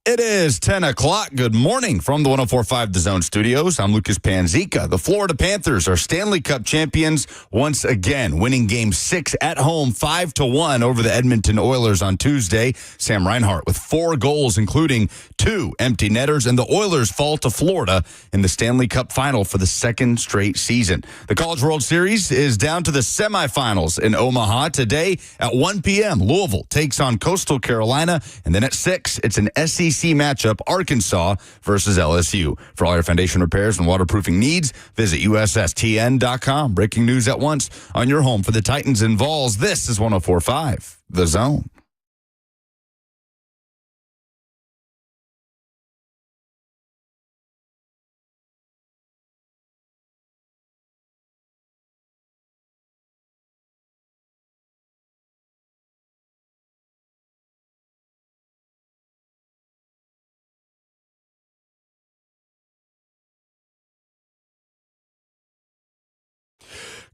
It is 10 o'clock. Good morning from the 104.5 The Zone Studios. I'm Lucas Panzica. The Florida Panthers are Stanley Cup champions once again, winning Game 6 at home 5-1 over the Edmonton Oilers on Tuesday. Sam Reinhart with 4 goals, including 2 empty netters, and the Oilers fall to Florida in the Stanley Cup final for the second straight season. The College World Series is down to the semifinals in Omaha. Today at 1 p.m., Louisville takes on Coastal Carolina, and then at 6, it's an SEC matchup, Arkansas versus LSU. For all your foundation repairs and waterproofing needs, visit USSTN.com. Breaking news at once on your home for the Titans and Vols. This is 104.5 The Zone.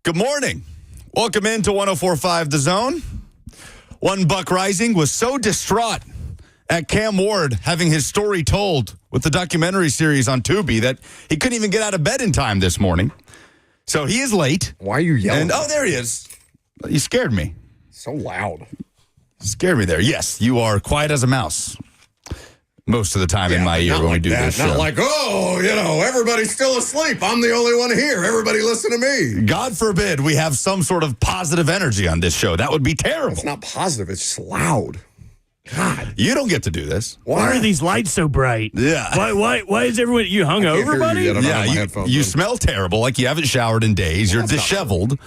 Good morning. Welcome into 104.5 The Zone. One Buck Rising was so distraught at Cam Ward having his story told with the documentary series on Tubi that he couldn't even get out of bed in time this morning. So he is late. Why are you yelling? And, there he is. You scared me. So loud. Scared me there. Yes, you are quiet as a mouse most of the time in my ear when we do this show. Not like, everybody's still asleep. I'm the only one here. Everybody listen to me. God forbid we have some sort of positive energy on this show. That would be terrible. It's not positive. It's just loud. God. You don't get to do this. Why are these lights so bright? Yeah. Why is everyone, you hungover, buddy? You smell terrible, like you haven't showered in days. You're disheveled.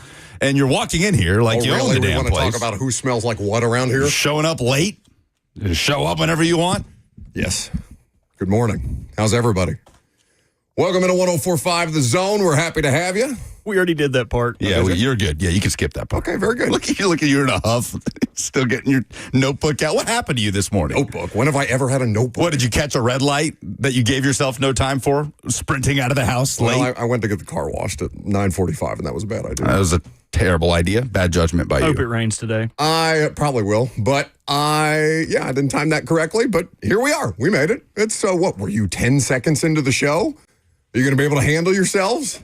And you're walking in here like you own the damn place. We want to talk about who smells like what around here? You're showing up late. You show up whenever you want. Yes. Good morning. How's everybody? Welcome into 104.5 The Zone. We're happy to have you. We already did that part. Yeah, you're good. Yeah, you can skip that part. Okay, very good. Look at you in a huff. Still getting your notebook out. What happened to you this morning? Notebook? When have I ever had a notebook? What, did you catch a red light that you gave yourself no time for? Sprinting out of the house late? Well, I went to get the car washed at 9:45, and that was a bad idea. That was a terrible idea. Bad judgment by you. Hope it rains today. I probably will, but I didn't time that correctly, but here we are. We made it. It's, what, were you 10 seconds into the show? Are you going to be able to handle yourselves?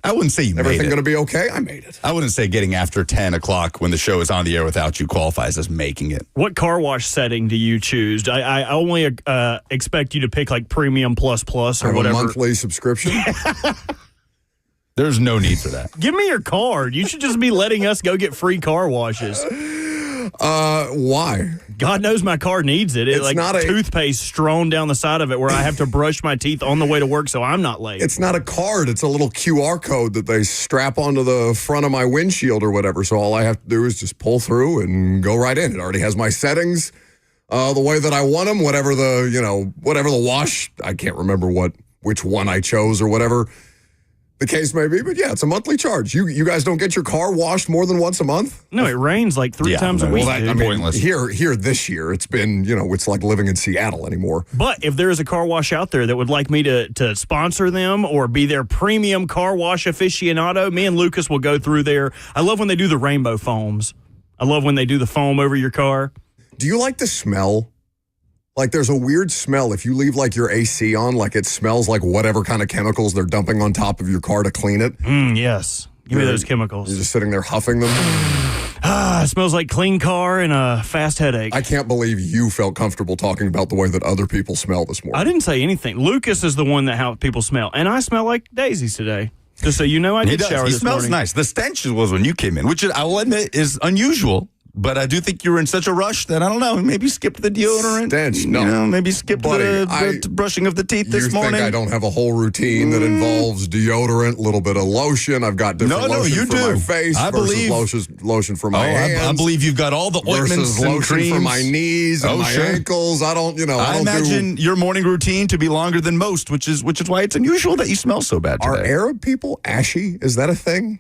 I wouldn't say you made it. Everything going to be okay? I made it. I wouldn't say getting after 10 o'clock when the show is on the air without you qualifies as making it. What car wash setting do you choose? I only expect you to pick like premium plus or whatever. A monthly subscription? There's no need for that. Give me your card. You should just be letting us go get free car washes. Why? God knows my car needs it. It's like not toothpaste strewn down the side of it where I have to brush my teeth on the way to work so I'm not late. It's not a card. It's a little QR code that they strap onto the front of my windshield or whatever. So all I have to do is just pull through and go right in. It already has my settings the way that I want them, whatever the wash. I can't remember which one I chose or whatever the case may be, but yeah, it's a monthly charge. You guys don't get your car washed more than once a month? No, it rains like 3 times a week. Well, pointless. Here this year, it's been, it's like living in Seattle anymore. But if there is a car wash out there that would like me to sponsor them or be their premium car wash aficionado, me and Lucas will go through there. I love when they do the rainbow foams. I love when they do the foam over your car. Do you like the smell? Like, there's a weird smell if you leave, like, your AC on, like, it smells like whatever kind of chemicals they're dumping on top of your car to clean it. Yes. Give me those chemicals. You're just sitting there huffing them. It smells like clean car and a fast headache. I can't believe you felt comfortable talking about the way that other people smell this morning. I didn't say anything. Lucas is the one that how people smell. And I smell like daisies today. Just so you know, I did shower this morning. He smells nice. The stench was when you came in, which I will admit is unusual. But I do think you were in such a rush that, I don't know, maybe skip the deodorant. Stench, no. Maybe skip the brushing of the teeth this morning. You think I don't have a whole routine that involves deodorant, a little bit of lotion. I've got different lotion for my face versus lotion for my hands. I believe you've got all the ointments and lotion creams for my knees and my ankles. I imagine your morning routine to be longer than most, which is why it's unusual that you smell so bad today. Are Arab people ashy? Is that a thing?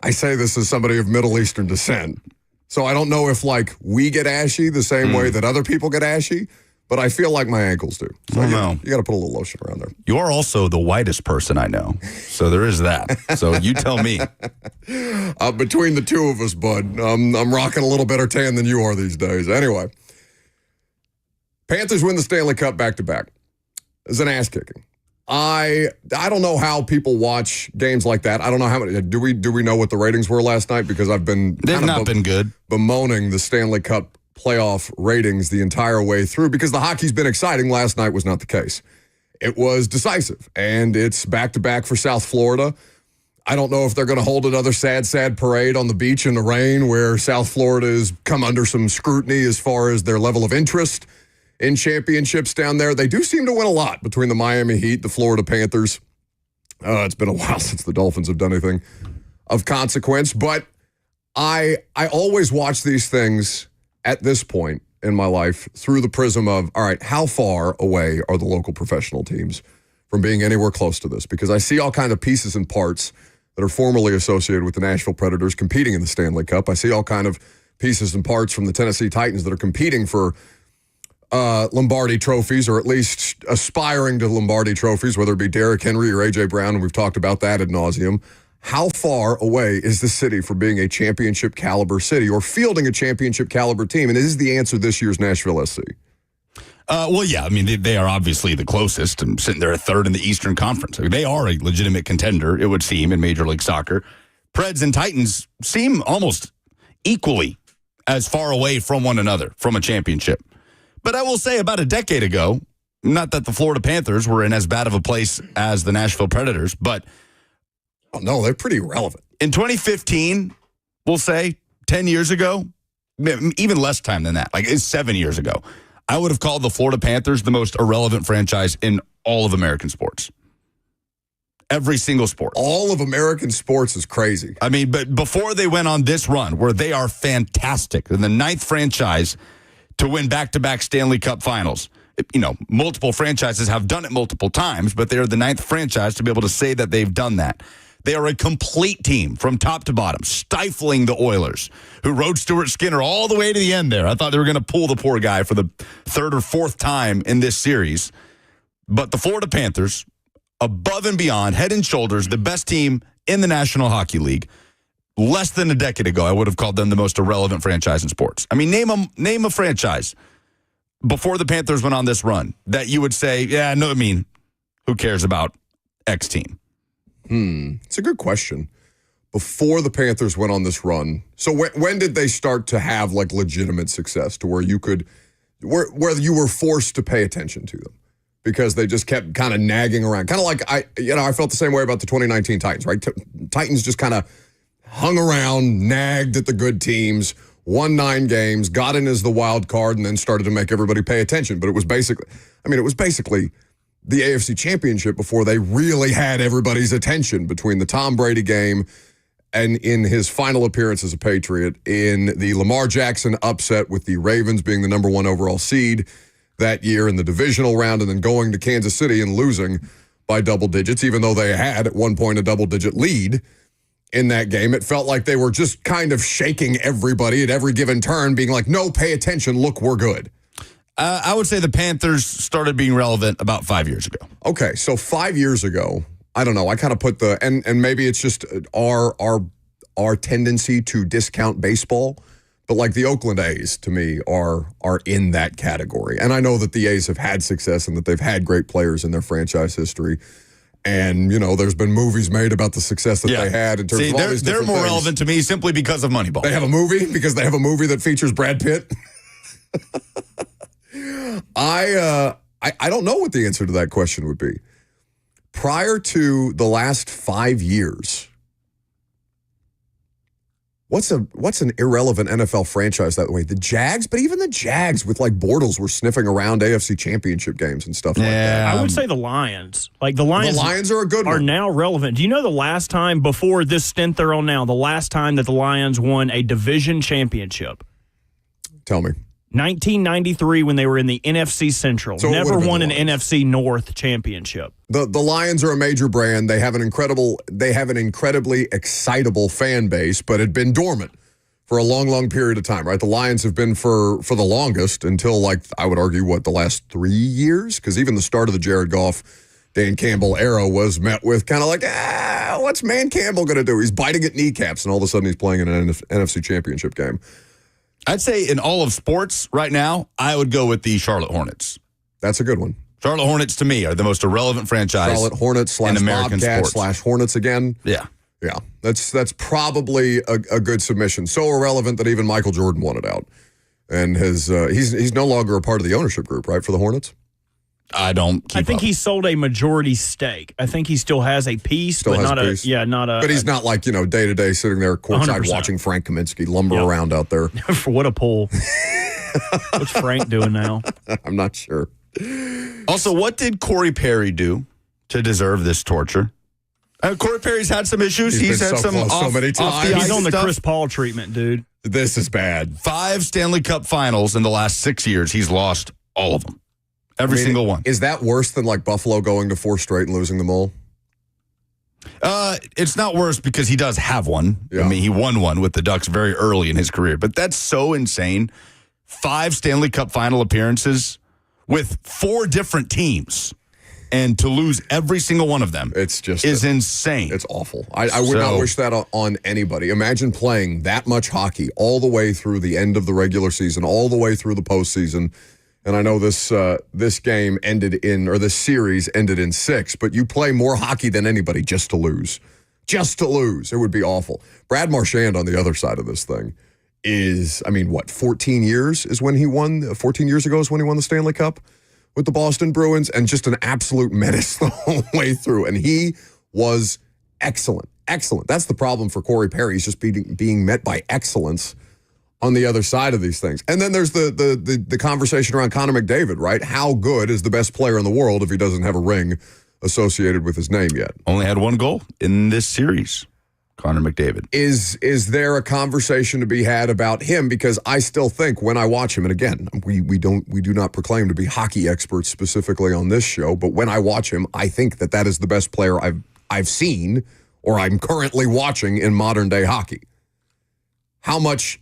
I say this as somebody of Middle Eastern descent, so I don't know if, like, we get ashy the same way that other people get ashy, but I feel like my ankles do. So you got to put a little lotion around there. You are also the whitest person I know, so there is that. So you tell me. Between the two of us, bud, I'm rocking a little better tan than you are these days. Anyway, Panthers win the Stanley Cup back-to-back. It's an ass-kicking. I don't know how people watch games like that. I don't know how many. Do we know what the ratings were last night? Because they've not been good. Bemoaning the Stanley Cup playoff ratings the entire way through because the hockey's been exciting. Last night was not the case. It was decisive, and it's back-to-back for South Florida. I don't know if they're going to hold another sad parade on the beach in the rain where South Florida has come under some scrutiny as far as their level of interest in championships down there. They do seem to win a lot between the Miami Heat, the Florida Panthers. It's been a while since the Dolphins have done anything of consequence, but I always watch these things at this point in my life through the prism of, all right, how far away are the local professional teams from being anywhere close to this? Because I see all kind of pieces and parts that are formerly associated with the Nashville Predators competing in the Stanley Cup. I see all kind of pieces and parts from the Tennessee Titans that are competing for Lombardi trophies, or at least aspiring to Lombardi trophies, whether it be Derrick Henry or A.J. Brown, and we've talked about that ad nauseum. How far away is the city from being a championship caliber city or fielding a championship caliber team? And is the answer this year's Nashville SC? Well, yeah. I mean, they are obviously the closest and sitting there at third in the Eastern Conference. I mean, they are a legitimate contender, it would seem, in Major League Soccer. Preds and Titans seem almost equally as far away from one another from a championship. But I will say about a decade ago, not that the Florida Panthers were in as bad of a place as the Nashville Predators, but oh, no, they're pretty relevant. In 2015, we'll say 10 years ago, even less time than that, like it's 7 years ago, I would have called the Florida Panthers the most irrelevant franchise in all of American sports. Every single sport. All of American sports is crazy. I mean, but before they went on this run where they are fantastic, they're the ninth franchise to win back-to-back Stanley Cup finals. You know, multiple franchises have done it multiple times, but they're the ninth franchise to be able to say that they've done that. They are a complete team from top to bottom, stifling the Oilers, who rode Stuart Skinner all the way to the end there. I thought they were going to pull the poor guy for the third or fourth time in this series. But the Florida Panthers, above and beyond, head and shoulders, the best team in the National Hockey League. Less than a decade ago, I would have called them the most irrelevant franchise in sports. I mean, name a franchise before the Panthers went on this run that you would say, yeah, no, I mean, who cares about X team? It's a good question. Before the Panthers went on this run, so when did they start to have like legitimate success to where you could, where you were forced to pay attention to them because they just kept kind of nagging around, kind of like I felt the same way about the 2019 Titans, right? Titans just kind of hung around, nagged at the good teams, won 9 games, got in as the wild card, and then started to make everybody pay attention. But it was basically the AFC Championship before they really had everybody's attention between the Tom Brady game and in his final appearance as a Patriot, in the Lamar Jackson upset with the Ravens being the number 1 overall seed that year in the divisional round, and then going to Kansas City and losing by double digits, even though they had at one point a double-digit lead in that game. It felt like they were just kind of shaking everybody at every given turn, being like, no, pay attention, look, we're good. I would say the Panthers started being relevant about 5 years ago. Okay, so 5 years ago, I don't know, I kind of put and maybe it's just our tendency to discount baseball, but like the Oakland A's, to me, are in that category. And I know that the A's have had success and that they've had great players in their franchise history. And, you know, there's been movies made about the success that they had in terms of all these different they're more things. relevant to me simply because of Moneyball. They have a movie because they have a movie that features Brad Pitt. I don't know what the answer to that question would be. Prior to the last 5 years, what's an irrelevant NFL franchise that way? The Jags, but even the Jags with like Bortles were sniffing around AFC Championship games and stuff like that. I would say the Lions. Like the Lions are a good one. Are now relevant. Do you know the last time before this stint they're on now, the last time that the Lions won a division championship? Tell me. 1993 when they were in the NFC Central. So never won an NFC North championship. The Lions are a major brand. They have an incredibly excitable fan base, but had been dormant for a long, long period of time, right? The Lions have been for the longest until, like, I would argue, the last 3 years? Because even the start of the Jared Goff, Dan Campbell era was met with kind of like, what's Man Campbell going to do? He's biting at kneecaps, and all of a sudden he's playing in an NFC Championship game. I'd say in all of sports right now, I would go with the Charlotte Hornets. That's a good one. Charlotte Hornets, to me, are the most irrelevant franchise. Charlotte Hornets / Bobcats / Hornets again. Yeah. Yeah, that's probably a good submission. So irrelevant that even Michael Jordan wanted out. And he's no longer a part of the ownership group, right, for the Hornets? I don't keep I think up. he sold a majority stake. I think he still has a piece, but not a. Yeah, not a. But he's not like, day to day sitting there courtside 100%. watching Frank Kaminsky lumber around out there. For what a pull. What's Frank doing now? I'm not sure. Also, what did Corey Perry do to deserve this torture? Corey Perry's had some issues. He's had some close so many times. He's on the stuff. Chris Paul treatment, dude. This is bad. 5 Stanley Cup finals in the last 6 years. He's lost all of them. Every single one. Is that worse than like Buffalo going to 4 straight and losing them all? It's not worse because he does have one. Yeah. I mean, he won one with the Ducks very early in his career. But that's so insane. 5 Stanley Cup final appearances with 4 different teams. And to lose every single one of them is insane. It's awful. I would not wish that on anybody. Imagine playing that much hockey all the way through the end of the regular season, all the way through the postseason. And I know this series ended in 6, but you play more hockey than anybody just to lose. Just to lose. It would be awful. Brad Marchand on the other side of this thing is, 14 years is when he won? 14 years ago is when he won the Stanley Cup with the Boston Bruins, and just an absolute menace the whole way through. And he was excellent. Excellent. That's the problem for Corey Perry. He's just being met by excellence on the other side of these things. And then there's the conversation around Connor McDavid, right? How good is the best player in the world if he doesn't have a ring associated with his name yet? Only had 1 goal in this series, Connor McDavid. Is there a conversation to be had about him? Because I still think when I watch him, and again, we do not proclaim to be hockey experts specifically on this show, but when I watch him, I think that is the best player I've seen or I'm currently watching in modern day hockey. How much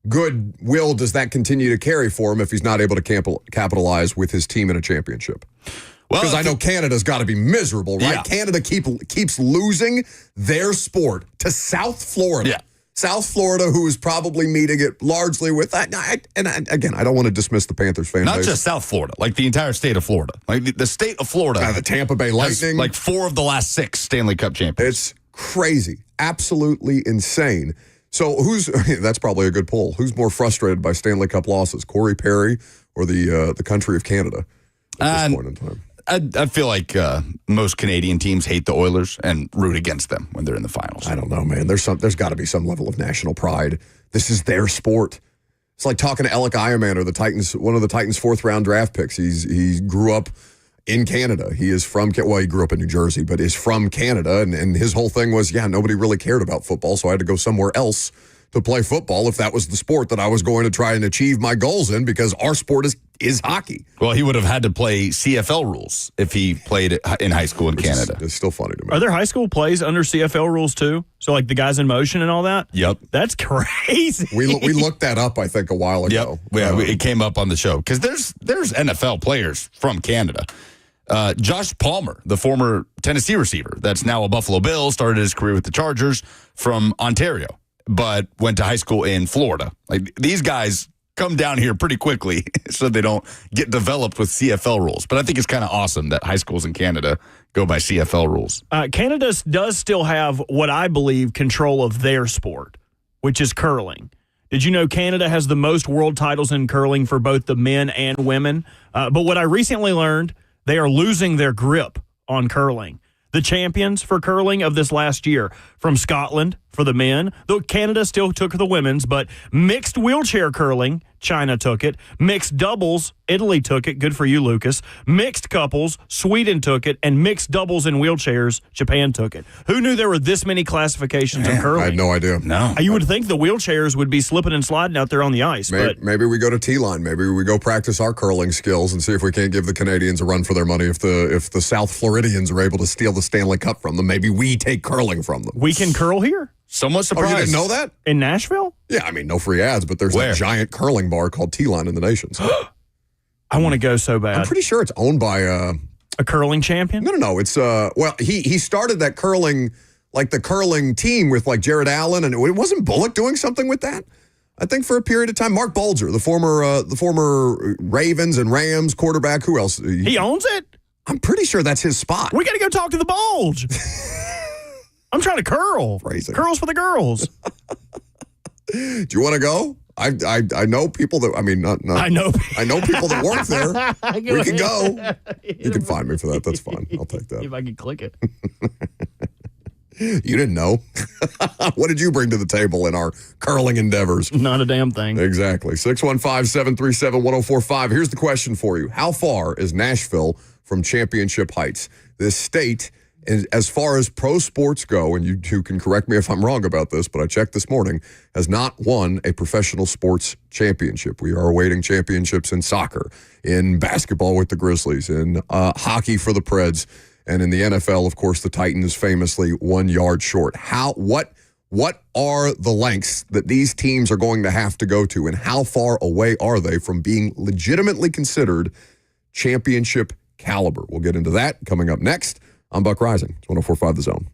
goodwill does that continue to carry for him if he's not able to capitalize with his team in a championship? Because I know Canada's got to be miserable, right? Yeah. Canada keeps losing their sport to South Florida. Yeah. South Florida, who is probably meeting it largely with that. And again, I don't want to dismiss the Panthers fan base. Not just South Florida, like the entire state of Florida. Like the state of Florida. The Tampa Bay Lightning. Like 4 of the last 6 Stanley Cup champions. It's crazy. Absolutely insane. So that's probably a good poll. Who's more frustrated by Stanley Cup losses, Corey Perry or the country of Canada at this point in time? I feel like most Canadian teams hate the Oilers and root against them when they're in the finals. I don't know, man. There's got to be some level of national pride. This is their sport. It's like talking to Alec Ironman, the Titans, one of the Titans' 4th-round draft picks. He grew up in Canada. He is from, he grew up in New Jersey, but is from Canada. And his whole thing was, nobody really cared about football, so I had to go somewhere else to play football if that was the sport that I was going to try and achieve my goals in, because our sport is hockey. Well, he would have had to play CFL rules if he played in high school in Canada. It's still funny to me. Are there high school plays under CFL rules too? So like the guys in motion and all that? Yep. That's crazy. We looked that up, I think, a while ago. Yep. Yeah, it came up on the show because there's NFL players from Canada. Josh Palmer, the former Tennessee receiver that's now a Buffalo Bill, started his career with the Chargers from Ontario, but went to high school in Florida. Like these guys come down here pretty quickly so they don't get developed with CFL rules. But I think it's kind of awesome that high schools in Canada go by CFL rules. Canada does still have what I believe control of their sport, which is curling. Did you know Canada has the most world titles in curling for both the men and women? But what I recently learned, they are losing their grip on curling. The champions for curling of this last year from Scotland for the men, though Canada still took the women's, but mixed wheelchair curling, China took it. Mixed doubles, Italy took it. Good for you, Lucas. Mixed couples, Sweden took it. And mixed doubles in wheelchairs, Japan took it. Who knew there were this many classifications in curling? I had no idea. No. You would think the wheelchairs would be slipping and sliding out there on the ice. Maybe we go to T-line. Maybe we go practice our curling skills and see if we can't give the Canadians a run for their money. If the South Floridians are able to steal the Stanley Cup from them, maybe we take curling from them. We can curl here? Somewhat surprised. Oh, you didn't know that? In Nashville? Yeah, no free ads, but there's Where? a giant curling bar called T-Line in the Nations. I want to go so bad. I'm pretty sure it's owned by a curling champion? No. It's he started that curling like the curling team with like Jared Allen, and it wasn't Bullock doing something with that. I think for a period of time, Mark Bulger, the former Ravens and Rams quarterback. Who else? He owns it? I'm pretty sure that's his spot. We got to go talk to the Bulge. I'm trying to curl. Phrasing. Curls for the girls. Do you want to go? I know people that, I mean, not I know people that work there. We can go. You You can find me for that. That's fine. I'll take that. If I can click it. You didn't know. What did you bring to the table in our curling endeavors? Not a damn thing. Exactly. 615-737-1045. Here's the question for you. How far is Nashville from championship heights? This state, as far as pro sports go, and you two can correct me if I'm wrong about this, but I checked this morning, has not won a professional sports championship. We are awaiting championships in soccer, in basketball with the Grizzlies, in hockey for the Preds, and in the NFL, of course, the Titans famously 1 yard short. What are the lengths that these teams are going to have to go to, and how far away are they from being legitimately considered championship caliber? We'll get into that coming up next. I'm Buck Rising. It's 104.5 The Zone.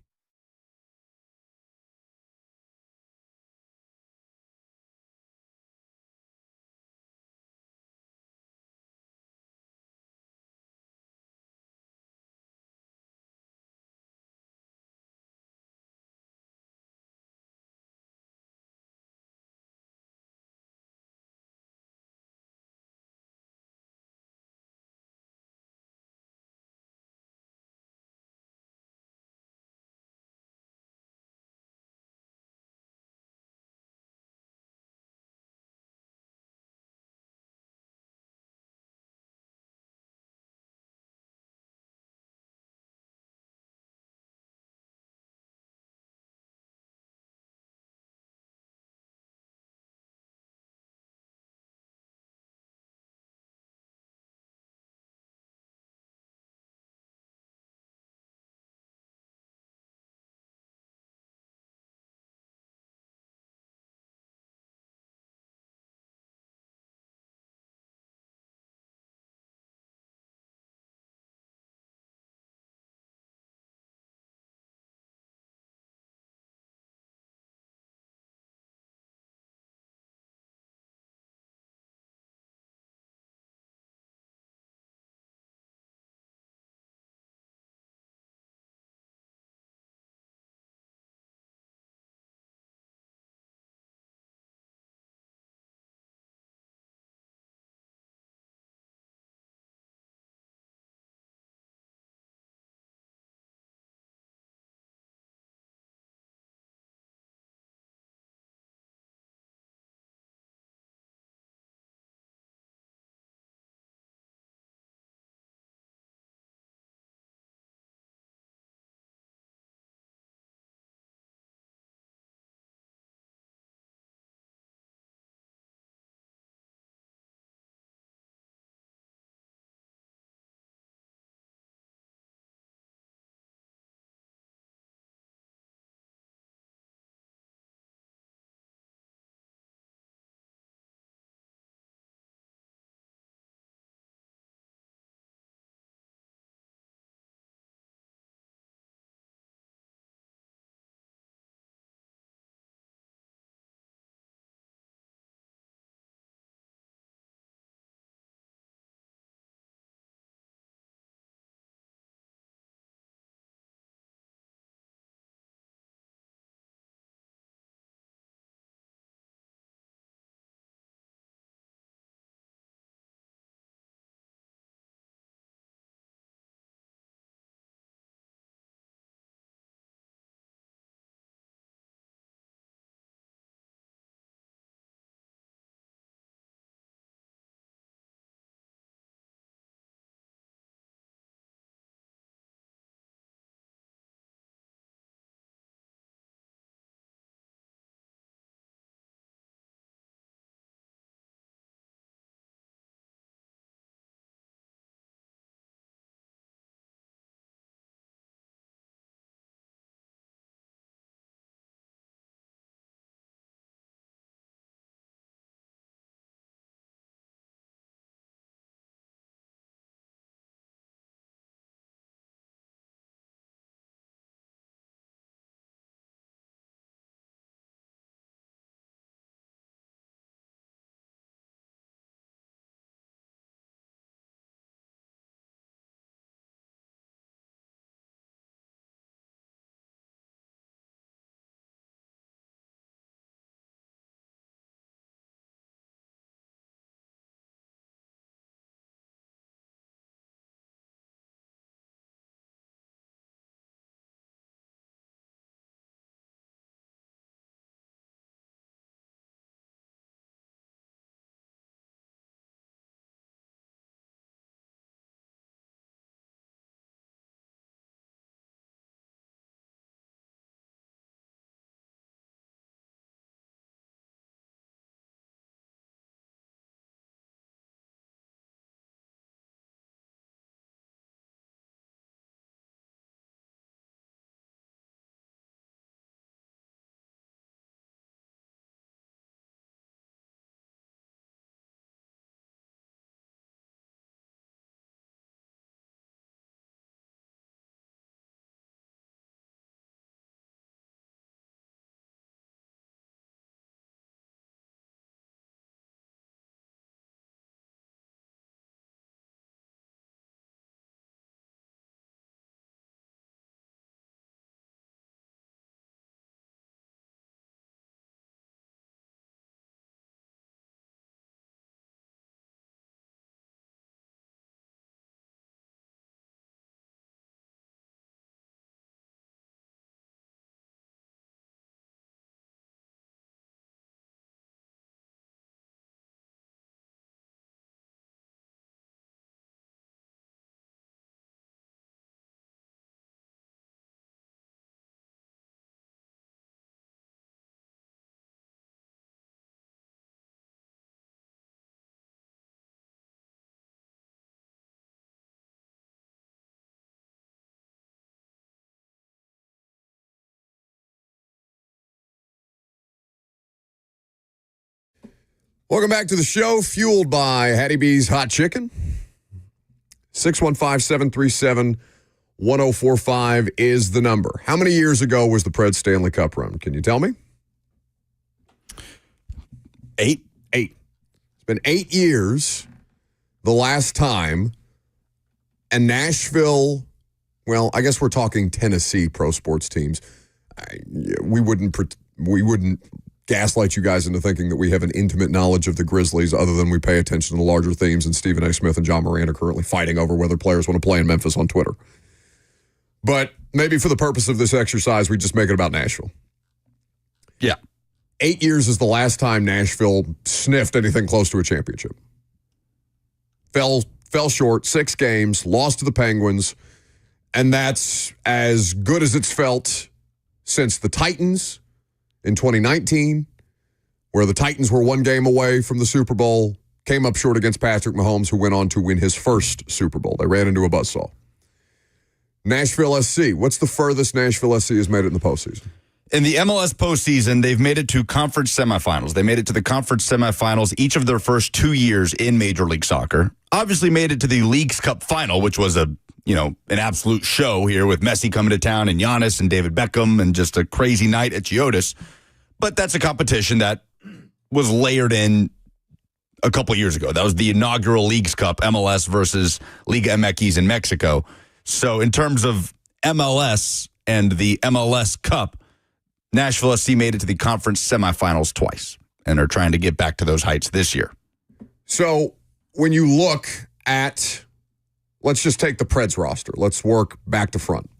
Welcome back to the show, fueled by Hattie B's Hot Chicken. 615-737-1045 is the number. How many years ago was the Preds Stanley Cup run? Can you tell me? 8. It's been 8 years the last time. And Nashville, well, I guess we're talking Tennessee pro sports teams. We wouldn't gaslight you guys into thinking that we have an intimate knowledge of the Grizzlies other than we pay attention to the larger themes, and Stephen A. Smith and John Moran are currently fighting over whether players want to play in Memphis on Twitter. But maybe for the purpose of this exercise, we just make it about Nashville. Yeah. 8 years is the last time Nashville sniffed anything close to a championship. Fell short, 6 games, lost to the Penguins, and that's as good as it's felt since the Titans in 2019, where the Titans were 1 game away from the Super Bowl, came up short against Patrick Mahomes, who went on to win his first Super Bowl. They ran into a buzzsaw. Nashville SC. What's the furthest Nashville SC has made it in the postseason? In the MLS postseason, they've made it to conference semifinals. They made it to the conference semifinals each of their first 2 years in Major League Soccer. Obviously made it to the Leagues Cup final, which was an absolute show here with Messi coming to town and Giannis and David Beckham and just a crazy night at Chiodos. But that's a competition that was layered in a couple years ago. That was the inaugural Leagues Cup, MLS versus Liga MX in Mexico. So in terms of MLS and the MLS Cup, Nashville SC made it to the conference semifinals twice and are trying to get back to those heights this year. So when you look at, let's just take the Preds roster. Let's work back to front.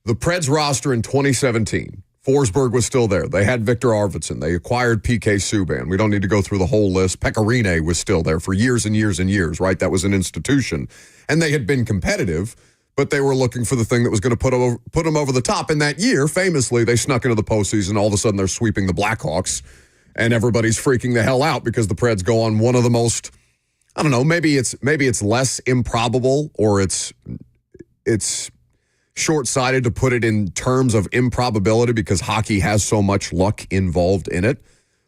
The Preds roster in 2017, Forsberg was still there. They had Victor Arvidsson. They acquired PK Subban. We don't need to go through the whole list. Pecorine was still there for years and years and years, right? That was an institution. And they had been competitive, but they were looking for the thing that was going to put them over the top. And that year, famously, they snuck into the postseason. All of a sudden, they're sweeping the Blackhawks, and everybody's freaking the hell out because the Preds go on one of the most, I don't know, maybe it's less improbable, or it's short-sighted to put it in terms of improbability because hockey has so much luck involved in it.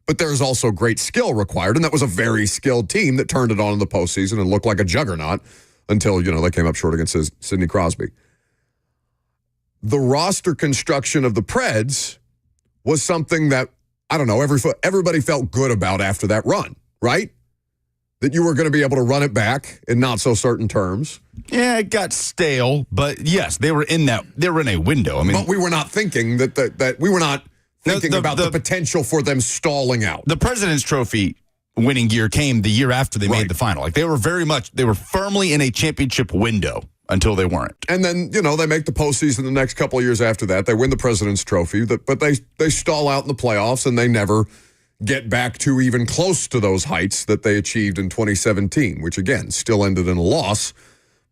But there's also great skill required, and that was a very skilled team that turned it on in the postseason and looked like a juggernaut until, they came up short against Sidney Crosby. The roster construction of the Preds was something that, I don't know, everybody felt good about after that run, right? That you were going to be able to run it back in not so certain terms. Yeah, it got stale, but yes, they were in a window. I mean, but we were not thinking that we were not thinking about the potential for them stalling out. The President's Trophy winning year came the year after they made the final. Like they were firmly in a championship window until they weren't. And then, they make the postseason the next couple of years after that. They win the President's Trophy, but they stall out in the playoffs, and they never get back to even close to those heights that they achieved in 2017, which, again, still ended in a loss,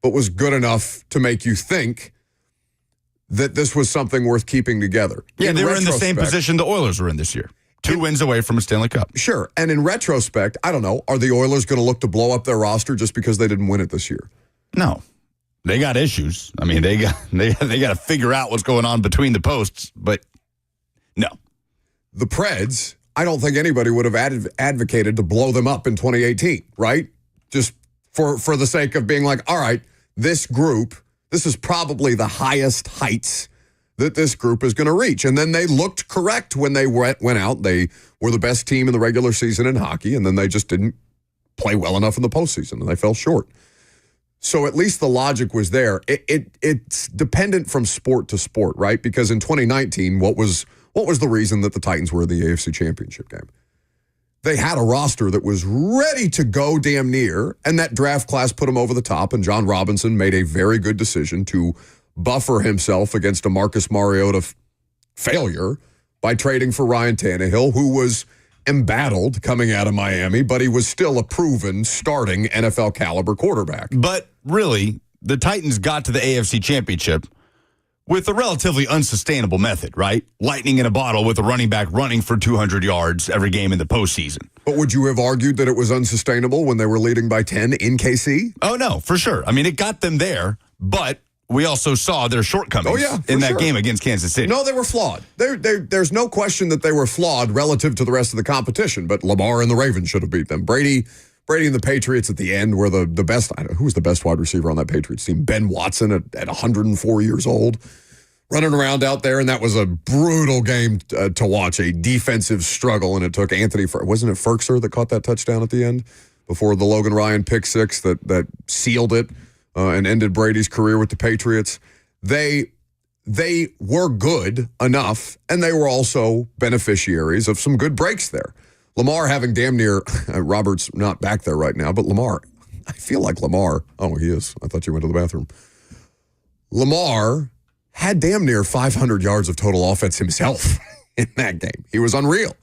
but was good enough to make you think that this was something worth keeping together. Yeah, they were in the same position the Oilers were in this year. 2 wins away from a Stanley Cup. Sure. And in retrospect, I don't know, are the Oilers going to look to blow up their roster just because they didn't win it this year? No. They got issues. I mean, they got to figure out what's going on between the posts, but no. The Preds, I don't think anybody would have advocated to blow them up in 2018, right? Just for the sake of being like, all right, this group, this is probably the highest heights that this group is going to reach. And then they looked correct when they went out. They were the best team in the regular season in hockey, and then they just didn't play well enough in the postseason, and they fell short. So at least the logic was there. It's dependent from sport to sport, right? Because in 2019, what was the reason that the Titans were in the AFC Championship game? They had a roster that was ready to go damn near, and that draft class put them over the top, and John Robinson made a very good decision to buffer himself against a Marcus Mariota failure by trading for Ryan Tannehill, who was embattled coming out of Miami, but he was still a proven starting NFL caliber quarterback. But really, the Titans got to the AFC Championship with a relatively unsustainable method, right? Lightning in a bottle with a running back running for 200 yards every game in the postseason. But would you have argued that it was unsustainable when they were leading by 10 in KC? Oh, no, for sure. I mean, it got them there, but we also saw their shortcomings in that game against Kansas City. No, they were flawed. There's no question that they were flawed relative to the rest of the competition, but Lamar and the Ravens should have beat them. Brady and the Patriots at the end were the best. Who was the best wide receiver on that Patriots team? Ben Watson at 104 years old, running around out there, and that was a brutal game to watch, a defensive struggle, and it took wasn't it Ferkser that caught that touchdown at the end before the Logan Ryan pick six that sealed it and ended Brady's career with the Patriots. They were good enough, and they were also beneficiaries of some good breaks there. Lamar having damn near, Robert's not back there right now, but Lamar, I feel like Lamar, oh, he is. I thought you went to the bathroom. Lamar had damn near 500 yards of total offense himself in that game. He was unreal.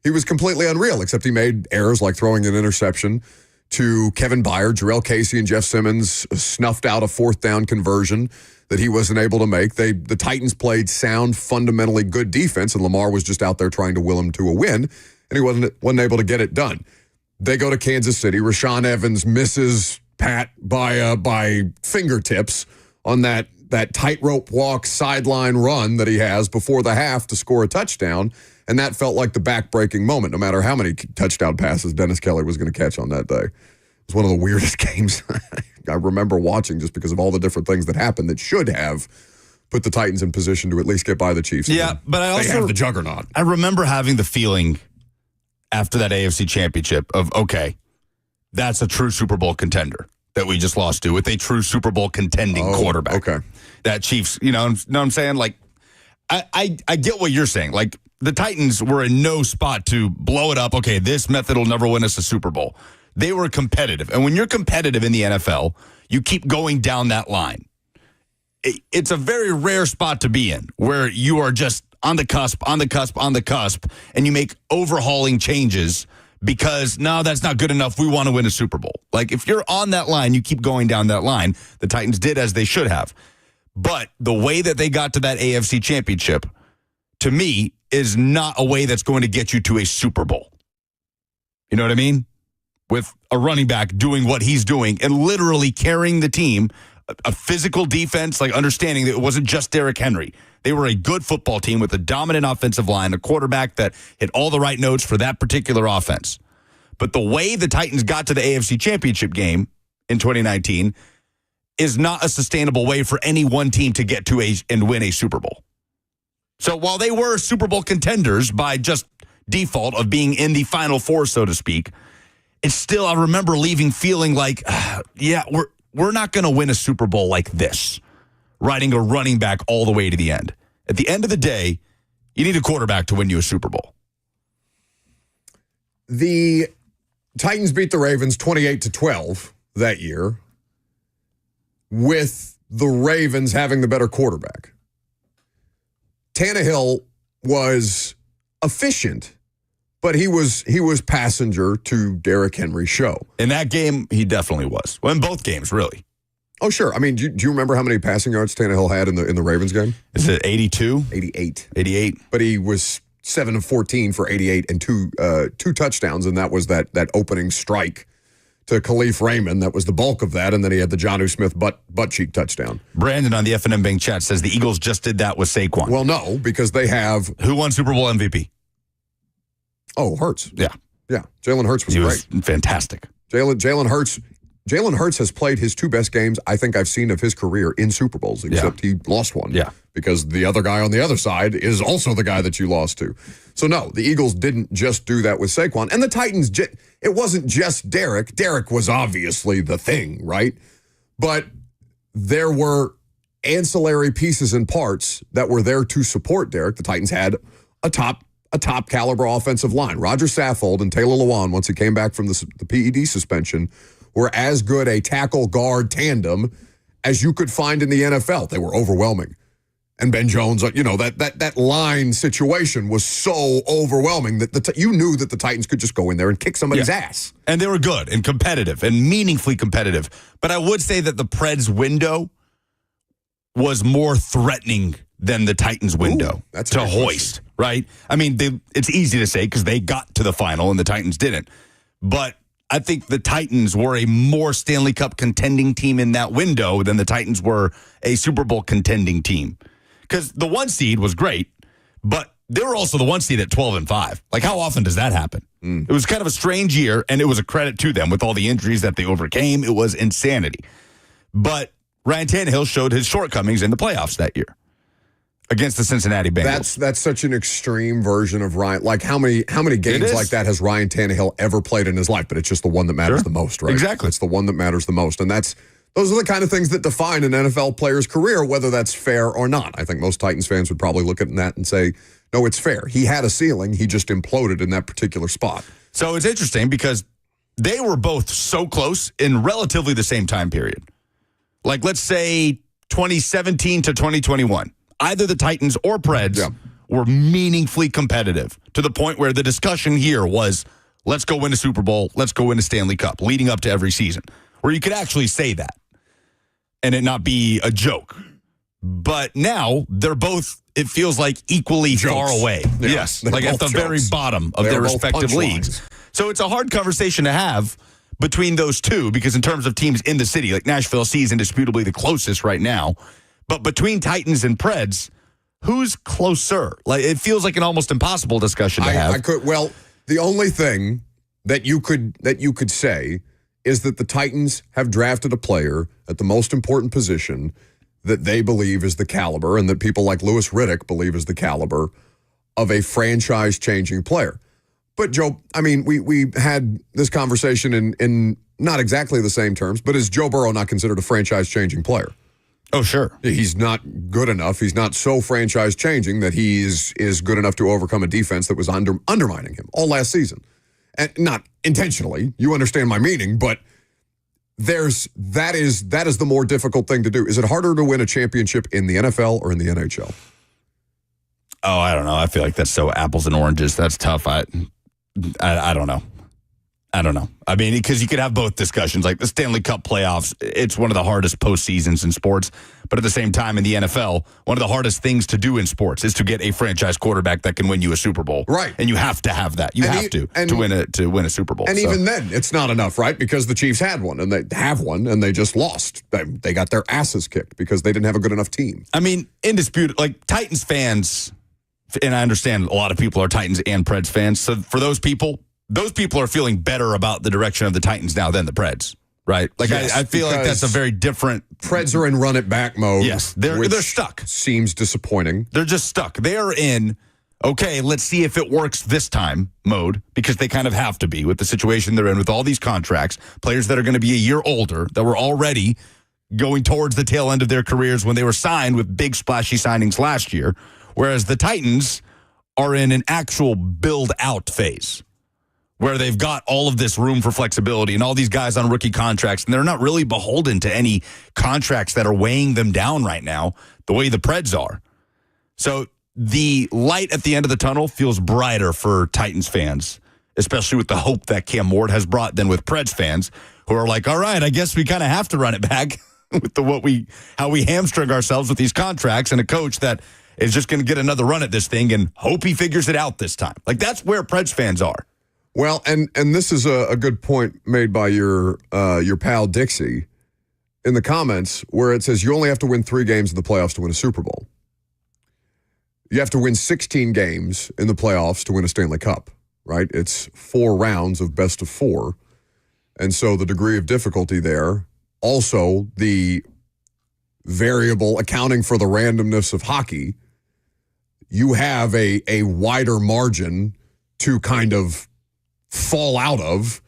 He was completely unreal, except he made errors like throwing an interception to Kevin Byard. Jarrell Casey and Jeff Simmons snuffed out a fourth down conversion that he wasn't able to make. The Titans played sound, fundamentally good defense, and Lamar was just out there trying to will him to a win, and he wasn't able to get it done. They go to Kansas City. Rashaan Evans misses Pat by fingertips on that tightrope walk sideline run that he has before the half to score a touchdown, and that felt like the back-breaking moment, no matter how many touchdown passes Dennis Kelly was going to catch on that day. It was one of the weirdest games I remember watching just because of all the different things that happened that should have put the Titans in position to at least get by the Chiefs. Yeah, but I also have the juggernaut. I remember having the feeling after that AFC Championship of, okay, that's a true Super Bowl contender that we just lost to with a true Super Bowl contending quarterback. Okay. That Chiefs, know what I'm saying? Like, I get what you're saying. Like, the Titans were in no spot to blow it up. Okay, this method will never win us a Super Bowl. They were competitive. And when you're competitive in the NFL, you keep going down that line. It's a very rare spot to be in where you are just on the cusp, and you make overhauling changes because, no, that's not good enough. We want to win a Super Bowl. Like, if you're on that line, you keep going down that line. The Titans did as they should have. But the way that they got to that AFC Championship, to me, is not a way that's going to get you to a Super Bowl. You know what I mean? With a running back doing what he's doing and literally carrying the team, a physical defense, like understanding that it wasn't just Derrick Henry. They were a good football team with a dominant offensive line, a quarterback that hit all the right notes for that particular offense. But the way the Titans got to the AFC Championship game in 2019 is not a sustainable way for any one team to get to and win a Super Bowl. So while they were Super Bowl contenders by just default of being in the Final Four, so to speak, it's still, I remember leaving feeling like, we're not going to win a Super Bowl like this, riding a running back all the way to the end. At the end of the day, you need a quarterback to win you a Super Bowl. The Titans beat the Ravens 28-12 that year, with the Ravens having the better quarterback. Tannehill was efficient, but he was passenger to Derrick Henry's show. In that game, he definitely was. Well, in both games, really. Oh, sure. I mean, do you remember how many passing yards Tannehill had in the Ravens game? Is it 82? 88. 88. But he was 7 of 14 for 88 and two touchdowns, and that was that opening strike to Khalif Raymond. That was the bulk of that, and then he had the Jonnu Smith butt cheek touchdown. Brandon on the FNM Bank chat says the Eagles just did that with Saquon. Well, no, because they have... Who won Super Bowl MVP? Oh, Hurts. Yeah. Yeah, Jalen Hurts was great. Fantastic. Jalen Hurts has played his two best games I think I've seen of his career in Super Bowls, except he lost one. Yeah. Because the other guy on the other side is also the guy that you lost to. So, no, the Eagles didn't just do that with Saquon. And the Titans, it wasn't just Derrick. Derrick was obviously the thing, right? But there were ancillary pieces and parts that were there to support Derrick. The Titans had a top caliber offensive line. Roger Saffold and Taylor Lewan, once he came back from the PED suspension, were as good a tackle guard tandem as you could find in the NFL. They were overwhelming. And Ben Jones, that line situation was so overwhelming that you knew that the Titans could just go in there and kick somebody's ass. And they were good and competitive and meaningfully competitive. But I would say that the Preds window was more threatening than the Titans window to hoist, right? I mean, it's easy to say because they got to the final and the Titans didn't. But I think the Titans were a more Stanley Cup contending team in that window than the Titans were a Super Bowl contending team. Because the 1 seed was great, but they were also the 1 seed at 12-5. Like, how often does that happen? It was kind of a strange year, and it was a credit to them with all the injuries that they overcame. It was insanity. But Ryan Tannehill showed his shortcomings in the playoffs that year against the Cincinnati Bengals. That's such an extreme version of Ryan. Like, how many games like that has Ryan Tannehill ever played in his life? But it's just the one that matters the most, right? Exactly. It's the one that matters the most. And those are the kind of things that define an NFL player's career, whether that's fair or not. I think most Titans fans would probably look at that and say, no, it's fair. He had a ceiling. He just imploded in that particular spot. So it's interesting because they were both so close in relatively the same time period. Like, let's say 2017 to 2021. Either the Titans or Preds were meaningfully competitive to the point where the discussion here was, let's go win a Super Bowl, let's go win a Stanley Cup, leading up to every season, where you could actually say that and it not be a joke. But now they're both, it feels like, equally far away. Yeah, yes, like at the very bottom of their respective leagues. So it's a hard conversation to have between those two because in terms of teams in the city, like Nashville is indisputably the closest right now. But between Titans and Preds, who's closer? Like, it feels like an almost impossible discussion to have. The only thing that you could say is that the Titans have drafted a player at the most important position that they believe is the caliber and that people like Louis Riddick believe is the caliber of a franchise-changing player. But, Joe, I mean, we had this conversation in not exactly the same terms, but is Joe Burrow not considered a franchise-changing player? Oh, sure. He's not good enough. He's not so franchise-changing that he is good enough to overcome a defense that was undermining him all last season. And not intentionally. You understand my meaning, but that is the more difficult thing to do. Is it harder to win a championship in the NFL or in the NHL? Oh, I don't know. I feel like that's so apples and oranges. That's tough. I don't know. I don't know. I mean, because you could have both discussions. Like the Stanley Cup playoffs, it's one of the hardest postseasons in sports. But at the same time, in the NFL, one of the hardest things to do in sports is to get a franchise quarterback that can win you a Super Bowl. Right. And you have to have that. You have to win a Super Bowl. And even then, it's not enough, right? Because the Chiefs had one, and they have one, and they just lost. They got their asses kicked because they didn't have a good enough team. I mean, indisputable. Like Titans fans, and I understand a lot of people are Titans and Preds fans. So for those people are feeling better about the direction of the Titans now than the Preds, right? Like, yes, I feel like that's a very different... Preds are in run-it-back mode. Yes, they're stuck. Seems disappointing. They're just stuck. They are in, okay, let's see if it works this time mode, because they kind of have to be with the situation they're in with all these contracts, players that are going to be a year older, that were already going towards the tail end of their careers when they were signed with big splashy signings last year, whereas the Titans are in an actual build-out phase, where they've got all of this room for flexibility and all these guys on rookie contracts, and they're not really beholden to any contracts that are weighing them down right now the way the Preds are. So the light at the end of the tunnel feels brighter for Titans fans, especially with the hope that Cam Ward has brought, than with Preds fans who are like, all right, I guess we kind of have to run it back with how we hamstring ourselves with these contracts and a coach that is just going to get another run at this thing and hope he figures it out this time. Like, that's where Preds fans are. Well, and this is a good point made by your pal Dixie in the comments, where it says you only have to win 3 games in the playoffs to win a Super Bowl. You have to win 16 games in the playoffs to win a Stanley Cup, right? It's 4 rounds of best of 4. And so the degree of difficulty there, also the variable accounting for the randomness of hockey, you have a wider margin to kind of fall out of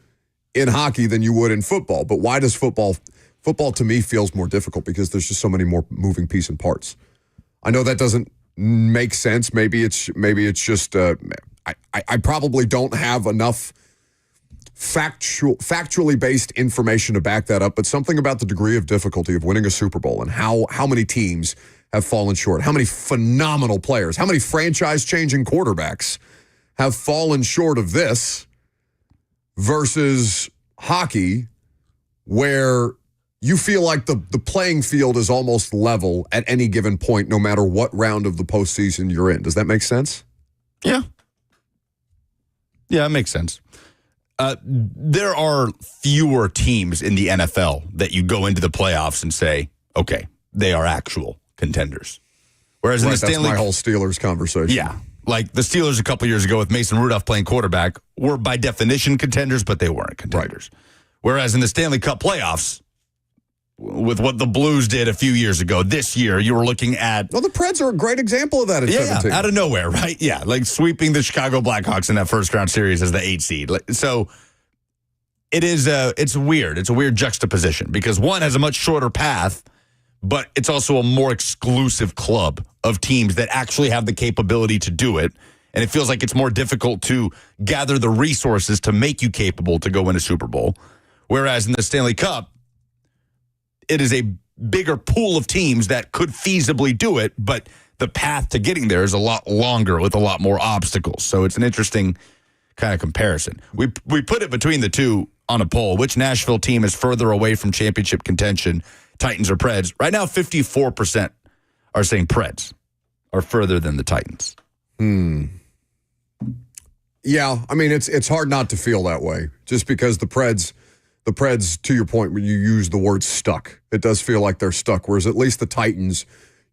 in hockey than you would in football. But why does football to me feels more difficult? Because there's just so many more moving piece and parts. I know that doesn't make sense. Maybe it's just I probably don't have enough factually based information to back that up, but something about the degree of difficulty of winning a Super Bowl and how many teams have fallen short, how many phenomenal players, how many franchise-changing quarterbacks have fallen short of this versus hockey, where you feel like the playing field is almost level at any given point, no matter what round of the postseason you're in. Does that make sense? Yeah. Yeah, it makes sense. There are fewer teams in the NFL that you go into the playoffs and say, okay, they are actual contenders. Whereas in the Stanley, that's my whole Steelers conversation. Yeah. Like the Steelers a couple years ago with Mason Rudolph playing quarterback were by definition contenders, but they weren't contenders. Right. Whereas in the Stanley Cup playoffs, with what the Blues did a few years ago, this year you were looking at... Well, the Preds are a great example of that at 17. Yeah, out of nowhere, right? Yeah, like sweeping the Chicago Blackhawks in that first round series as the 8 seed. So it's weird. It's a weird juxtaposition because one has a much shorter path, but it's also a more exclusive club of teams that actually have the capability to do it. And it feels like it's more difficult to gather the resources to make you capable to go win a Super Bowl. Whereas in the Stanley Cup, it is a bigger pool of teams that could feasibly do it, but the path to getting there is a lot longer with a lot more obstacles. So it's an interesting kind of comparison. We put it between the two on a poll. Which Nashville team is further away from championship contention, Titans or Preds? Right now, 54% are saying Preds are further than the Titans. Yeah, I mean, it's hard not to feel that way just because the Preds, to your point, when you use the word stuck, it does feel like they're stuck. Whereas at least the Titans,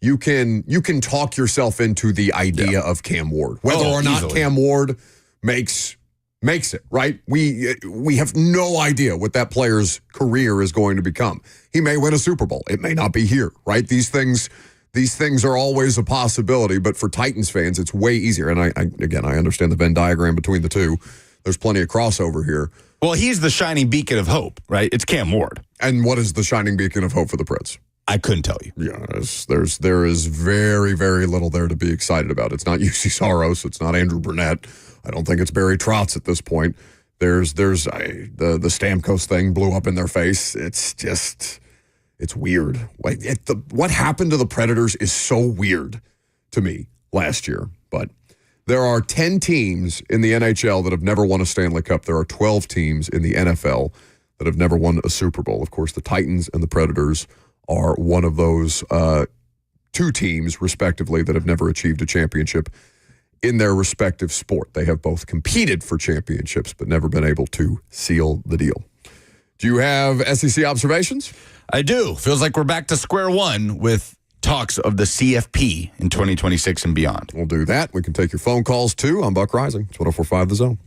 you can talk yourself into the idea of Cam Ward. Whether or not easily. Cam Ward makes it, right? We have no idea what that player's career is going to become. He may win a Super Bowl. It may not be here, right? These things are always a possibility, but for Titans fans, it's way easier. And I understand the Venn diagram between the two. There's plenty of crossover here. Well, he's the shining beacon of hope, right? It's Cam Ward. And what is the shining beacon of hope for the Preds? I couldn't tell you. Yeah, there is very, very little there to be excited about. It's not UC Saros. It's not Andrew Burnett. I don't think it's Barry Trotz at this point. The Stamkos thing blew up in their face. It's weird. What happened to the Predators is so weird to me last year. But there are 10 teams in the NHL that have never won a Stanley Cup. There are 12 teams in the NFL that have never won a Super Bowl. Of course, the Titans and the Predators are one of those two teams, respectively, that have never achieved a championship in their respective sport. They have both competed for championships, but never been able to seal the deal. Do you have SEC observations? I do. Feels like we're back to square one with talks of the CFP in 2026 and beyond. We'll do that. We can take your phone calls, too. I'm Buck Rising. It's 104.5 The Zone.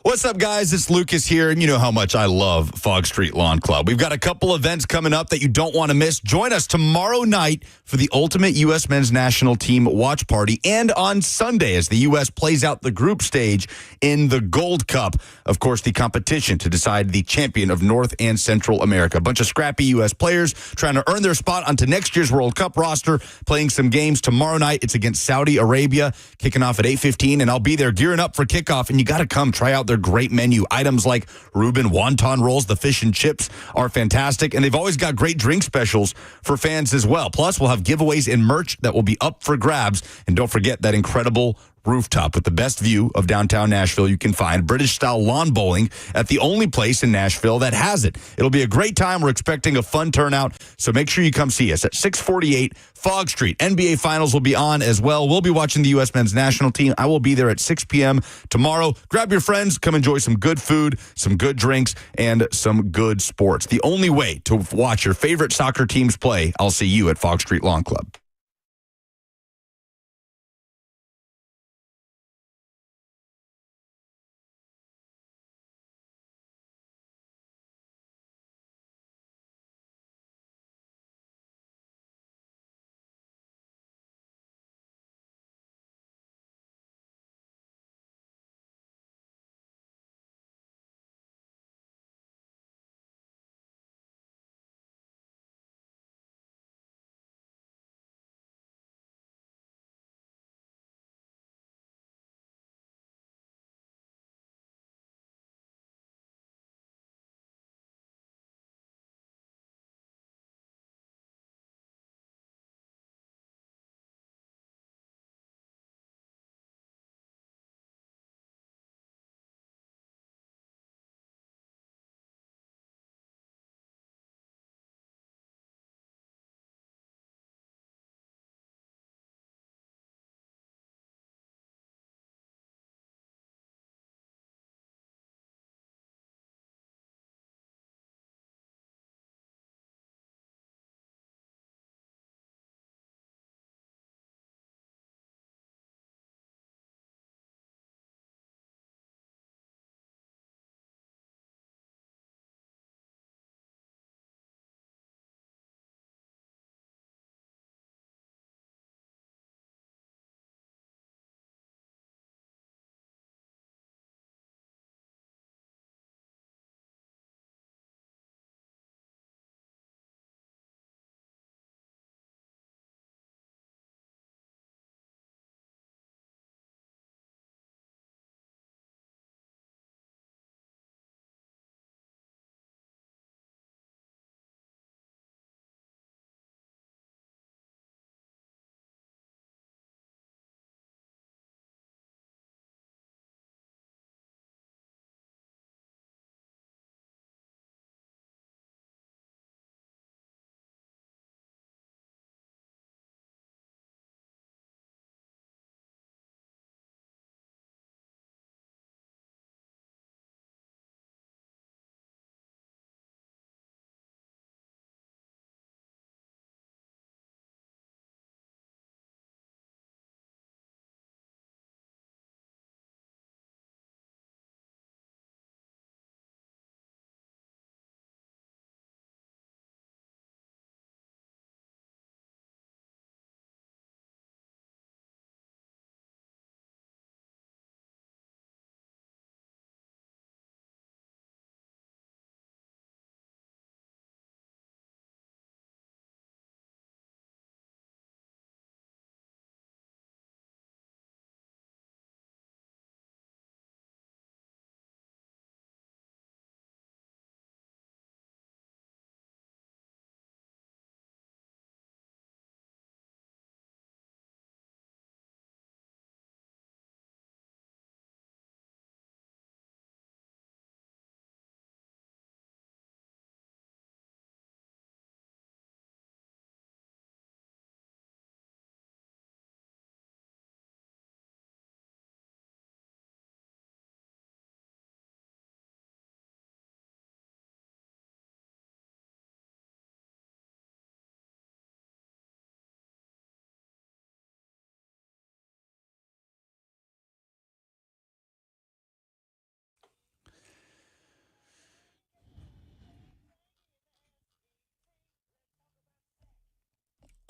What's up, guys? It's Lucas here, and you know how much I love Fog Street Lawn Club. We've got a couple events coming up that you don't want to miss. Join us tomorrow night for the Ultimate U.S. Men's National Team Watch Party, and on Sunday as the U.S. plays out the group stage in the Gold Cup. Of course, the competition to decide the champion of North and Central America. A bunch of scrappy U.S. players trying to earn their spot onto next year's World Cup roster, playing some games tomorrow night. It's against Saudi Arabia, kicking off at 8:15, and I'll be there gearing up for kickoff, and you got to come try out their great menu. Items like Reuben wonton rolls, the fish and chips are fantastic, and they've always got great drink specials for fans as well. Plus, we'll have giveaways and merch that will be up for grabs, and don't forget that incredible rooftop with the best view of downtown Nashville you can find. British-style lawn bowling at the only place in Nashville that has it. It'll be a great time. We're expecting a fun turnout, so make sure you come see us at 648 Fog Street. NBA Finals will be on as well. We'll be watching the U.S. Men's National Team. I will be there at 6 p.m. tomorrow. Grab your friends. Come enjoy some good food, some good drinks, and some good sports. The only way to watch your favorite soccer teams play. I'll see you at Fog Street Lawn Club.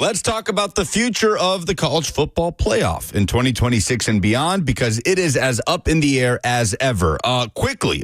Let's talk about the future of the college football playoff in 2026 and beyond, because it is as up in the air as ever. Quickly,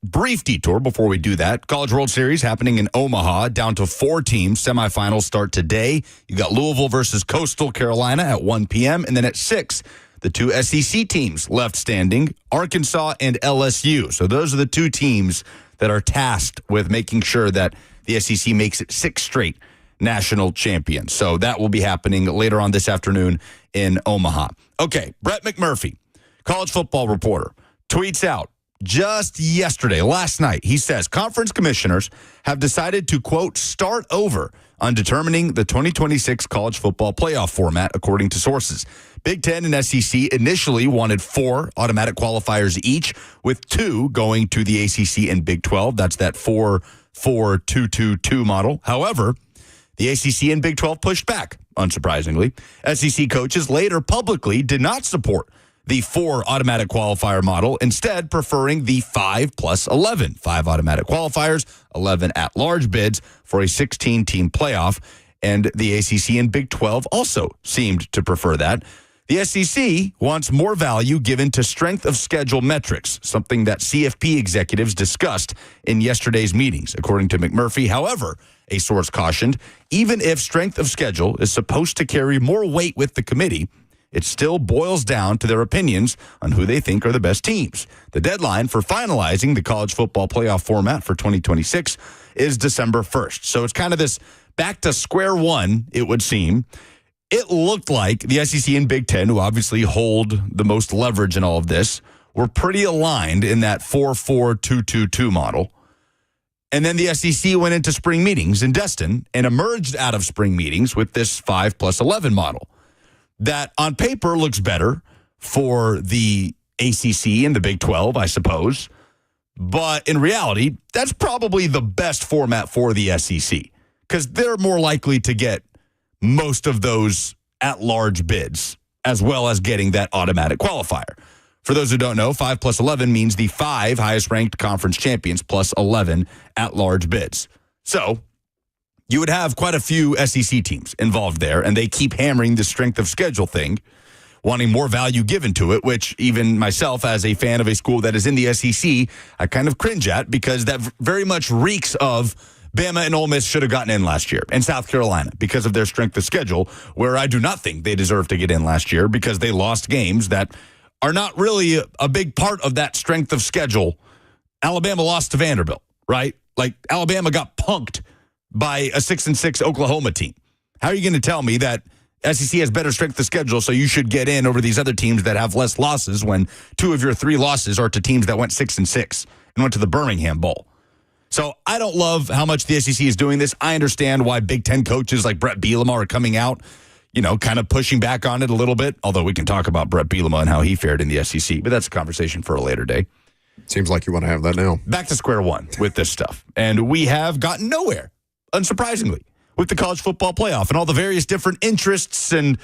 brief detour before we do that. College World Series happening in Omaha, down to 4 teams. Semifinals start today. You got Louisville versus Coastal Carolina at 1 p.m. And then at 6, the 2 SEC teams left standing, Arkansas and LSU. So those are the 2 teams that are tasked with making sure that the SEC makes it 6 straight national champions. So that will be happening later on this afternoon in Omaha. Okay, Brett McMurphy, college football reporter, tweets out just yesterday, last night, he says, conference commissioners have decided to, quote, start over on determining the 2026 college football playoff format, according to sources. Big Ten and SEC initially wanted 4 automatic qualifiers each, with 2 going to the ACC and Big 12. That's that 4-4-2-2-2 model. However, the ACC and Big 12 pushed back, unsurprisingly. SEC coaches later publicly did not support the 4 automatic qualifier model, instead preferring the 5+11. 5 automatic qualifiers, 11 at-large bids for a 16-team playoff. And the ACC and Big 12 also seemed to prefer that. The SEC wants more value given to strength of schedule metrics, something that CFP executives discussed in yesterday's meetings, according to McMurphy. However, a source cautioned, even if strength of schedule is supposed to carry more weight with the committee, it still boils down to their opinions on who they think are the best teams. The deadline for finalizing the college football playoff format for 2026 is December 1st. So it's kind of this back to square one, it would seem. It looked like the SEC and Big Ten, who obviously hold the most leverage in all of this, were pretty aligned in that 4-4-2-2-2 model. And then the SEC went into spring meetings in Destin and emerged out of spring meetings with this 5+11 model that on paper looks better for the ACC and the Big 12, I suppose. But in reality, that's probably the best format for the SEC because they're more likely to get most of those at-large bids as well as getting that automatic qualifier. For those who don't know, 5+11 means the 5 highest-ranked conference champions plus 11 at-large bids. So you would have quite a few SEC teams involved there, and they keep hammering the strength of schedule thing, wanting more value given to it, which even myself, as a fan of a school that is in the SEC, I kind of cringe at because that very much reeks of Bama and Ole Miss should have gotten in last year, and South Carolina because of their strength of schedule, where I do not think they deserve to get in last year because they lost games that are not really a big part of that strength of schedule. Alabama lost to Vanderbilt, right? Like, Alabama got punked by a 6-6 Oklahoma team. How are you going to tell me that SEC has better strength of schedule, so you should get in over these other teams that have less losses when 2 of your 3 losses are to teams that went 6-6 and went to the Birmingham Bowl? So I don't love how much the SEC is doing this. I understand why Big Ten coaches like Brett Bielema are coming out, you know, kind of pushing back on it a little bit, although we can talk about Brett Bielema and how he fared in the SEC, but that's a conversation for a later day. Seems like you want to have that now. Back to square one with this stuff. And we have gotten nowhere, unsurprisingly, with the college football playoff and all the various different interests and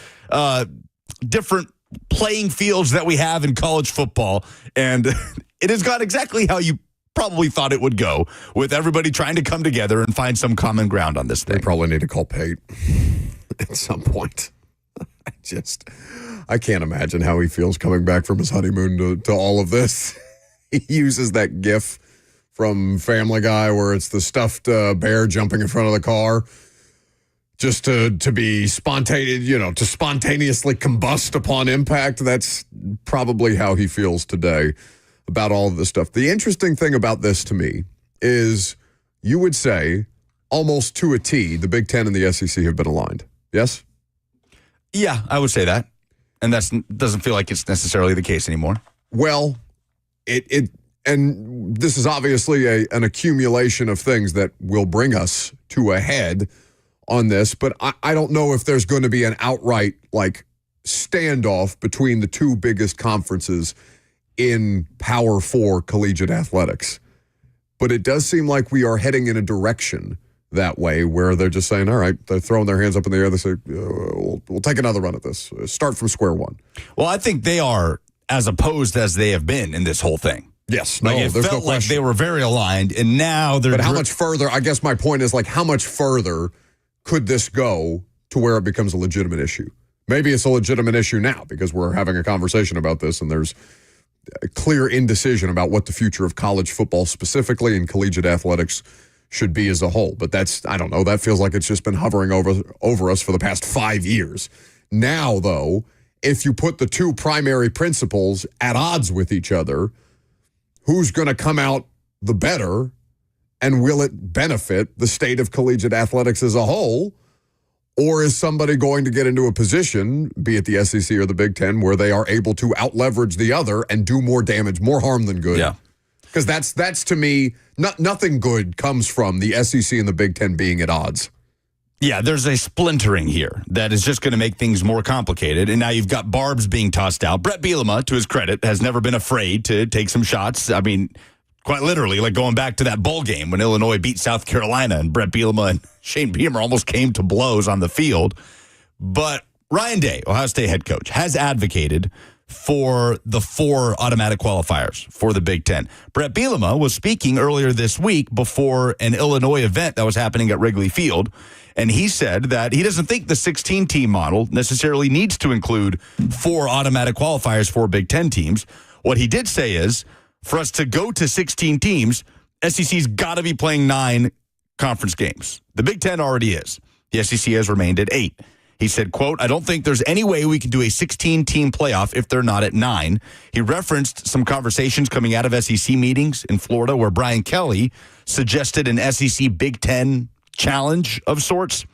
different playing fields that we have in college football. And it has gone exactly how you probably thought it would go, with everybody trying to come together and find some common ground on this thing. We probably need to call Pate at some point. I can't imagine how he feels coming back from his honeymoon to all of this. He uses that gif from Family Guy where it's the stuffed bear jumping in front of the car just to be spontaneous, you know, to spontaneously combust upon impact. That's probably how he feels today about all of this stuff. The interesting thing about this to me is you would say almost to a T, the Big Ten and the SEC have been aligned. Yes? Yeah, I would say that. And that doesn't feel like it's necessarily the case anymore. Well, and this is obviously an accumulation of things that will bring us to a head on this, but I don't know if there's going to be an outright like standoff between the 2 biggest conferences in Power 4 collegiate athletics. But it does seem like we are heading in a direction that way where they're just saying, all right, they're throwing their hands up in the air. They say, we'll take another run at this. Start from square one. Well, I think they are as opposed as they have been in this whole thing. Yes. Like it felt like they were very aligned, and now they're... But how much further, I guess my point is, like, how much further could this go to where it becomes a legitimate issue. Maybe it's a legitimate issue now because we're having a conversation about this and there's a clear indecision about what the future of college football specifically and collegiate athletics should be as a whole. But I don't know, that feels like it's just been hovering over us for the past 5 years. Now, though, if you put the two primary principles at odds with each other, who's going to come out the better, and will it benefit the state of collegiate athletics as a whole? Or is somebody going to get into a position, be it the SEC or the Big Ten, where they are able to out-leverage the other and do more damage, more harm than good? Yeah. Because that's to me, nothing good comes from the SEC and the Big Ten being at odds. Yeah, there's a splintering here that is just going to make things more complicated. And now you've got barbs being tossed out. Brett Bielema, to his credit, has never been afraid to take some shots. I mean, quite literally, like going back to that bowl game when Illinois beat South Carolina and Brett Bielema and Shane Beamer almost came to blows on the field. But Ryan Day, Ohio State head coach, has advocated for the 4 automatic qualifiers for the Big Ten. Brett Bielema was speaking earlier this week before an Illinois event that was happening at Wrigley Field, and he said that he doesn't think the 16-team model necessarily needs to include 4 automatic qualifiers for Big Ten teams. What he did say is, for us to go to 16 teams, SEC's got to be playing 9 conference games. The Big Ten already is. The SEC has remained at 8. He said, quote, I don't think there's any way we can do a 16-team playoff if they're not at 9. He referenced some conversations coming out of SEC meetings in Florida where Brian Kelly suggested an SEC Big Ten challenge of sorts.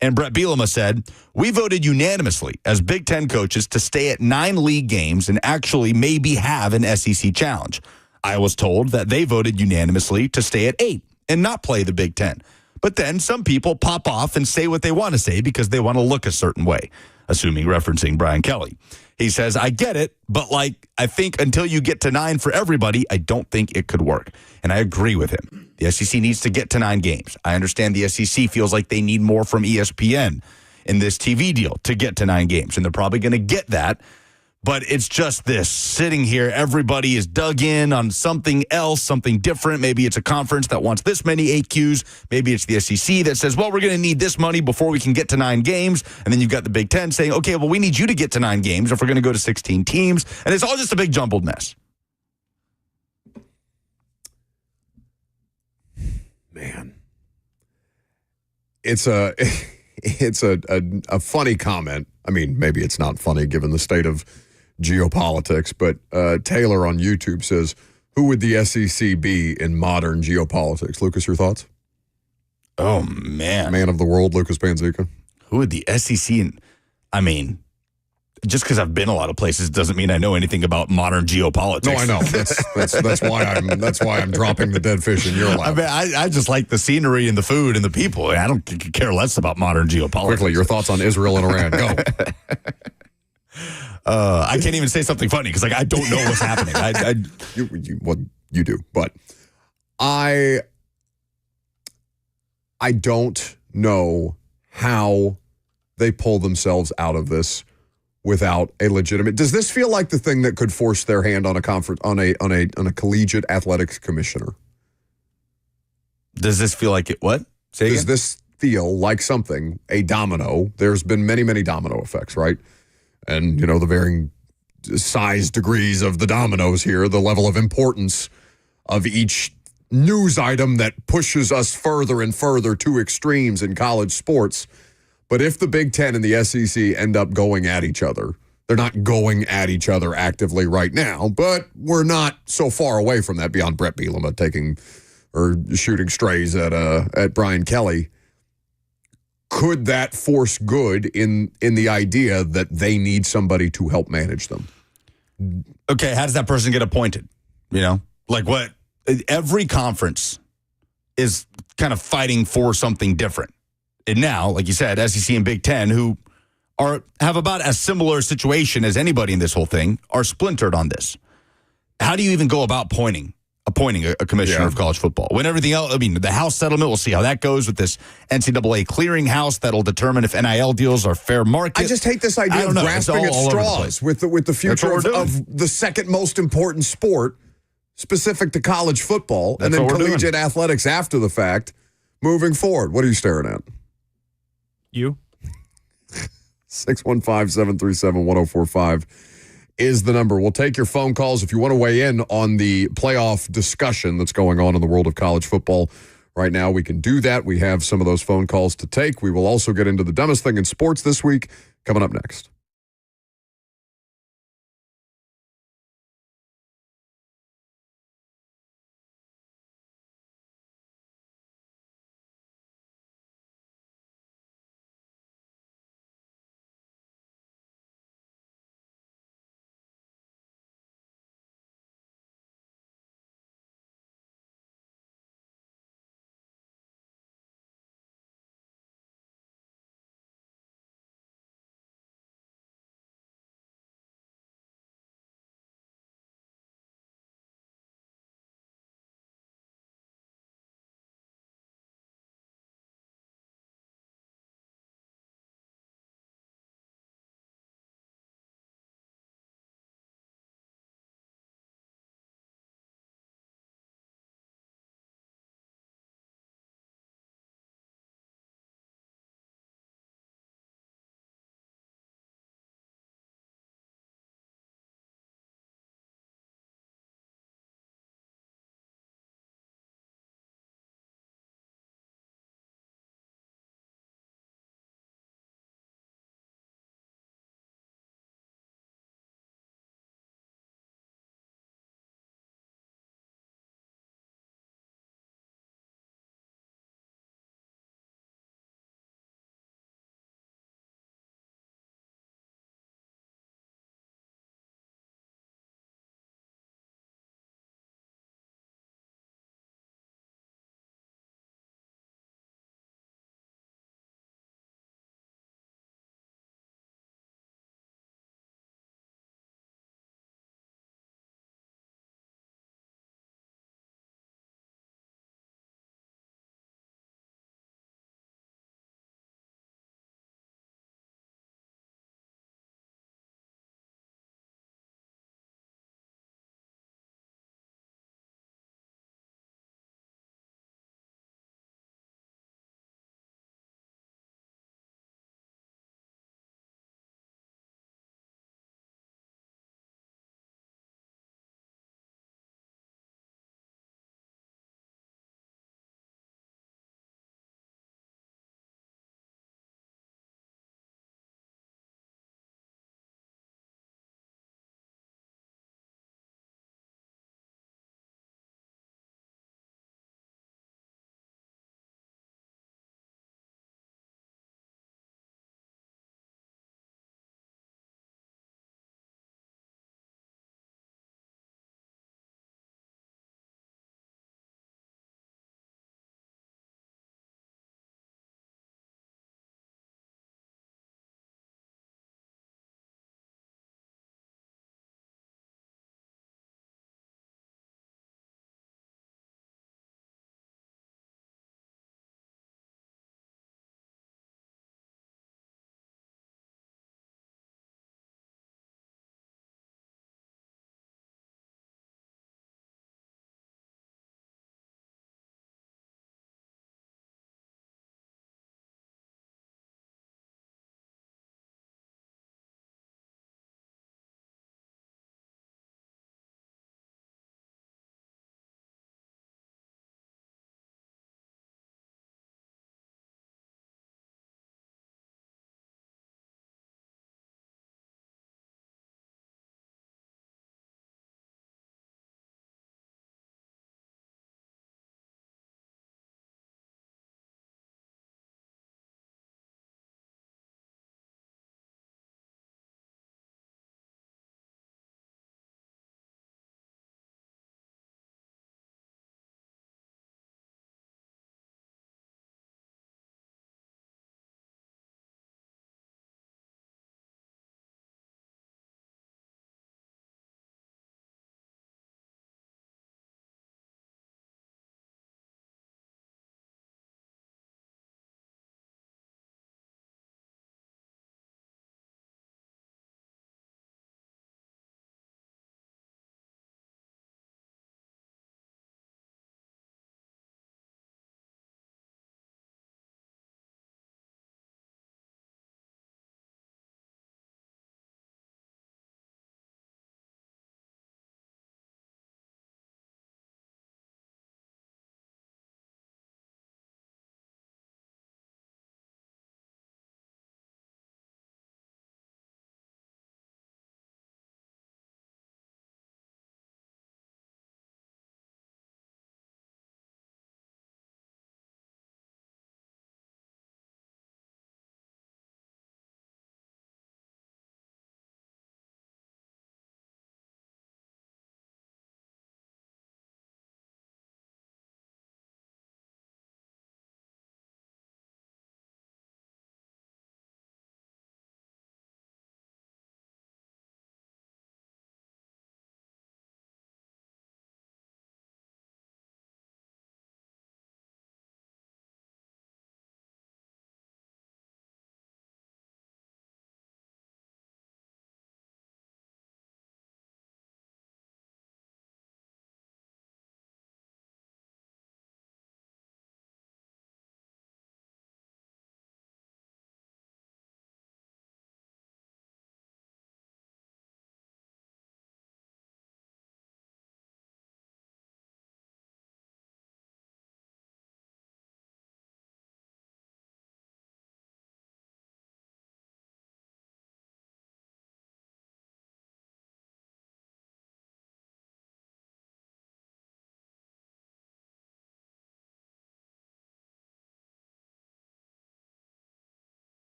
And Brett Bielema said, we voted unanimously as Big Ten coaches to stay at 9 league games and actually maybe have an SEC challenge. I was told that they voted unanimously to stay at 8 and not play the Big Ten. But then some people pop off and say what they want to say because they want to look a certain way, referencing Brian Kelly. He says, I get it, but I think until you get to 9 for everybody, I don't think it could work. And I agree with him. The SEC needs to get to 9 games. I understand the SEC feels like they need more from ESPN in this TV deal to get to 9 games, and they're probably going to get that. But it's just this sitting here. Everybody is dug in on something else, something different. Maybe it's a conference that wants this many AQs. Maybe it's the SEC that says, well, we're going to need this money before we can get to 9 games. And then you've got the Big Ten saying, okay, well, we need you to get to 9 games if we're going to go to 16 teams. And it's all just a big jumbled mess. Man. It's a funny comment. I mean, maybe it's not funny given the state of geopolitics, but Taylor on YouTube says, who would the SEC be in modern geopolitics? Lucas, your thoughts? Oh, man. Man of the world, Lucas Panzica. Who would the SEC, just because I've been a lot of places doesn't mean I know anything about modern geopolitics. No, I know. That's why I'm dropping the dead fish in your lap. I just like the scenery and the food and the people. I don't care less about modern geopolitics. Quickly, your thoughts on Israel and Iran. Go. I can't even say something funny because I don't know what's happening. You do, but I don't know how they pull themselves out of this without a legitimate. Does this feel like the thing that could force their hand on a conference on a collegiate athletics commissioner? Does this feel like it? What? Does this feel like something, a domino? There's been many, many domino effects, right? And, the varying size degrees of the dominoes here, the level of importance of each news item that pushes us further and further to extremes in college sports. But if the Big Ten and the SEC end up going at each other, they're not going at each other actively right now, but we're not so far away from that beyond Brett Bielema taking or shooting strays at Brian Kelly. Could that force good in the idea that they need somebody to help manage them? Okay, how does that person get appointed? What? Every conference is kind of fighting for something different. And now, like you said, SEC and Big Ten, who have about as similar situation as anybody in this whole thing, are splintered on this. How do you even go about appointing a commissioner of college football? When everything else, the House settlement, we'll see how that goes with this NCAA clearinghouse that'll determine if NIL deals are fair market. I just hate this idea of grasping at straws with the future of the second most important sport specific to college football and then collegiate athletics after the fact moving forward. What are you staring at? You? 615-737-1045 is the number. We'll take your phone calls if you want to weigh in on the playoff discussion that's going on in the world of college football right now. We can do that. We have some of those phone calls to take. We will also get into the dumbest thing in sports this week coming up next.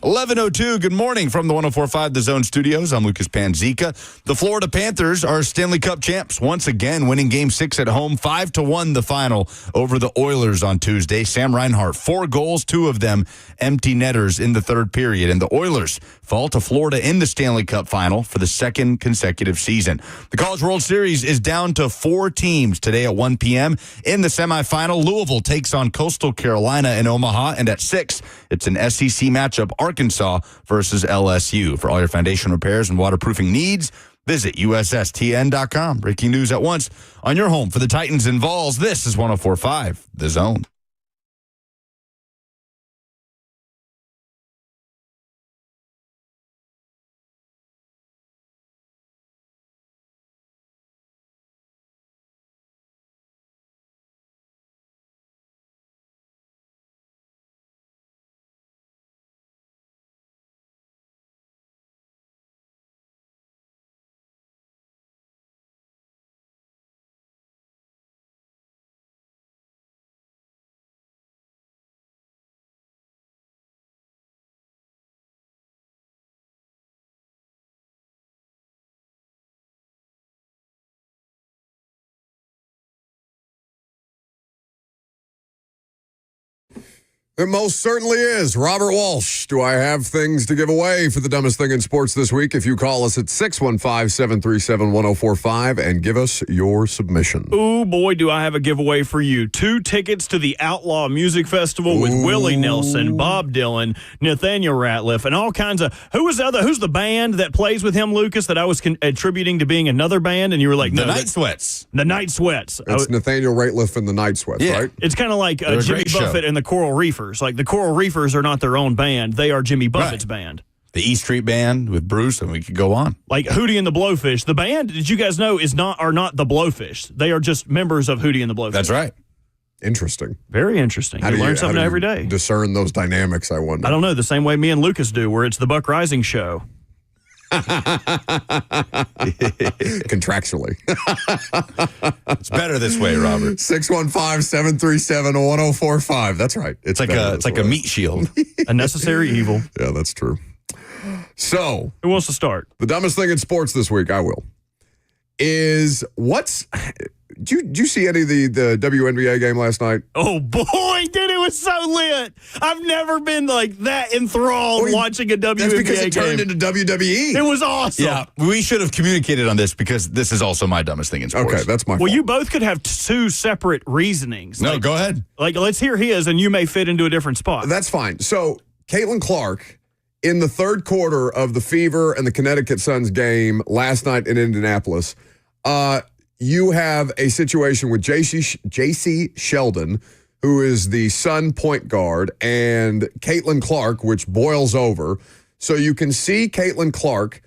11:02, good morning from the 104.5 The Zone Studios. I'm Lucas Panzica. The Florida Panthers are Stanley Cup champs once again, winning Game 6 at home, 5-1 the final over the Oilers on Tuesday. Sam Reinhart, 4 goals, 2 of them empty netters in the third period. And the Oilers fall to Florida in the Stanley Cup final for the second consecutive season. The College World Series is down to 4 teams today at 1 p.m. In the semifinal, Louisville takes on Coastal Carolina in Omaha, and at 6, it's an SEC matchup, Arkansas versus LSU. For all your foundation repairs and waterproofing needs, visit USSTN.com. Breaking news at once on your home for the Titans and Vols. This is 104.5 The Zone. It most certainly is. Robert Walsh, do I have things to give away for the dumbest thing in sports this week? If you call us at 615-737-1045 and give us your submission. Ooh, boy, do I have a giveaway for you. 2 tickets to the Outlaw Music Festival with Willie Nelson, Bob Dylan, Nathaniel Ratliff, and all kinds of... Who's the band that plays with him, Lucas, that I was attributing to being another band? And you were like, no. The Night Sweats. The Night Sweats. It's Nathaniel Ratliff and the Night Sweats, right? It's kind of like Jimmy Buffett and the Coral Reefers. Like the Coral Reefers are not their own band. They are Jimmy Buffett's band. The E Street Band with Bruce, and we could go on. Like Hootie and the Blowfish. The band, did you guys know, are not the Blowfish. They are just members of Hootie and the Blowfish. That's right. Interesting. Very interesting. You learn something every day. Discern those dynamics, I wonder. I don't know, the same way me and Lucas do, where it's the Buck Rising show. Contractually. It's better this way, Robert. 615-737-1045. That's right. It's like a meat shield. A necessary evil. Yeah, that's true. So, who wants to start? The dumbest thing in sports this week, I will, is did you see any of the WNBA game last night? Oh, boy, dude, it was so lit. I've never been like that enthralled watching a WNBA game. That's because it turned into WWE. It was awesome. Yeah, we should have communicated on this because this is also my dumbest thing in sports. Okay, that's my fault. Well, you both could have 2 separate reasonings. No, go ahead. Like, let's hear his, and you may fit into a different spot. That's fine. So, Caitlin Clark, in the third quarter of the Fever and the Connecticut Suns game last night in Indianapolis, you have a situation with J.C. Sheldon, who is the Sun point guard, and Caitlin Clark, which boils over. So you can see Caitlin Clark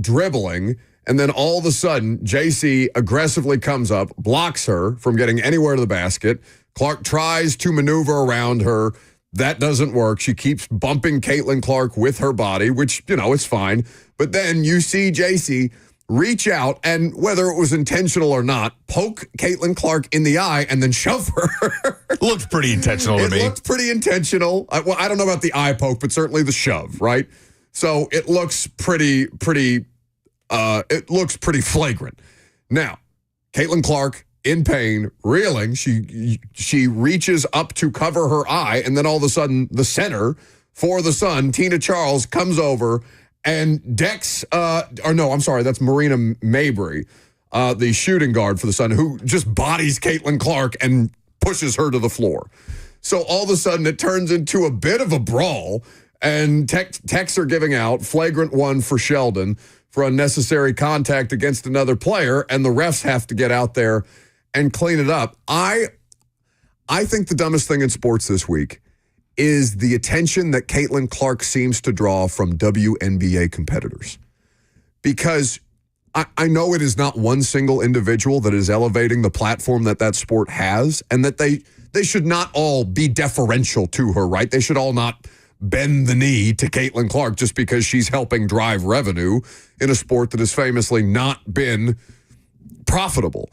dribbling, and then all of a sudden, J.C. aggressively comes up, blocks her from getting anywhere to the basket. Clark tries to maneuver around her. That doesn't work. She keeps bumping Caitlin Clark with her body, which, it's fine. But then you see J.C. reach out and, whether it was intentional or not, poke Caitlin Clark in the eye and then shove her. Looked pretty intentional to me. It looked pretty intentional. Well, I don't know about the eye poke, but certainly the shove, right? So it looks pretty flagrant. Now, Caitlin Clark, in pain, reeling, she reaches up to cover her eye, and then all of a sudden, the center for the Sun, Tina Charles, comes over and that's Marina Mabry, the shooting guard for the Sun, who just bodies Caitlin Clark and pushes her to the floor. So all of a sudden it turns into a bit of a brawl, and texts are giving out, flagrant 1 for Sheldon for unnecessary contact against another player, and the refs have to get out there and clean it up. I think the dumbest thing in sports this week is the attention that Caitlin Clark seems to draw from WNBA competitors. Because I know it is not one single individual that is elevating the platform that sport has, and that they should not all be deferential to her, right? They should all not bend the knee to Caitlin Clark just because she's helping drive revenue in a sport that has famously not been profitable.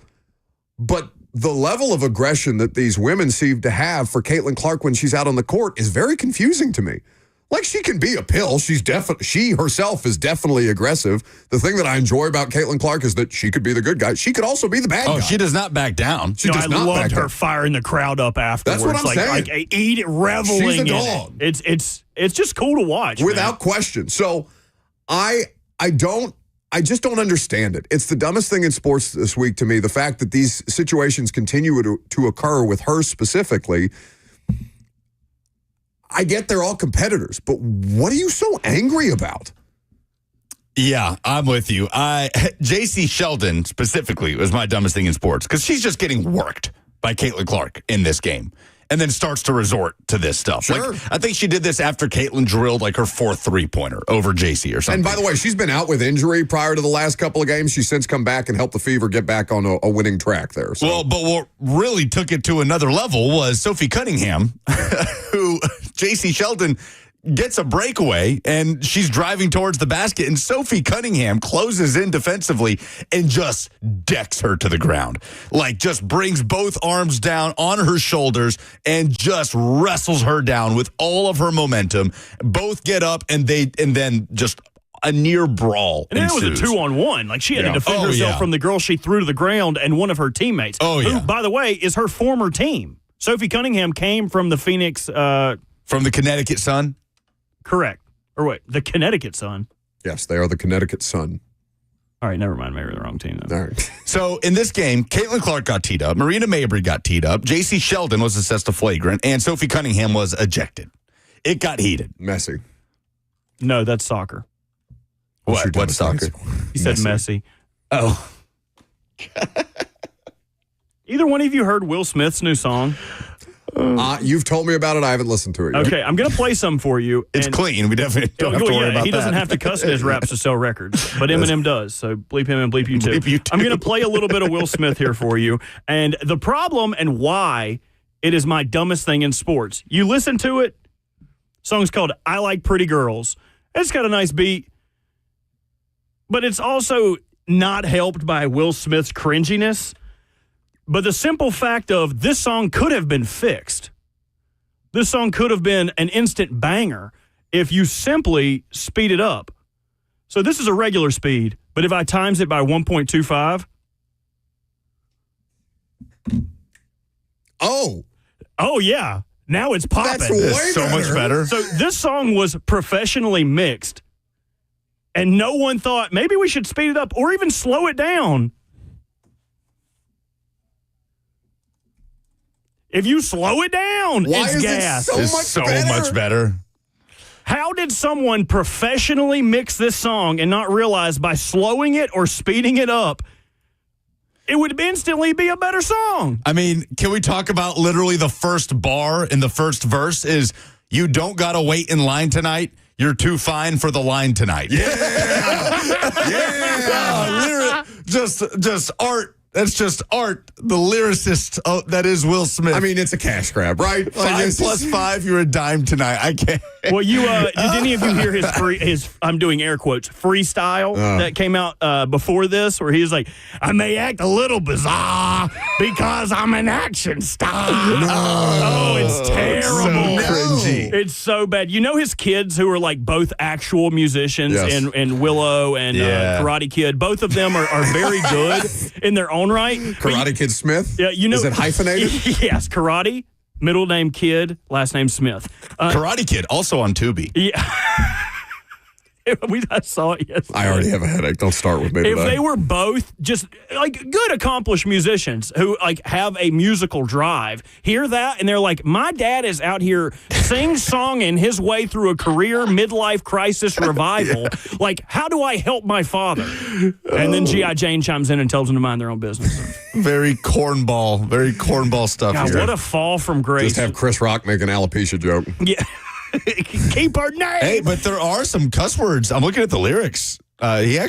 But the level of aggression that these women seem to have for Caitlin Clark when she's out on the court is very confusing to me. Like, she can be a pill. She herself is definitely aggressive. The thing that I enjoy about Caitlin Clark is that she could be the good guy. She could also be the bad guy. Oh, she does not back down. She does not loved back her down. firing the crowd up afterwards. That's what I'm saying. Like eat it, reveling She's a in dog. it. It's just cool to watch. Without question. So I just don't understand it. It's the dumbest thing in sports this week to me. The fact that these situations continue to occur with her specifically. I get they're all competitors, but what are you so angry about? Yeah, I'm with you. J.C. Sheldon specifically was my dumbest thing in sports because she's just getting worked by Caitlin Clark in this game and then starts to resort to this stuff. Sure. Like, I think she did this after Caitlin drilled like her fourth three-pointer over J.C. or something. And by the way, she's been out with injury prior to the last couple of games. She's since come back and helped the Fever get back on a winning track there. So. Well, but what really took it to another level was Sophie Cunningham, who J.C. Sheldon gets a breakaway, and she's driving towards the basket, and Sophie Cunningham closes in defensively and just decks her to the ground. Like, just brings both arms down on her shoulders and just wrestles her down with all of her momentum. Both get up, and then just a near brawl And then it was a ensues. 2-on-1. Like, she had to defend herself from the girl she threw to the ground and one of her teammates. Who, by the way, is her former team. Sophie Cunningham came from the Phoenix... from the Connecticut Sun? Correct. Or wait, the Connecticut Sun. Yes, they are the Connecticut Sun. All right, never mind. Maybe the wrong team. Then. All right. So in this game, Caitlin Clark got teed up, Marina Mabry got teed up, J.C. Sheldon was assessed a flagrant, and Sophie Cunningham was ejected. It got heated. Messy. No, that's soccer. What's soccer? He said messy. Oh. Either one of you heard Will Smith's new song? You've told me about it. I haven't listened to it yet. Okay, I'm going to play some for you. It's clean. We definitely don't have to worry about that. He doesn't have to cuss in his raps to sell records, but Eminem does. So bleep him and bleep you too. Bleep you too. I'm going to play a little bit of Will Smith here for you. And the problem and why it is my dumbest thing in sports. You listen to it. Song's called I Like Pretty Girls. It's got a nice beat. But it's also not helped by Will Smith's cringiness. But the simple fact of this song could have been fixed. This song could have been an instant banger if you simply speed it up. So this is a regular speed, but if I times it by 1.25. Oh, yeah. Now it's popping. That's way so much better. So this song was professionally mixed, and no one thought maybe we should speed it up or even slow it down. If you slow it down, Why it's is gas. it It's so much better. How did someone professionally mix this song and not realize by slowing it or speeding it up, it would instantly be a better song? I mean, can we talk about literally the first bar in the first verse is, you don't got to wait in line tonight. You're too fine for the line tonight. Yeah. Just art. That's just art. The lyricist that is Will Smith. I mean, it's a cash grab, right? 5 plus 5, you're a dime tonight. I can't. Well, did any of you hear his I'm doing air quotes, freestyle that came out before this, where he was like, I may act a little bizarre because I'm an action star. Oh, it's terrible. So cringy. It's so bad. You know his kids who are like both actual musicians, Yes. and Willow and Karate Kid, both of them are very good in their own right. Karate Kid Smith? Yeah, you know, is it hyphenated? Yes, Karate, middle name Kid, last name Smith. Karate Kid, also on Tubi. Yeah. I saw it yesterday. I already have a headache. Don't start with me If today. they were both just like good accomplished musicians who like have a musical drive, hear that and they're like, my dad is out here sing-songing his way through a career midlife crisis revival. Like, how do I help my father? And then G.I. Jane chimes in and tells them to mind their own business. Very cornball stuff God, here. what a fall from grace. Just have Chris Rock make an alopecia joke. Yeah. Keep her name. Hey, but there are some cuss words. I'm looking at the lyrics. He's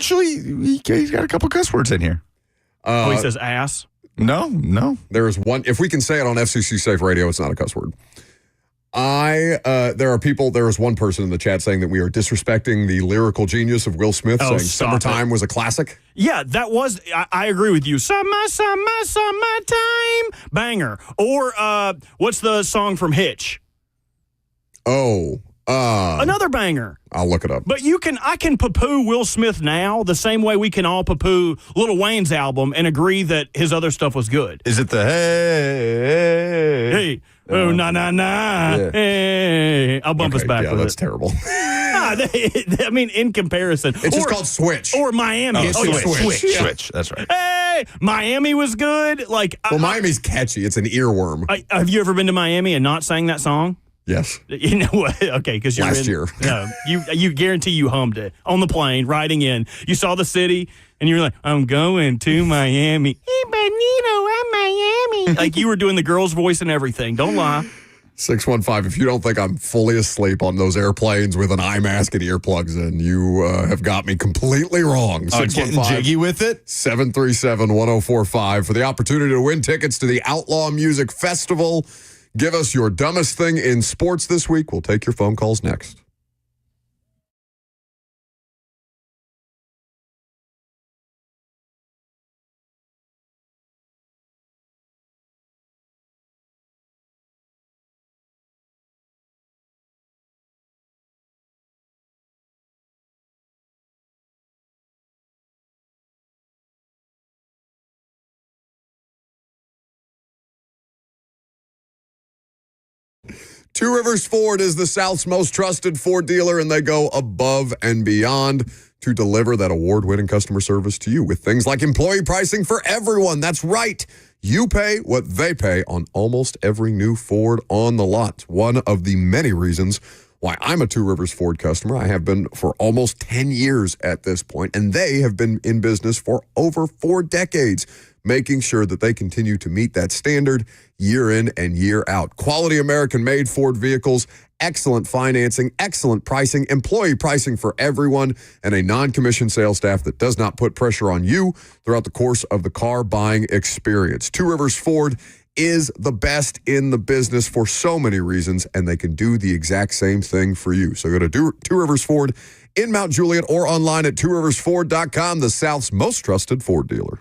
got a couple cuss words in here. He says ass. No. There is one. If we can say it on FCC Safe Radio, it's not a cuss word. There is one person in the chat saying that we are disrespecting the lyrical genius of Will Smith, saying stop Summertime was a classic. Yeah, that was, I agree with you. Summertime, banger. Or what's the song from Hitch? Oh, Another banger. I'll look it up. But I can poo-poo Will Smith now the same way we can all poo-poo Lil Wayne's album and agree that his other stuff was good. Is it the hey? Hey, oh, nah, Yeah. hey. I'll bump us back with that's it. terrible. I mean, in comparison. It's just called Switch. Or Miami. Switch. That's right. Hey, Miami was good. Like, Miami's catchy. It's an earworm. Have you ever been to Miami and not sang that song? Yes. You know what? Okay, because you're last year. No, you guarantee you hummed it on the plane riding in. You saw the city and you were like, "I'm going to Miami." Hey, Benito, I'm Miami. Like you were doing the girl's voice and everything. Don't lie. 615. If you don't think I'm fully asleep on those airplanes with an eye mask and earplugs in, you have got me completely wrong. Getting jiggy with it? 737-1045 for the opportunity to win tickets to the Outlaw Music Festival. Give us your dumbest thing in sports this week. We'll take your phone calls next. Two Rivers Ford is the South's most trusted Ford dealer, and they go above and beyond to deliver that award-winning customer service to you with things like employee pricing for everyone. That's right. You pay what they pay on almost every new Ford on the lot. One of the many reasons why I'm a Two Rivers Ford customer. I have been for almost 10 years at this point, and they have been in business for over 4 decades, making sure that they continue to meet that standard year in and year out. Quality American-made Ford vehicles, excellent financing, excellent pricing, employee pricing for everyone, and a non-commissioned sales staff that does not put pressure on you throughout the course of the car buying experience. Two Rivers Ford is the best in the business for so many reasons, and they can do the exact same thing for you. So go to Two Rivers Ford in Mount Juliet or online at tworiversford.com, the South's most trusted Ford dealer.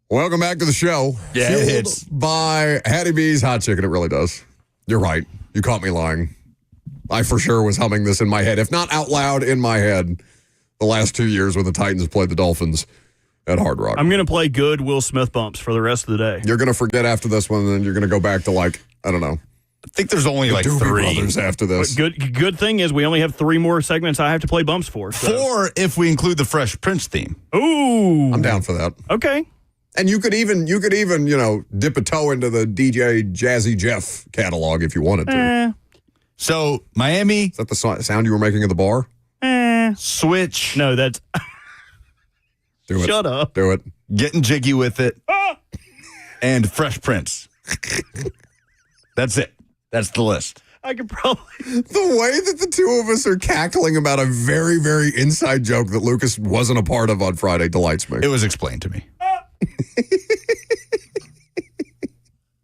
Welcome back to the show. Yeah, it hits. By Hattie B's Hot Chicken. It really does. You're right. You caught me lying. I for sure was humming this in my head, if not out loud in my head, the last 2 years when the Titans played the Dolphins at Hard Rock. I'm going to play good Will Smith bumps for the rest of the day. You're going to forget after this one, and then you're going to go back to, like, I don't know. I think there's only like Doobie 3. Brothers after this. Good thing is we only have 3 more segments I have to play bumps for. So. 4 if we include the Fresh Prince theme. Ooh. I'm down for that. Okay. And you could even, dip a toe into the DJ Jazzy Jeff catalog if you wanted to. So, Miami. Is that the sound you were making at the bar? Switch. No, that's... Do it. Shut up. Do it. Getting jiggy with it. And Fresh Prince. That's it. That's the list. I could probably... The way that the two of us are cackling about a very, very inside joke that Lucas wasn't a part of on Friday delights me. It was explained to me.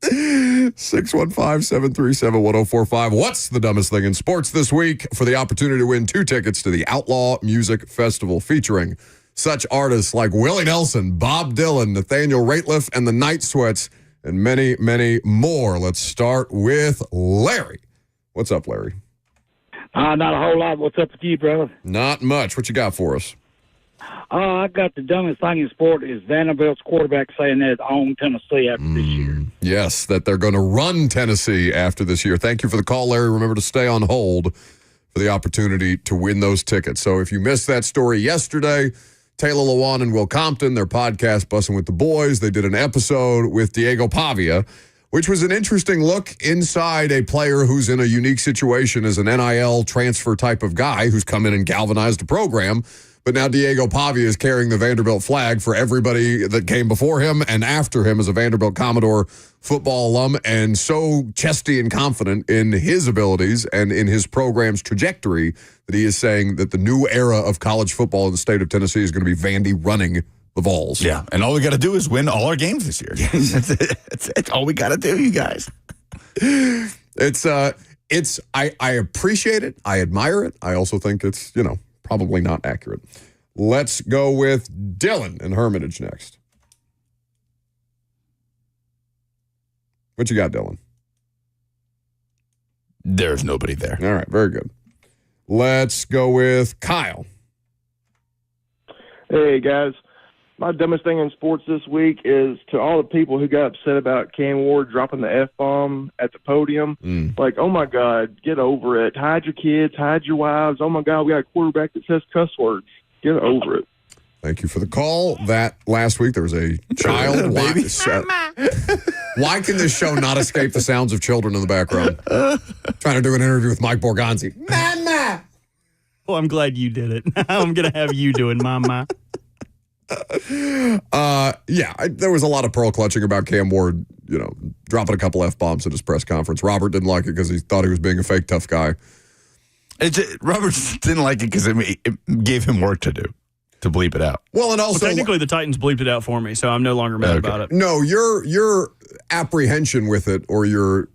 615-737-1045. What's the dumbest thing in sports this week? For the opportunity to win 2 tickets to the Outlaw Music Festival featuring such artists like Willie Nelson, Bob Dylan, Nathaniel Rateliff, and the Night Sweats, and many, many more. Let's start with Larry. What's up, Larry? Not a whole lot. What's up with you, brother? Not much. What you got for us? I got the dumbest thing in sport is Vanderbilt's quarterback saying that they own Tennessee after this year. Yes, that they're going to run Tennessee after this year. Thank you for the call, Larry. Remember to stay on hold for the opportunity to win those tickets. So if you missed that story yesterday, Taylor Lewan and Will Compton, their podcast, Bussin' with the Boys, they did an episode with Diego Pavia, which was an interesting look inside a player who's in a unique situation as an NIL transfer type of guy who's come in and galvanized the program. But now Diego Pavia is carrying the Vanderbilt flag for everybody that came before him and after him as a Vanderbilt Commodore football alum, and so chesty and confident in his abilities and in his program's trajectory that he is saying that the new era of college football in the state of Tennessee is going to be Vandy running the Vols. Yeah, and all we got to do is win all our games this year. That's it. All we got to do, you guys. I appreciate it. I admire it. I also think it's, probably not accurate. Let's go with Dylan and Hermitage next. What you got, Dylan? There's nobody there. All right, very good. Let's go with Kyle. Hey, guys. My dumbest thing in sports this week is to all the people who got upset about Cam Ward dropping the F-bomb at the podium. Like, oh, my God, get over it. Hide your kids, hide your wives. Oh, my God, we got a quarterback that says cuss words. Get over it. Thank you for the call. That last week there was a child. Baby. Why can this show not escape the sounds of children in the background? Trying to do an interview with Mike Borgonzi. Mama! Well, I'm glad you did it. I'm going to have you doing mama. There was a lot of pearl clutching about Cam Ward, dropping a couple F-bombs at his press conference. Robert didn't like it because he thought he was being a fake tough guy. Robert didn't like it because it gave him work to do, to bleep it out. Well, and also... technically, the Titans bleeped it out for me, so I'm no longer mad about it. No, your apprehension with it or your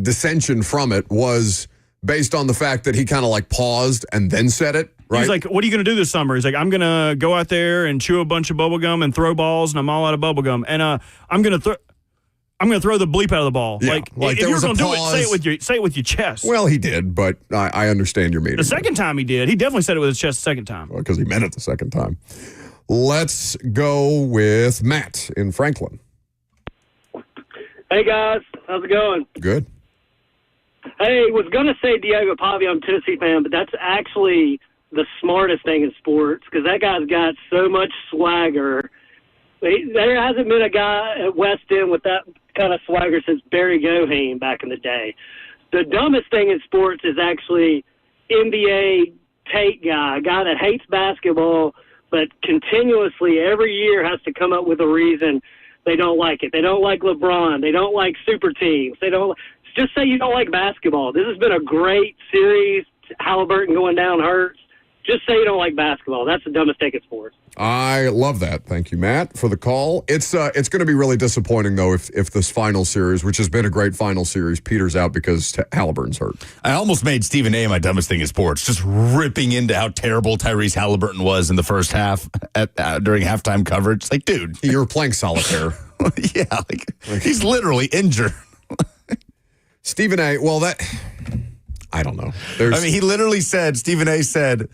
dissension from it was based on the fact that he kind of like paused and then said it, right? He's like, what are you going to do this summer? He's like, I'm going to go out there and chew a bunch of bubble gum and throw balls, and I'm all out of bubble gum. And I'm going to throw the bleep out of the ball. Yeah, like like if there you're was a going to do pause. it, say it with your chest. Well, he did, but I understand your meaning. The second time he did. He definitely said it with his chest the second time. Because he meant it the second time. Let's go with Matt in Franklin. Hey, guys. How's it going? Good. Hey, was going to say Diego Pavia. I'm a Tennessee fan, but that's actually the smartest thing in sports because that guy's got so much swagger. There hasn't been a guy at West End with that kind of swagger since Barry Goheen back in the day. The dumbest thing in sports is actually NBA Tate guy, a guy that hates basketball, but continuously every year has to come up with a reason they don't like it. They don't like LeBron. They don't like super teams. They don't. Just say you don't like basketball. This has been a great series. Halliburton going down hurts. just say you don't like basketball. That's the dumbest take in sports. I love that. Thank you, Matt, for the call. It's going to be really disappointing, though, if this final series, which has been a great final series, peters out because Halliburton's hurt. I almost made Stephen A. my dumbest thing in sports, just ripping into how terrible Tyrese Halliburton was in the first half during halftime coverage. Like, dude. You were playing solitaire. Yeah, he's literally injured. Stephen A., I don't know. He literally said, Stephen A. said,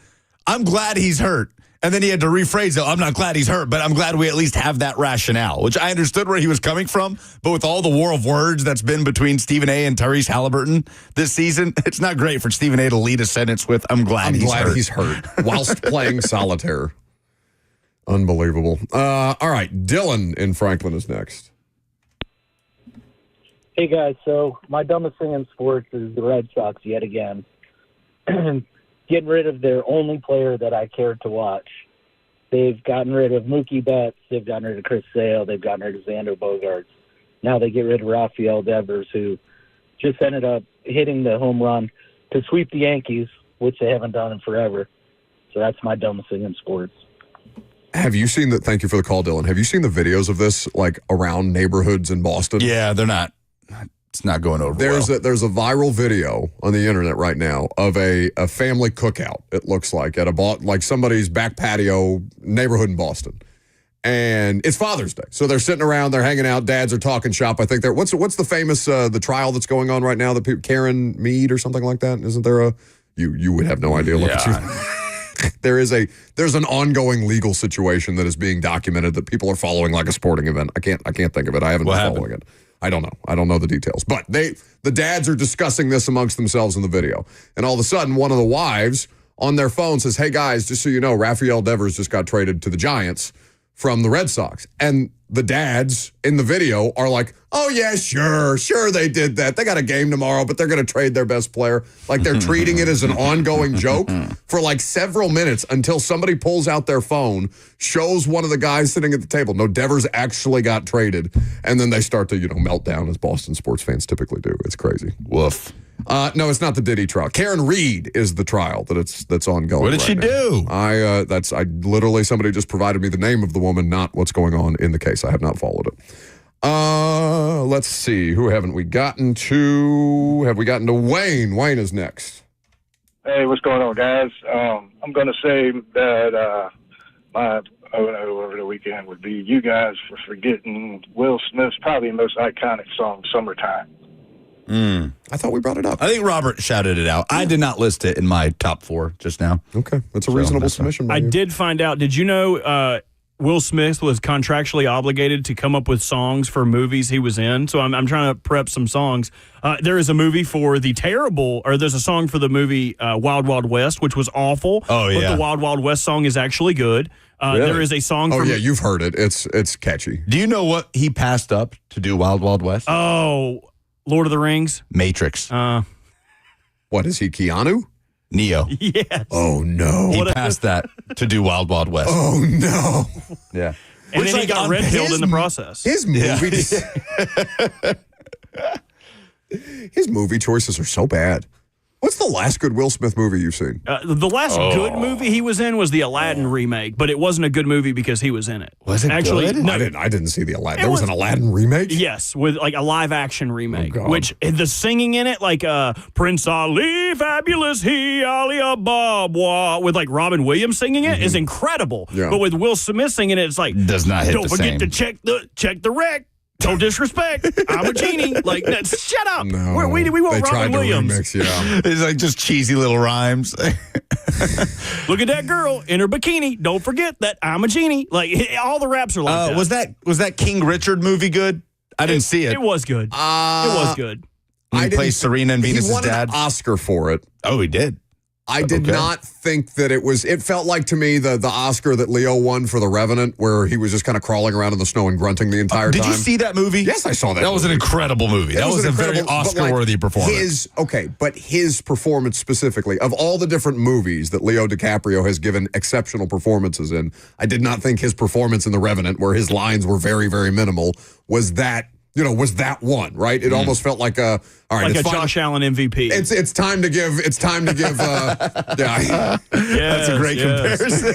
I'm glad he's hurt. And then he had to rephrase it. I'm not glad he's hurt, but I'm glad we at least have that rationale, which I understood where he was coming from. But with all the war of words that's been between Stephen A. and Tyrese Halliburton this season, it's not great for Stephen A. to lead a sentence with, I'm glad he's hurt whilst playing solitaire. Unbelievable. All right, Dylan in Franklin is next. Hey, guys. So my dumbest thing in sports is the Red Sox yet again. Getting rid of their only player that I cared to watch. They've gotten rid of Mookie Betts. They've gotten rid of Chris Sale. They've gotten rid of Xander Bogaerts. Now they get rid of Rafael Devers, who just ended up hitting the home run to sweep the Yankees, which they haven't done in forever. So that's my dumbest thing in sports. Have you seen the? Thank you for the call, Dylan. Have you seen the videos of this, around neighborhoods in Boston? Yeah, they're not. It's not going over there's well. There's a viral video on the internet right now of a family cookout, it looks like, at somebody's back patio neighborhood in Boston. And it's Father's Day. So they're sitting around, they're hanging out, dads are talking shop. I think what's the famous the trial that's going on right now, Karen Mead or something like that? Isn't there you would have no idea. Look at you. There's an ongoing legal situation that is being documented that people are following like a sporting event. I can't think of it. I haven't been following it. I don't know. I don't know the details. But the dads are discussing this amongst themselves in the video. And all of a sudden, one of the wives on their phone says, hey, guys, just so you know, Rafael Devers just got traded to the Giants from the Red Sox. And the dads in the video are like, oh, yeah, sure they did that. They got a game tomorrow, but they're going to trade their best player. Like they're treating it as an ongoing joke for several minutes until somebody pulls out their phone, shows one of the guys sitting at the table. No, Devers actually got traded. And then they start to, melt down as Boston sports fans typically do. It's crazy. Woof. No, it's not the Diddy trial. Karen Reed is the trial that's ongoing. What did she do? I literally, somebody just provided me the name of the woman, not what's going on in the case. I have not followed it. Let's see. Who haven't we gotten to? Have we gotten to Wayne? Wayne is next. Hey, what's going on, guys? I'm going to say that my over the weekend would be you guys for forgetting Will Smith's probably most iconic song, Summertime. I thought we brought it up. I think Robert shouted it out. I did not list it in my top 4 just now. Okay. That's a reasonable submission. I did find out. Did you know Will Smith was contractually obligated to come up with songs for movies he was in? So I'm trying to prep some songs. There is a movie for there's a song for the movie Wild Wild West, which was awful. Oh, yeah. But the Wild Wild West song is actually good. Really? There is a song yeah, you've heard it. It's catchy. Do you know what he passed up to do Wild Wild West? Oh, Lord of the Rings? Matrix. What is he, Keanu? Neo. Yes. Oh, no. He passed that to do Wild Wild West. Oh, no. Yeah. And then he got red-pilled in the process. His movie... His movie choices are so bad. What's the last good Will Smith movie you've seen? The last good movie he was in was the Aladdin remake, but it wasn't a good movie because he was in it. Was it actually good? No, I didn't see the Aladdin. There was an Aladdin remake? Yes, with a live action remake, God. which the singing in it, Prince Ali, fabulous he, Ali Ababa, with Robin Williams singing it is incredible. Yeah. But with Will Smith singing it, it's does not hit don't the forget same. to check the rec. Don't disrespect. I'm a genie. Shut up. No, we want they tried Robin to Williams. remix, yeah. It's just cheesy little rhymes. Look at that girl in her bikini. Don't forget that I'm a genie. All the raps are like that. Was that King Richard movie good? I didn't see it. It was good. It was good. He plays Serena and Venus' He won dad. an Oscar for it. Oh, he did. I did not think that it felt like to me the Oscar that Leo won for The Revenant, where he was just kind of crawling around in the snow and grunting the entire time. Did you see that movie? Yes, I saw that. That was an incredible movie. That was a very incredible- but, Oscar-worthy performance. But his performance specifically, of all the different movies that Leo DiCaprio has given exceptional performances in, I did not think his performance in The Revenant, where his lines were very, very minimal, was that was that one, right? It almost felt like all right, Like it's a Josh Allen MVP. It's time to give. It's time to give. That's a great comparison.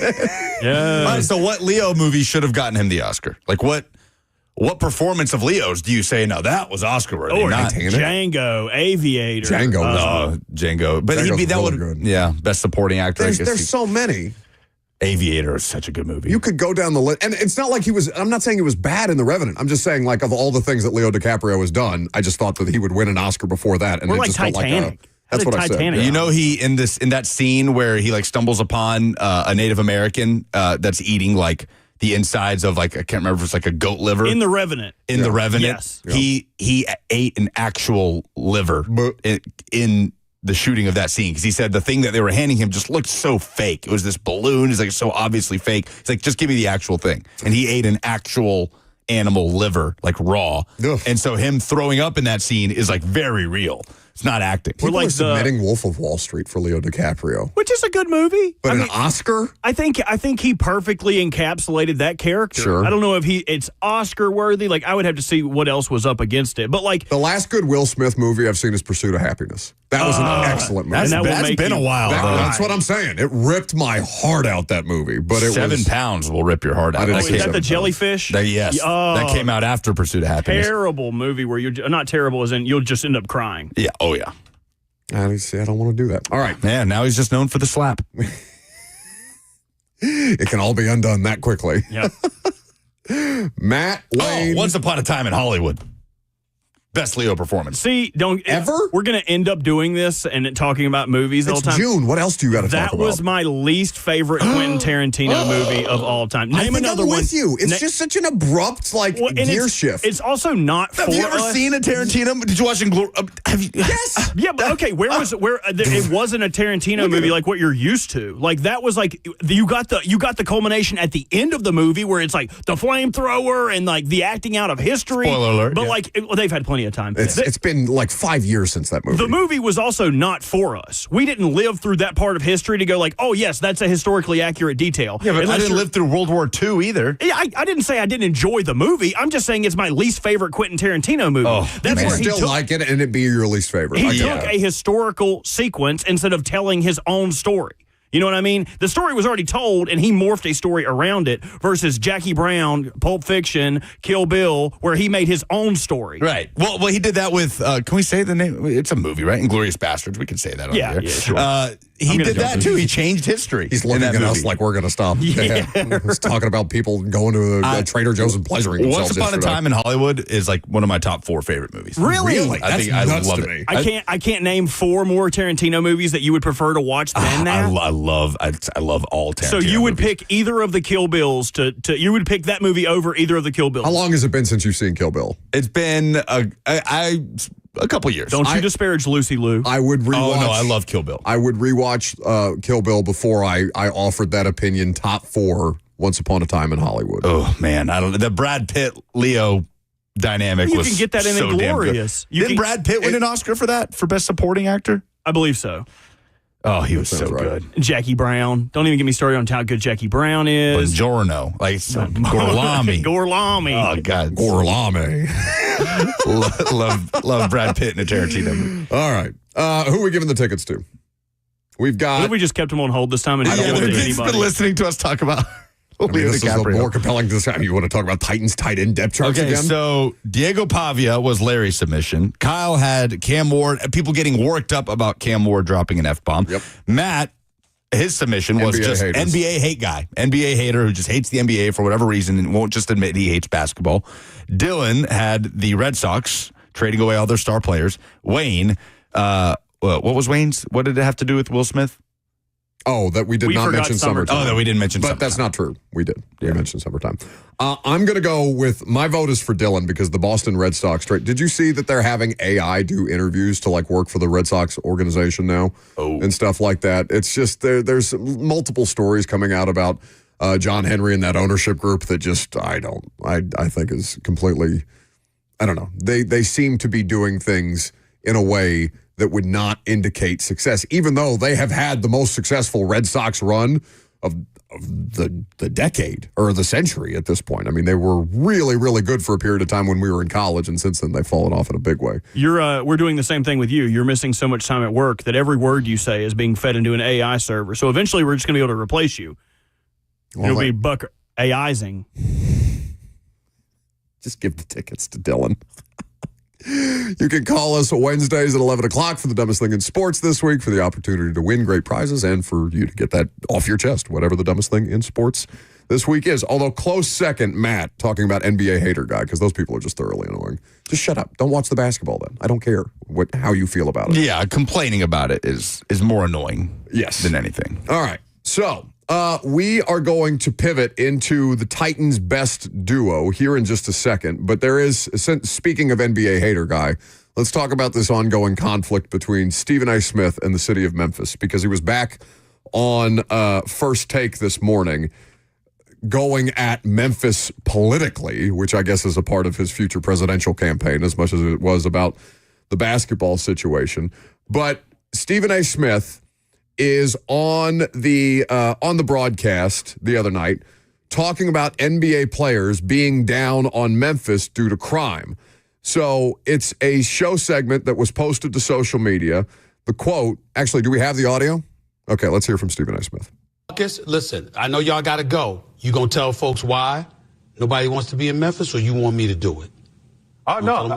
Yeah. All right, so what Leo movie should have gotten him the Oscar? Like what performance of Leo's do you say, no, that was Oscar worthy? Or not Django, Aviator. Django. But Django's that really would, good. best supporting actor. There's so many. Aviator is such a good movie. You could go down the list, and it's not like I'm not saying he was bad in The Revenant. I'm just saying, like, of all the things that Leo DiCaprio has done, I just thought that he would win an Oscar before that. And Or it like just Titanic. Felt that's what Titanic. I said. He in that scene where he like stumbles upon a Native American that's eating like the insides of like, I can't remember if it's like a goat liver. In The Revenant. The Revenant. Yes. He ate an actual liver in the shooting of that scene, because he said the thing that they were handing him just looked so fake. It was this balloon. He's like, so obviously fake. He's like, just give me the actual thing. And he ate an actual animal liver, like raw. Ugh. And so him throwing up in that scene is like very real. It's not acting. People are submitting Wolf of Wall Street for Leo DiCaprio. Which is a good movie. But an Oscar? I think he perfectly encapsulated that character. Sure. I don't know if it's Oscar worthy. Like, I would have to see what else was up against it. But like, the last good Will Smith movie I've seen is Pursuit of Happiness. That was an excellent movie. That's been a while. That's what I'm saying. It ripped my heart out, that movie. But it 7 pounds will rip your heart out. is that the jellyfish? Yes. That came out after Pursuit of Happiness. Terrible movie where you're not terrible as in you'll just end up crying. Yeah. Oh, yeah. I don't want to do that. All right. Yeah, now he's just known for the slap. It can all be undone that quickly. Yeah. Matt Wayne. Once Upon a Time in Hollywood. Best Leo performance. See, we're going to end up doing this and talking about movies all the time. June. What else do you got to talk about? That was my least favorite Quentin Tarantino movie of all time. Name another I'm one. with you. It's just such an abrupt gear shift. It's also not Have you ever seen a Tarantino? Did you watch Yes. Yeah, but okay, it wasn't a Tarantino movie like what you're used to. Like that was like you got the culmination at the end of the movie where it's like the flamethrower and like the acting out of history. Spoiler alert. But they've had plenty of time. It's been like 5 years since that movie. The movie was also not for us. We didn't live through that part of history to go like, oh yes, that's a historically accurate detail. Yeah, but I didn't live through World War II either. Yeah, I didn't say I didn't enjoy the movie. I'm just saying it's my least favorite Quentin Tarantino movie. You may still like it and it be your least favorite. He took a historical sequence instead of telling his own story. You know what I mean? The story was already told, and he morphed a story around it versus Jackie Brown, Pulp Fiction, Kill Bill, where he made his own story. Right. Well, he did that with, can we say the name? It's a movie, right? Inglourious Bastards. We can say that on here. Yeah, sure. He did that, too. He changed history. He's looking at us like we're going to stop. Yeah. He's talking about people going to a Trader Joe's and pleasuring themselves. Once Upon a Time in Hollywood is like one of my top 4 favorite movies. Really? I love it. I can't name 4 more Tarantino movies that you would prefer to watch than that. I love all Tarantino So you would movies. pick either of the Kill Bills you would pick that movie over either of the Kill Bills. How long has it been since you've seen Kill Bill? It's been a couple years. Don't you disparage Lucy Liu. I would rewatch. Oh, no, I love Kill Bill. I would rewatch Kill Bill before I offered that opinion top 4 Once Upon a Time in Hollywood. Oh, man. The Brad Pitt, Leo dynamic You was can get that in so Inglourious. Didn't Brad Pitt win an Oscar for that, for Best Supporting Actor? I believe so. Oh, he was so right. good. Jackie Brown. Don't even get me started on how good Jackie Brown is. Buongiorno. Like, Gorlami. Gorlami. Oh, God. Gorlami. love Brad Pitt in a Tarantino movie. All right. Who are we giving the tickets to? We've got. What if we just kept him on hold this time and didn't give it to He's been anybody? listening to us talk about Leo this is DiCaprio. the more compelling discussion. You want to talk about Titans tight end depth charts Okay, again? so Diego Pavia was Larry's submission. Kyle had Cam Ward. People getting worked up about Cam Ward dropping an F-bomb. Yep. Matt, his submission was NBA just haters. NBA hate guy. NBA hater who just hates the NBA for whatever reason and won't just admit he hates basketball. Dylan had the Red Sox trading away all their star players. Wayne, what was Wayne's? What did it have to do with Will Smith? Oh, that we did We not forgot mention summertime. Oh, that we didn't mention But summertime. that's not true. We did. We mentioned summertime. I'm going to go with, my vote is for Dylan because the Boston Red Sox trade. Did you see that they're having AI do interviews to like work for the Red Sox organization now? Oh. And stuff like that. It's just, there's multiple stories coming out about John Henry and that ownership group that just, I think is completely, I don't know. They seem to be doing things in a way that would not indicate success, even though they have had the most successful Red Sox run of the decade or the century at this point. I mean, they were really, really good for a period of time when we were in college, and since then they've fallen off in a big way. We're doing the same thing with you. You're missing so much time at work that every word you say is being fed into an AI server. So eventually we're just going to be able to replace you. It'll be Buck AIzing. Just give the tickets to Dylan. You can call us Wednesdays at 11 o'clock for the dumbest thing in sports this week, for the opportunity to win great prizes and for you to get that off your chest, whatever the dumbest thing in sports this week is. Although close second, Matt, talking about NBA hater guy, because those people are just thoroughly annoying. Just shut up. Don't watch the basketball then. I don't care how you feel about it. Yeah, complaining about it is more annoying than anything. All right. So we are going to pivot into the Titans' best duo here in just a second. But there is, speaking of NBA hater guy, let's talk about this ongoing conflict between Stephen A. Smith and the city of Memphis, because he was back on First Take this morning going at Memphis politically, which I guess is a part of his future presidential campaign as much as it was about the basketball situation. But Stephen A. Smith is on the broadcast the other night talking about NBA players being down on Memphis due to crime. So it's a show segment that was posted to social media. The quote, actually, do we have the audio? Okay, let's hear from Stephen A. Smith. Marcus, listen, I know y'all got to go. You going to tell folks why nobody wants to be in Memphis, or you want me to do it? Oh, no.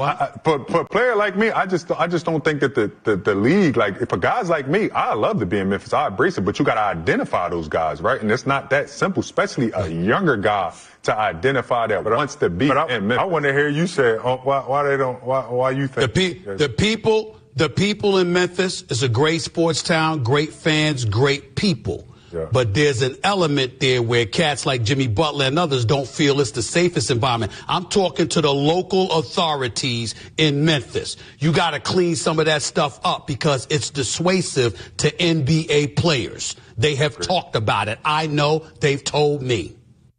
For a player like me, I just don't think that the league, like, for guys like me, I love to be in Memphis. I embrace it, but you got to identify those guys, right? And it's not that simple, especially a younger guy to identify that wants to be in Memphis. I want to hear you say, why you think? The people in Memphis is a great sports town, great fans, great people. Yeah. But there's an element there where cats like Jimmy Butler and others don't feel it's the safest environment. I'm talking to the local authorities in Memphis. You got to clean some of that stuff up because it's dissuasive to NBA players. They have talked about it. I know they've told me.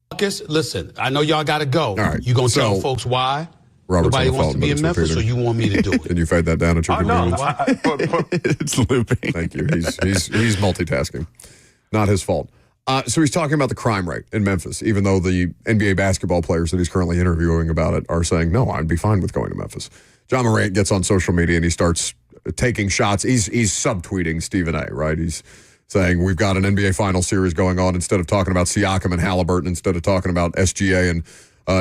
Marcus, listen, I know y'all got to go. All right. You going to tell folks why? Robert's nobody wants to be in Memphis, or you want me to do it? Can you fade that down at your convenience? It's looping. Thank you. He's multitasking. Not his fault. So he's talking about the crime rate in Memphis, even though the NBA basketball players that he's currently interviewing about it are saying, no, I'd be fine with going to Memphis. John Morant gets on social media and he starts taking shots. He's subtweeting Stephen A., right? He's saying, we've got an NBA final series going on. Instead of talking about Siakam and Halliburton, instead of talking about SGA and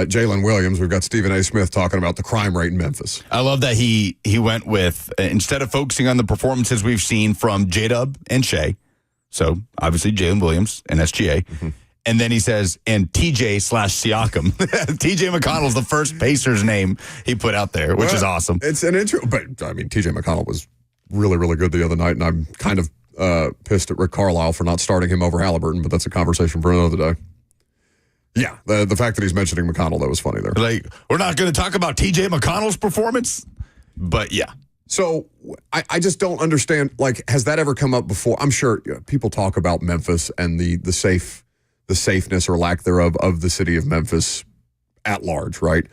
Jalen Williams, we've got Stephen A. Smith talking about the crime rate in Memphis. I love that he went with, instead of focusing on the performances we've seen from J-Dub and Shea, so obviously Jalen Williams and SGA, and then he says, and TJ/Siakam. TJ McConnell's the first Pacers name he put out there, which is awesome. It's an intro, but I mean, TJ McConnell was really, really good the other night, and I'm kind of pissed at Rick Carlisle for not starting him over Halliburton, but that's a conversation for another day. Yeah, the fact that he's mentioning McConnell, that was funny there. Like, we're not going to talk about TJ McConnell's performance, but yeah. So I just don't understand, like, has that ever come up before? I'm sure people talk about Memphis and the safeness or lack thereof of the city of Memphis at large, right?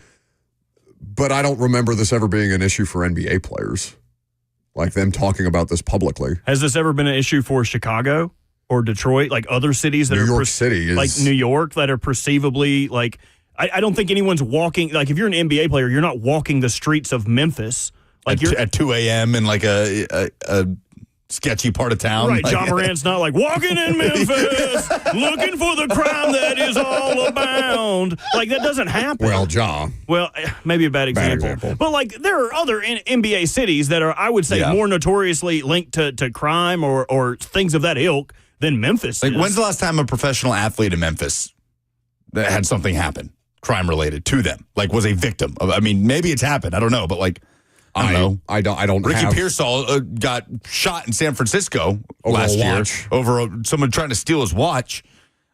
But I don't remember this ever being an issue for NBA players, like them talking about this publicly. Has this ever been an issue for Chicago or Detroit, like other cities that New York City is, like New York, that are perceivably, like, I don't think anyone's walking, like, if you're an NBA player, you're not walking the streets of Memphis. Like at 2 a.m. in like a sketchy part of town. Right, like, John Morant's not like, walking in Memphis, looking for the crime that is all abound. Like, that doesn't happen. Well, maybe a bad example. But, like, there are other NBA cities that are, I would say, more notoriously linked to crime or things of that ilk than Memphis is. When's the last time a professional athlete in Memphis that had something happen, crime-related, to them? Like, was a victim of, I mean, maybe it's happened. I don't know, but, like, I don't. Ricky Pearsall got shot in San Francisco last year over someone trying to steal his watch.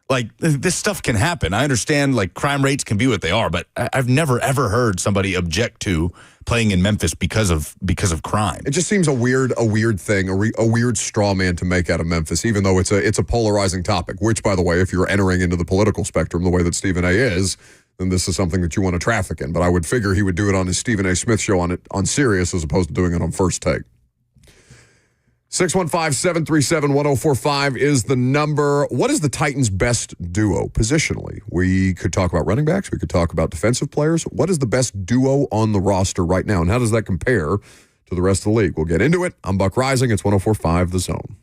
Like, this stuff can happen. I understand, like, crime rates can be what they are, but I've never ever heard somebody object to playing in Memphis because of crime. It just seems a weird thing, a weird straw man to make out of Memphis, even though it's a polarizing topic. Which, by the way, if you're entering into the political spectrum the way that Stephen A. is, then this is something that you want to traffic in. But I would figure he would do it on his Stephen A. Smith show on Sirius as opposed to doing it on First Take. 615-737-1045 is the number. What is the Titans' best duo positionally? We could talk about running backs. We could talk about defensive players. What is the best duo on the roster right now, and how does that compare to the rest of the league? We'll get into it. I'm Buck Rising. It's 104.5 The Zone.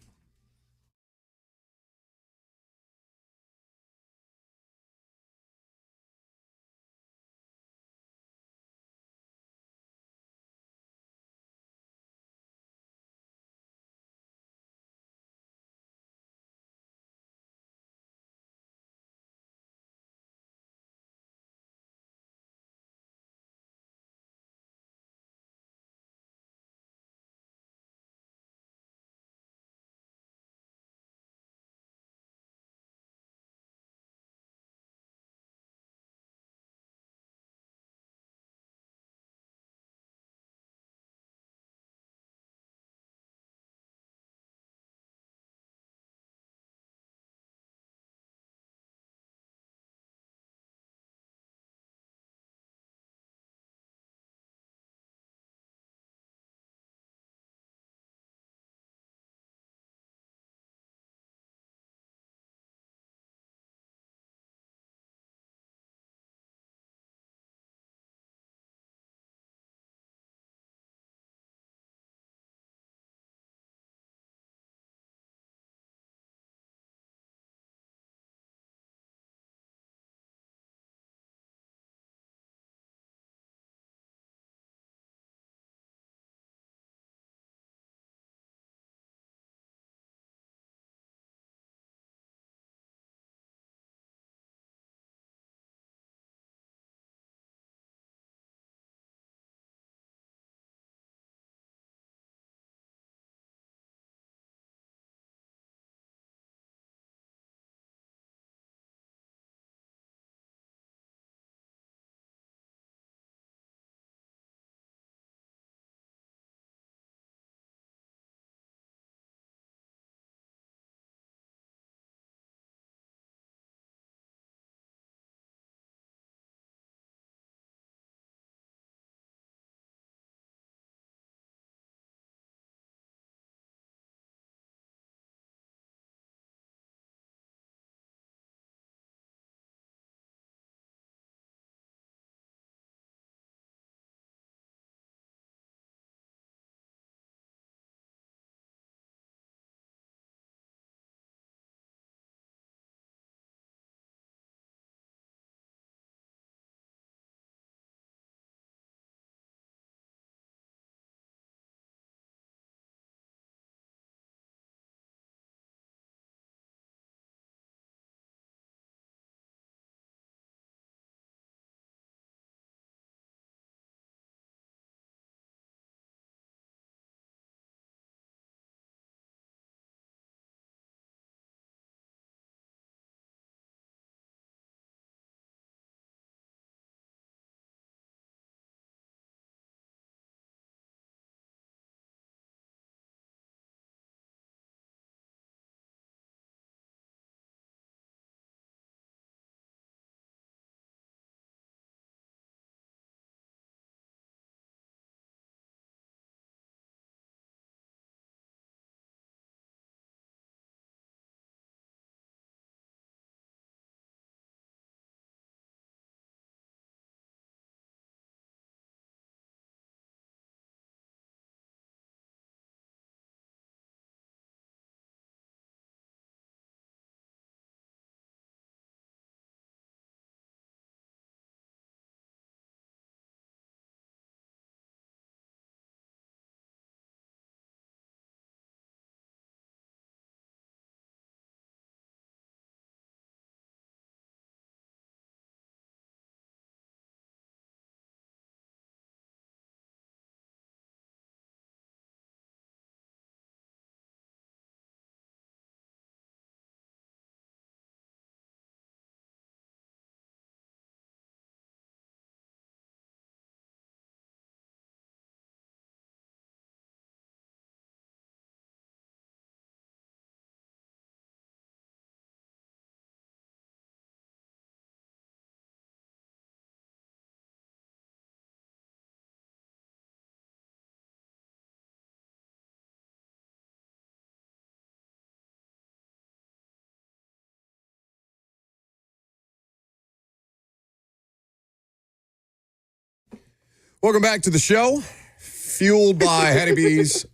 Welcome back to the show. Fueled by Hetty B's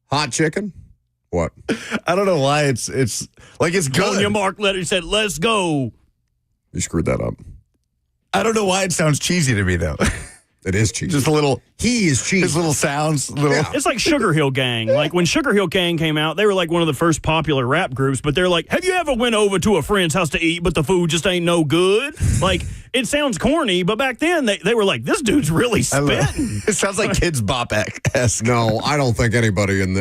hot chicken. What? I don't know why it's like it's good. On your mark, letter said, "Let's go." You screwed that up. I don't know why it sounds cheesy to me though. It is cheesy. Just a little. He is cheesy. His little sounds. Little. It's like Sugar Hill Gang. Like when Sugar Hill Gang came out, they were like one of the first popular rap groups, but they're like, have you ever went over to a friend's house to eat, but the food just ain't no good? Like, it sounds corny, but back then they were like, this dude's really spitting. It sounds like Kids Bop-esque. No, I don't think anybody in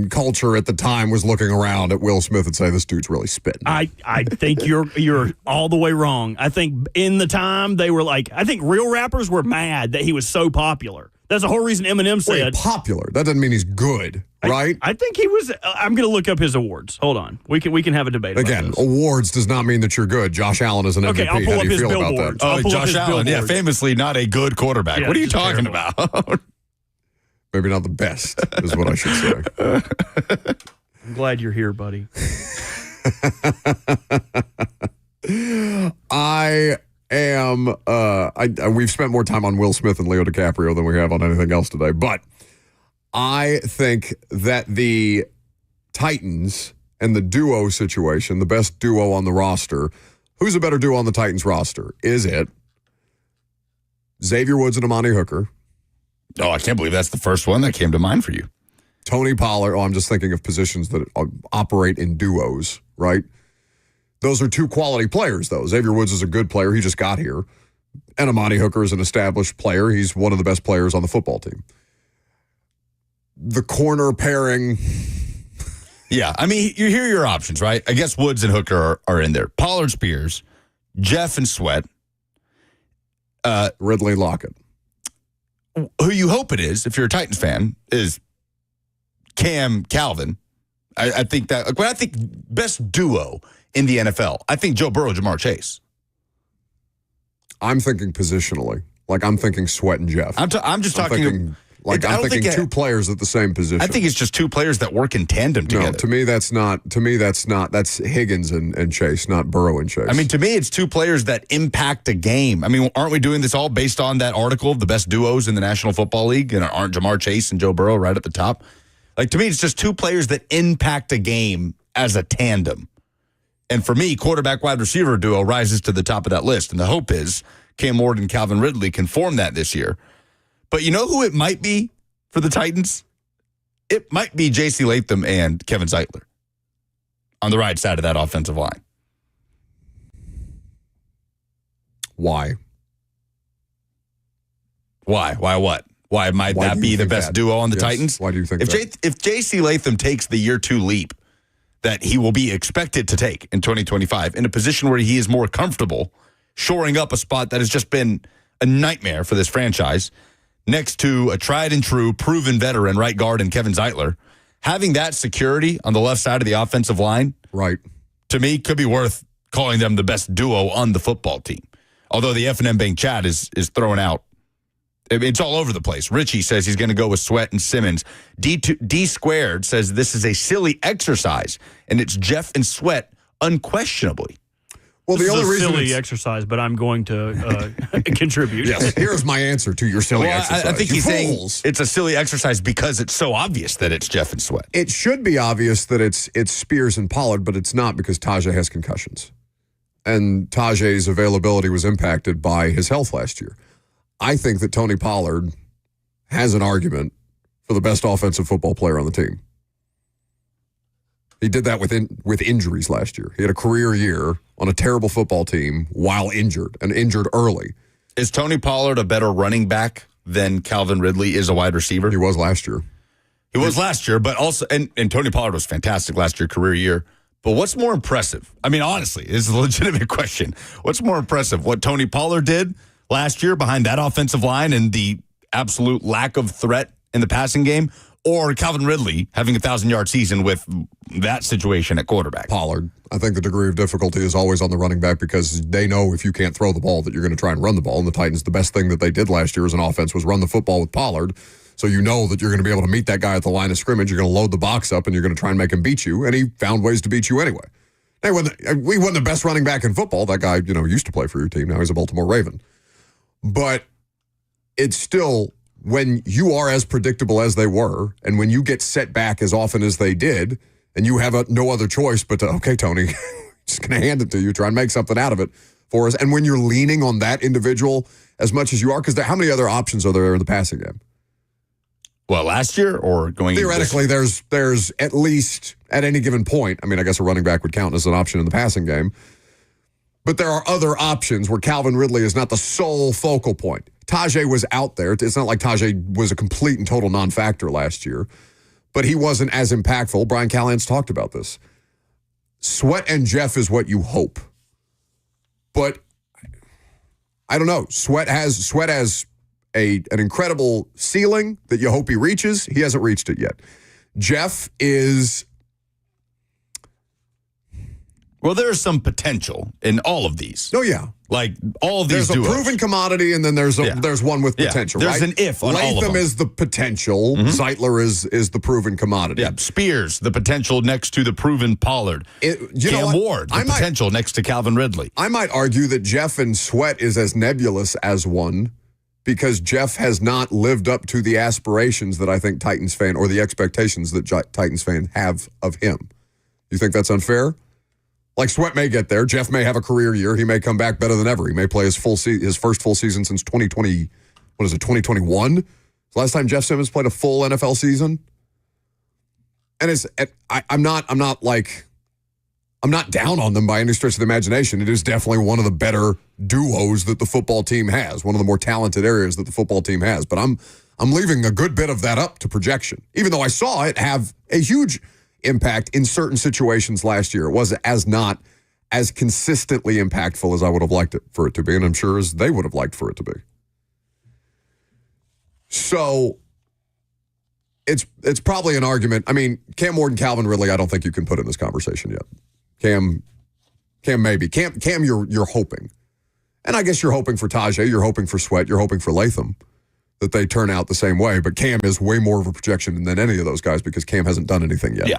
culture at the time was looking around at Will Smith and say, this dude's really spitting. I think you're all the way wrong. I think in the time they were like, I think real rappers were mad that he was so popular. That's the whole reason Eminem said. Wait, popular. That doesn't mean he's good, right? I think he was. I'm going to look up his awards. Hold on. We can have a debate. Again, about this. awards does not mean that you're good. Josh Allen is an MVP. Okay, I'll pull How up do you his feel about billboards. that? I'll pull up Josh his Allen, billboards. famously not a good quarterback. Yeah, what are you just talking terrible. about? Maybe not the best, is what I should say. I'm glad you're here, buddy. I am. We've spent more time on Will Smith and Leo DiCaprio than we have on anything else today, but I think that the Titans and the duo situation, the best duo on the roster. Who's a better duo on the Titans roster? Is it Xavier Woods and Amani Hooker? Oh, I can't believe that's the first one that came to mind for you. Tony Pollard. Oh, I'm just thinking of positions that operate in duos, right? Those are two quality players, though. Xavier Woods is a good player. He just got here. And Amani Hooker is an established player. He's one of the best players on the football team. The corner pairing. Yeah, I mean, you hear your options, right? I guess Woods and Hooker are in there. Pollard, Spears, Jeff and Sweat. Ridley, Lockett. Who you hope it is, if you're a Titans fan, is Cam, Calvin. I think that, when I think best duo in the NFL, I think Joe Burrow, Jamar Chase. I'm thinking positionally. Like, I'm thinking Sweat and Jeff. I'm thinking two players at the same position. I think it's just two players that work in tandem together. No, to me that's not. That's Higgins and Chase, not Burrow and Chase. I mean, to me, it's two players that impact a game. I mean, aren't we doing this all based on that article of the best duos in the National Football League? And aren't Jamar Chase and Joe Burrow right at the top? Like, to me, it's just two players that impact a game as a tandem. And for me, quarterback-wide receiver duo rises to the top of that list. And the hope is Cam Ward and Calvin Ridley can form that this year. But you know who it might be for the Titans? It might be J.C. Latham and Kevin Zeitler on the right side of that offensive line. Why? Why? Why what? Why might that be the best duo on the Titans? Why do you think that? If J.C. Latham takes the year two leap that he will be expected to take in 2025 in a position where he is more comfortable shoring up a spot that has just been a nightmare for this franchise, next to a tried and true, proven veteran right guard in Kevin Zeitler, having that security on the left side of the offensive line, right, to me, could be worth calling them the best duo on the football team. Although the F&M Bank chat is throwing out, it's all over the place. Richie says he's going to go with Sweat and Simmons. D Squared says this is a silly exercise, and it's Jeff and Sweat unquestionably. Well, this the only is a reason silly exercise, but I'm going to contribute. Yes, here's my answer to your silly exercise. I think you he's saying fools. it's a silly exercise because it's so obvious that it's Jeff and Sweat. It should be obvious that it's Spears and Pollard, but it's not because Tajay has concussions. And Tajay's availability was impacted by his health last year. I think that Tony Pollard has an argument for the best offensive football player on the team. He did that with injuries last year. He had a career year on a terrible football team while injured, and injured early. Is Tony Pollard a better running back than Calvin Ridley is a wide receiver? He was last year. He was last year, but also, and Tony Pollard was fantastic last year, career year. But what's more impressive? I mean, honestly, it's a legitimate question. What's more impressive, what Tony Pollard did last year behind that offensive line and the absolute lack of threat in the passing game, or Calvin Ridley having a 1,000-yard season with that situation at quarterback? Pollard. I think the degree of difficulty is always on the running back because they know if you can't throw the ball that you're going to try and run the ball. And the Titans, the best thing that they did last year as an offense was run the football with Pollard. So you know that you're going to be able to meet that guy at the line of scrimmage. You're going to load the box up and you're going to try and make him beat you. And he found ways to beat you anyway. Hey, we wasn't the best running back in football. That guy, used to play for your team. Now he's a Baltimore Raven. But it's still, when you are as predictable as they were, and when you get set back as often as they did, and you have no other choice but to, okay, Tony, just going to hand it to you, try and make something out of it for us. And when you're leaning on that individual as much as you are, because how many other options are there in the passing game? Well, last year or going theoretically, there's at least at any given point. I mean, I guess a running back would count as an option in the passing game, but there are other options where Calvin Ridley is not the sole focal point. Tajay was out there. It's not like Tajay was a complete and total non-factor last year, but he wasn't as impactful. Brian Callahan's talked about this. Sweat and Jeff is what you hope, but I don't know. Sweat has an incredible ceiling that you hope he reaches. He hasn't reached it yet. Jeff is... Well, there's some potential in all of these. Oh, yeah. Like, all of these There's a proven commodity, and then there's one with potential, There's right? an if on all of them. Latham is the potential. Mm-hmm. Zeitler is the proven commodity. Yeah, Spears, the potential next to the proven Pollard. Cam Ward, the potential next to Calvin Ridley. I might argue that Jeff and Sweat is as nebulous as one, because Jeff has not lived up to the aspirations that I think Titans fan, or the expectations that Titans fan have of him. You think that's unfair? Like, Sweat may get there. Jeff may have a career year. He may come back better than ever. He may play his first full season since 2021? Last time Jeff Simmons played a full NFL season? And I'm not down on them by any stretch of the imagination. It is definitely one of the better duos that the football team has, one of the more talented areas that the football team has. But I'm leaving a good bit of that up to projection, even though I saw it have a huge impact in certain situations last year. It was not as consistently impactful as I would have liked it for it to be, and I'm sure as they would have liked for it to be. So it's probably an argument. I mean, Cam Ward and Calvin Ridley, I don't think you can put in this conversation yet. Cam maybe. Cam, you're hoping. And I guess you're hoping for Tajay, you're hoping for Sweat, you're hoping for Latham, that they turn out the same way. But Cam is way more of a projection than any of those guys, because Cam hasn't done anything yet.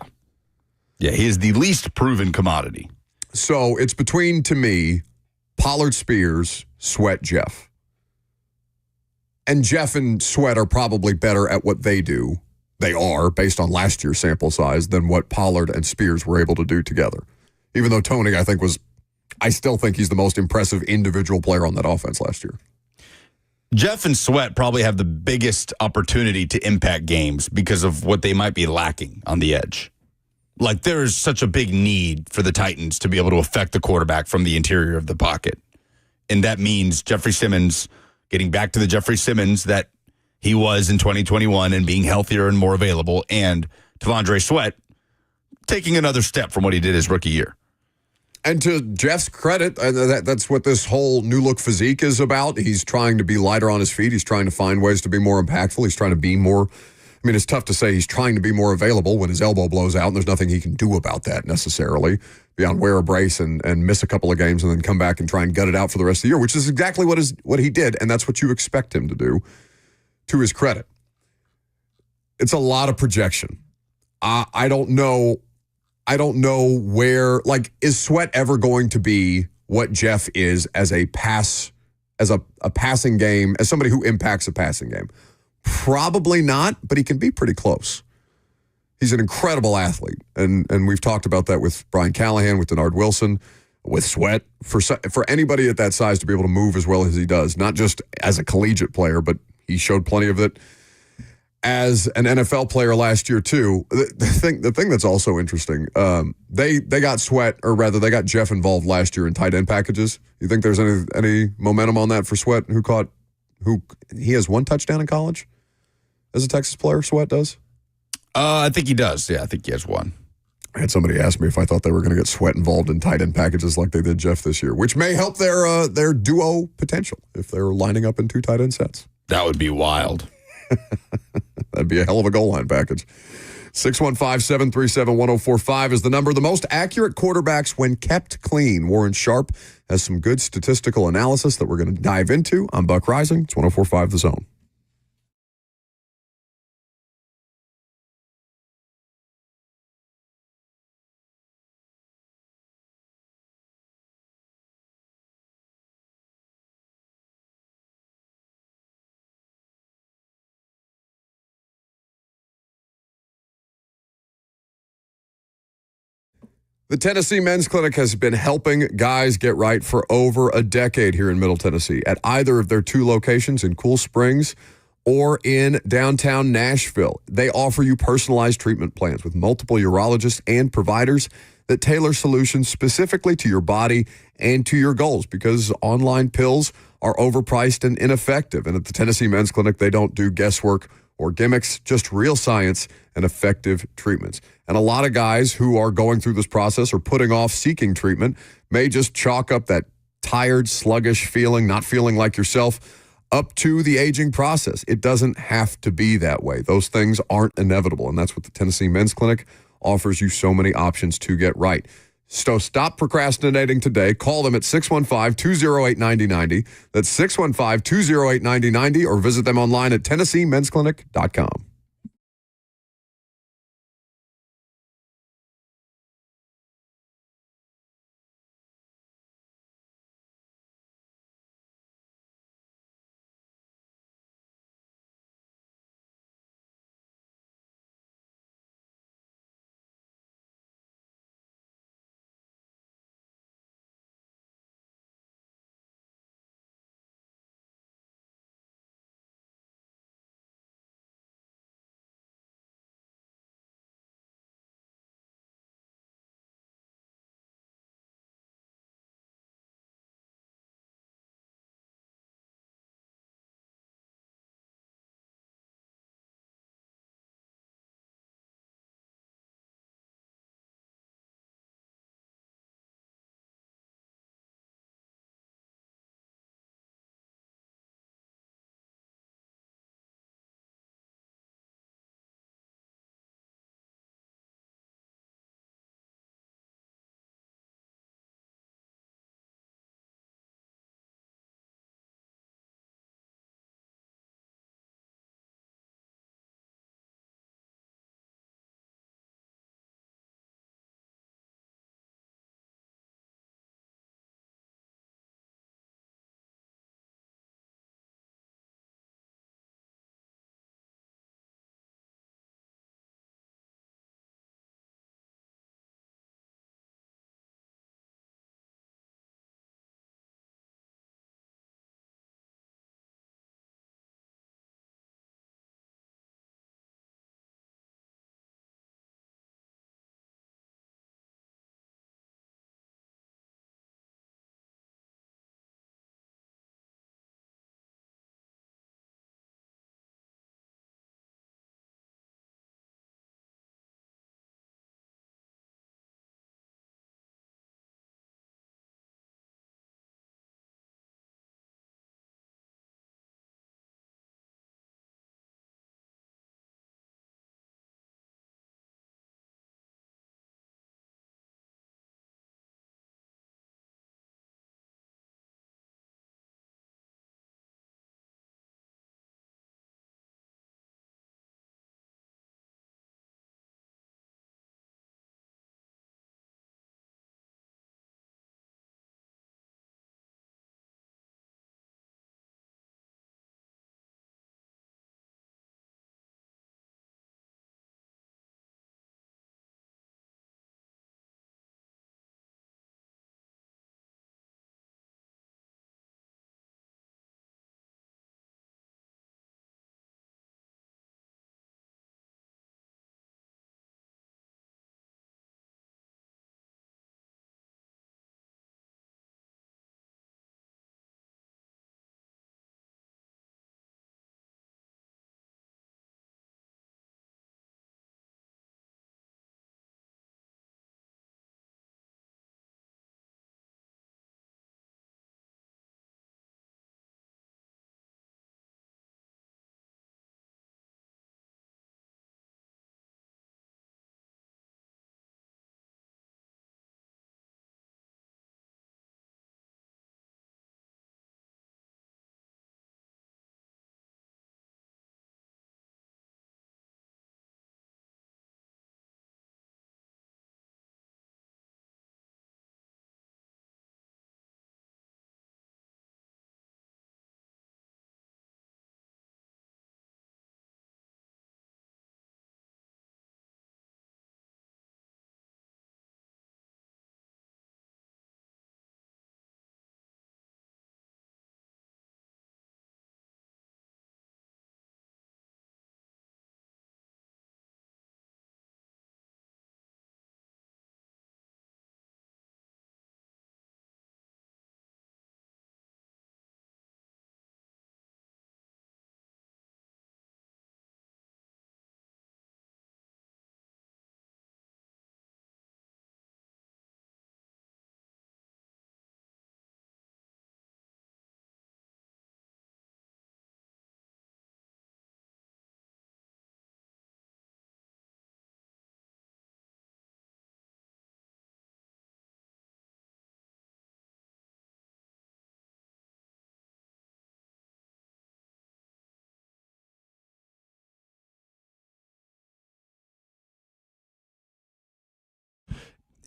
Yeah, he is the least proven commodity. So it's between, to me, Pollard, Spears, Sweat, Jeff. And Jeff and Sweat are probably better at what they do. They are, based on last year's sample size, than what Pollard and Spears were able to do together. Even though Tony, I still think he's the most impressive individual player on that offense last year. Jeff and Sweat probably have the biggest opportunity to impact games because of what they might be lacking on the edge. Like, there is such a big need for the Titans to be able to affect the quarterback from the interior of the pocket. And that means Jeffrey Simmons getting back to the Jeffrey Simmons that he was in 2021 and being healthier and more available, and T'Vondre Sweat taking another step from what he did his rookie year. And to Jeff's credit, that's what this whole new look physique is about. He's trying to be lighter on his feet. He's trying to find ways to be more impactful. He's trying to be more, I mean, it's tough to say he's trying to be more available when his elbow blows out, and there's nothing he can do about that necessarily, beyond wear a brace and miss a couple of games and then come back and try and gut it out for the rest of the year, which is exactly what he did, and that's what you expect him to do, to his credit. It's a lot of projection. I don't know where, like, is Sweat ever going to be what Jeff is as a passing game, as somebody who impacts a passing game? Probably not, but he can be pretty close. He's an incredible athlete, and we've talked about that with Brian Callahan, with Denard Wilson, with Sweat. For anybody at that size to be able to move as well as he does, not just as a collegiate player, but he showed plenty of it as an NFL player last year too. The thing that's also interesting, they got Sweat, or rather they got Jeff involved last year in tight end packages. You think there's any momentum on that for Sweat? He has one touchdown in college as a Texas player? Sweat does? I think he does. Yeah, I think he has one. I had somebody ask me if I thought they were going to get Sweat involved in tight end packages like they did Jeff this year, which may help their duo potential if they're lining up in two tight end sets. That would be wild. That'd be a hell of a goal line package. 615-737-1045 is the number. The most accurate quarterbacks when kept clean. Warren Sharp has some good statistical analysis that we're going to dive into. I'm Buck Rising. It's 104.5 The Zone. The Tennessee Men's Clinic has been helping guys get right for over a decade here in Middle Tennessee at either of their 2 locations in Cool Springs or in downtown Nashville. They offer you personalized treatment plans with multiple urologists and providers that tailor solutions specifically to your body and to your goals, because online pills are overpriced and ineffective. And at the Tennessee Men's Clinic, they don't do guesswork or gimmicks, just real science and effective treatments. And a lot of guys who are going through this process or putting off seeking treatment may just chalk up that tired, sluggish feeling, not feeling like yourself, up to the aging process. It doesn't have to be that way. Those things aren't inevitable, and that's what the Tennessee Men's Clinic offers you so many options to get right. So stop procrastinating today. Call them at 615-208-9090. That's 615-208-9090, or visit them online at TennesseeMen'sClinic.com.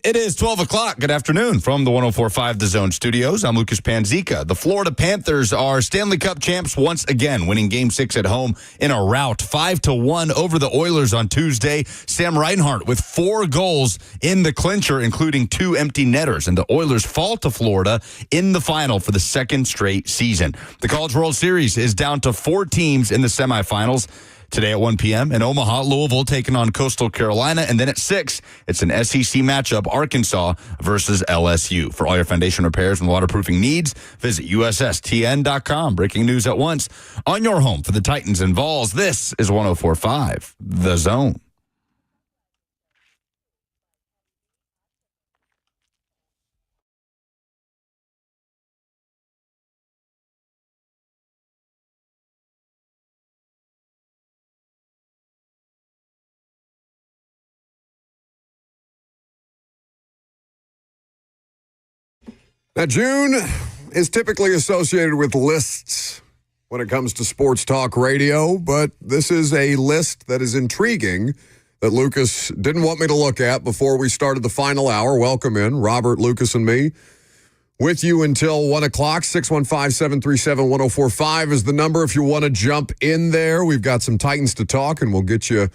It is 12 o'clock. Good afternoon from the 104.5 The Zone studios. I'm Lucas Panzica. The Florida Panthers are Stanley Cup champs once again, winning Game 6 at home in a rout 5-1 over the Oilers on Tuesday. Sam Reinhart with 4 goals in the clincher, including 2 empty netters. And the Oilers fall to Florida in the final for the second straight season. The College World Series is down to 4 teams in the semifinals. Today at 1 p.m. in Omaha, Louisville taking on Coastal Carolina. And then at 6, it's an SEC matchup, Arkansas versus LSU. For all your foundation repairs and waterproofing needs, visit USSTN.com. Breaking news at once on your home for the Titans and Vols. This is 104.5 The Zone. Now, June is typically associated with lists when it comes to sports talk radio, but this is a list that is intriguing that Lucas didn't want me to look at before we started the final hour. Welcome in, Robert, Lucas, and me. With you until 1 o'clock. 615-737-1045 is the number if you want to jump in there. We've got some Titans to talk, and we'll get you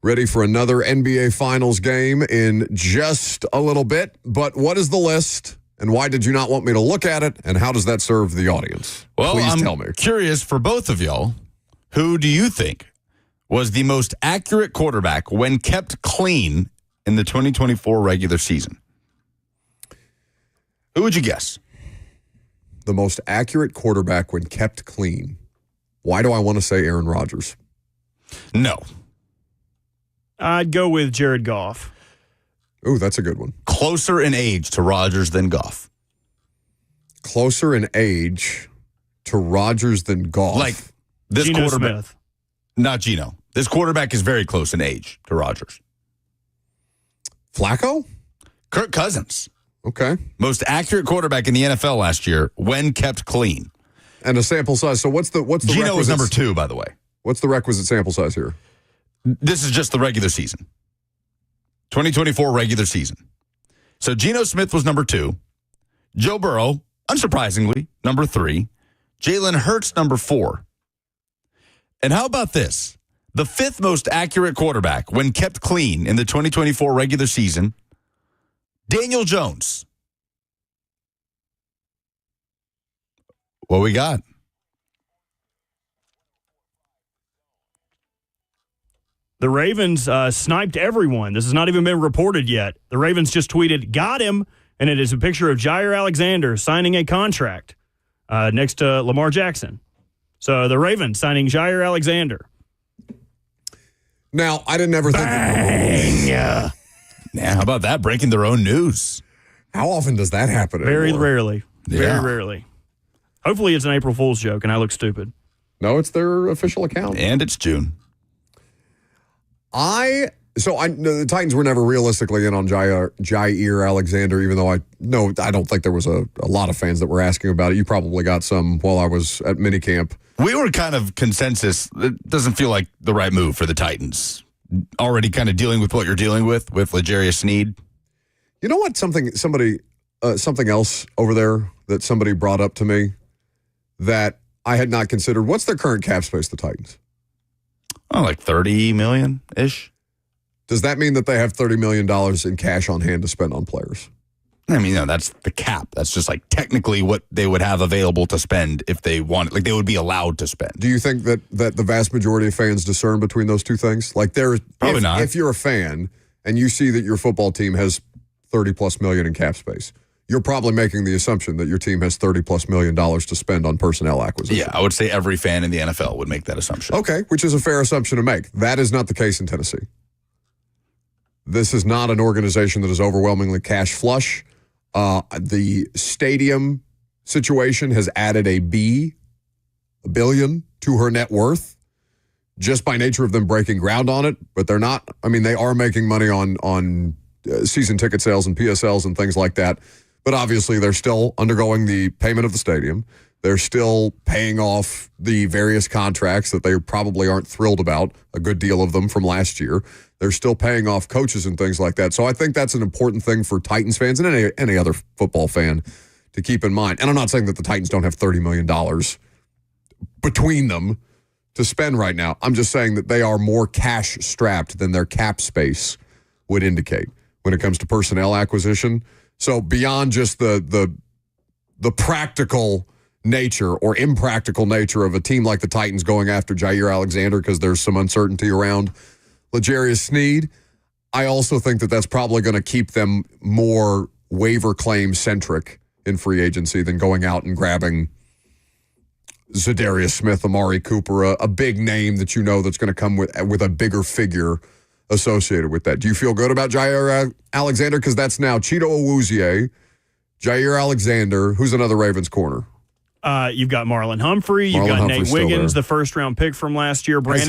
ready for another NBA Finals game in just a little bit. But what is the list? And why did you not want me to look at it? And how does that serve the audience? Well, Please tell me. Curious for both of y'all, who do you think was the most accurate quarterback when kept clean in the 2024 regular season? Who would you guess? The most accurate quarterback when kept clean. Why do I want to say Aaron Rodgers? No. I'd go with Jared Goff. Ooh, that's a good one. Closer in age to Rodgers than Goff. Closer in age to Rodgers than Goff. Like this Geno quarterback. Smith. Not Geno. This quarterback is very close in age to Rodgers. Flacco? Kirk Cousins. Okay. Most accurate quarterback in the NFL last year when kept clean. And a sample size. So what's the Geno was requisite- number 2, by the way. What's the requisite sample size here? This is just the regular season. 2024 regular season. So Geno Smith was number 2. Joe Burrow, unsurprisingly, number 3. Jalen Hurts, number 4. And how about this? The 5th most accurate quarterback when kept clean in the 2024 regular season, Daniel Jones. What we got? The Ravens sniped everyone. This has not even been reported yet. The Ravens just tweeted, "Got him," and it is a picture of Jair Alexander signing a contract next to Lamar Jackson. So the Ravens signing Jair Alexander. Now, I didn't ever think... Yeah, how about that? Breaking their own news. How often does that happen Very anymore? rarely. Very Yeah. rarely. Hopefully it's an April Fool's joke and I look stupid. No, it's their official account. And it's June. The Titans were never realistically in on Jair Alexander, even though I don't think there was a lot of fans that were asking about it. You probably got some while I was at minicamp. We were kind of consensus. It doesn't feel like the right move for the Titans. Already kind of dealing with what you're dealing with L'Jarius Sneed. You know what? Something else over there that somebody brought up to me that I had not considered. What's their current cap space, the Titans? Oh, like 30 million-ish. Does that mean that they have $30 million in cash on hand to spend on players? I mean, no, that's the cap. That's just like technically what they would have available to spend if they wanted. Like they would be allowed to spend. Do you think that the vast majority of fans discern between those two things? Like Probably not. If you're a fan and you see that your football team has $30+ million in cap space, you're probably making the assumption that your team has $30+ million to spend on personnel acquisition. Yeah, I would say every fan in the NFL would make that assumption. Okay, which is a fair assumption to make. That is not the case in Tennessee. This is not an organization that is overwhelmingly cash flush. The stadium situation has added a billion to her net worth just by nature of them breaking ground on it, but they're not. I mean, they are making money on season ticket sales and PSLs and things like that. But obviously, they're still undergoing the payment of the stadium. They're still paying off the various contracts that they probably aren't thrilled about, a good deal of them from last year. They're still paying off coaches and things like that. So I think that's an important thing for Titans fans and any other football fan to keep in mind. And I'm not saying that the Titans don't have $30 million between them to spend right now. I'm just saying that they are more cash-strapped than their cap space would indicate when it comes to personnel acquisition. So beyond just the practical nature or impractical nature of a team like the Titans going after Jair Alexander because there's some uncertainty around L'Jarius Sneed, I also think that that's probably going to keep them more waiver claim centric in free agency than going out and grabbing Zadarius Smith, Amari Cooper, a big name that you know that's going to come with a bigger figure associated with that. Do you feel good about Jair Alexander? Because that's now Cheeto Awuzie, Jair Alexander. Who's another Ravens corner? You've got Marlon Humphrey. You've got Nate Wiggins, the first-round pick from last year. Brandon,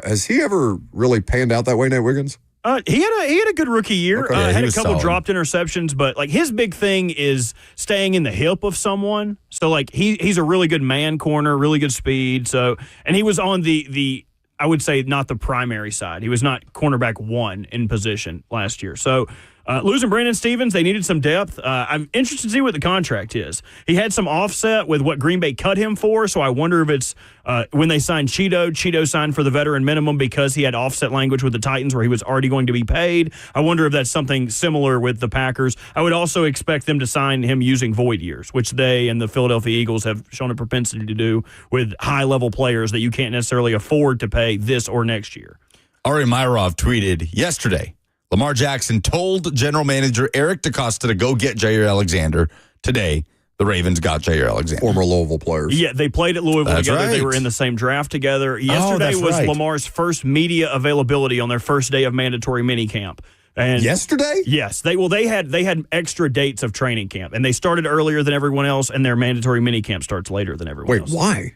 has he ever really panned out that way, Nate Wiggins? He had a good rookie year. Okay. Had a couple dropped interceptions, but like his big thing is staying in the hip of someone. So like he's a really good man corner, really good speed. So and he was on the I would say not the primary side. He was not cornerback 1 in position last year. So losing Brandon Stevens, they needed some depth. I'm interested to see what the contract is. He had some offset with what Green Bay cut him for, so I wonder if it's when they signed Cheeto signed for the veteran minimum because he had offset language with the Titans where he was already going to be paid. I wonder if that's something similar with the Packers. I would also expect them to sign him using void years, which they and the Philadelphia Eagles have shown a propensity to do with high-level players that you can't necessarily afford to pay this or next year. Ari Myrov tweeted yesterday, Lamar Jackson told general manager Eric DeCosta to go get Jair Alexander. Today, the Ravens got Jair Alexander. Former Louisville players. Yeah, they played at Louisville together. Right. They were in the same draft together. Yesterday was right. Lamar's first media availability on their first day of mandatory minicamp. And yesterday? Yes. They had extra dates of training camp, and they started earlier than everyone else, and their mandatory minicamp starts later than everyone else. Wait, why?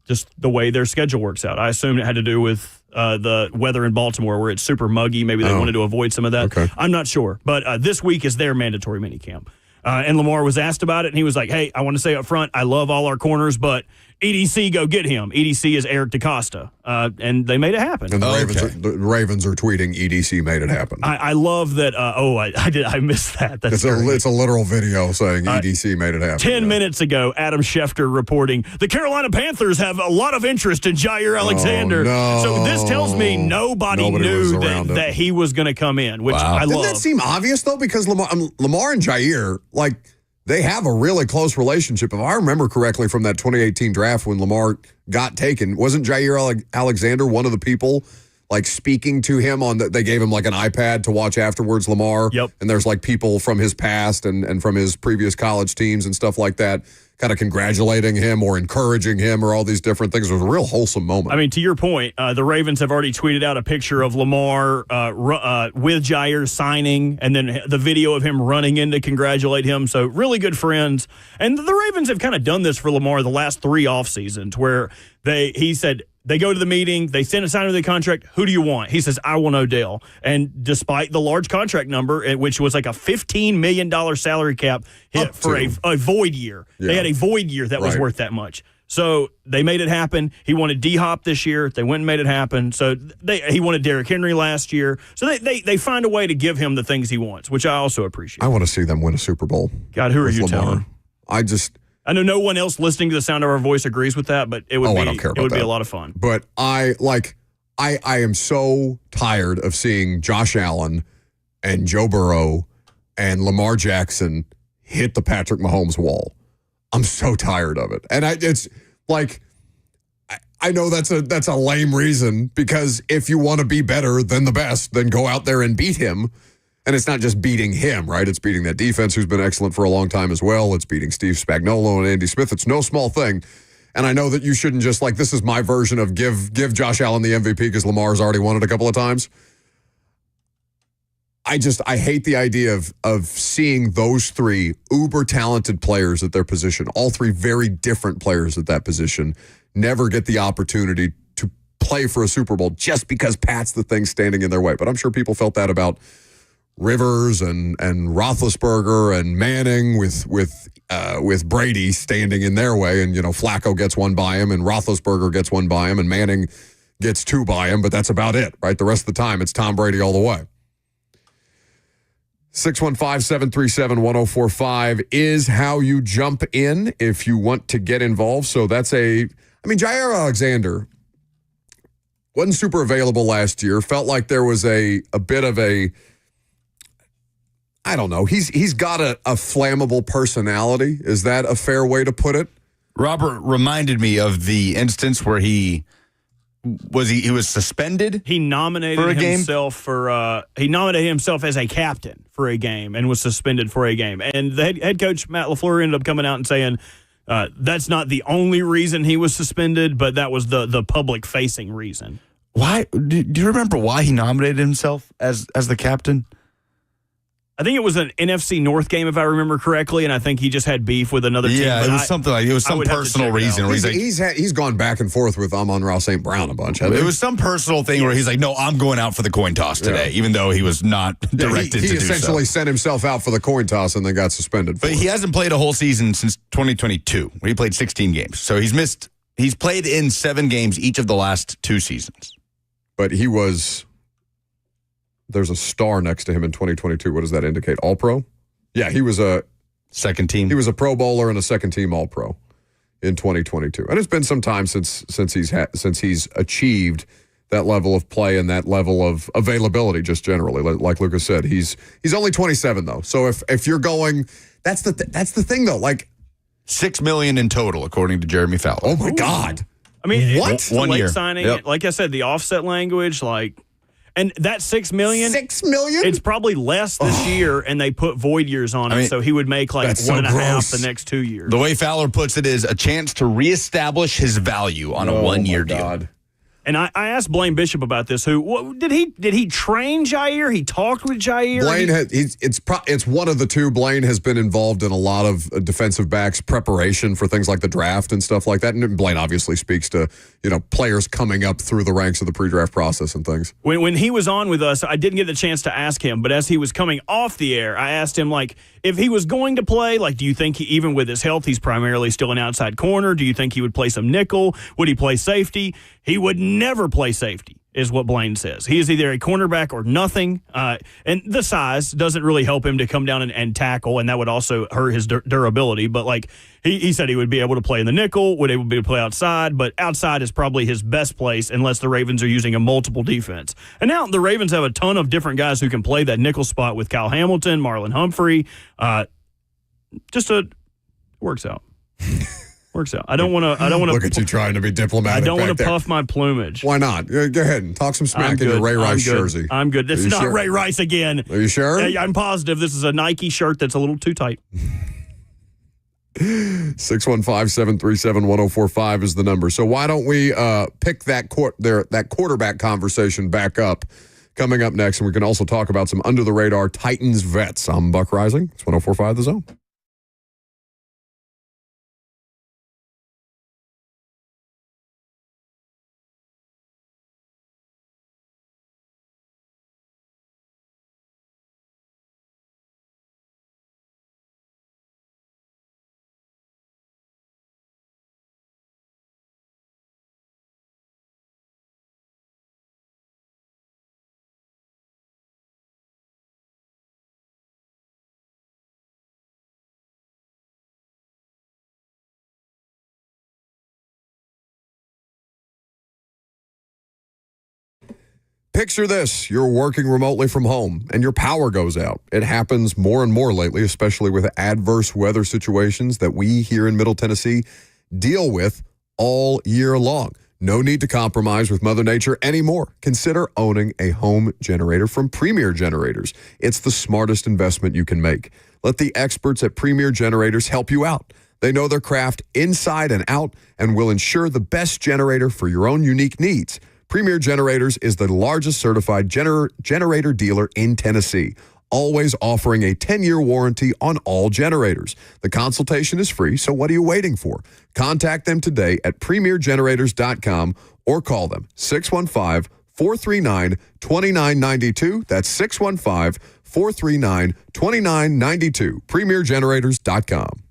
Just the way their schedule works out. I assume it had to do with the weather in Baltimore where it's super muggy. Maybe they wanted to avoid some of that. Okay. I'm not sure. But this week is their mandatory minicamp. And Lamar was asked about it, and he was like, hey, I want to say up front, I love all our corners, but EDC, go get him. EDC is Eric DeCosta. And they made it happen. And the Ravens are tweeting EDC made it happen. I love that. I missed that. That's it's a literal video saying EDC made it happen. 10 minutes ago, Adam Schefter reporting, the Carolina Panthers have a lot of interest in Jair Alexander. No. So this tells me nobody knew that he was going to come in, which I love. Doesn't that seem obvious, though? Because Lamar and Jair, they have a really close relationship. If I remember correctly from that 2018 draft when Lamar got taken, wasn't Jair Alexander one of the people speaking to him they gave him an iPad to watch afterwards, Lamar? Yep. And there's people from his past and from his previous college teams and stuff like that kind of congratulating him or encouraging him or all these different things. It was a real wholesome moment. I mean, to your point, the Ravens have already tweeted out a picture of Lamar with Jair signing and then the video of him running in to congratulate him. So really good friends. And the Ravens have kind of done this for Lamar the last 3 off seasons where he said, they go to the meeting, they send a sign of the contract. Who do you want? He says, I want Odell. And despite the large contract number, which was like a $15 million salary cap hit for a void year, they had a void year that was worth that much. So they made it happen. He wanted D-Hop this year. They went and made it happen. So he wanted Derrick Henry last year. So they find a way to give him the things he wants, which I also appreciate. I want to see them win a Super Bowl. God, who are you telling? I know no one else listening to the sound of our voice agrees with that, but it would be a lot of fun. But I am so tired of seeing Josh Allen and Joe Burrow and Lamar Jackson hit the Patrick Mahomes wall. I'm so tired of it. And I know that's a lame reason, because if you want to be better than the best, then go out there and beat him. And it's not just beating him, right? It's beating that defense who's been excellent for a long time as well. It's beating Steve Spagnuolo and Andy Smith. It's no small thing. And I know that you shouldn't just this is my version of give Josh Allen the MVP because Lamar's already won it a couple of times. I hate the idea of seeing those 3 uber talented players at their position, all 3 very different players at that position, never get the opportunity to play for a Super Bowl just because Pat's the thing standing in their way. But I'm sure people felt that about Rivers and Roethlisberger and Manning with Brady standing in their way, and Flacco gets one by him, and Roethlisberger gets one by him, and Manning gets two by him, but that's about it, right? The rest of the time, it's Tom Brady all the way. 615-737-1045 is how you jump in if you want to get involved. So that's Jair Alexander wasn't super available last year. Felt like there was a bit of a, I don't know. He's got a flammable personality. Is that a fair way to put it? Robert reminded me of the instance where he was suspended. He nominated himself he nominated himself as a captain for a game and was suspended for a game. And the head coach Matt LaFleur ended up coming out and saying that's not the only reason he was suspended, but that was the public facing reason. Why? Do you remember why he nominated himself as the captain? I think it was an NFC North game, if I remember correctly, and I think he just had beef with another team. Yeah, it was some personal reason. Where he's gone back and forth with Amon-Ra St. Brown a bunch. It was some personal thing where he's like, no, I'm going out for the coin toss today, even though he was not directed to do so. He essentially sent himself out for the coin toss and then got suspended. But he hasn't played a whole season since 2022, where he played 16 games. So he's played in 7 games each of the last 2 seasons. But there's a star next to him in 2022. What does that indicate? All-Pro? Yeah, he was a second team. He was a Pro Bowler and a second-team All-Pro in 2022. And it's been some time since he's achieved that level of play and that level of availability just generally. Like Lucas said, he's only 27 though. So if you're going, that's the thing though. Like $6 million in total, according to Jeremy Fowler. Oh my God! I mean, what? One year signing? Like I said, the offset language, and that $6 million. $6 million? It's probably less this year, and they put void years on it, so he would make $1.5 the next 2 years. The way Fowler puts it is a chance to reestablish his value on a 1-year deal. And I asked Blaine Bishop about this. Did he train Jair? He talked with Jair. Blaine it's one of the two. Blaine has been involved in a lot of defensive backs preparation for things like the draft and stuff like that. And Blaine obviously speaks to players coming up through the ranks of the pre-draft process and things. When he was on with us, I didn't get the chance to ask him, but as he was coming off the air, I asked him if he was going to play. Do you think even with his health, he's primarily still an outside corner? Do you think he would play some nickel? Would he play safety? He would never play safety, is what Blaine says. He is either a cornerback or nothing, and the size doesn't really help him to come down and tackle, and that would also hurt his durability. But he said he would be able to play in the nickel, would able to play outside, but outside is probably his best place unless the Ravens are using a multiple defense. And now the Ravens have a ton of different guys who can play that nickel spot with Kyle Hamilton, Marlon Humphrey. Works out. Works out. I don't want to look at you trying to be diplomatic. I don't want to puff my plumage. Why not? Go ahead and talk some smack in your Ray Rice jersey. I'm good. This is not Ray Rice again. Are you sure? I'm positive this is a Nike shirt that's a little too tight. 615-737-1045 is the number. So why don't we pick that quarterback conversation back up coming up next, and we can also talk about some under the radar Titans vets. I'm Buck Rising. It's 104.5 The Zone. Picture this. You're working remotely from home and your power goes out. It happens more and more lately, especially with adverse weather situations that we here in Middle Tennessee deal with all year long. No need to compromise with Mother Nature anymore. Consider owning a home generator from Premier Generators. It's the smartest investment you can make. Let the experts at Premier Generators help you out. They know their craft inside and out and will ensure the best generator for your own unique needs. Premier Generators is the largest certified generator dealer in Tennessee, always offering a 10-year warranty on all generators. The consultation is free, so what are you waiting for? Contact them today at premiergenerators.com or call them 615-439-2992. That's 615-439-2992. PremierGenerators.com.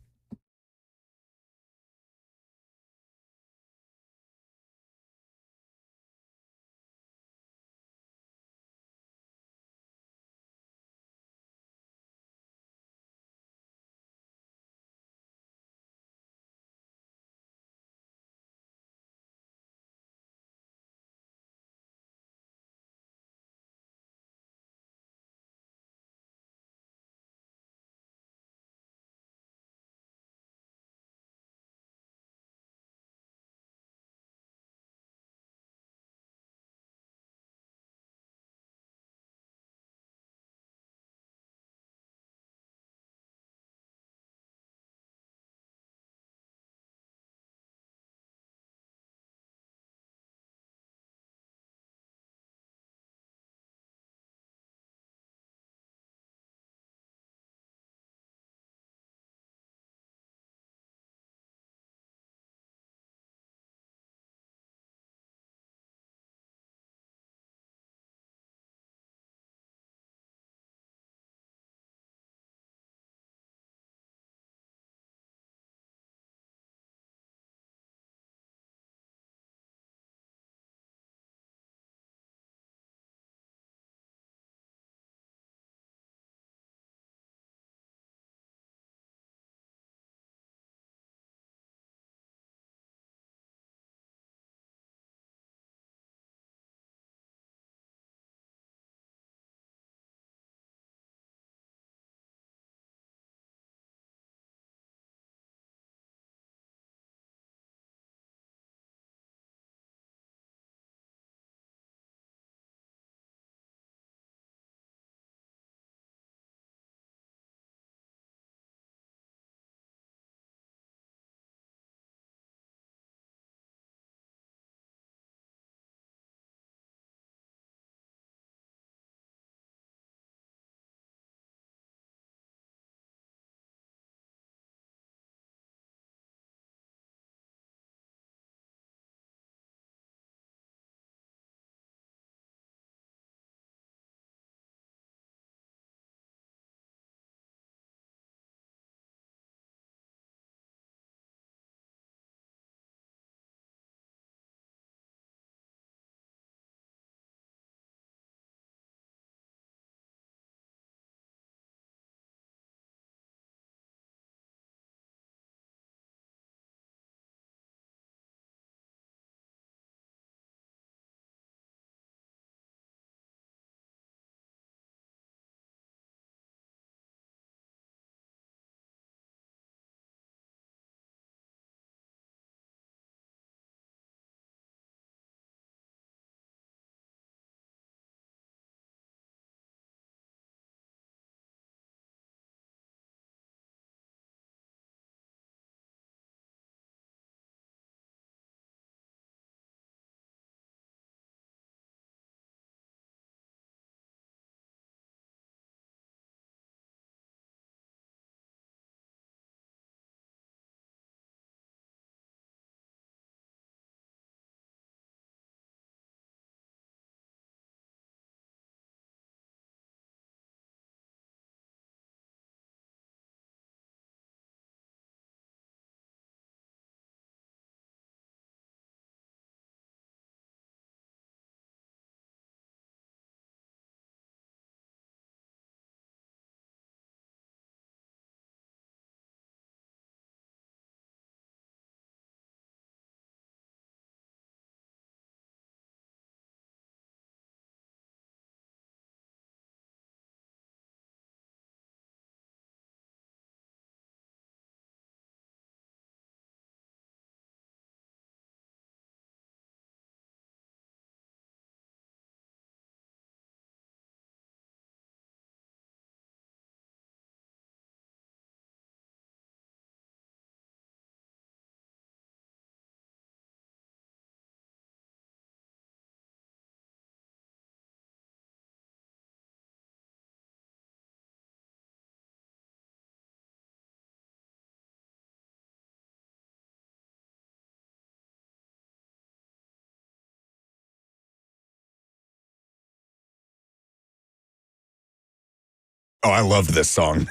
Oh, I loved this song.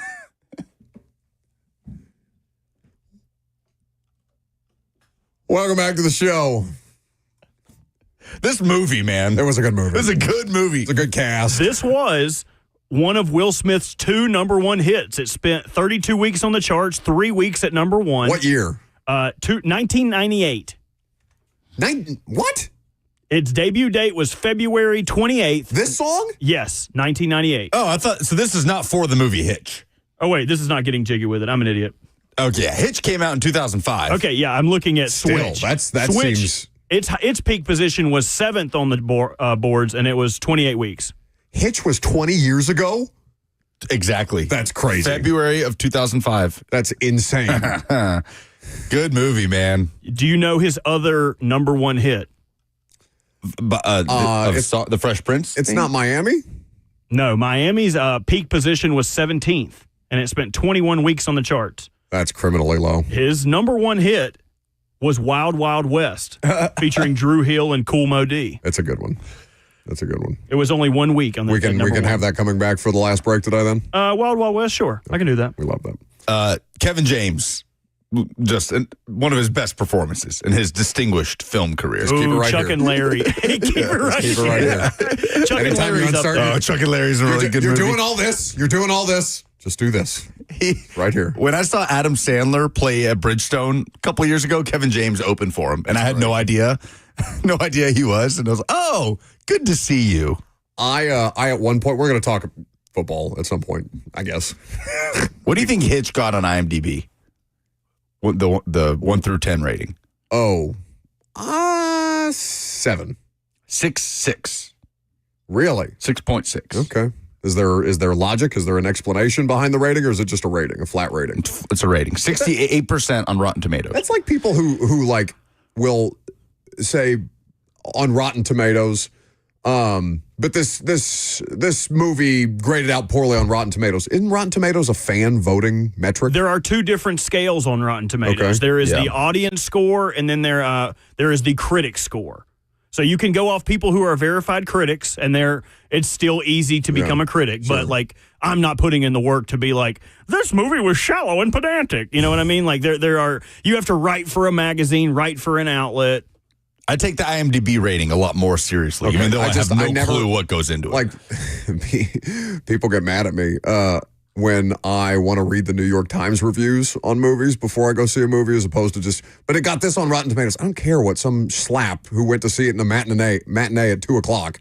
Welcome back to the show. This movie, man. It was a good movie. It was a good movie. It's a good cast. This was one of Will Smith's 2 number 1 hits. It spent 32 weeks on the charts, 3 weeks at number 1. What year? 1998. What? Its debut date was February 28th. This song? Yes, 1998. Oh, I thought, so this is not for the movie Hitch. Oh, wait, this is not getting jiggy with it. I'm an idiot. Okay, yeah, Hitch came out in 2005. Okay, yeah, I'm looking at Still, Switch. that Switch, seems... Its peak position was 7th on the boards, and it was 28 weeks. Hitch was 20 years ago? Exactly. That's crazy. February of 2005. That's insane. Good movie, man. Do you know his other number 1 hit? The Fresh Prince? It's not Miami? No, Miami's peak position was 17th, and it spent 21 weeks on the charts. That's criminally low. His number 1 hit was Wild Wild West, featuring Drew Hill and Kool Moe Dee. That's a good one. That's a good one. It was only 1 week on the We can one. have that coming back for the last break today then? Wild Wild West, sure. I can do that. We love that. Kevin James, just one of his best performances in his distinguished film career. Just keep it right Chuck here. and Larry. Keep it right here. Chuck and Anytime Larry's you up start- there. Oh, Chuck and Larry's a really good You're movie. doing all this. You're doing all this. Just do this. Right here. When I saw Adam Sandler play at Bridgestone a couple years ago, Kevin James opened for him, and I had no idea he was. And I was like, oh, good to see you. I at one point, we're going to talk football at some point, I guess. What do you think Hitch got on IMDb? The 1 through 10 rating. Oh, 7. 6.6. Really? 6.6. Okay. Is there logic? Is there an explanation behind the rating, or is it just a rating, a flat rating? It's a rating. 68% on Rotten Tomatoes. That's like people who like will say on Rotten Tomatoes, but this movie graded out poorly on Rotten Tomatoes. Isn't Rotten Tomatoes a fan voting metric? There are 2 different scales on Rotten Tomatoes. Okay. There is the audience score, and then there is the critic score. So you can go off people who are verified critics, and it's still easy to become a critic. Sure. But, like, I'm not putting in the work to be like, this movie was shallow and pedantic. You know what I mean? Like, you have to write for a magazine, write for an outlet. I take the IMDb rating a lot more seriously, Okay. even though I have no never- clue what goes into it. Like, people get mad at me when I want to read the New York Times reviews on movies before I go see a movie, as opposed to just, but it got this on Rotten Tomatoes. I don't care what some slap who went to see it in the matinee at 2 o'clock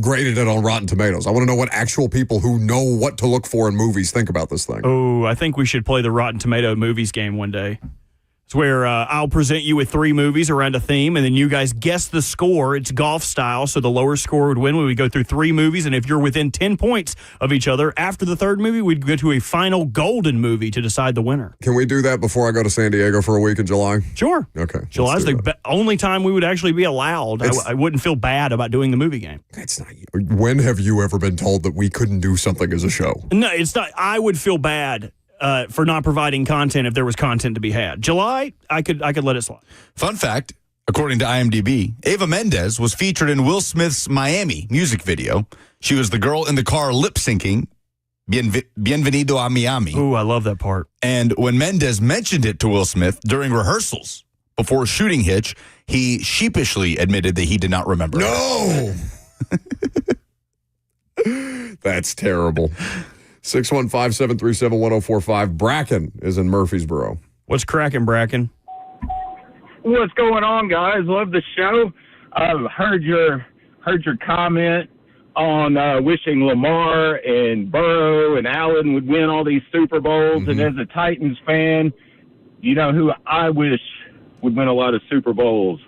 graded it on Rotten Tomatoes. I want to know what actual people who know what to look for in movies think about this thing. Oh, I think we should play the Rotten Tomato movies game one day. It's where I'll present you with 3 movies around a theme, and then you guys guess the score. It's golf style, so the lower score would win when we go through 3 movies, and if you're within 10 points of each other, after the 3rd movie, we'd go to a final golden movie to decide the winner. Can we do that before I go to San Diego for a week in July? Sure. Okay. July's the only time we would actually be allowed. I wouldn't feel bad about doing the movie game. It's not. When have you ever been told that we couldn't do something as a show? No, it's not. I would feel bad for not providing content if there was content to be had. July, I could let it slide. Fun fact, according to IMDb, Eva Mendes was featured in Will Smith's Miami music video. She was the girl in the car lip-syncing Bienvenido a Miami. Ooh, I love that part. And when Mendes mentioned it to Will Smith during rehearsals before shooting Hitch, he sheepishly admitted that he did not remember. No! That's terrible. 615-737-1045. Bracken is in Murfreesboro. What's cracking, Bracken? What's going on, guys? Love the show. Heard your comment on wishing Lamar and Burrow and Allen would win all these Super Bowls. Mm-hmm. And as a Titans fan, you know who I wish would win a lot of Super Bowls?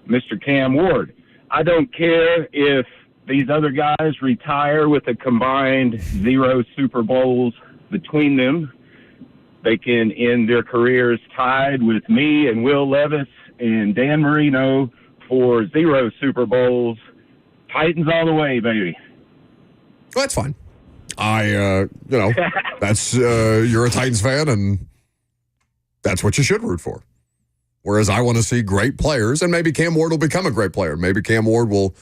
Mr. Cam Ward. I don't care if these other guys retire with a combined 0 Super Bowls between them. They can end their careers tied with me and Will Levis and Dan Marino for 0 Super Bowls. Titans all the way, baby. Well, that's fine. That's you're a Titans fan, and that's what you should root for. Whereas I want to see great players, and maybe Cam Ward will become a great player. Maybe Cam Ward will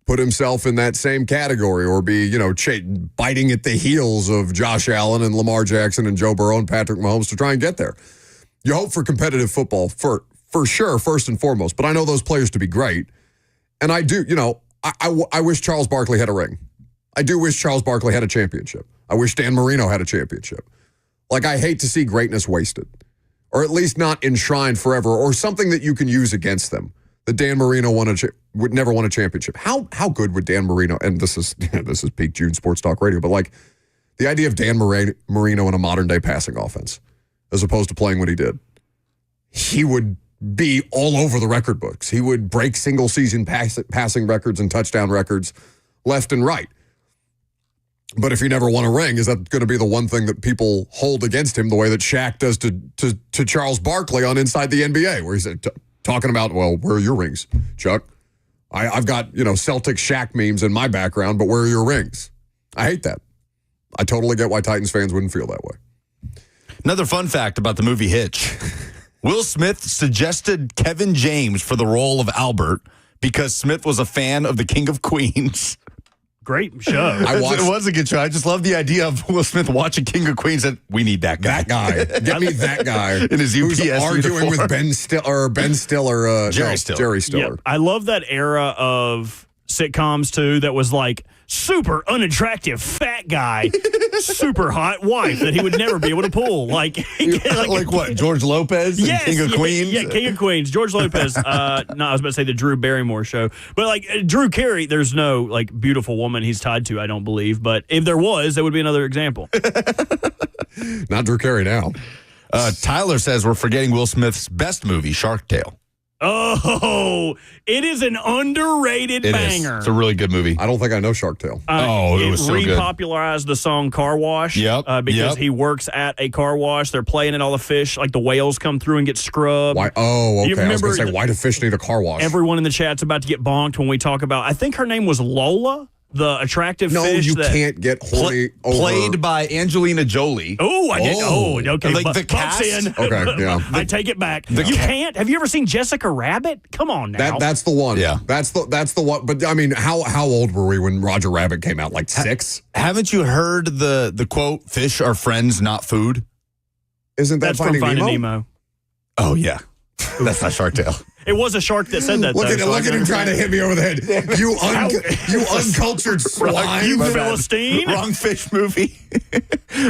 put himself in that same category or be, biting at the heels of Josh Allen and Lamar Jackson and Joe Burrow and Patrick Mahomes to try and get there. You hope for competitive football for sure, first and foremost, but I know those players to be great. And I do, I wish Charles Barkley had a ring. I do wish Charles Barkley had a championship. I wish Dan Marino had a championship. Like, I hate to see greatness wasted, or at least not enshrined forever, or something that you can use against them. That Dan Marino would never won a championship. How good would Dan Marino? And this is peak June sports talk radio, but like the idea of Dan Marino in a modern day passing offense, as opposed to playing what he did, he would be all over the record books. He would break single season passing records and touchdown records left and right. But if he never won a ring, is that going to be the one thing that people hold against him the way that Shaq does to Charles Barkley on Inside the NBA, where he's talking about, well, where are your rings, Chuck? I've got, Celtic Shaq memes in my background, but where are your rings? I hate that. I totally get why Titans fans wouldn't feel that way. Another fun fact about the movie Hitch. Will Smith suggested Kevin James for the role of Albert because Smith was a fan of the King of Queens. Great show. It was a good show. I just love the idea of Will Smith watching King of Queens and we need that guy. That guy. Get me that guy. In his UPS who's arguing uniform. with Ben Stiller. Jerry Stiller. Yep. I love that era of sitcoms, too, that was like super unattractive fat guy, super hot wife that he would never be able to pull. Like what? George Lopez? Yes, King of Queens? Yeah, King of Queens. George Lopez. No, I was about to say the Drew Barrymore show. But like Drew Carey, there's no like beautiful woman he's tied to, I don't believe. But if there was, that would be another example. Not Drew Carey now. Tyler says we're forgetting Will Smith's best movie, Shark Tale. Oh, it is an underrated banger. It's a really good movie. I don't think I know Shark Tale. It was so good. It repopularized the song Car Wash. Because he works at a car wash. They're playing at all the fish, like the whales come through and get scrubbed. Why? Oh, okay. You I was going to say, remember why do fish need a car wash? Everyone in the chat's about to get bonked when we talk about, I think her name was Lola, the attractive fish. No, you can't get horny over. Played by Angelina Jolie. Oh, I did. Oh, okay. Like the Bucks cast? in. Okay, yeah. I take it back. You can't? Have you ever seen Jessica Rabbit? Come on now. That's the one. Yeah. That's the one. But I mean, how old were we when Roger Rabbit came out? Like 6? Haven't you heard the quote, fish are friends, not food? Isn't that That's from Finding Nemo? Oh, yeah. That's not Shark Tale. It was a shark that said that. Look at him trying to hit me over the head. You uncultured swine. You Philistine. Wrong fish movie.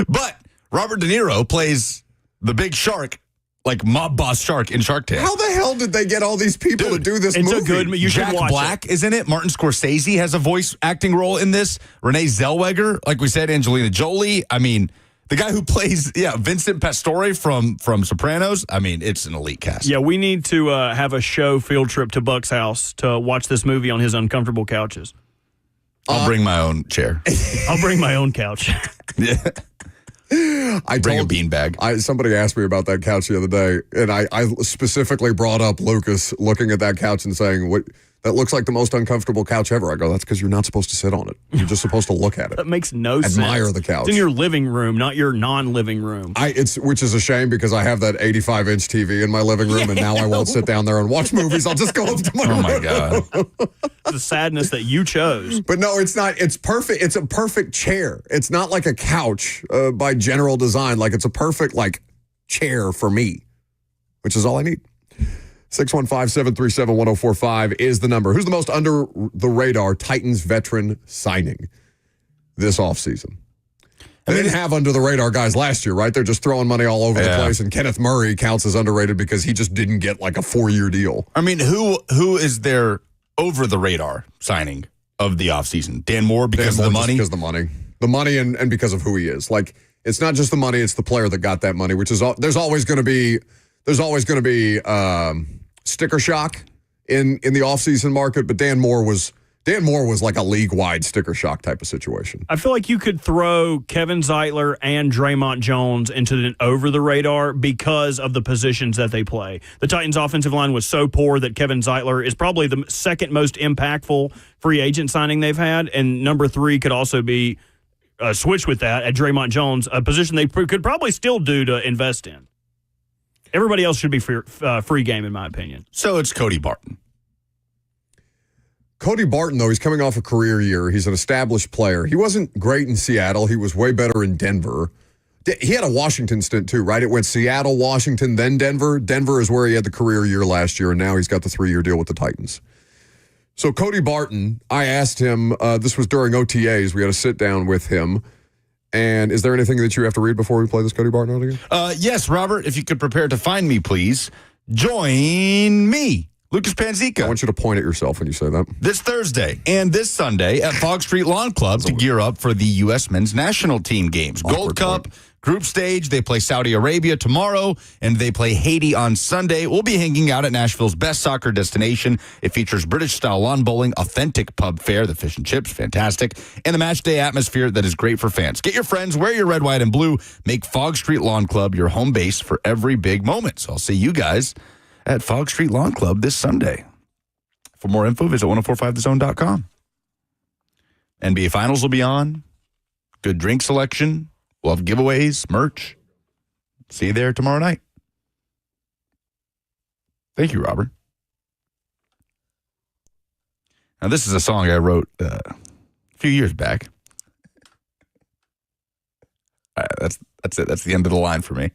But Robert De Niro plays the big shark, like mob boss shark in Shark Tale. How the hell did they get all these people to do this movie? It's a good movie. You should Jack watch Black is in it. Martin Scorsese has a voice acting role in this. Renee Zellweger, like we said, Angelina Jolie. I mean, the guy who plays, Vincent Pastore from Sopranos. I mean, it's an elite cast. Yeah, we need to have a show field trip to Buck's house to watch this movie on his uncomfortable couches. I'll bring my own chair. I'll bring my own couch. Yeah. I bring a beanbag. Somebody asked me about that couch the other day, and I specifically brought up Lucas looking at that couch and saying, "What? That looks like the most uncomfortable couch ever." I go, "That's because you're not supposed to sit on it. You're just supposed to look at it." That makes no sense. Admire the couch. It's in your living room, not your non-living room. Which is a shame because I have that 85-inch TV in my living room, and now I won't sit down there and watch movies. I'll just go up to my room. Oh my God. The sadness that you chose. But no, it's not. It's perfect. It's a perfect chair. It's not like a couch by general design. Like it's a perfect chair for me, which is all I need. 615-737-1045 is the number. Who's the most under the radar Titans veteran signing this offseason? They didn't have under the radar guys last year, right? They're just throwing money all over the place, and Kenneth Murray counts as underrated because he just didn't get like a 4-year deal. I mean, who is their over the radar signing of the offseason? Dan Moore because of the money? Because of the money. The money and because of who he is. Like, it's not just the money, it's the player that got that money, which is there's always going to be sticker shock in the offseason market, but Dan Moore was like a league-wide sticker shock type of situation. I feel like you could throw Kevin Zeitler and Draymond Jones into an over-the-radar because of the positions that they play. The Titans' offensive line was so poor that Kevin Zeitler is probably the second most impactful free agent signing they've had, and number 3 could also be switched with that at Draymond Jones, a position they could probably still do to invest in. Everybody else should be free game, in my opinion. So it's Cody Barton. Cody Barton, though, he's coming off a career year. He's an established player. He wasn't great in Seattle. He was way better in Denver. He had a Washington stint, too, right? It went Seattle, Washington, then Denver. Denver is where he had the career year last year, and now he's got the 3-year deal with the Titans. So Cody Barton, I asked him, this was during OTAs. We had a sit-down with him. And is there anything that you have to read before we play this Cody Barton out again? Yes, Robert, if you could prepare to find me, please. Join me, Lucas Panzica. I want you to point at yourself when you say that. This Thursday and this Sunday at Fog Street Lawn Club to gear up for the U.S. men's national team games. Gold Cup, group stage. They play Saudi Arabia tomorrow, and they play Haiti on Sunday. We'll be hanging out at Nashville's best soccer destination. It features British-style lawn bowling, authentic pub fare, the fish and chips, fantastic, and the match day atmosphere that is great for fans. Get your friends, wear your red, white, and blue. Make Fog Street Lawn Club your home base for every big moment. So I'll see you guys at Fog Street Lawn Club this Sunday. For more info, visit 1045thezone.com. NBA Finals will be on. Good drink selection. We'll have giveaways, merch. See you there tomorrow night. Thank you, Robert. Now, this is a song I wrote a few years back. All right, that's it. That's the end of the line for me.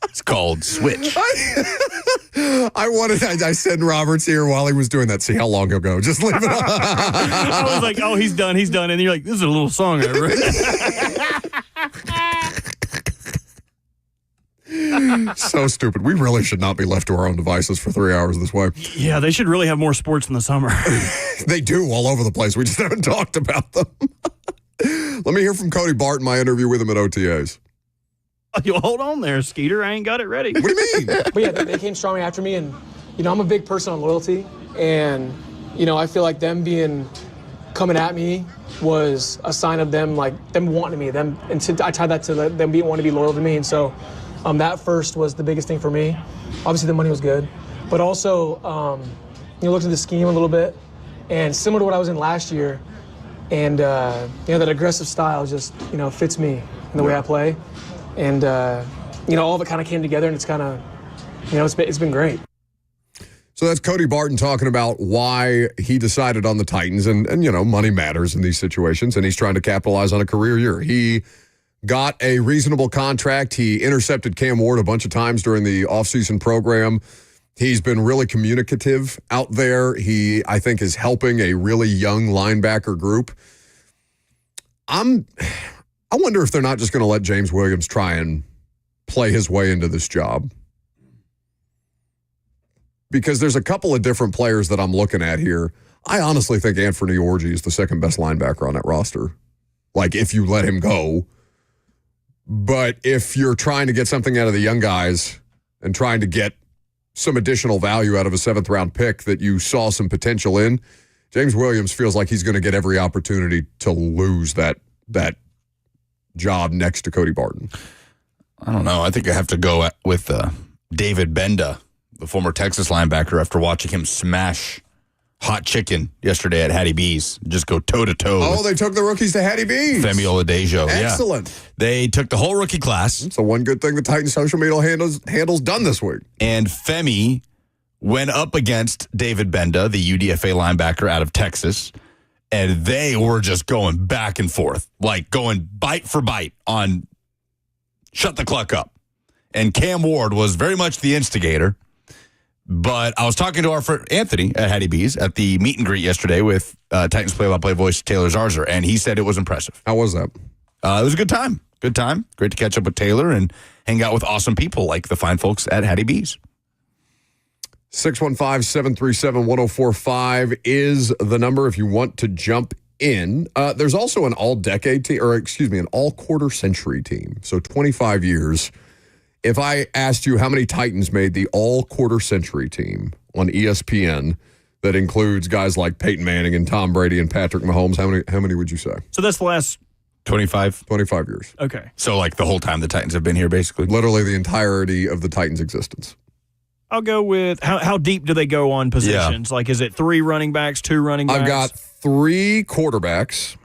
It's called Switch. I said Robert's here while he was doing that. See how long he'll go. Just leave it on. I was like, oh, he's done. And then you're like, this is a little song I wrote. So stupid. We really should not be left to our own devices for 3 hours this way. Yeah, they should really have more sports in the summer. They do all over the place. We just haven't talked about them. Let me hear from Cody Barton, my interview with him at OTAs. You hold on there, Skeeter. I ain't got it ready. What do you mean? But yeah, they came strongly after me, and I'm a big person on loyalty, and I feel like them coming at me was a sign of them wanting me, I tied that to them wanting to be loyal to me, and so that first was the biggest thing for me. Obviously, the money was good, but also looked at the scheme a little bit, and similar to what I was in last year, and that aggressive style just fits me in the way I play. And, all of it kind of came together, and it's kind of, it's been great. So that's Cody Barton talking about why he decided on the Titans. And money matters in these situations, and he's trying to capitalize on a career year. He got a reasonable contract. He intercepted Cam Ward a bunch of times during the offseason program. He's been really communicative out there. He, I think, is helping a really young linebacker group. I wonder if they're not just going to let James Williams try and play his way into this job. Because there's a couple of different players that I'm looking at here. I honestly think Anthony Orji is the second best linebacker on that roster. If you let him go. But if you're trying to get something out of the young guys and trying to get some additional value out of a 7th-round pick that you saw some potential in, James Williams feels like he's going to get every opportunity to lose that job next to Cody Barton. I don't know. I think I have to go with David Benda, the former Texas linebacker, after watching him smash Hot Chicken yesterday at Hattie B's. Just go toe-to-toe. Oh, they took the rookies to Hattie B's. Femi Oladejo. Excellent. Yeah. They took the whole rookie class. It's the one good thing the Titans social media handles done this week. And Femi went up against David Benda, the UDFA linebacker out of Texas, and they were just going back and forth, going bite for bite on shut the cluck up. And Cam Ward was very much the instigator. But I was talking to our friend Anthony at Hattie B's at the meet and greet yesterday with Titans play-by-play voice Taylor Zarzer, and he said it was impressive. How was that? It was a good time. Good time. Great to catch up with Taylor and hang out with awesome people like the fine folks at Hattie B's. 615-737-1045 is the number if you want to jump in. There's also an all-decade team, an all-quarter century team. So 25 years. If I asked you how many Titans made the all-quarter century team on ESPN that includes guys like Peyton Manning and Tom Brady and Patrick Mahomes, how many would you say? So that's the last 25 years. Okay. So the whole time the Titans have been here, basically? Literally the entirety of the Titans' existence. I'll go with how deep do they go on positions? Yeah. Is it 3 running backs, 2 running backs? I've got 3 quarterbacks.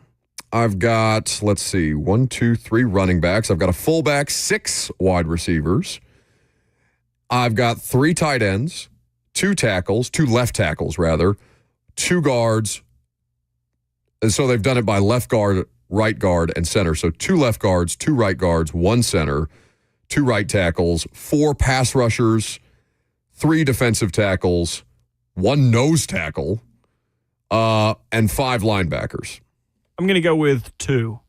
I've got, 1, 2, 3 running backs. I've got a fullback, 6 wide receivers. I've got 3 tight ends, 2 left tackles, 2 guards. And so they've done it by left guard, right guard, and center. So 2 left guards, 2 right guards, 1 center, 2 right tackles, 4 pass rushers, 3 defensive tackles, 1 nose tackle, and 5 linebackers. I'm going to go with 2.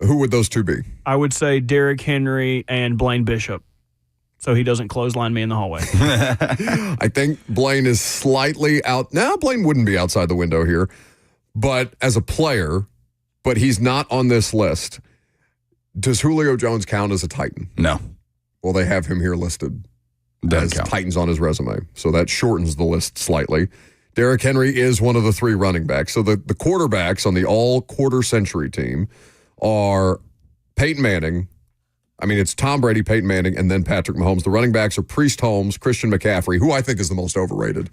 Who would those 2 be? I would say Derrick Henry and Blaine Bishop, so he doesn't clothesline me in the hallway. I think Blaine is slightly out. No, Blaine wouldn't be outside the window here, but as a player, but he's not on this list. Does Julio Jones count as a Titan? No. Well, they have him here listed Doesn't as count. Titans on his resume, so that shortens the list slightly. Derrick Henry is one of the 3 running backs. So the quarterbacks on the all-quarter century team are Peyton Manning. I mean, it's Tom Brady, Peyton Manning, and then Patrick Mahomes. The running backs are Priest Holmes, Christian McCaffrey, who I think is the most overrated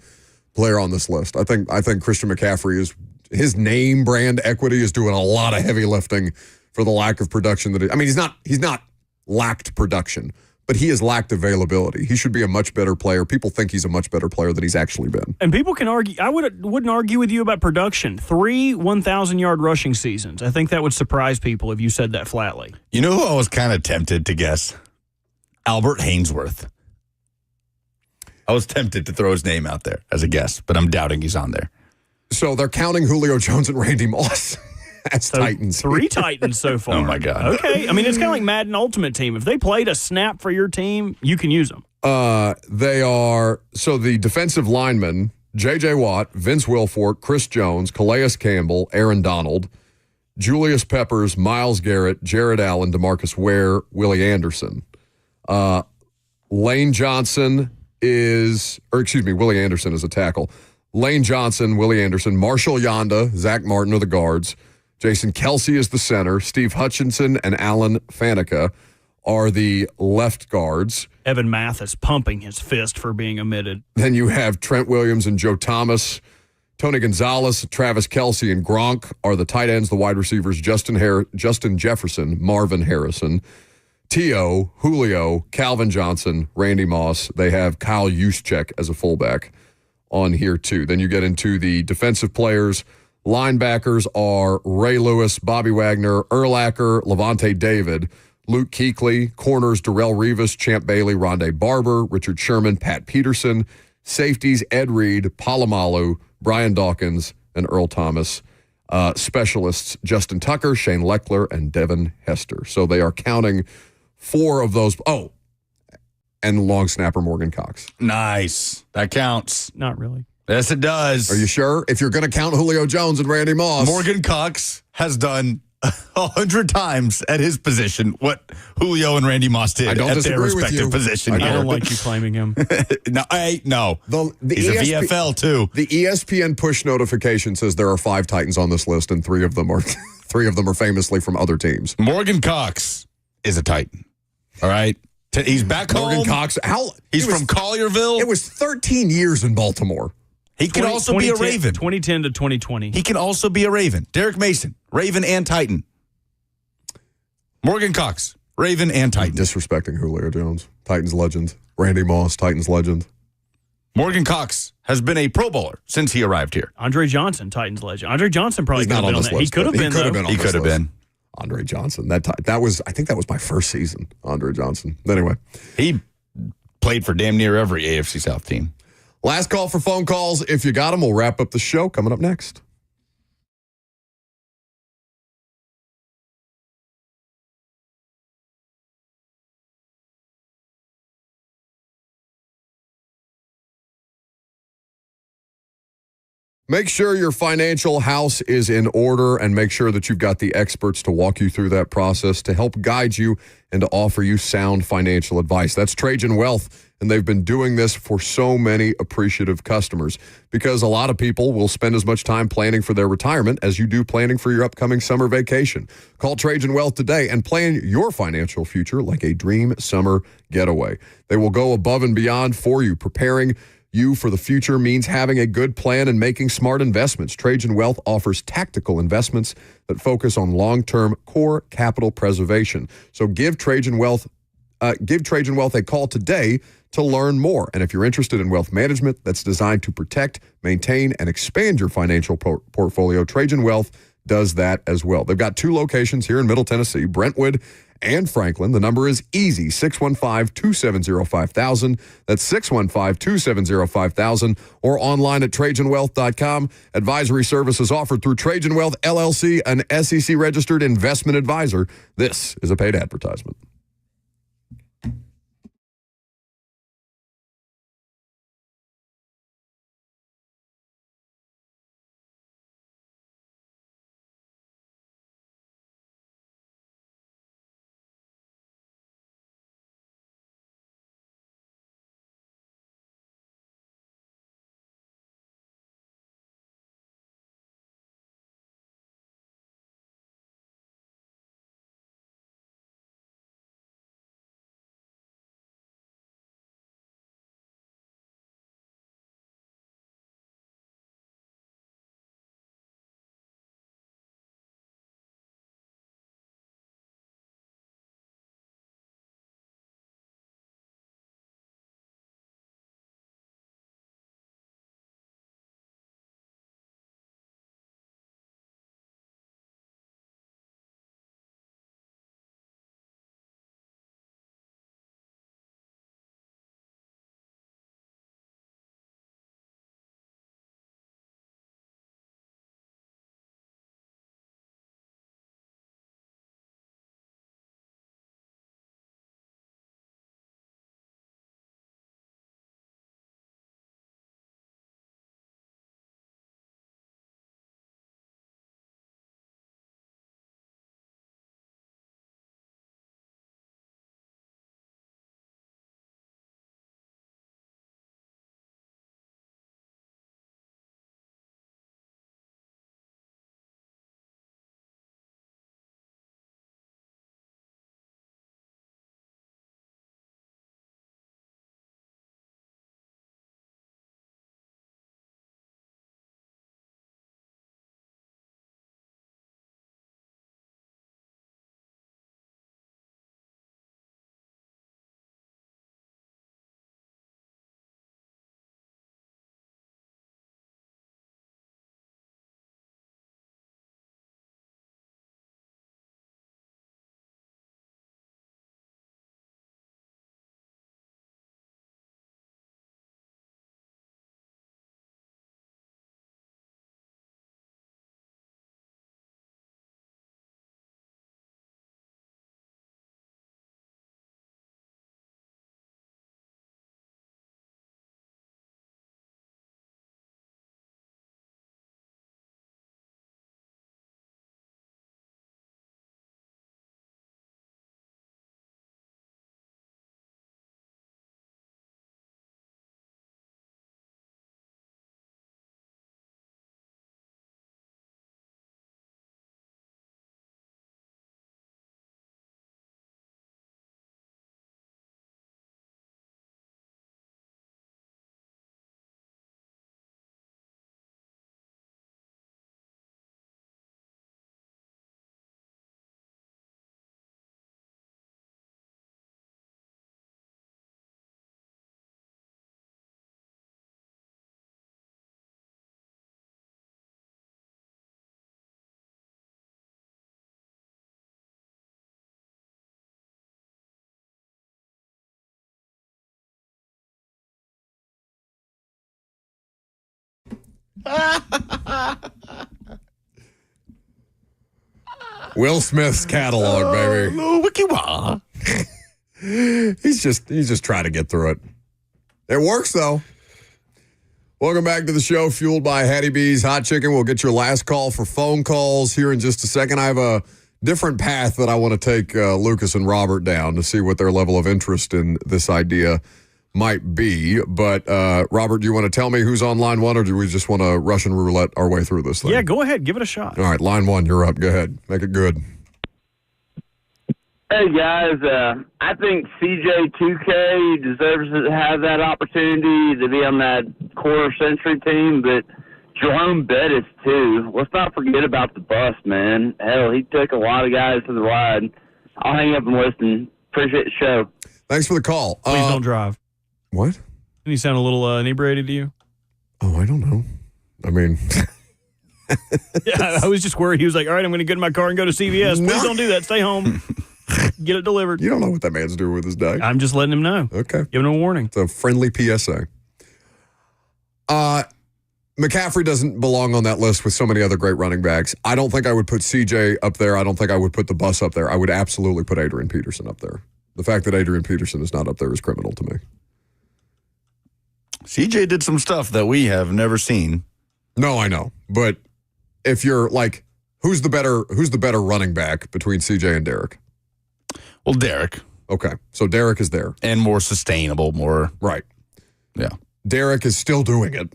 player on this list. I think Christian McCaffrey is his name brand equity is doing a lot of heavy lifting for the lack of production that he's not lacked production, but he has lacked availability. He should be a much better player. People think he's a much better player than he's actually been. And people can argue. I wouldn't argue with you about production. 3 1,000-yard rushing seasons. I think that would surprise people if you said that flatly. You know who I was kind of tempted to guess? Albert Hainsworth. I was tempted to throw his name out there as a guess, but I'm doubting he's on there. So they're counting Julio Jones and Randy Moss as Titans. 3 Titans so far. Oh, my God. Okay. I mean, it's kind of like Madden Ultimate Team. If they played a snap for your team, you can use them. They are, so the defensive linemen, J.J. Watt, Vince Wilfork, Chris Jones, Calais Campbell, Aaron Donald, Julius Peppers, Myles Garrett, Jared Allen, DeMarcus Ware, Willie Anderson. Willie Anderson is a tackle. Lane Johnson, Willie Anderson, Marshall Yonda, Zach Martin are the guards. Jason Kelsey is the center. Steve Hutchinson and Alan Faneca are the left guards. Evan Mathis pumping his fist for being omitted. Then you have Trent Williams and Joe Thomas. Tony Gonzalez, Travis Kelsey, and Gronk are the tight ends. The wide receivers, Justin Jefferson, Marvin Harrison, T.O., Julio, Calvin Johnson, Randy Moss. They have Kyle Juszczyk as a fullback on here too. Then you get into the defensive players. Linebackers are Ray Lewis, Bobby Wagner, Urlacher, Levante David, Luke Kuechly. Corners, Darrell Rivas, Champ Bailey, Rondé Barber, Richard Sherman, Pat Peterson. Safeties, Ed Reed, Palomalu, Brian Dawkins, and Earl Thomas. Specialists, Justin Tucker, Shane Leckler, and Devin Hester. So they are counting 4 of those. Oh, and long snapper Morgan Cox. Nice. That counts. Not really. Yes, it does. Are you sure? If you're going to count Julio Jones and Randy Moss. Morgan Cox has done 100 times at his position what Julio and Randy Moss did at their respective position. I don't like you claiming him. No. He's a VFL too. The ESPN push notification says there are 5 Titans on this list, and 3 of them are famously from other teams. Morgan Cox is a Titan. All right. He's back home. Morgan Cox. He's from Collierville. It was 13 years in Baltimore. He can also be a Raven. 2010 to 2020. He can also be a Raven. Derek Mason, Raven and Titan. Morgan Cox, Raven and Titan. Disrespecting Julio Jones, Titans legend. Randy Moss, Titans legend. Morgan Cox has been a Pro Bowler since he arrived here. Andre Johnson, Titans legend. Andre Johnson probably could have been on that. List, he could have been. He could have been. Andre Johnson. I think that was my first season. Andre Johnson. Anyway, he played for damn near every AFC South team. Last call for phone calls. If you got them, we'll wrap up the show. Coming up next. Make sure your financial house is in order, and make sure that you've got the experts to walk you through that process, to help guide you and to offer you sound financial advice. That's Trajan Wealth, and they've been doing this for so many appreciative customers, because a lot of people will spend as much time planning for their retirement as you do planning for your upcoming summer vacation. Call Trajan Wealth today and plan your financial future like a dream summer getaway. They will go above and beyond for you. Preparing you for the future means having a good plan and making smart investments. Trajan Wealth offers tactical investments that focus on long-term core capital preservation. So give Trajan Wealth Give Trajan Wealth a call today to learn more. And if you're interested in wealth management that's designed to protect, maintain, and expand your financial portfolio, Trajan Wealth does that as well. They've got 2 locations here in Middle Tennessee, Brentwood and Franklin. The number is easy, 615-270-5000. That's 615-270-5000, or online at TrajanWealth.com. Advisory services offered through Trajan Wealth, LLC, an SEC-registered investment advisor. This is a paid advertisement. Will Smith's catalog, baby. He's just trying to get through it. It works, though. Welcome back to the show, fueled by Hattie B's Hot Chicken. We'll get your last call for phone calls here in just a second. I have a different path that I want to take Lucas and Robert down to see what their level of interest in this idea might be. But, Robert, do you want to tell me who's on line one, or do we just want to Russian roulette our way through this thing? Yeah, go ahead. Give it a shot. All right, line one, you're up. Go ahead. Make it good. Hey, guys. I think CJ2K deserves to have that opportunity to be on that quarter-century team, but Jerome Bettis, too. Let's not forget about the bus, man. Hell, he took a lot of guys to the ride. I'll hang up and listen. Appreciate the show. Thanks for the call. Please don't drive. What? Didn't he sound a little inebriated to you? Oh, I don't know. I mean... Yeah, I was just worried. He was like, all right, I'm going to get in my car and go to CVS. Please don't do that. Stay home. Get it delivered. You don't know what that man's doing with his day. I'm just letting him know. Okay. Giving him a warning. It's a friendly PSA. McCaffrey doesn't belong on that list with so many other great running backs. I don't think I would put CJ up there. I don't think I would put the bus up there. I would absolutely put Adrian Peterson up there. The fact that Adrian Peterson is not up there is criminal to me. CJ did some stuff that we have never seen. No, I know. But if you're like, who's the better running back between CJ and Derek? Well, Derek. Okay. So Derek is there. And more sustainable, more. Right. Yeah. Derek is still doing it.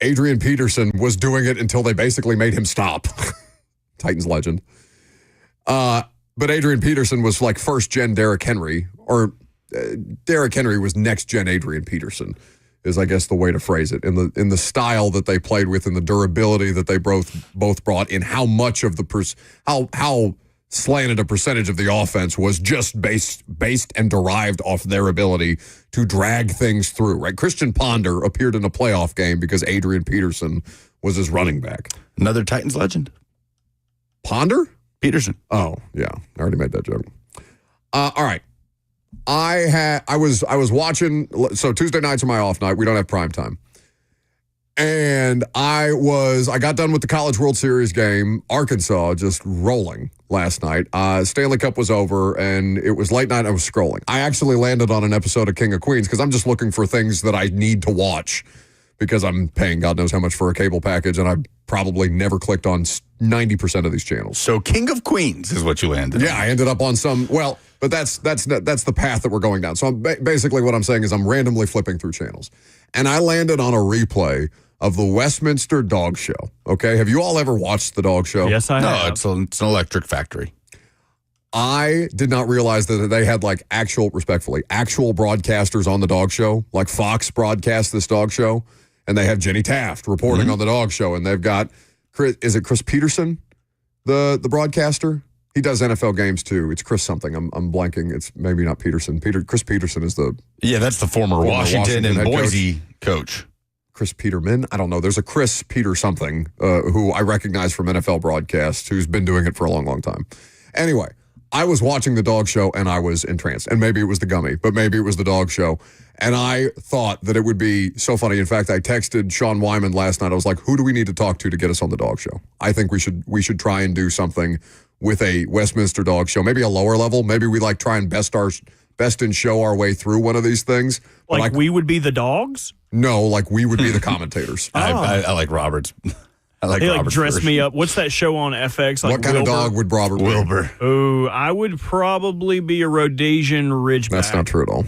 Adrian Peterson was doing it until they basically made him stop. Titans legend. But Adrian Peterson was like first-gen Derrick Henry, or Derrick Henry was next-gen Adrian Peterson, is I guess the way to phrase it. In the style that they played with, and the durability that they both brought in, how much of the how slanted a percentage of the offense was just based and derived off their ability to drag things through, right? Christian Ponder appeared in a playoff game because Adrian Peterson was his running back. Another Titans legend. Ponder? Peterson. Oh, yeah. I already made that joke. All right. I was watching, so Tuesday nights are my off night. We don't have prime time. And I got done with the College World Series game, Arkansas just rolling last night. Stanley Cup was over, and it was late night. I was scrolling. I actually landed on an episode of King of Queens because I'm just looking for things that I need to watch because I'm paying God knows how much for a cable package, and I probably never clicked on 90% of these channels. So King of Queens is what you landed on. Yeah, I ended up on some, well, but that's the path that we're going down. So basically what I'm saying is I'm randomly flipping through channels. And I landed on a replay of the Westminster Dog Show. Okay, have you all ever watched the Dog Show? Yes, I have. No, it's an electric factory. I did not realize that they had like actual broadcasters on the Dog Show. Like Fox broadcast this Dog Show, and they have Jenny Taft reporting on the Dog Show, and they've got Chris Peterson, the broadcaster? He does NFL games too. It's Chris something. I'm blanking. It's maybe not Peterson. Chris Peterson is the that's the former Washington and Boise coach. Chris Peterman? I don't know. There's a Chris Peter something who I recognize from NFL broadcasts who's been doing it for a long, long time. Anyway, I was watching the Dog Show and I was entranced. And maybe it was the gummy, but maybe it was the Dog Show. And I thought that it would be so funny. In fact, I texted Sean Wyman last night. I was like, who do we need to talk to get us on the Dog Show? I think we should try and do something with a Westminster Dog Show, maybe a lower level. Maybe we like try and best in show our way through one of these things. Like we would be the dogs? No, like we would be the commentators. I like Roberts. I like Roberts. Robert's Dress version. me up. What's that show on FX? Like what kind of dog would Robert be? Wilbur. Oh, I would probably be a Rhodesian Ridgeback. That's not true at all.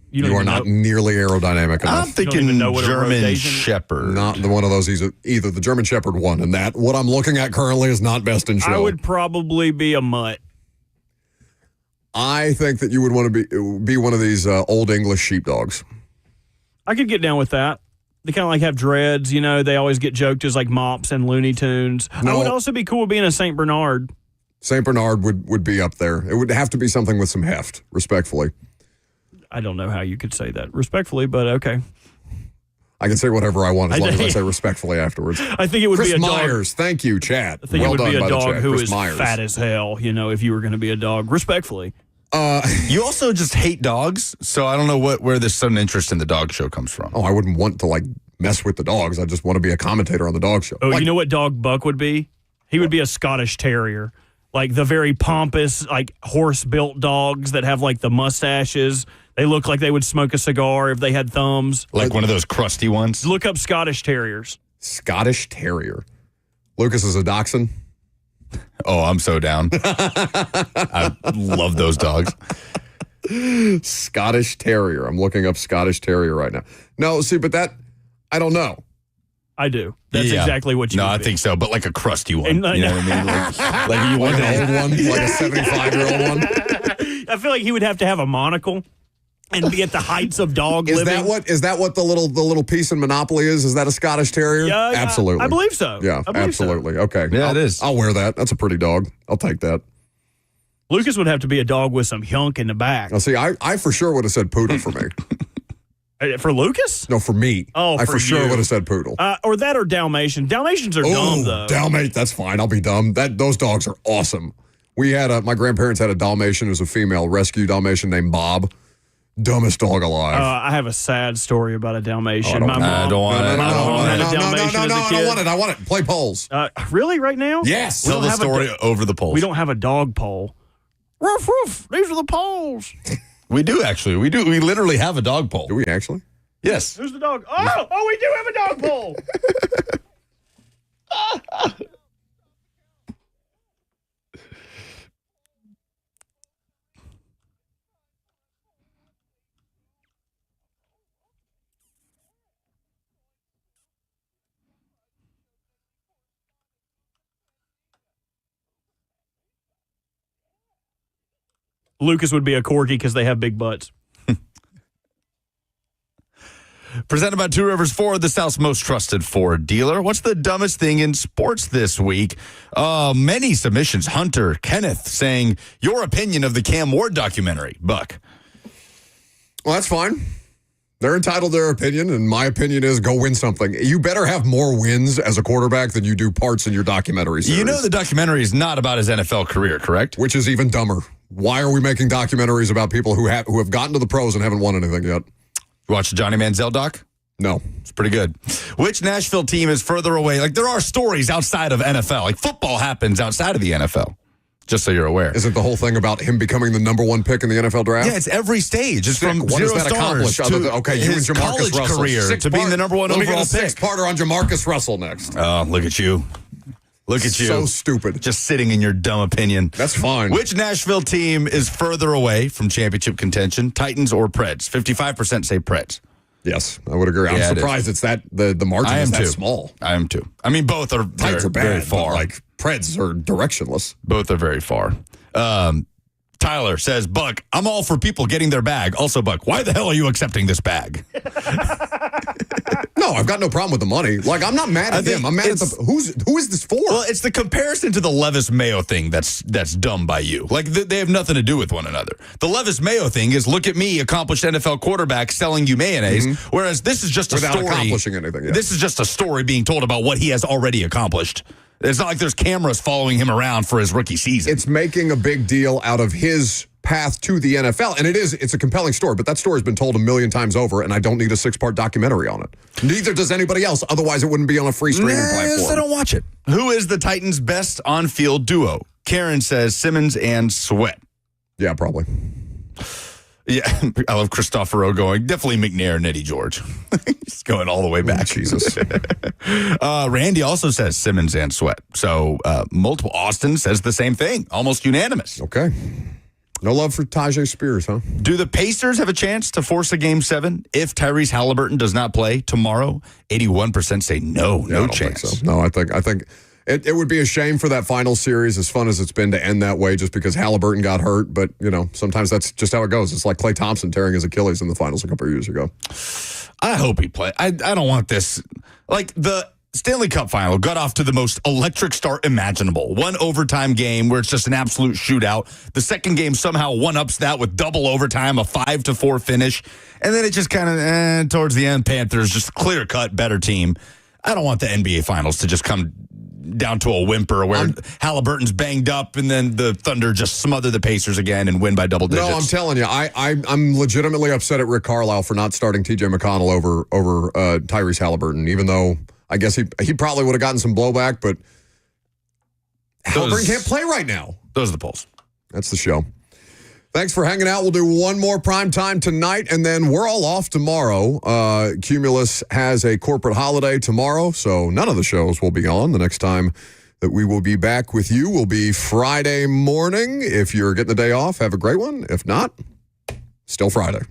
You are not nearly aerodynamic enough. I'm thinking German Shepherd. Not the one of those. Either the German Shepherd one, and that what I'm looking at currently is not best in show. I would probably be a mutt. I think that you would want to be one of these old English sheepdogs. I could get down with that. They kind of like have dreads, they always get joked as like mops and Looney Tunes. No. I would also be cool with being a St. Bernard. St. Bernard would be up there. It would have to be something with some heft, respectfully. I don't know how you could say that respectfully, but okay. I can say whatever I want as long as I say respectful afterwards. I think it would Chris be a dog. Myers. Thank you, Chad. I think well it would be a dog who Chris is Myers. fat as hell, if you were going to be a dog, respectfully. You also just hate dogs, so I don't know where this sudden interest in the Dog Show comes from. Oh, I wouldn't want to mess with the dogs. I just want to be a commentator on the Dog Show. Oh, you know what dog Buck would be? He would be a Scottish Terrier. Like the very pompous, horse-built dogs that have the mustaches. They look like they would smoke a cigar if they had thumbs. Like one of those crusty ones? Look up Scottish Terriers. Scottish Terrier. Lucas is a dachshund. Oh, I'm so down. I love those dogs. Scottish Terrier. I'm looking up Scottish Terrier right now. No, see, but that, I don't know. I do. That's exactly what you No, would I be. think so, but like a crusty one. And, you know what I mean? Like you want an old one, like a 75-year-old one. I feel like he would have to have a monocle and be at the heights of dog living. Is that what the little piece in Monopoly is? Is that a Scottish Terrier? Yeah, absolutely. I believe so. Yeah, I believe absolutely. So. Okay. Yeah, it is. I'll wear that. That's a pretty dog. I'll take that. Lucas would have to be a dog with some hunk in the back. Now, see, I for sure would have said poodle for me. For Lucas? No, for me. Oh, I for sure would have said poodle. Or that or Dalmatian. Dalmatians are dumb, though. Dalmate, that's fine. I'll be dumb. Those dogs are awesome. We had my grandparents had a Dalmatian. It was a female rescue Dalmatian named Bob. Dumbest dog alive. I have a sad story about a Dalmatian. Oh, My mom had a Dalmatian as a kid. I want it. Play polls. Really, right now? Yes. Tell the story over the polls. We don't have a dog poll. Roof, roof. These are the polls. We do, actually. We do. We literally have a dog poll. Do we actually? Yes. Who's the dog? Oh, we do have a dog poll. Lucas would be a corgi because they have big butts. Presented by Two Rivers Ford, the South's most trusted Ford dealer. What's the dumbest thing in sports this week? Many submissions. Hunter, Kenneth saying, your opinion of the Cam Ward documentary. Buck. Well, that's fine. They're entitled to their opinion, and my opinion is go win something. You better have more wins as a quarterback than you do parts in your documentary series. You know the documentary is not about his NFL career, correct? Which is even dumber. Why are we making documentaries about people who have gotten to the pros and haven't won anything yet? You watch the Johnny Manziel doc? No. It's pretty good. Which Nashville team is further away? Like, there are stories outside of NFL. Like, football happens outside of the NFL. Just so you're aware. Isn't the whole thing about him becoming the number one pick in the NFL draft? Yeah, it's every stage. It's from what zero does that accomplish stars other to than, okay, you and his Jamarcus college Russell. career to being the number one overall pick. Six-parter on Jamarcus Russell next. Oh, look at you. Look at you. So stupid. Just sitting in your dumb opinion. That's fine. Which Nashville team is further away from championship contention, Titans or Preds? 55% say Preds. Yes, I would agree. I'm surprised it's that the margin is that small. I am too. I mean, both are Titans are bad, very far. but like Preds are directionless. Both are very far. Tyler says, Buck, I'm all for people getting their bag. Also, Buck, why the hell are you accepting this bag? No, I've got no problem with the money. Like, I'm not mad at him. I'm mad at who is this for? Well, it's the comparison to the Levis Mayo thing that's dumb by you. Like, they have nothing to do with one another. The Levis Mayo thing is, look at me, accomplished NFL quarterback, selling you mayonnaise, whereas this is just a Without story. accomplishing anything. Yeah. This is just a story being told about what he has already accomplished. It's not like there's cameras following him around for his rookie season. It's making a big deal out of his path to the NFL, and it's a compelling story, but that story has been told a million times over, and I don't need a 6-part documentary on it. Neither does anybody else, otherwise it wouldn't be on a free streaming platform. I don't watch it. Who is the Titans' best on-field duo? Karen says Simmons and Sweat. Yeah, probably. Yeah, I love Christopher going, definitely McNair and Eddie George. He's going all the way back. Jesus. Randy also says Simmons and Sweat. So multiple. Austin says the same thing. Almost unanimous. Okay. No love for Tajay Spears, huh? Do the Pacers have a chance to force a Game 7 if Tyrese Halliburton does not play tomorrow? 81% say no chance. So. No, I think it would be a shame for that final series, as fun as it's been to end that way, just because Halliburton got hurt. But, sometimes that's just how it goes. It's like Klay Thompson tearing his Achilles in the finals a couple of years ago. I hope he plays. I don't want this. Like, the Stanley Cup final got off to the most electric start imaginable. One overtime game where it's just an absolute shootout. The second game somehow one-ups that with double overtime, a 5-4 finish. And then it just kind of, towards the end, Panthers, just clear-cut, better team. I don't want the NBA finals to just come down to a whimper where Halliburton's banged up and then the Thunder just smother the Pacers again and win by double digits. No, I'm telling you, I'm legitimately upset at Rick Carlisle for not starting T.J. McConnell over Tyrese Halliburton, even though I guess he probably would have gotten some blowback, but Halliburton can't play right now. Those are the polls. That's the show. Thanks for hanging out. We'll do one more prime time tonight, and then we're all off tomorrow. Cumulus has a corporate holiday tomorrow, so none of the shows will be on. The next time that we will be back with you will be Friday morning. If you're getting the day off, have a great one. If not, still Friday.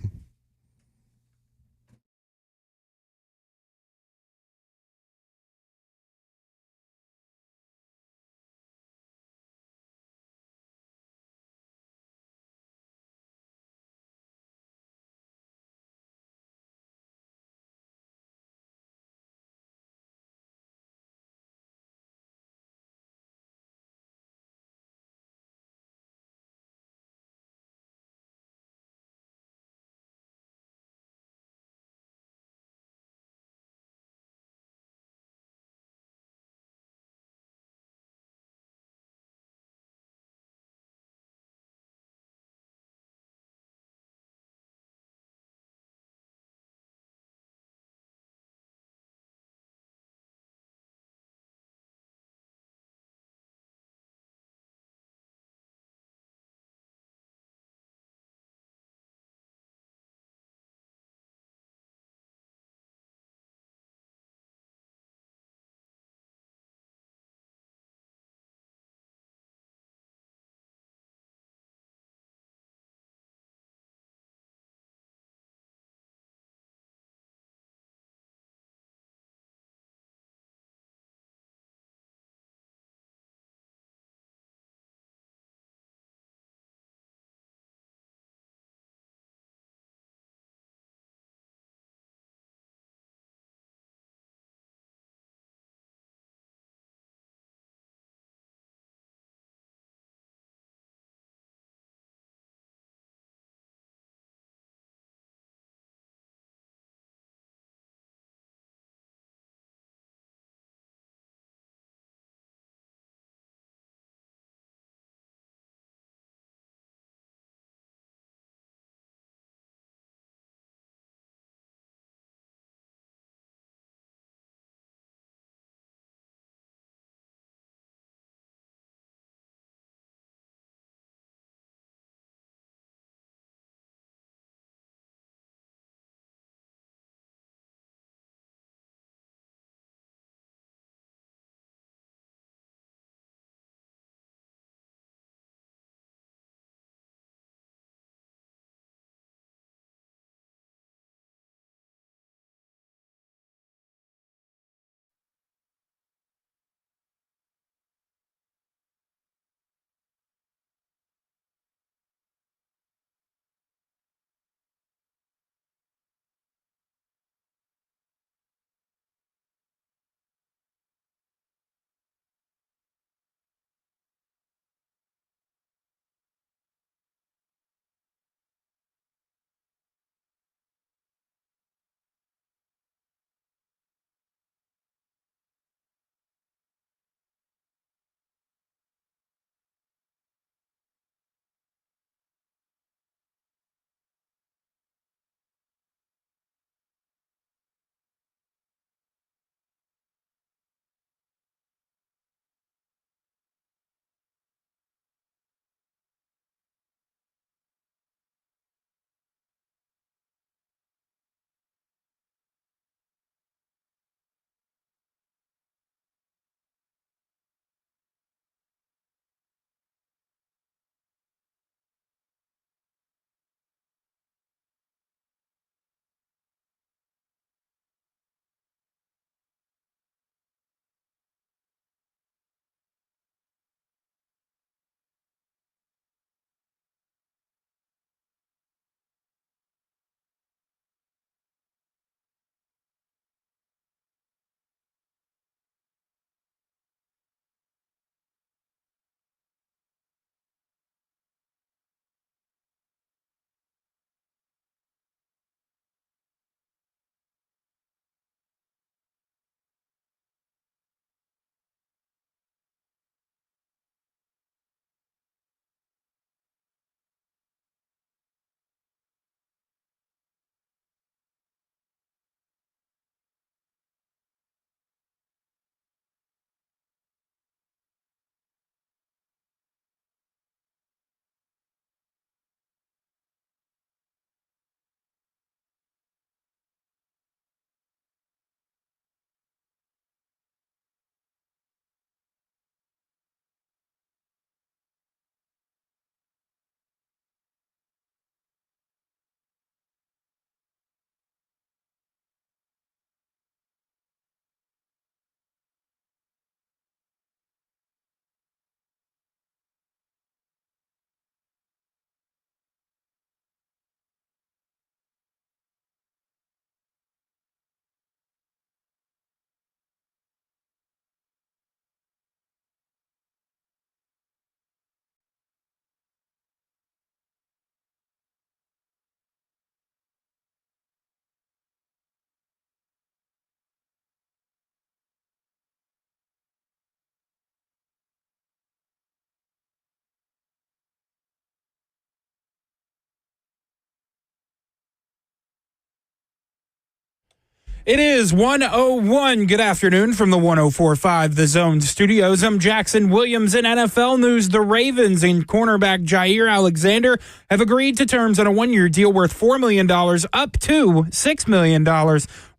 It is 1:01. Good afternoon from the 104.5 The Zone studios. I'm Jackson Williams. In NFL news, the Ravens and cornerback Jair Alexander have agreed to terms on a one-year deal worth $4 million up to $6 million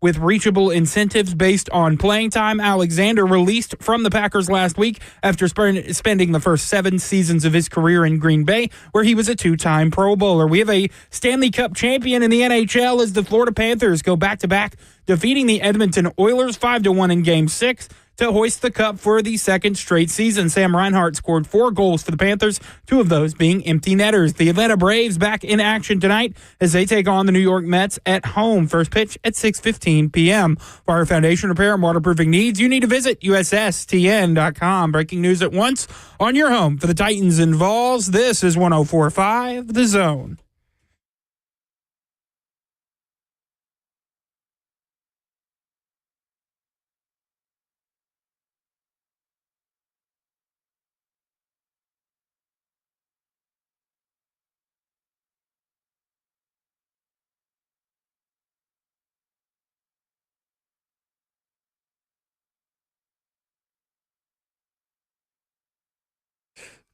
with reachable incentives based on playing time. Alexander released from the Packers last week after spending the first 7 seasons of his career in Green Bay, where he was a 2-time Pro Bowler. We have a Stanley Cup champion in the NHL as the Florida Panthers go back-to-back, defeating the Edmonton Oilers 5-1 in Game 6 to hoist the cup for the second straight season. Sam Reinhart scored 4 goals for the Panthers, 2 of those being empty netters. The Atlanta Braves back in action tonight as they take on the New York Mets at home. First pitch at 6:15 p.m. For our foundation repair and waterproofing needs, you need to visit USSTN.com. Breaking news at once on your home for the Titans and Vols. This is 104.5 The Zone.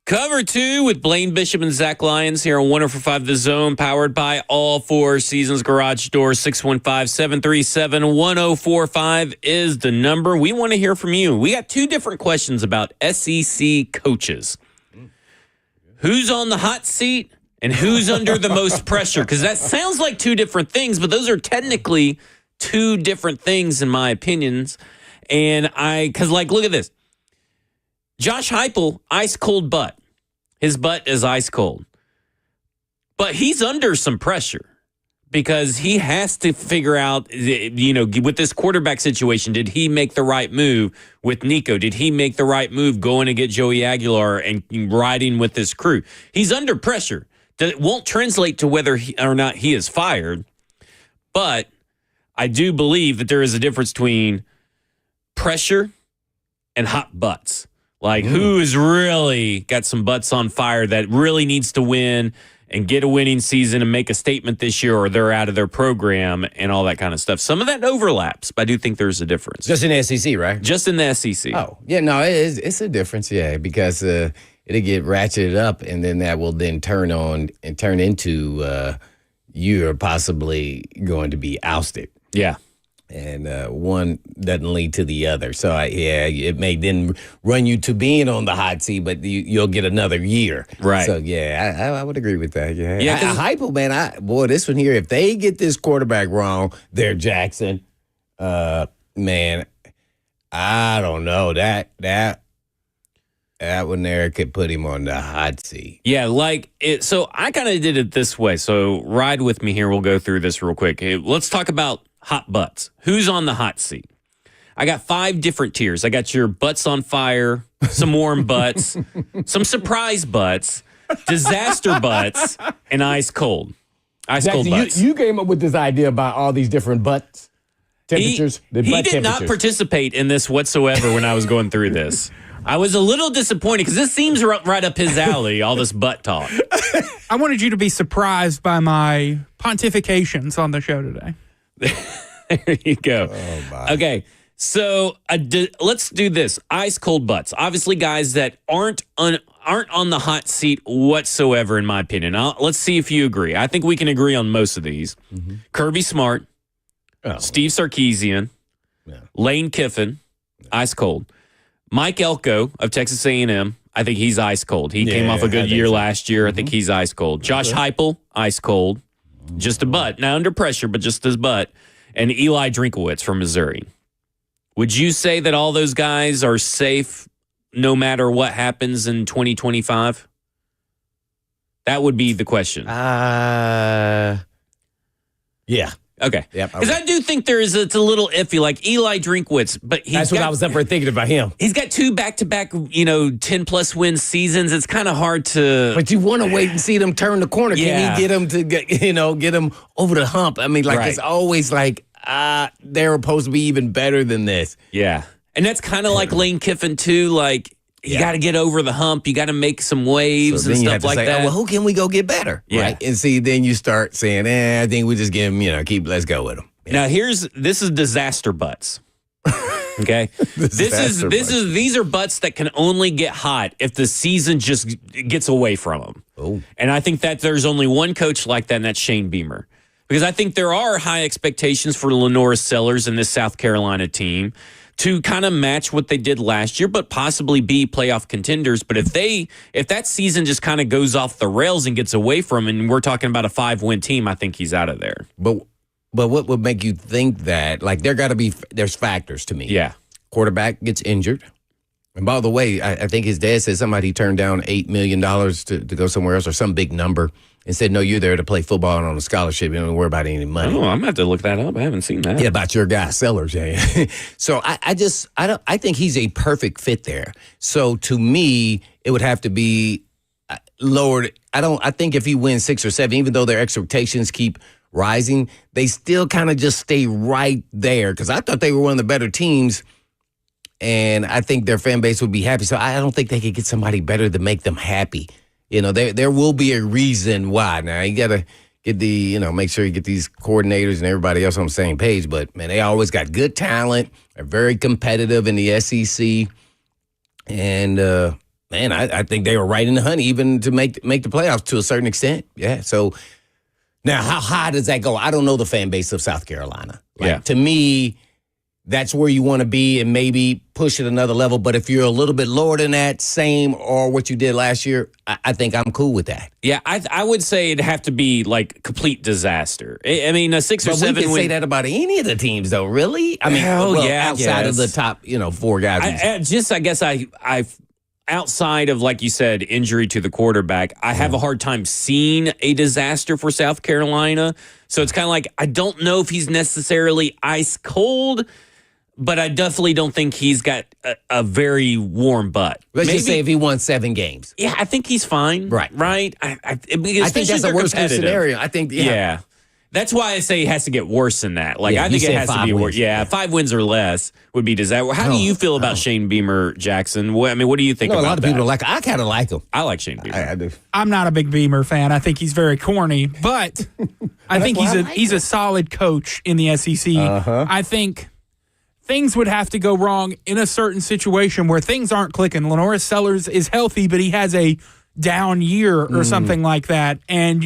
Cover 2 with Blaine Bishop and Zach Lyons here on 104.5 The Zone, powered by all 4 Seasons Garage Doors. 615-737-1045 is the number. We want to hear from you. We got 2 different questions about SEC coaches. Who's on the hot seat and who's under the most pressure? Because that sounds like 2 different things, but those are technically 2 different things in my opinions. And look at this. Josh Heupel, ice cold butt. His butt is ice cold. But he's under some pressure because he has to figure out, with this quarterback situation, did he make the right move with Nico? Did he make the right move going to get Joey Aguilar and riding with this crew? He's under pressure. That won't translate to whether or not he is fired. But I do believe that there is a difference between pressure and hot butts. Like, who has really got some butts on fire that really needs to win and get a winning season and make a statement this year, or they're out of their program and all that kind of stuff. Some of that overlaps, but I do think there's a difference. Just in the SEC, right? Just in the SEC. Oh, yeah, no, it's a difference, yeah, because it'll get ratcheted up, and then that will then turn into you're possibly going to be ousted. Yeah. And one doesn't lead to the other. So, it may then run you to being on the hot seat, but you'll get another year. Right. So, I would agree with that. Yeah. Heupel, man, this one here, if they get this quarterback wrong, they're Jackson. Man, I don't know. That one there could put him on the hot seat. Yeah, so I kind of did it this way. So ride with me here. We'll go through this real quick. Let's talk about hot butts. Who's on the hot seat? I got 5 different tiers. I got your butts on fire, some warm butts, some surprise butts, disaster butts, and ice cold. Ice cold butts. You came up with this idea about all these different butts temperatures. He did not participate in this whatsoever when I was going through this. I was a little disappointed because this seems right up his alley, all this butt talk. I wanted you to be surprised by my pontifications on the show today. There you go. Oh, my. Okay, so let's do this. Ice cold butts. Obviously, guys that aren't on the hot seat whatsoever, in my opinion. Let's see if you agree. I think we can agree on most of these. Mm-hmm. Kirby Smart, Steve Sarkisian, Lane Kiffin, ice cold. Mike Elko of Texas A&M, I think he's ice cold. He came off a good year last year. I think he's ice cold. Josh Heupel, ice cold. Just a butt. Now under pressure, but just his butt. And Eli Drinkowitz from Missouri. Would you say that all those guys are safe no matter what happens in 2025? That would be the question. Yeah. Okay. Yep. Because I do think it's a little iffy, like Eli Drinkowitz, but that's what I was up for thinking about him. He's got 2 back-to-back, 10-plus win seasons. It's kind of hard to. But you want to wait and see them turn the corner. Yeah. Can he get them to get them over the hump? I mean, it's always like they're supposed to be even better than this. Yeah, and that's kind of like Lane Kiffin too. Like you got to get over the hump. You got to make some waves and stuff like that. Oh, well, who can we go get better? Yeah. Right? And see, then you start saying, I think we just give him, let's go with him. Now this is disaster butts. Okay, these are butts that can only get hot if the season just gets away from them. Oh, and I think that there's only one coach like that, and that's Shane Beamer, because I think there are high expectations for Lenora Sellers and this South Carolina team to kind of match what they did last year, but possibly be playoff contenders. But if that season just kind of goes off the rails and gets away from, and we're talking about a 5-win team, I think he's out of there. But what would make you think that? Like, there's factors to me. Yeah. Quarterback gets injured. And by the way, I think his dad said somebody turned down $8 million to go somewhere else or some big number and said, no, you're there to play football and on a scholarship. You don't worry about any money. Oh, I'm going to have to look that up. I haven't seen that. Yeah, about your guy, Sellers. Yeah. So I think he's a perfect fit there. So to me, it would have to be lowered. I think if he wins 6 or 7, even though their expectations keep rising, they still kind of just stay right there, because I thought they were one of the better teams, and I think their fan base would be happy. So I don't think they could get somebody better to make them happy. There will be a reason why. Now, you got to get make sure you get these coordinators and everybody else on the same page. But, man, they always got good talent. They're very competitive in the SEC. And, man, I think they were right in the hunt even to make the playoffs to a certain extent. Yeah, so now, how high does that go? I don't know the fan base of South Carolina. To me, that's where you want to be and maybe push it another level. But if you're a little bit lower than that, same or what you did last year, I think I'm cool with that. Yeah, I would say it'd have to be like complete disaster. I mean, a 6 or 7 we can say that about any of the teams, though, really? I mean, outside of the top, 4 guys. I guess I outside of, like you said, injury to the quarterback, I have a hard time seeing a disaster for South Carolina. So it's kind of like, I don't know if he's necessarily ice cold, but I definitely don't think he's got a very warm butt. Let's just say if he won 7 games. Yeah, I think he's fine. Right. I think that's a worst case scenario. I think, yeah. That's why I say it has to get worse than that. I think it has to be worse. Yeah, 5 wins or less would be disaster. How do you feel about Shane Beamer, Jackson? What do you think about that? A lot of people like. I kind of like him. I like Shane Beamer. I do. I'm not a big Beamer fan. I think he's very corny, but I think he's a solid coach in the SEC. I think things would have to go wrong in a certain situation where things aren't clicking. Lenora Sellers is healthy, but he has a down year or something like that, and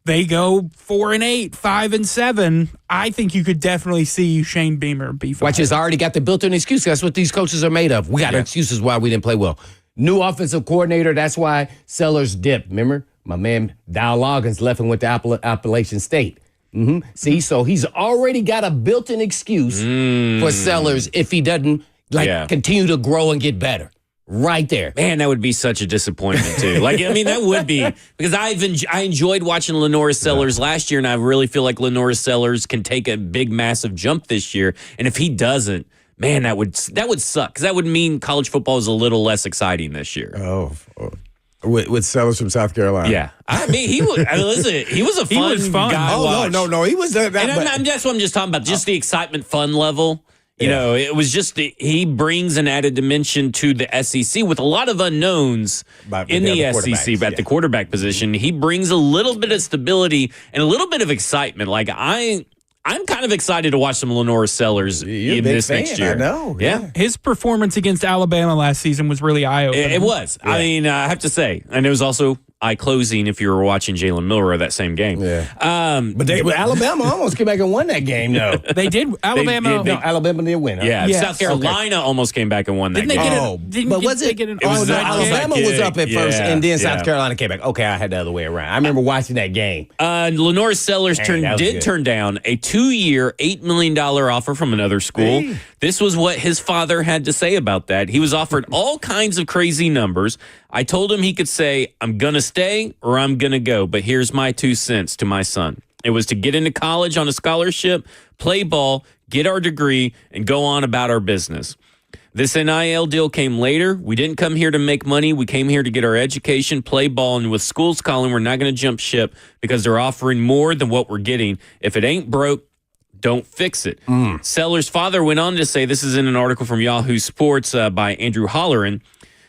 they go 4-8, 5-7. I think you could definitely see Shane Beamer be fine. Which has already got the built-in excuse. That's what these coaches are made of. We got excuses why we didn't play well. New offensive coordinator. That's why Sellers dipped. Remember, my man Dow Loggins left and went to Appalachian State. See, so he's already got a built-in excuse for Sellers if he doesn't continue to grow and get better. Right there. Man, that would be such a disappointment, too. That would be. Because I enjoyed watching Lenora Sellers last year, and I really feel like Lenora Sellers can take a big, massive jump this year. And if he doesn't, man, that would suck. Because that would mean college football is a little less exciting this year. With Sellers from South Carolina. Yeah. I mean, he was a fun guy. Oh, no. He was that. And that's what I'm just talking about. Just the excitement, fun level. It was just he brings an added dimension to the SEC with a lot of unknowns in the SEC at the quarterback position. He brings a little bit of stability and a little bit of excitement. I'm kind of excited to watch some Lenora Sellers in this next year. I know. Yeah. His performance against Alabama last season was really eye-opening. It was. Yeah. I mean, I have to say, and it was also eye-closing if you were watching Jalen Miller that same game. Yeah. But Alabama almost came back and won that game, though. They did. Alabama did win. Huh? Yeah. South Carolina almost came back and won that game. Alabama was up at first, and then South Carolina came back. Okay, I had the other way around. I remember watching that game. Lenora Sellers did turn down a 2-year, $8 million offer from another school. Hey. This was what his father had to say about that. He was offered all kinds of crazy numbers. I told him he could say, I'm going to stay or I'm going to go, but here's my 2 cents to my son. It was to get into college on a scholarship, play ball, get our degree, and go on about our business. This NIL deal came later. We didn't come here to make money. We came here to get our education, play ball, and with schools calling, we're not going to jump ship because they're offering more than what we're getting. If it ain't broke, don't fix it. Sellers' father went on to say, this is in an article from Yahoo Sports by Andrew Holleran.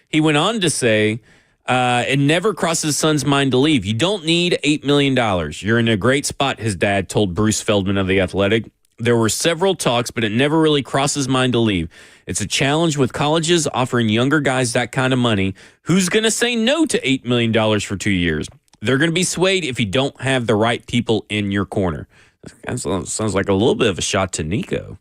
He went on to say, it never crossed his son's mind to leave. You don't need $8 million. You're in a great spot, his dad told Bruce Feldman of The Athletic. There were several talks, but it never really crossed his mind to leave. It's a challenge with colleges offering younger guys that kind of money. Who's going to say no to $8 million for 2 years? They're going to be swayed if you don't have the right people in your corner. That sounds like a little bit of a shot to Nico.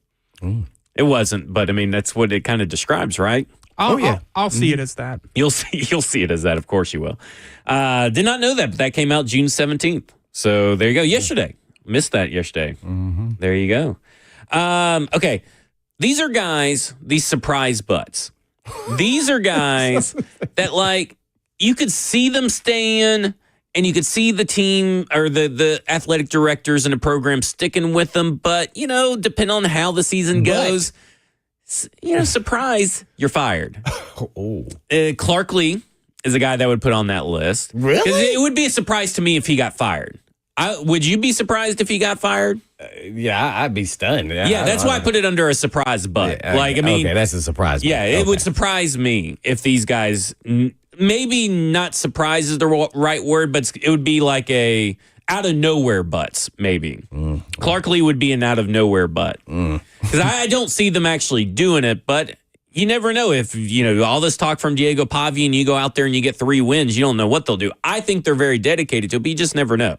It wasn't, but I mean, that's what it kind of describes, right? I'll see it as that. You'll see it as that. Of course you will. Did not know that, but that came out June 17th. So there you go. Yesterday. Missed that yesterday. There you go. Okay. These are guys, these surprise butts. These are guys that, like, you could see them staying, and you could see the team or the athletic directors in the program sticking with them. But, depending on how the season goes, surprise, you're fired. Clark Lee is a guy that would put on that list. Really? 'Cause it would be a surprise to me if he got fired. Would you be surprised if he got fired? Yeah, I'd be stunned. Yeah, that's why I put it under a surprise butt. Okay, that's a surprise. Yeah, butt. it would surprise me if these guys, maybe not surprise is the right word, but it would be like a out of nowhere butts, maybe. Clark Lee would be an out of nowhere butt. Because I don't see them actually doing it, but you never know if, all this talk from Diego Pavia and you go out there and you get 3 wins, you don't know what they'll do. I think they're very dedicated to it, but you just never know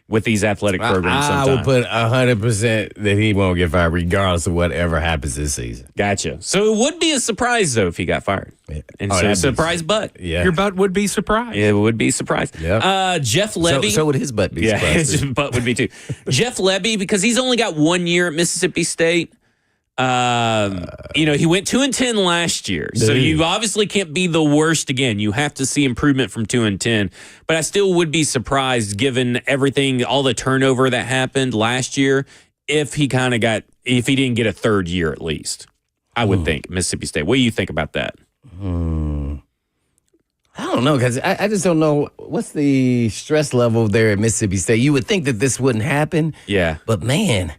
with these athletic programs sometimes. I would put 100% that he won't get fired regardless of whatever happens this season. Gotcha. So it would be a surprise, though, if he got fired. Yeah. And so surprise butt. Yeah. Your butt would be surprised. Yeah, it would be surprised. Yeah. Jeff Levy. So would his butt be surprised. His butt would be too. Jeff Levy, because he's only got 1 year at Mississippi State. He went 2-10 last year, so you obviously can't be the worst again. You have to see improvement from 2-10. But I still would be surprised, given everything, all the turnover that happened last year, if he didn't get a third year at least. I would think Mississippi State. What do you think about that? I don't know, because I just don't know what's the stress level there at Mississippi State. You would think that this wouldn't happen. Yeah, but man.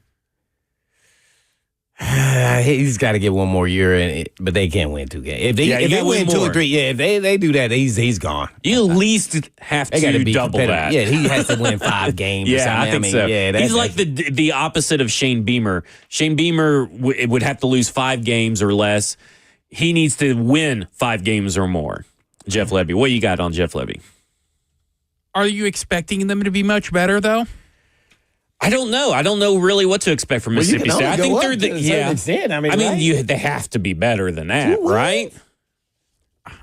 He's got to get 1 more year, but they can't win 2 games. If they win 2 or 3, if they do that, he's gone. You at least have to double that. Yeah, he has to win 5 games. Or something. I think so. Yeah, he's like the opposite of Shane Beamer. Shane Beamer would have to lose 5 games or less. He needs to win 5 games or more. Jeff Levy, what you got on Jeff Levy? Are you expecting them to be much better, though? I don't know. I don't know really what to expect from Mississippi State. I think they're they have to be better than that, right?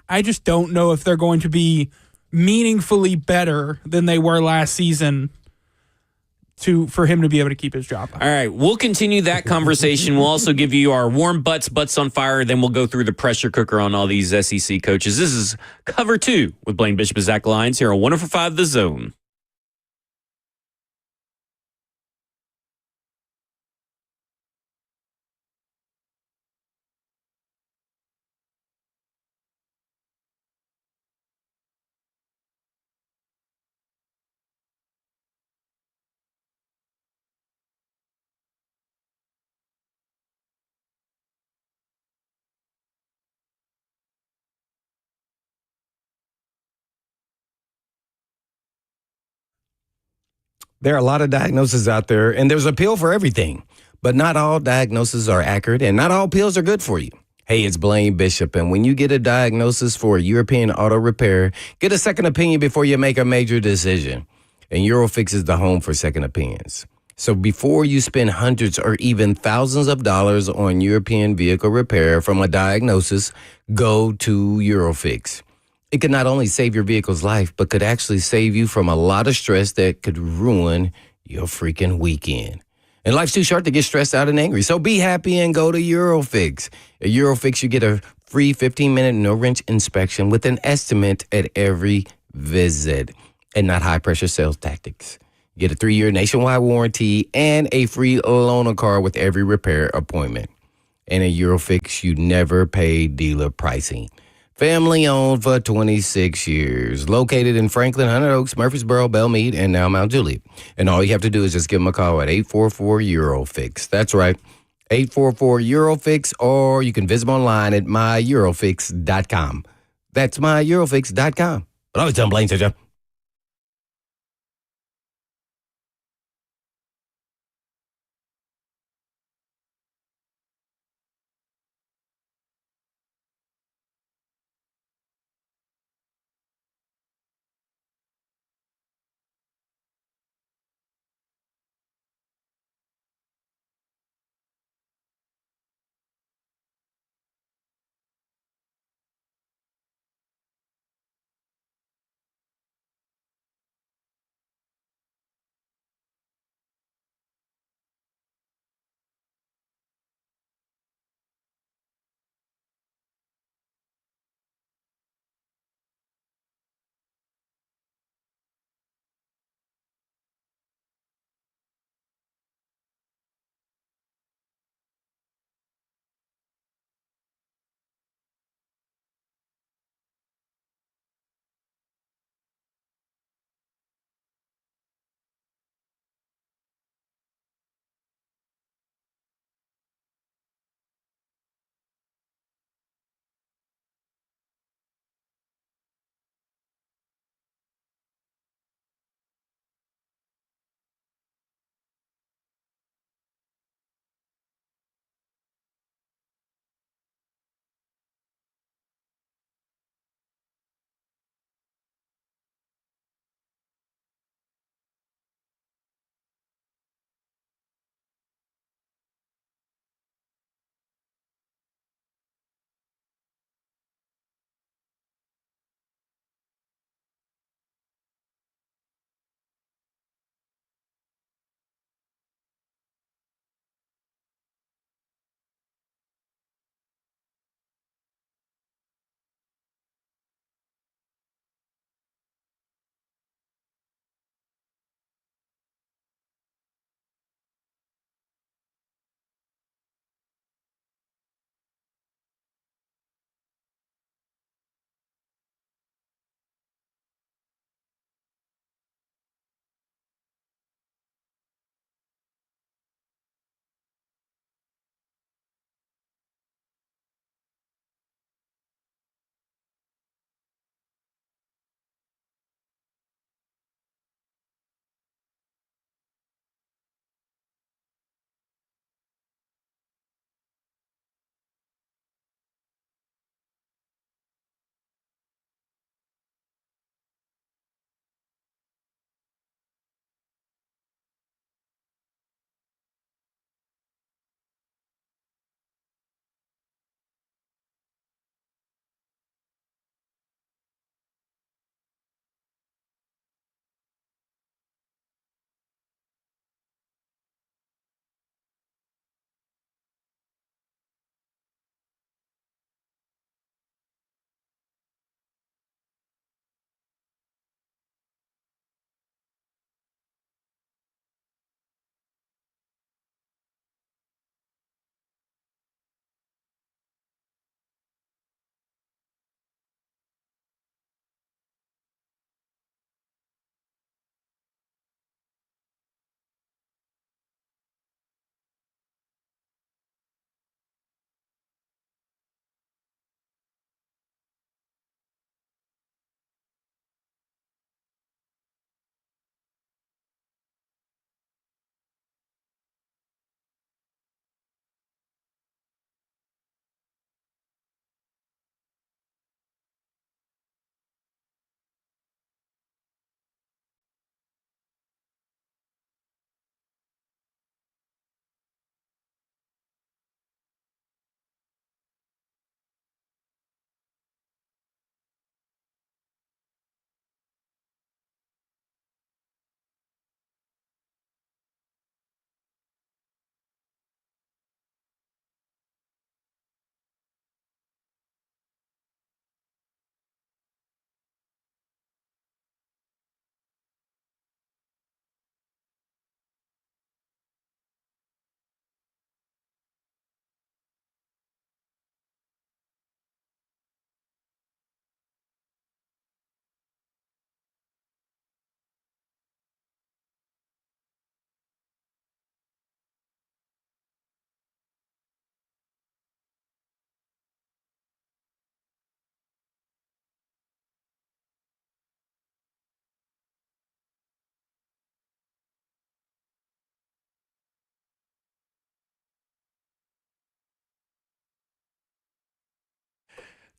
I just don't know if they're going to be meaningfully better than they were last season for him to be able to keep his job. All right, we'll continue that conversation. We'll also give you our warm butts on fire. Then we'll go through the pressure cooker on all these SEC coaches. This is Cover 2 with Blaine Bishop and Zach Lyons here on 104.5 The Zone. There are a lot of diagnoses out there, and there's a pill for everything. But not all diagnoses are accurate, and not all pills are good for you. Hey, it's Blaine Bishop, and when you get a diagnosis for a European auto repair, get a second opinion before you make a major decision. And Eurofix is the home for second opinions. So before you spend hundreds or even thousands of dollars on European vehicle repair from a diagnosis, go to Eurofix. It could not only save your vehicle's life, but could actually save you from a lot of stress that could ruin your freaking weekend. And life's too short to get stressed out and angry. So be happy and go to Eurofix. At Eurofix, you get a free 15-minute no-wrench inspection with an estimate at every visit and not high-pressure sales tactics. Get a 3-year nationwide warranty and a free loaner car with every repair appointment. And at Eurofix, you never pay dealer pricing. Family owned for 26 years. Located in Franklin, Hunter Oaks, Murfreesboro, Belmead, and now Mount Juliet. And all you have to do is just give them a call at 844-EUROFIX. That's right, 844-EUROFIX, or you can visit them online at myEurofix.com. That's myEurofix.com. But always tell them Blaine said, Joe.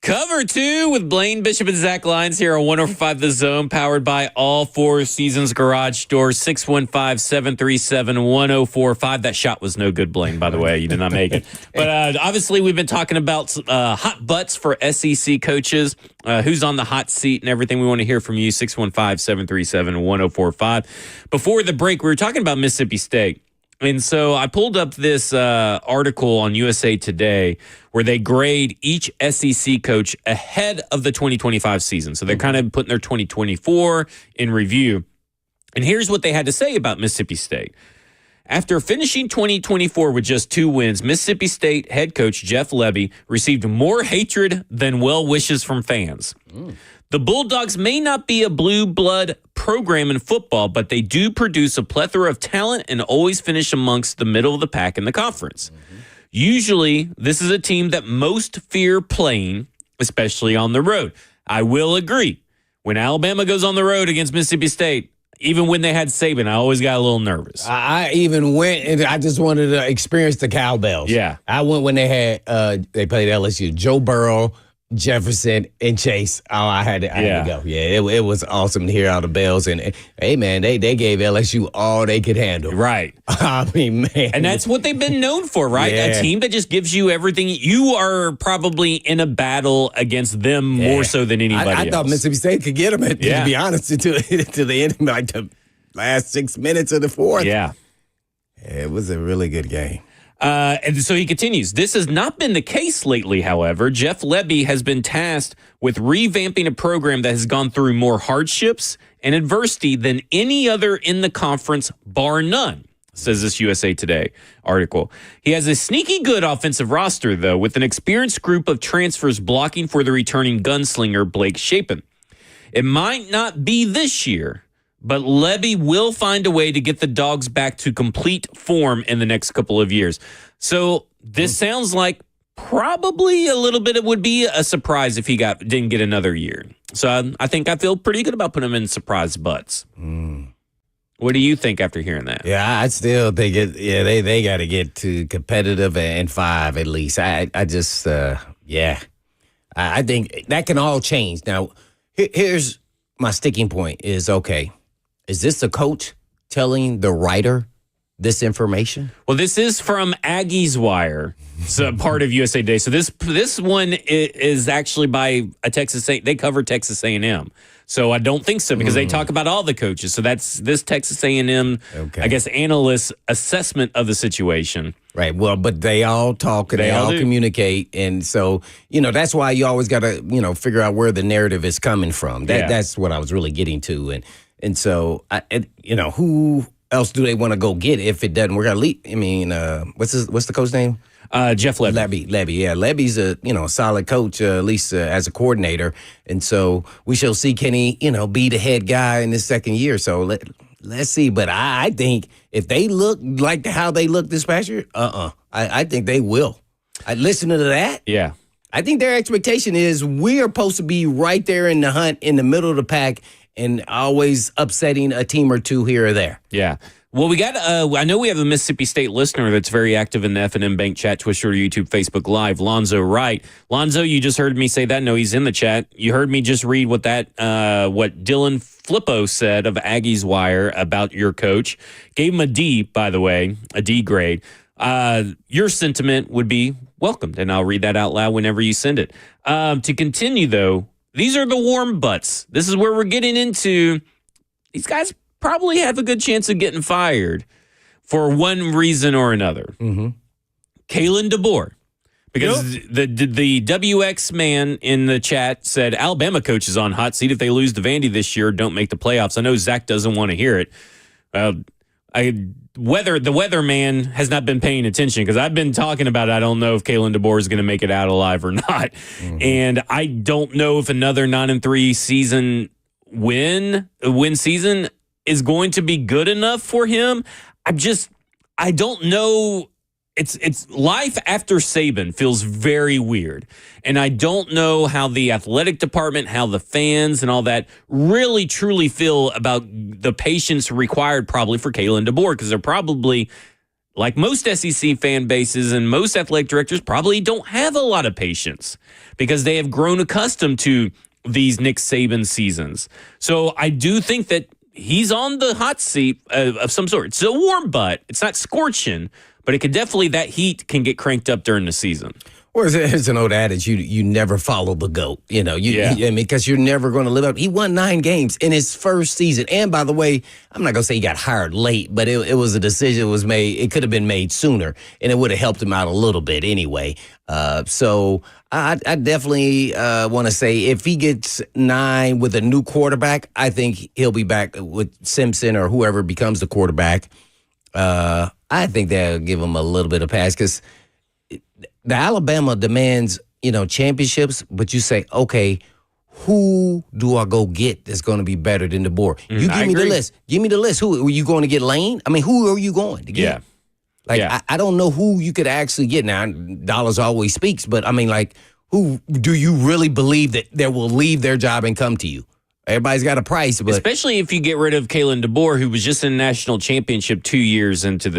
Cover 2 with Blaine Bishop and Zach Lyons here on 105 The Zone, powered by all Four Seasons Garage Doors, 615-737-1045. That shot was no good, Blaine, by the way. You did not make it. But obviously, we've been talking about hot butts for SEC coaches, who's on the hot seat and everything. We want to hear from you, 615-737-1045. Before the break, we were talking about Mississippi State. And so I pulled up this article on USA Today where they grade each SEC coach ahead of the 2025 season. So they're kind of putting their 2024 in review. And here's what they had to say about Mississippi State. After finishing 2024 with just 2 wins, Mississippi State head coach Jeff Lebby received more hatred than well wishes from fans. The Bulldogs may not be a blue blood program in football, but they do produce a plethora of talent and always finish amongst the middle of the pack in the conference. Usually, this is a team that most fear playing, especially on the road. I will agree. When Alabama goes on the road against Mississippi State, even when they had Saban, I always got a little nervous. I even went and I just wanted to experience the cowbells. Yeah. I went when they had they played LSU. Joe Burrow, Jefferson, and Chase. Oh, I had to go. Yeah, it was awesome to hear all the bells. And hey, man, they gave LSU all they could handle. Right. I mean, man. And that's what they've been known for, right? Yeah. A team that just gives you everything. You are probably in a battle against them more so than anybody else. I thought Mississippi State could get them, to be honest, to the end, like the last 6 minutes of the fourth. Yeah. It was a really good game. And so he continues. This has not been the case lately, however. Jeff Lebby has been tasked with revamping a program that has gone through more hardships and adversity than any other in the conference, bar none, says this USA Today article. He has a sneaky good offensive roster, though, with an experienced group of transfers blocking for the returning gunslinger Blake Shapen. It might not be this year, but Lebby will find a way to get the Dogs back to complete form in the next couple of years. So this sounds like probably a little bit, it would be a surprise if he didn't get another year. So I think I feel pretty good about putting him in surprise butts. What do you think after hearing that? Yeah, I still think it. Yeah, they got to get to competitive and 5 at least. I just I think that can all change. Now, here's my sticking point: is okay. Is this the coach telling the writer this information? Well, this is from Aggies Wire, so part of USA Today. So this one is actually by a Texas A. They cover Texas A&M. So I don't think so because they talk about all the coaches. So that's this Texas A&M, I guess, analyst assessment of the situation. Right. Well, but they all talk and they all communicate. And so, that's why you always got to, figure out where the narrative is coming from. That's what I was really getting to. And so, who else do they want to go get if it doesn't work out? I mean, what's the coach's name? Jeff Lebby. Lebby, yeah. Lebby's a solid coach, at least as a coordinator. And so we shall see, can he, be the head guy in his second year? So let's see. But I think if they look like how they looked this past year, I think they will. Listen to that. Yeah. I think their expectation is we are supposed to be right there in the hunt, in the middle of the pack, and always upsetting a team or two here or there. Yeah. Well, we got, I know we have a Mississippi State listener that's very active in the F&M Bank chat, Twitter, YouTube, Facebook Live, Lonzo Wright. Lonzo, you just heard me say that. No, he's in the chat. You heard me just read what Dylan Flippo said of Aggies Wire about your coach. Gave him a D, by the way, a D grade. Your sentiment would be welcomed, and I'll read that out loud whenever you send it. To continue, though, these are the warm butts. This is where we're getting into these guys probably have a good chance of getting fired for one reason or another. Kalen DeBoer. Because the WX man in the chat said Alabama coach is on hot seat if they lose to Vandy this year, don't make the playoffs. I know Zach doesn't want to hear it. The weatherman has not been paying attention because I've been talking about it. I don't know if Kalen DeBoer is going to make it out alive or not. And I don't know if another 9-3 season win season is going to be good enough for him. I don't know. It's life after Saban feels very weird. And I don't know how the athletic department, how the fans and all that really truly feel about the patience required probably for Kalen DeBoer, because they're probably like most SEC fan bases and most athletic directors, probably don't have a lot of patience because they have grown accustomed to these Nick Saban seasons. So I do think that he's on the hot seat of some sort. It's a warm butt. It's not scorching, but it could definitely, that heat can get cranked up during the season. Well, it's an old adage, you never follow the GOAT, I mean, because you're never going to live up. He won 9 games in his first season. And by the way, I'm not going to say he got hired late, but it was a decision that was made. It could have been made sooner, and it would have helped him out a little bit anyway. So I definitely want to say if he gets 9 with a new quarterback, I think he'll be back with Simpson or whoever becomes the quarterback. I think that'll give him a little bit of pass because the Alabama demands, championships, but you say, okay, who do I go get that's going to be better than DeBoer? You give me the list. Give me the list. Who are you going to get? Lane? I mean, who are you going to get? Yeah. I don't know who you could actually get. Now, dollars always speaks, but I mean, who do you really believe that will leave their job and come to you? Everybody's got a price, but especially if you get rid of Kalen DeBoer, who was just in a national championship 2 years into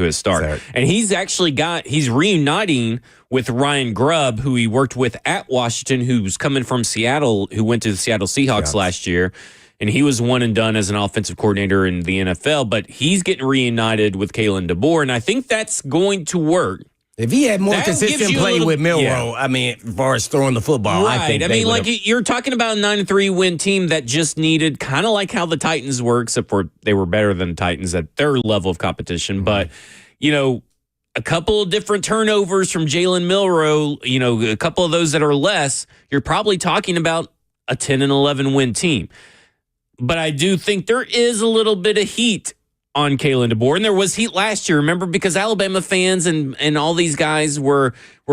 his start, and he's reuniting with Ryan Grubb, who he worked with at Washington, who's coming from Seattle, who went to the Seattle Seahawks last year, and he was one and done as an offensive coordinator in the NFL. But he's getting reunited with Kalen DeBoer, and I think that's going to work. If he had more consistent play with Milroe, I mean, as far as throwing the football, right. I think you're talking about a 9-3 win team that just needed, kind of like how the Titans were, except for they were better than the Titans at their level of competition. But, a couple of different turnovers from Jalen Milroe, a couple of those that are less, you're probably talking about a 10-11 win team. But I do think there is a little bit of heat on Kalen DeBoer, and there was heat last year, remember, because Alabama fans and all these guys were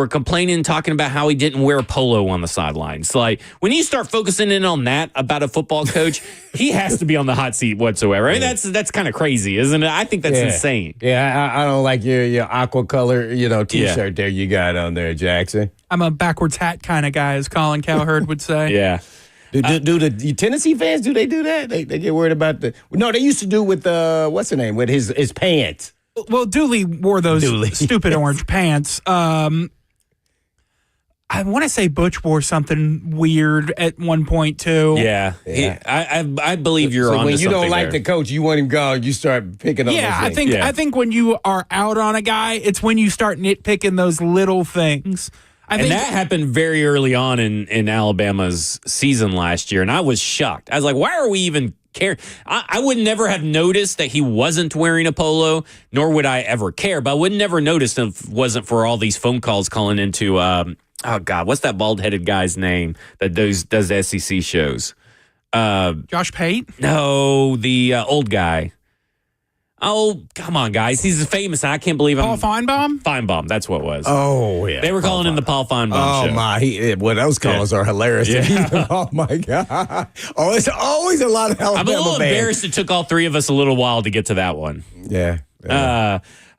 complaining, talking about how he didn't wear a polo on the sidelines. Like, when you start focusing in on that about a football coach, he has to be on the hot seat whatsoever. Right? That's kind of crazy, isn't it? I think that's insane. Yeah, I don't like your aqua color, T-shirt there you got on there, Jackson. I'm a backwards hat kind of guy, as Colin Cowherd would say. Yeah. Do the Tennessee fans, do they do that? They get worried about no, they used to do with what's the name, with his pants. Well, Dooley wore those stupid orange pants. I want to say Butch wore something weird at one point too. Yeah. I believe you're on. When you don't like the coach, you want him gone. You start picking up. Yeah, I think when you are out on a guy, it's when you start nitpicking those little things. And that happened very early on in Alabama's season last year, and I was shocked. I was like, why are we even caring? I would never have noticed that he wasn't wearing a polo, nor would I ever care, but I would never notice if it wasn't for all these phone calls calling into, what's that bald-headed guy's name that does the SEC shows? Josh Pate? No, the old guy. Oh, come on, guys. He's famous. I can't believe Paul Feinbaum? Feinbaum, that's what it was. Oh, yeah. They were calling him the Paul Feinbaum show. Oh, my. Those calls are hilarious. Yeah. Oh, my God. Oh, it's always a lot of Alabama I'm a little embarrassed it took all three of us a little while to get to that one. Yeah.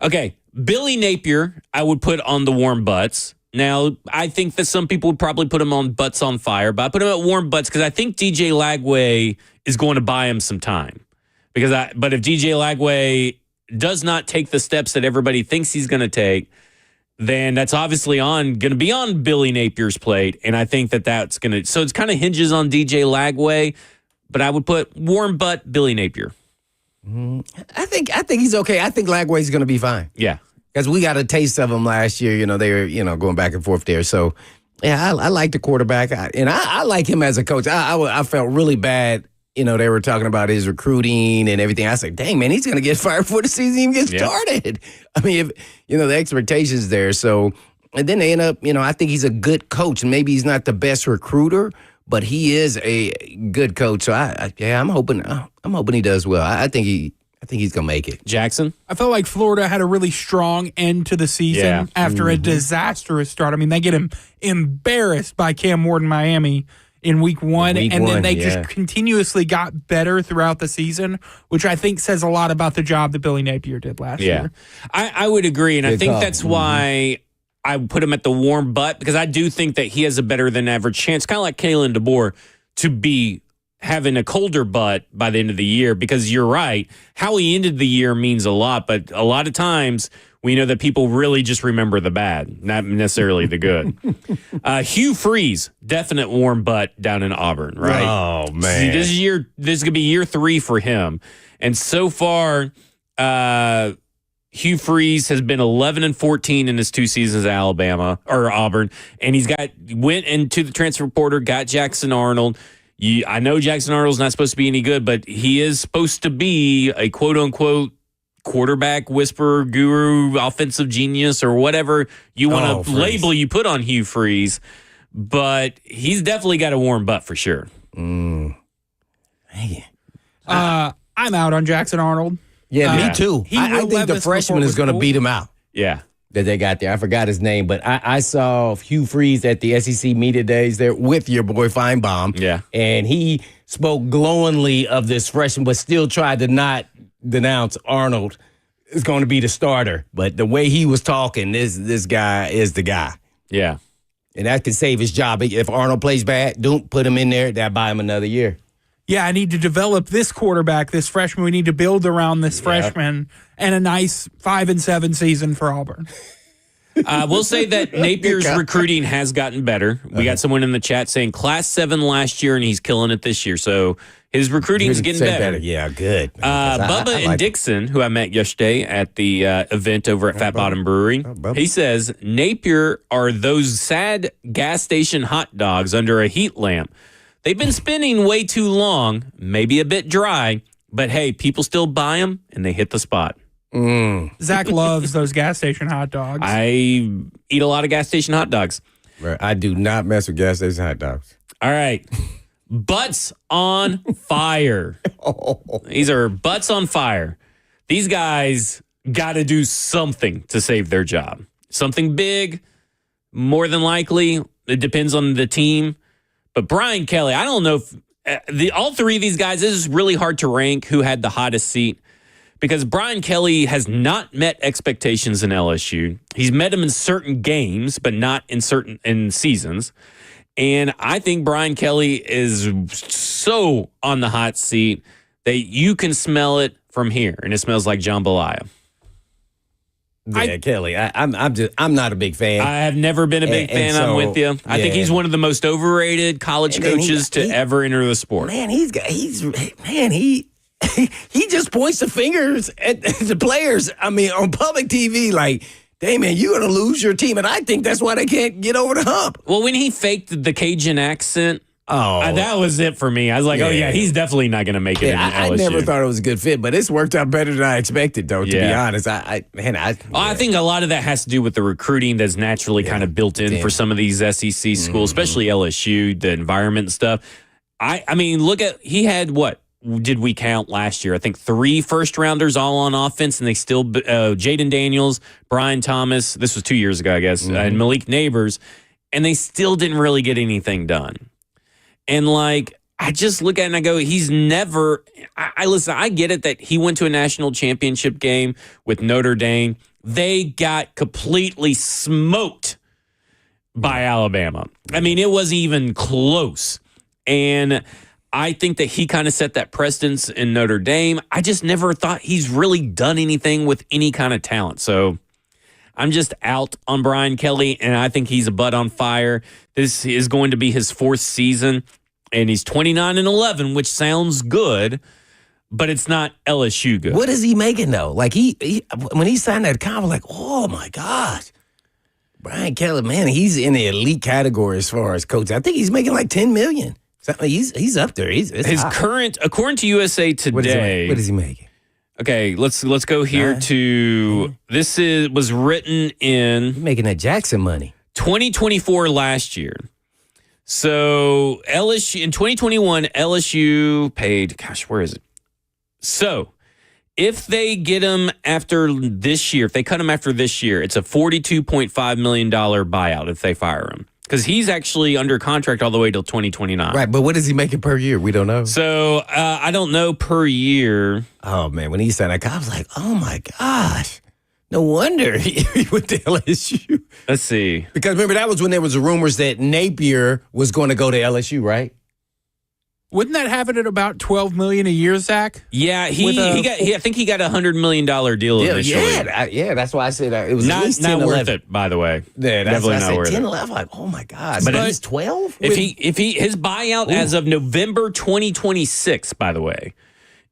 Okay. Billy Napier, I would put on the warm butts. Now, I think that some people would probably put him on butts on fire, but I put him at warm butts because I think DJ Lagway is going to buy him some time. But if DJ Lagway does not take the steps that everybody thinks he's going to take, then that's obviously going to be on Billy Napier's plate. And I think that's going to, so it's kind of hinges on DJ Lagway, but I would put warm butt Billy Napier. I think he's okay. I think Lagway's going to be fine. Yeah. Because we got a taste of him last year. They were, going back and forth there. So, yeah, I like the quarterback. I like him as a coach. I felt really bad. They were talking about his recruiting and everything. I said, dang, man, he's going to get fired before the season even gets started. I mean, the expectations there. So, and then they end up, I think he's a good coach. And maybe he's not the best recruiter, but he is a good coach. So, I'm hoping he does well. I think he's going to make it. Jackson? I felt like Florida had a really strong end to the season after a disastrous start. I mean, they get embarrassed by Cam Ward in Miami in week one, then they just continuously got better throughout the season, which I think says a lot about the job that Billy Napier did last year. I would agree, and I think that's why I put him at the warm butt, because I do think that he has a better than average chance, kind of like Kalen DeBoer, to be having a colder butt by the end of the year, because you're right. How he ended the year means a lot, but a lot of times we know that people really just remember the bad, not necessarily the good. Hugh Freeze, definite warm butt down in Auburn, right? Oh, man. See, this is going to be year 3 for him. And so far, Hugh Freeze has been 11-14 in his 2 seasons at Auburn, and went into the transfer portal, got Jackson Arnold. I know Jackson Arnold's not supposed to be any good, but he is supposed to be a quote-unquote quarterback whisperer, guru, offensive genius, or whatever you want to label you put on Hugh Freeze. But he's definitely got a warm butt for sure. Man. I'm out on Jackson Arnold. Yeah, me too. I think the freshman is going to beat him out. Yeah. That they got there. I forgot his name, but I saw Hugh Freeze at the SEC Media Days there with your boy Feinbaum. Yeah. And he spoke glowingly of this freshman, but still tried to not denounce Arnold is going to be the starter. But the way he was talking, this guy is the guy. Yeah. And that could save his job. If Arnold plays bad, don't put him in there. That'll buy him another year. Yeah, I need to develop this quarterback, this freshman. We need to build around this freshman and a nice 5-7 season for Auburn. We'll say that Napier's recruiting has gotten better. We got someone in the chat saying Class 7 last year, and he's killing it this year. So his recruiting's getting better. Yeah, good. Bubba and Dixon, who I met yesterday at the event over at Fat Bottom Brewery, he says Napier are those sad gas station hot dogs under a heat lamp. They've been spinning way too long, maybe a bit dry, but hey, people still buy them, and they hit the spot. Zach loves those gas station hot dogs. I eat a lot of gas station hot dogs. Right. I do not mess with gas station hot dogs. All right. Butts on fire. These are butts on fire. These guys got to do something to save their job. Something big, more than likely. It depends on the team. But Brian Kelly, I don't know if all 3 of these guys, this is really hard to rank who had the hottest seat, because Brian Kelly has not met expectations in LSU. He's met them in certain games, but not in seasons. And I think Brian Kelly is so on the hot seat that you can smell it from here, and it smells like jambalaya. Yeah, Kelly, I'm not a big fan. I have never been a big fan. So, I'm with you. I think he's one of the most overrated college coaches to ever enter the sport. Man, he just points the fingers at the players. I mean, on public TV, like, hey, man, you're going to lose your team. And I think that's why they can't get over the hump. Well, when he faked the Cajun accent, that was it for me. I was like, he's definitely not going to make it in LSU. I never thought it was a good fit, but it's worked out better than I expected, though, to be honest. I think a lot of that has to do with the recruiting that's naturally kind of built in for some of these SEC schools, especially LSU, the environment and stuff. I mean, he had what? Did we count last year? I think 3 first-rounders all on offense, and they still Jaden Daniels, Brian Thomas, this was 2 years ago, I guess, and Malik Neighbors, and they still didn't really get anything done. And, like, I just look at it and I go, he's never – listen, I get it that he went to a national championship game with Notre Dame. They got completely smoked by Alabama. I mean, it wasn't even close. And – I think that he kind of set that precedence in Notre Dame. I just never thought he's really done anything with any kind of talent. So I'm just out on Brian Kelly, and I think he's a butt on fire. This is going to be his 4th season, and he's 29-11, which sounds good, but it's not LSU good. What is he making, though? Like, he when he signed that contract, like, oh, my gosh. Brian Kelly, man, he's in the elite category as far as coach. I think he's making like $10 million. So he's up there. His current, according to USA Today, what is he making? Okay, let's go here to this was written in making that Jackson money 2024 last year. So LSU in 2021, LSU paid. Gosh, where is it? So if they get him after this year, if they cut him after this year, it's a $42.5 million buyout if they fire him. Because he's actually under contract all the way till 2029. Right, but what is he making per year? We don't know. So I don't know per year. Oh, man, when he signed that, I was like, oh, my gosh. No wonder he went to LSU. Let's see. Because remember, that was when there was rumors that Napier was going to go to LSU, right? Wouldn't that have it at about $12 million a year, Zach? Yeah, I think he got a $100 million deal initially. Yeah, that's why I said it was not, at least 10, not worth 11. it, by the way. Yeah, that's Definitely why I not said worth 10, it. 11. Like, oh my God. But he's 12? If his buyout as of November 2026, by the way,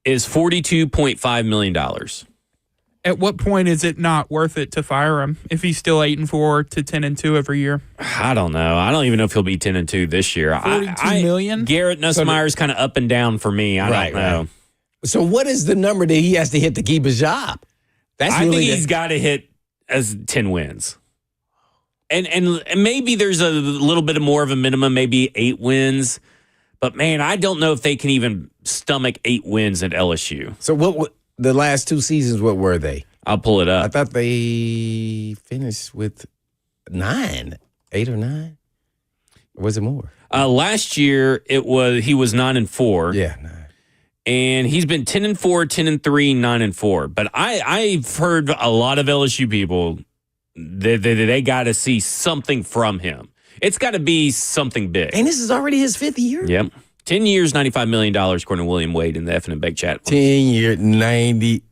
is $42.5 million. At what point is it not worth it to fire him if he's still 8-4 to 10-2 every year? I don't know. I don't even know if he'll be 10-2 this year. $42 million? Garrett Nussmeier's kind of up and down for me. I don't know. Right. So what is the number that he has to hit to keep his job? I think he's got to hit as 10 wins. And maybe there's a little bit more of a minimum, maybe 8 wins. But, man, I don't know if they can even stomach 8 wins at LSU. So what the last 2 seasons, what were they? I'll pull it up. I thought they finished with 9, 8 or 9. Or was it more? Last year, he was 9-4. Yeah, 9. And he's been 10-4, 10-3, 9-4. But I've heard a lot of LSU people they got to see something from him. It's got to be something big. And this is already his 5th year. Yep. 10 years, $95 million, according to William Wade in the F and Bake chat. 10 years, 90.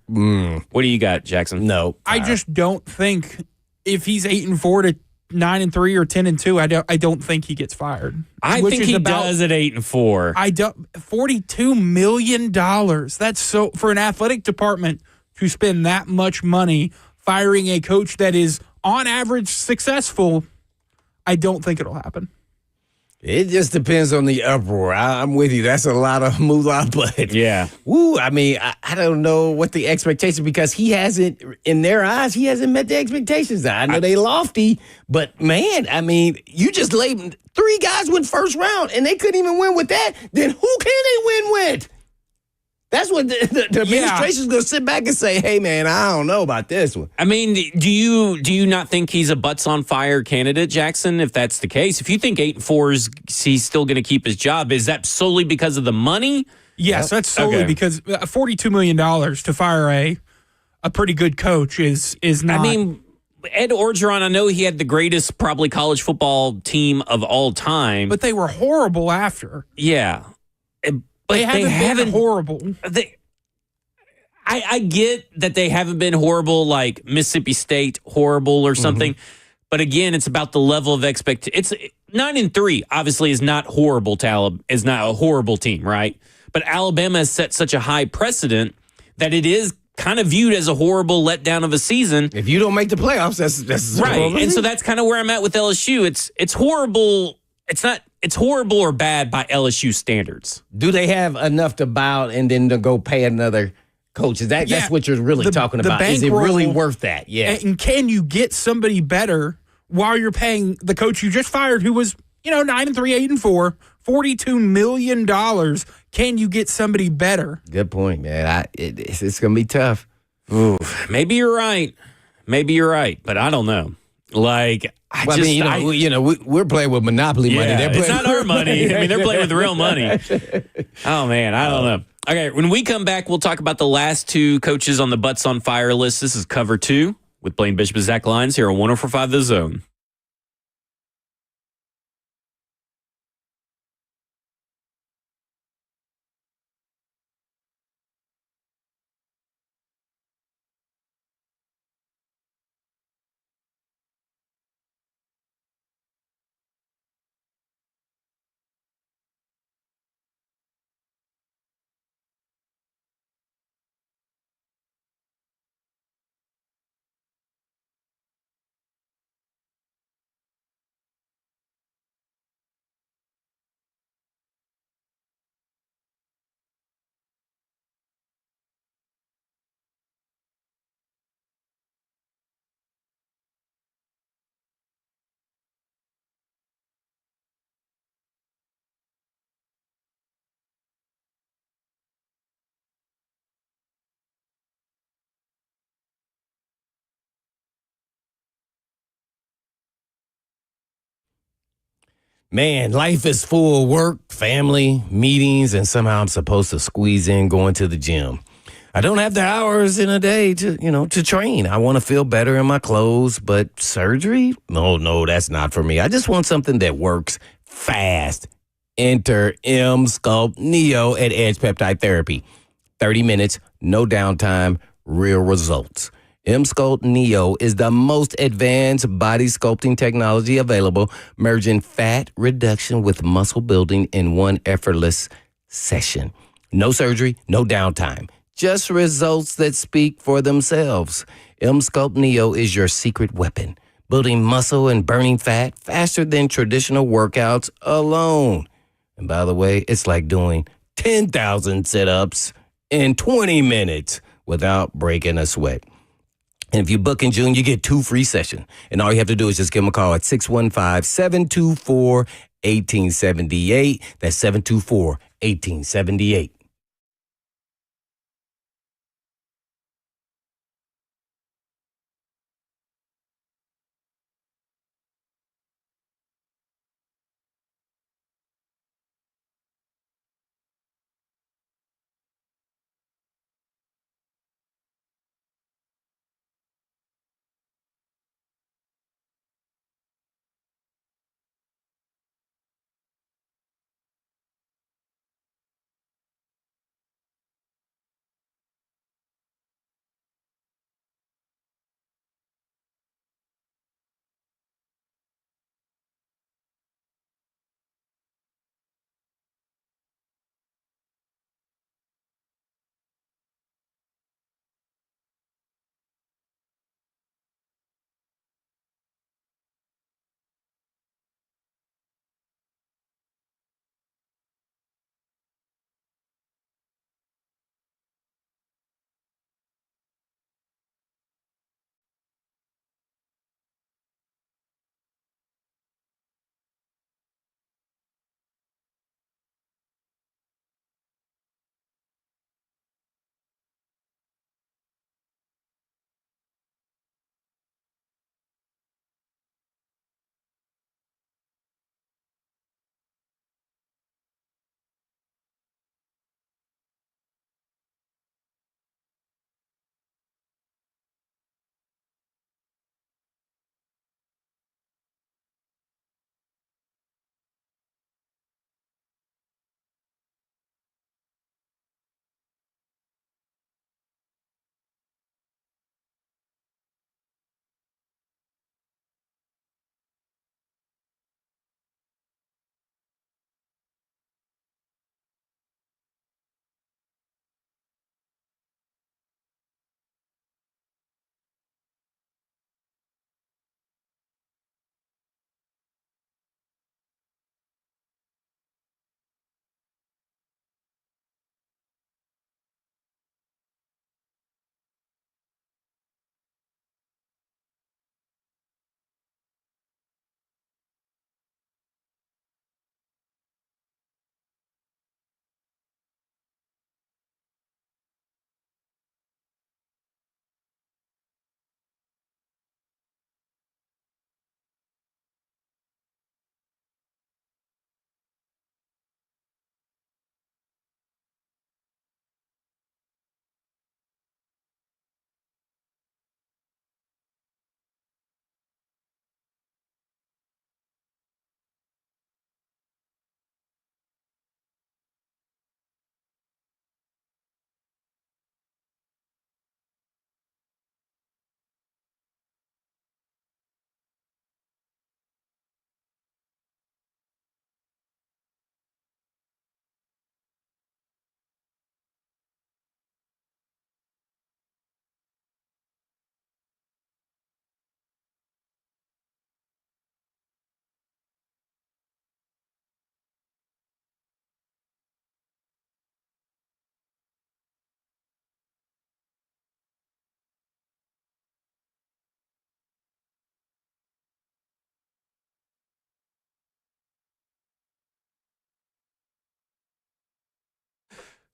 What do you got, Jackson? No. I just don't think if he's 8-4 to 9-3 or 10-2, I don't think he gets fired. I think he does at 8-4. $42 million. That's so for an athletic department to spend that much money firing a coach that is on average successful. I don't think it'll happen. It just depends on the uproar. I'm with you. That's a lot of moolah, but yeah. Woo, I mean, I don't know what the expectation, because he hasn't, in their eyes, he hasn't met the expectations. I know they lofty, but man, I mean, you just laid 3 guys went first round and they couldn't even win with that. Then who can they win with? That's what the administration's going to sit back and say, hey, man, I don't know about this one. I mean, do you not think he's a butts on fire candidate, Jackson, if that's the case? If you think 8-4 he's still going to keep his job, is that solely because of the money? Yes, that's solely because $42 million to fire a pretty good coach is not. I mean, Ed Orgeron, I know he had the greatest probably college football team of all time. But they were horrible after. Yeah. But they haven't been horrible. I get that they haven't been horrible, like Mississippi State horrible or something. Mm-hmm. But again, it's about the level of expectation. It's 9-3. Obviously, is not horrible. Is not a horrible team, right? But Alabama has set such a high precedent that it is kind of viewed as a horrible letdown of a season. If you don't make the playoffs, that's right. horrible. And so that's kind of where I'm at with LSU. It's horrible. It's horrible or bad by LSU standards. Do they have enough to buy out and then to go pay another coach? That's what you're really talking about. Is it really worth that? Yeah. And can you get somebody better while you're paying the coach you just fired, who was 9-3, 8-4, $42 million? Can you get somebody better? Good point, man. It's going to be tough. Ooh, maybe you're right. But I don't know. Like, we're playing with Monopoly money. It's not our money. I mean, they're playing with real money. Oh, man, I don't know. Okay, when we come back, we'll talk about the last 2 coaches on the Butts on Fire list. This is Cover 2 with Blaine Bishop and Zach Lyons here on 104.5 The Zone. Man, life is full of work, family, meetings, and somehow I'm supposed to squeeze in going to the gym. I don't have the hours in a day to train. I want to feel better in my clothes, but surgery? No, that's not for me. I just want something that works fast Enter M Sculpt Neo at Edge Peptide Therapy. 30 minutes, no downtime, real results. M Sculpt Neo is the most advanced body sculpting technology available, merging fat reduction with muscle building in one effortless session. No surgery, no downtime. Just results that speak for themselves. M Sculpt Neo is your secret weapon, building muscle and burning fat faster than traditional workouts alone. And by the way, it's like doing 10,000 sit-ups in 20 minutes without breaking a sweat. And if you book in June, you get 2 free sessions. And all you have to do is just give them a call at 615-724-1878. That's 724-1878.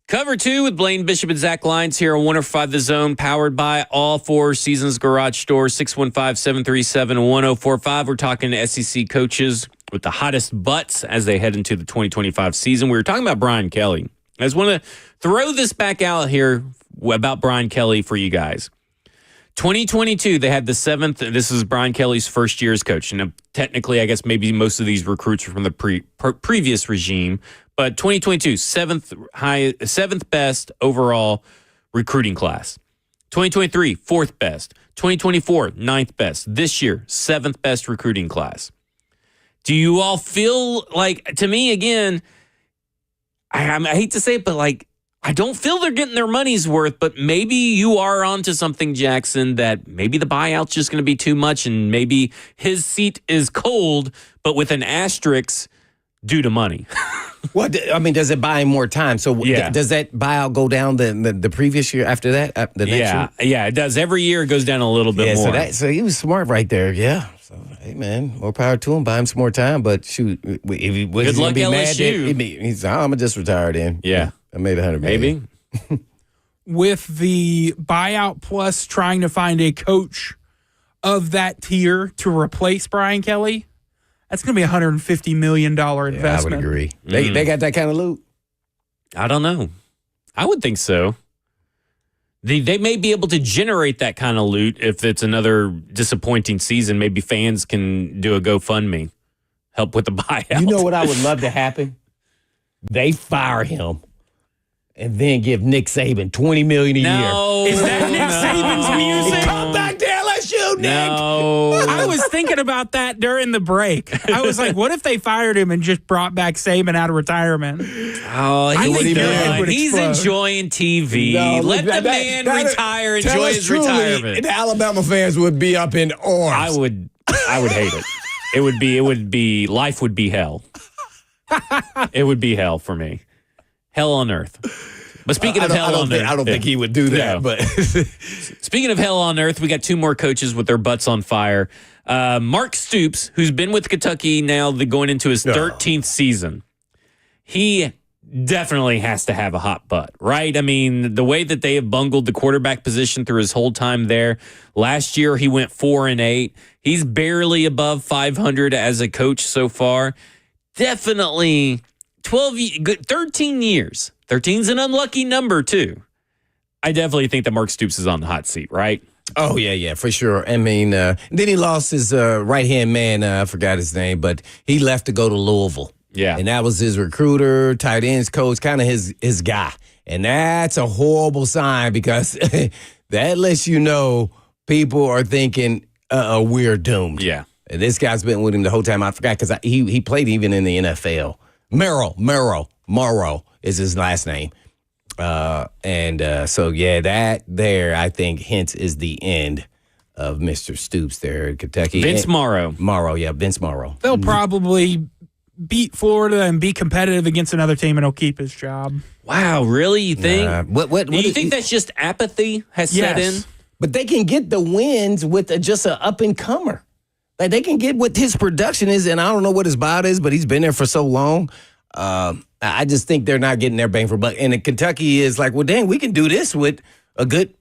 Cover 2 with Blaine Bishop and Zach Lyons here on 105 The Zone, powered by all 4 Seasons Garage Stores, 615-737-1045. We're talking to SEC coaches with the hottest butts as they head into the 2025 season. We were talking about Brian Kelly. I just want to throw this back out here about Brian Kelly for you guys. 2022, they had the 7th. This is Brian Kelly's first year as coach. And technically, I guess maybe most of these recruits are from the previous regime. But 2022, seventh best overall recruiting class. 2023, 4th best. 2024, 9th best. This year, 7th best recruiting class. Do you all feel like, to me, again, I hate to say it, but like, I don't feel they're getting their money's worth, but maybe you are onto something, Jackson, that maybe the buyout's just going to be too much and maybe his seat is cold, but with an asterisk due to money. Well, I mean, does it buy him more time? So does that buyout go down the previous year after that? The next year? Yeah, it does. Every year it goes down a little bit more. So he was smart right there. Yeah. So, hey, man, more power to him. Buy him some more time. But shoot, if he was good luck, be LSU. Mad, he's I'm going to just retire then. Yeah. I made $100 million. Maybe. With the buyout plus trying to find a coach of that tier to replace Brian Kelly, that's going to be a $150 million investment. Yeah, I would agree. They got that kind of loot? I don't know. I would think so. They may be able to generate that kind of loot if it's another disappointing season. Maybe fans can do a GoFundMe, help with the buyout. You know what I would love to happen? They fire him. And then give Nick Saban $20 million a year. Is that Nick Saban's music? Come back to LSU, Nick. No. I was thinking about that during the break. I was like, what if they fired him and just brought back Saban out of retirement? Oh, he's enjoying TV. No, Let the man retire, enjoy his retirement. The Alabama fans would be up in arms. I would hate it. It would be life would be hell. It would be hell for me. Hell on earth. But speaking of hell on earth. I don't think he would do that. But speaking of hell on earth, we got 2 more coaches with their butts on fire. Mark Stoops, who's been with Kentucky now going into his 13th season. He definitely has to have a hot butt, right? I mean, the way that they have bungled the quarterback position through his whole time there. Last year, he went 4-8. He's barely above 500 as a coach so far. Definitely 13 years. 13's an unlucky number, too. I definitely think that Mark Stoops is on the hot seat, right? Oh, yeah, for sure. I mean, then he lost his right-hand man. I forgot his name, but he left to go to Louisville. Yeah. And that was his recruiter, tight ends coach, kind of his guy. And that's a horrible sign because that lets you know people are thinking, we're doomed. Yeah. And this guy's been with him the whole time. I forgot because he played even in the NFL. Morrow is his last name. So that there, I think, hence is the end of Mr. Stoops there in Kentucky. Vince Morrow. Vince Morrow. They'll probably beat Florida and be competitive against another team, and he'll keep his job. Wow, really? You think? What do you think that's just apathy has set in? But they can get the wins with just an up-and-comer. Like they can get what his production is, and I don't know what his buyout is, but he's been there for so long. I just think they're not getting their bang for buck. And in Kentucky is like, well, dang, we can do this with a good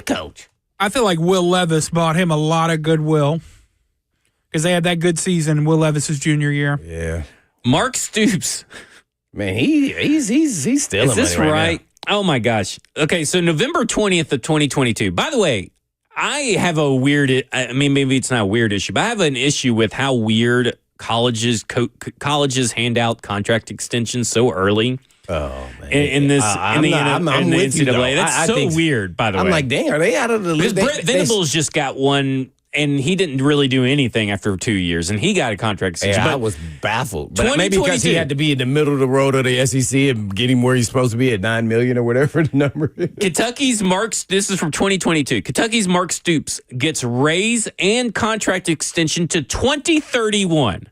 coach. I feel like Will Levis bought him a lot of goodwill because they had that good season Will Levis's junior year. Yeah. Mark Stoops. Man, he's still. Is this right? Oh my gosh. Okay, so November 20th of 2022. By the way, I have a weird. I mean, maybe it's not a weird issue, but I have an issue with how weird colleges hand out contract extensions so early. Oh man! In the NCAA, that's so weird. By the way, I'm like, dang, are they out of the league? Because Brett Venables just got one, and he didn't really do anything after 2 years, and he got a contract extension. Yeah, I was baffled, but maybe because he had to be in the middle of the road of the SEC and get him where he's supposed to be at $9 million or whatever the number is. Kentucky's this is from 2022. Kentucky's Mark Stoops gets raise and contract extension to 2031.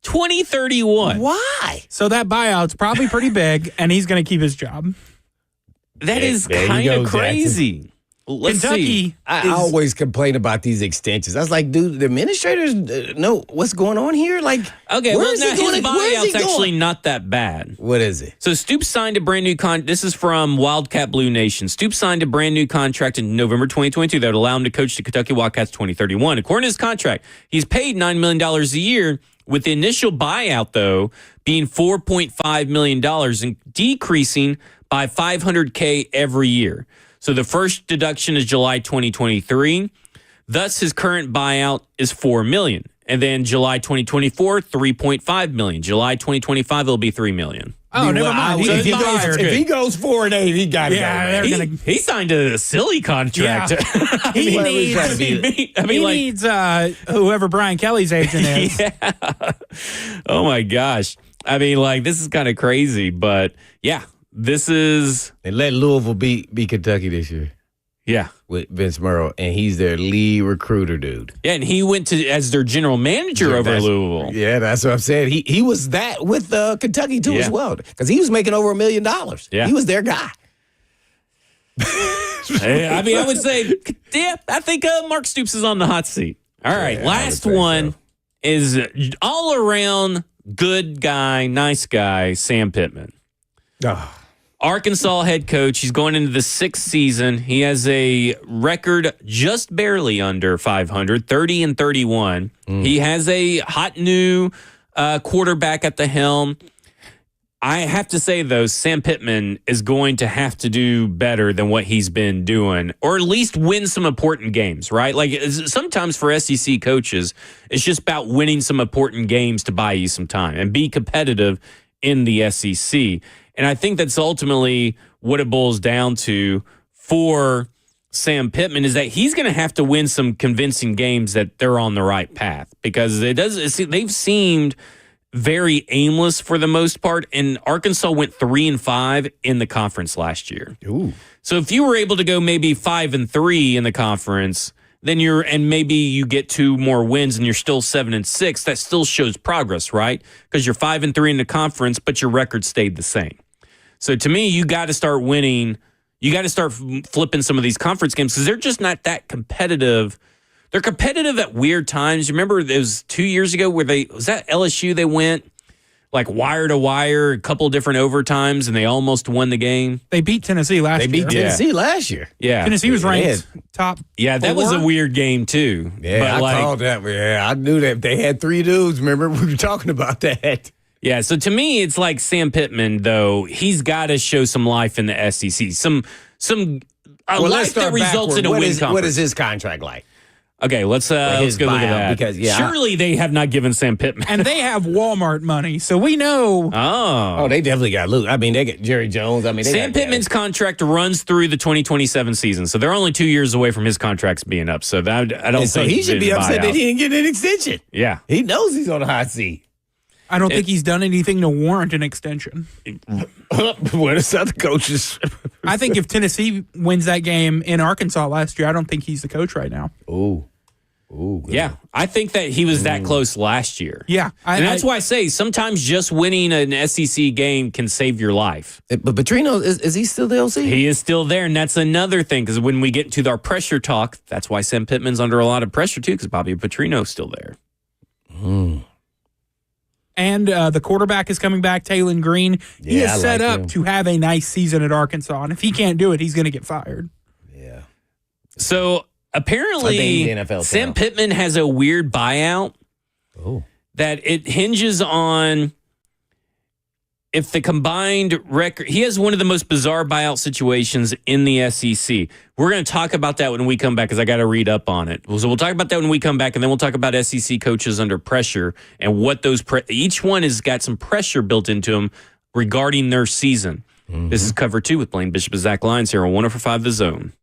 2031. Why? So that buyout's probably pretty big, and he's going to keep his job. That is kind of crazy. Jackson. Let's see. I always complain about these extensions. I was like, dude, the administrators know what's going on here? Like, okay, well, now his buyout's actually not that bad. What is it? So Stoops signed a brand new this is from Wildcat Blue Nation. Stoops signed a brand new contract in November 2022 that would allow him to coach the Kentucky Wildcats 2031. According to his contract, he's paid $9 million a year, with the initial buyout, though, being $4.5 million and decreasing by $500K every year. So the first deduction is July 2023. Thus, his current buyout is $4 million. And then July 2024, $3.5 million. July 2025, it'll be $3 million. Oh, never mind. If he goes 4 and 8, he got to go. He signed a silly contract. Yeah. He needs whoever Brian Kelly's agent is. Yeah. Oh, my gosh. I mean, like, this is kind of crazy, but yeah, this is. And let Louisville beat Kentucky this year. Yeah. With Vince Merle, and he's their lead recruiter, dude. Yeah, and he went to as their general manager over Louisville. Yeah, that's what I'm saying. He was that with Kentucky, too, as well, because he was making over $1 million. Yeah. He was their guy. I mean, I would say, yeah, I think Mark Stoops is on the hot seat. All right, last one is all around good guy, nice guy, Sam Pittman. Arkansas head coach. He's going into the 6th season. He has a record just barely under 500, 30-31. He has a hot new quarterback at the helm. I have to say, though, Sam Pittman is going to have to do better than what he's been doing, or at least win some important games, right? Like sometimes for SEC coaches, it's just about winning some important games to buy you some time and be competitive in the SEC. And I think that's ultimately what it boils down to for Sam Pittman is that he's going to have to win some convincing games that they're on the right path, because they've seemed very aimless for the most part. And Arkansas went 3-5 in the conference last year. Ooh. So if you were able to go maybe 5-3 in the conference, then and maybe you get 2 more wins and you're still 7-6, that still shows progress, right? Because you're 5-3 in the conference, but your record stayed the same. So to me, you got to start winning. You got to start flipping some of these conference games because they're just not that competitive. They're competitive at weird times. You remember it was 2 years ago where was that LSU? They went like wire to wire, a couple of different overtimes, and they almost won the game. They beat Tennessee last year. They beat Tennessee last year. Yeah. Tennessee was ranked top. Yeah, that was a weird game, too. Yeah, I called that. Yeah, I knew that. They had 3 dudes. Remember, we were talking about that. Yeah, so to me, it's like Sam Pittman, though. He's got to show some life in the SEC. Some life that results in a win conference. What is his contract like? Okay, let's go look at that. Because, surely they have not given Sam Pittman. And they have Walmart money, so we know. Oh, they definitely got loot. I mean, they get Jerry Jones. I mean, Sam Pittman's contract runs through the 2027 season, so they're only 2 years away from his contracts being up. So that I don't think so. He should be upset that he didn't get an extension. Yeah, he knows he's on the hot seat. I don't think he's done anything to warrant an extension. What are other coaches? I think if Tennessee wins that game in Arkansas last year, I don't think he's the coach right now. Ooh, yeah. I think that he was that close last year. Yeah. And that's why I say sometimes just winning an SEC game can save your life. But Petrino, is he still the OC? He is still there, and that's another thing, because when we get into our pressure talk, that's why Sam Pittman's under a lot of pressure, too, because Bobby Petrino's still there. And the quarterback is coming back, Taylon Green. He is set up to have a nice season at Arkansas. And if he can't do it, he's going to get fired. Yeah. So apparently, Sam Pittman has a weird buyout that it hinges on if the combined record. He has one of the most bizarre buyout situations in the SEC. We're going to talk about that when we come back because I got to read up on it. So we'll talk about that when we come back, and then we'll talk about SEC coaches under pressure and what those each one has got some pressure built into them regarding their season. This is Cover 2 with Blaine Bishop and Zach Lyons here on 104.5 The Zone.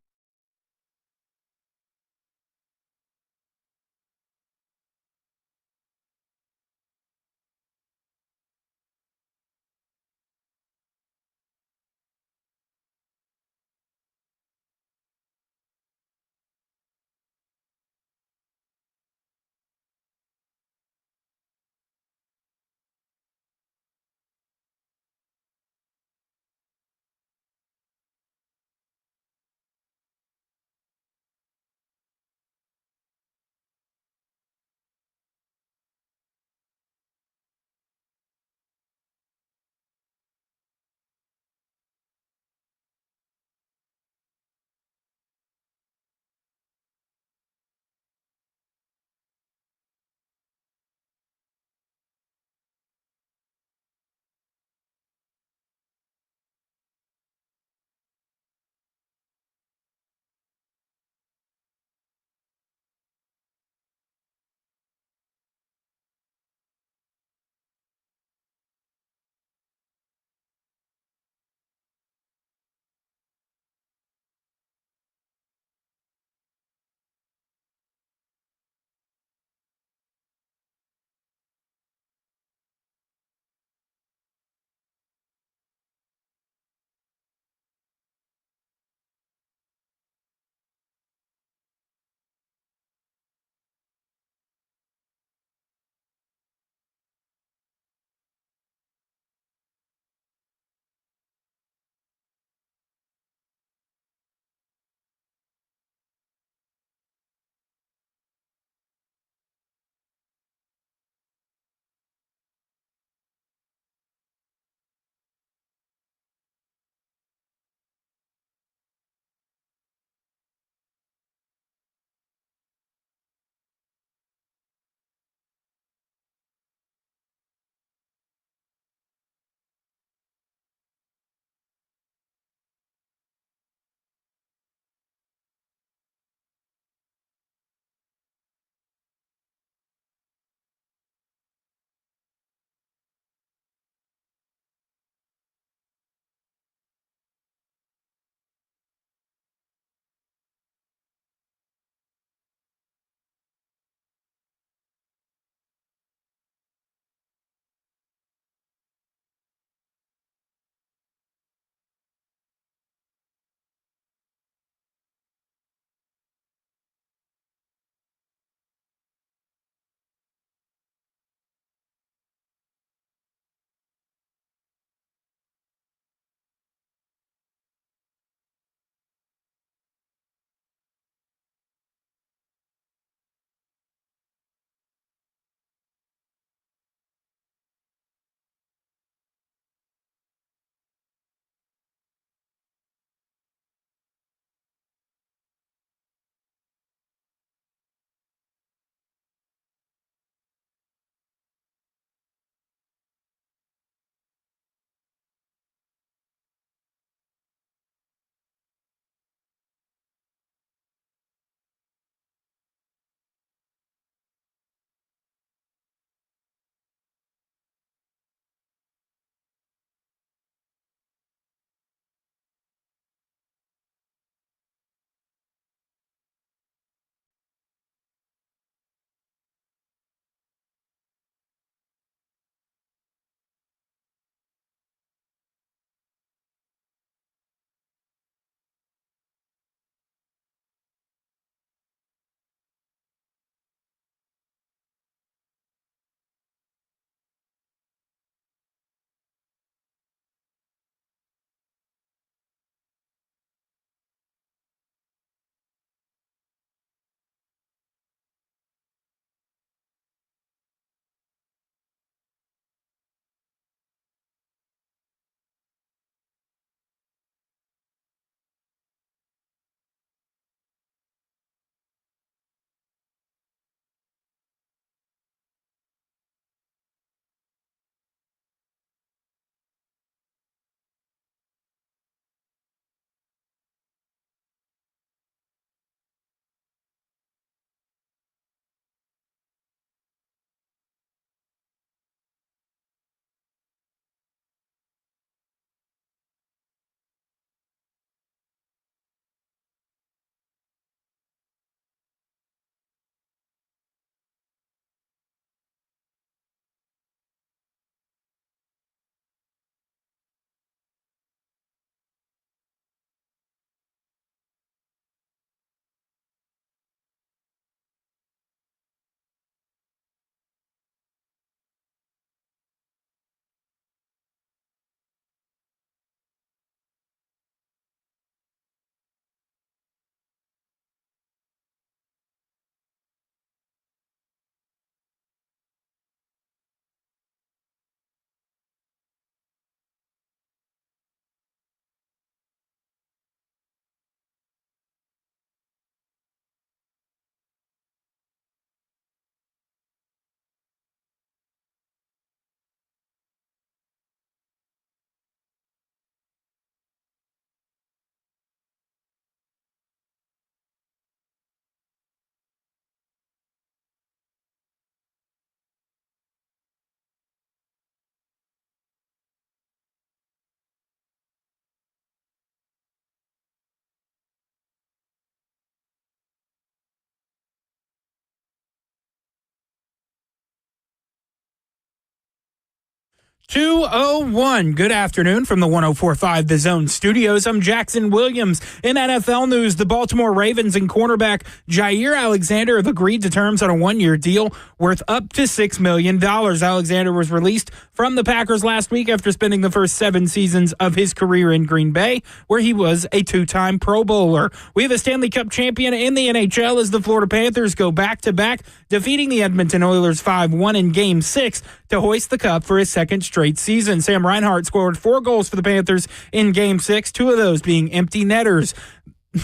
2:01. Good afternoon from the 104.5 The Zone studios. I'm Jackson Williams. In NFL news, the Baltimore Ravens and cornerback Jair Alexander have agreed to terms on a one-year deal worth up to $6 million. Alexander was released from the Packers last week after spending the first 7 seasons of his career in Green Bay, where he was a 2-time Pro Bowler. We have a Stanley Cup champion in the NHL as the Florida Panthers go back-to-back, defeating the Edmonton Oilers 5-1 in Game 6 to hoist the cup for his second straight season. Sam Reinhart scored 4 goals for the Panthers in Game 6, 2 of those being empty netters.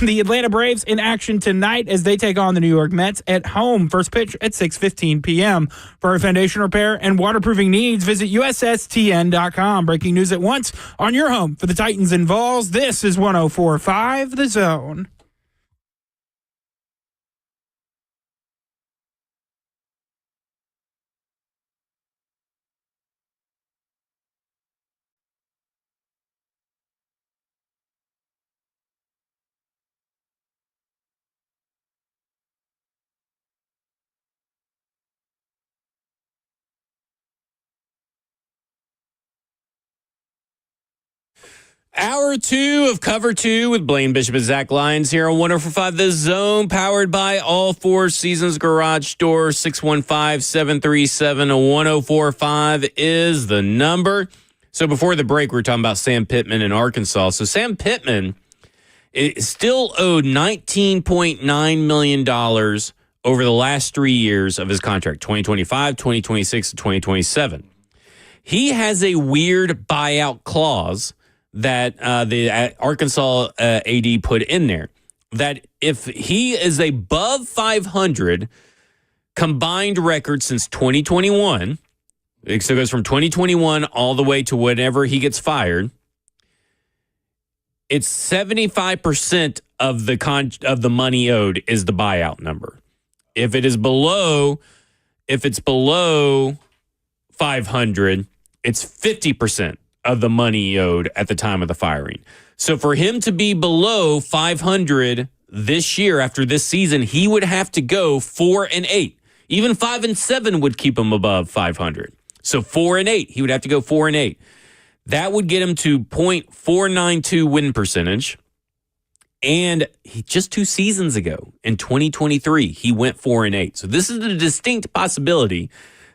The Atlanta Braves in action tonight as they take on the New York Mets at home. First pitch at 6:15 p.m. For foundation repair and waterproofing needs, visit USSTN.com. Breaking news at once on your home for the Titans and Vols. This is 104.5 The Zone. Hour 2 of Cover 2 with Blaine Bishop and Zach Lyons here on 104.5 The Zone, powered by All Four Seasons Garage Door. 615-737-1045 is the number. So before the break, we were talking about Sam Pittman in Arkansas. So Sam Pittman is still owed $19.9 million over the last 3 years of his contract, 2025, 2026, and 2027. He has a weird buyout clause that the Arkansas AD put in there, that if he is above 500 combined record since 2021, so it goes from 2021 all the way to whenever he gets fired, it's 75% of the money owed is the buyout number. If it's below 500, it's 50% of the money owed at the time of the firing. So for him to be below 500 this year after this season, he would have to go 4-8. Even 5-7 would keep him above 500. So 4-8, he would have to go 4-8. That would get him to .492 win percentage. And just 2 seasons ago, in 2023, he went 4-8. So this is a distinct possibility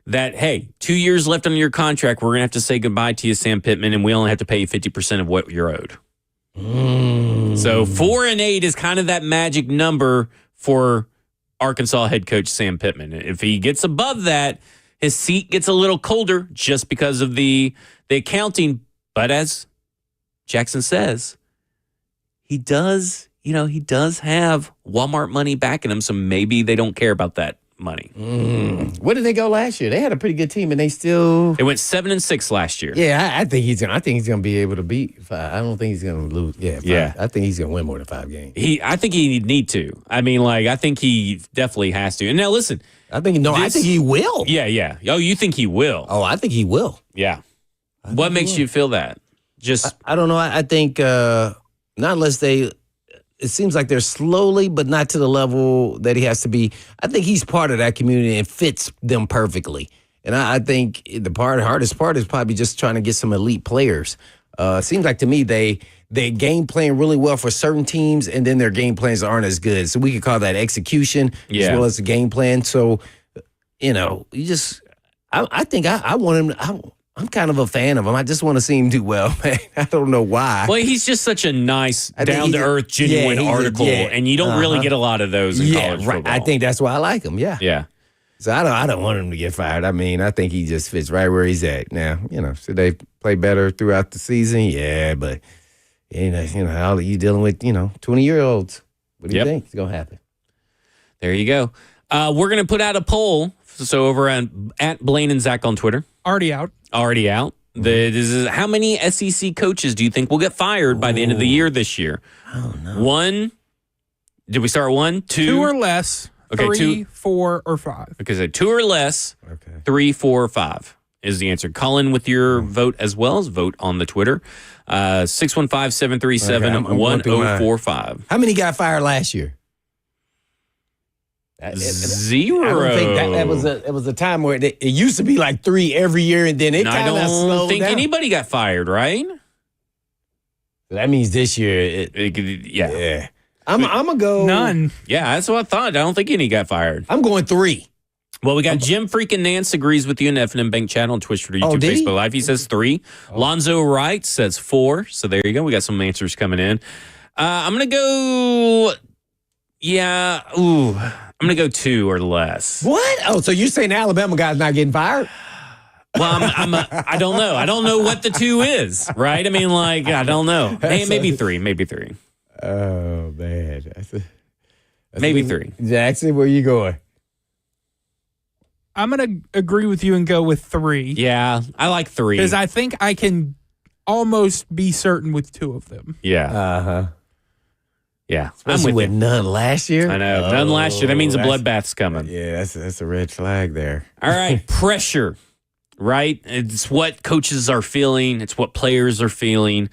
that, hey, 2 years left on your contract, we're going to have to say goodbye to you, Sam Pittman, and we only have to pay you 50% of what you're owed. So 4-8 is kind of that magic number for Arkansas head coach Sam Pittman. If he gets above that, his seat gets a little colder just because of the accounting. But as Jackson says, he does have Walmart money backing him, so maybe they don't care about that money. Where did they go last year? They had a pretty good team, and they went 7-6 last year. Yeah, I think he's gonna be able to beat 5. I don't think he's gonna lose. Yeah. I think he's gonna win more than 5 games. I think he need to. I mean, I think he definitely has to. And now listen, I think he will. Yeah. Oh, you think he will? Oh, I think he will. Yeah. What makes you feel that? I don't know. I think not unless they. It seems like they're slowly, but not to the level that he has to be. I think he's part of that community and fits them perfectly. And I think the hardest part is probably just trying to get some elite players. It seems like to me they game plan really well for certain teams, and then their game plans aren't as good. So we could call that execution as well as the game plan. So, I think I want him. I'm kind of a fan of him. I just want to see him do well, man. I don't know why. Well, he's just such a nice, down-to-earth, genuine article, and you don't really get a lot of those in college football. I think that's why I like him, yeah. So I don't want him to get fired. I mean, I think he just fits right where he's at. Now, should they play better throughout the season? Yeah, but, all you dealing with, 20-year-olds. What do you think is going to happen? There you go. We're going to put out a poll. So over at Blaine and Zach on Twitter. Already out. This is how many SEC coaches do you think will get fired by the end of the year this year? I don't know. 1. Did we start 1? 2? 2 or less. Okay, 3, 4, or 5. Okay, so 2 or less. Okay. 3, 4, or 5 is the answer. Call in with your vote as well as vote on the Twitter. 615-737-1045. How many got fired last year? Zero. I don't think that was a time where it used to be like 3 every year, and then it kind of slowed down. I don't think anybody got fired, right? That means this year, yeah. I'm gonna go none. Yeah, that's what I thought. I don't think any got fired. I'm going 3. Well, we got Jim freaking Nance agrees with you in F&M Bank Chat on Twitch, Twitter, YouTube, Facebook Live. He says 3. Lonzo Wright says 4. So there you go. We got some answers coming in. I'm going to go, I'm going to go 2 or less. What? Oh, so you're saying the Alabama guy's not getting fired? Well, I don't know. I don't know what the 2 is, right? I mean, like, I don't know. Maybe 3. Oh, man. Maybe 3. Jackson, where you going? I'm going to agree with you and go with 3. Yeah, I like 3. Because I think I can almost be certain with 2 of them. Yeah. Uh-huh. Yeah. Especially with none last year. I know. None last year. That means a bloodbath's coming. Yeah, that's a red flag there. All right. Pressure, right? It's what coaches are feeling. It's what players are feeling.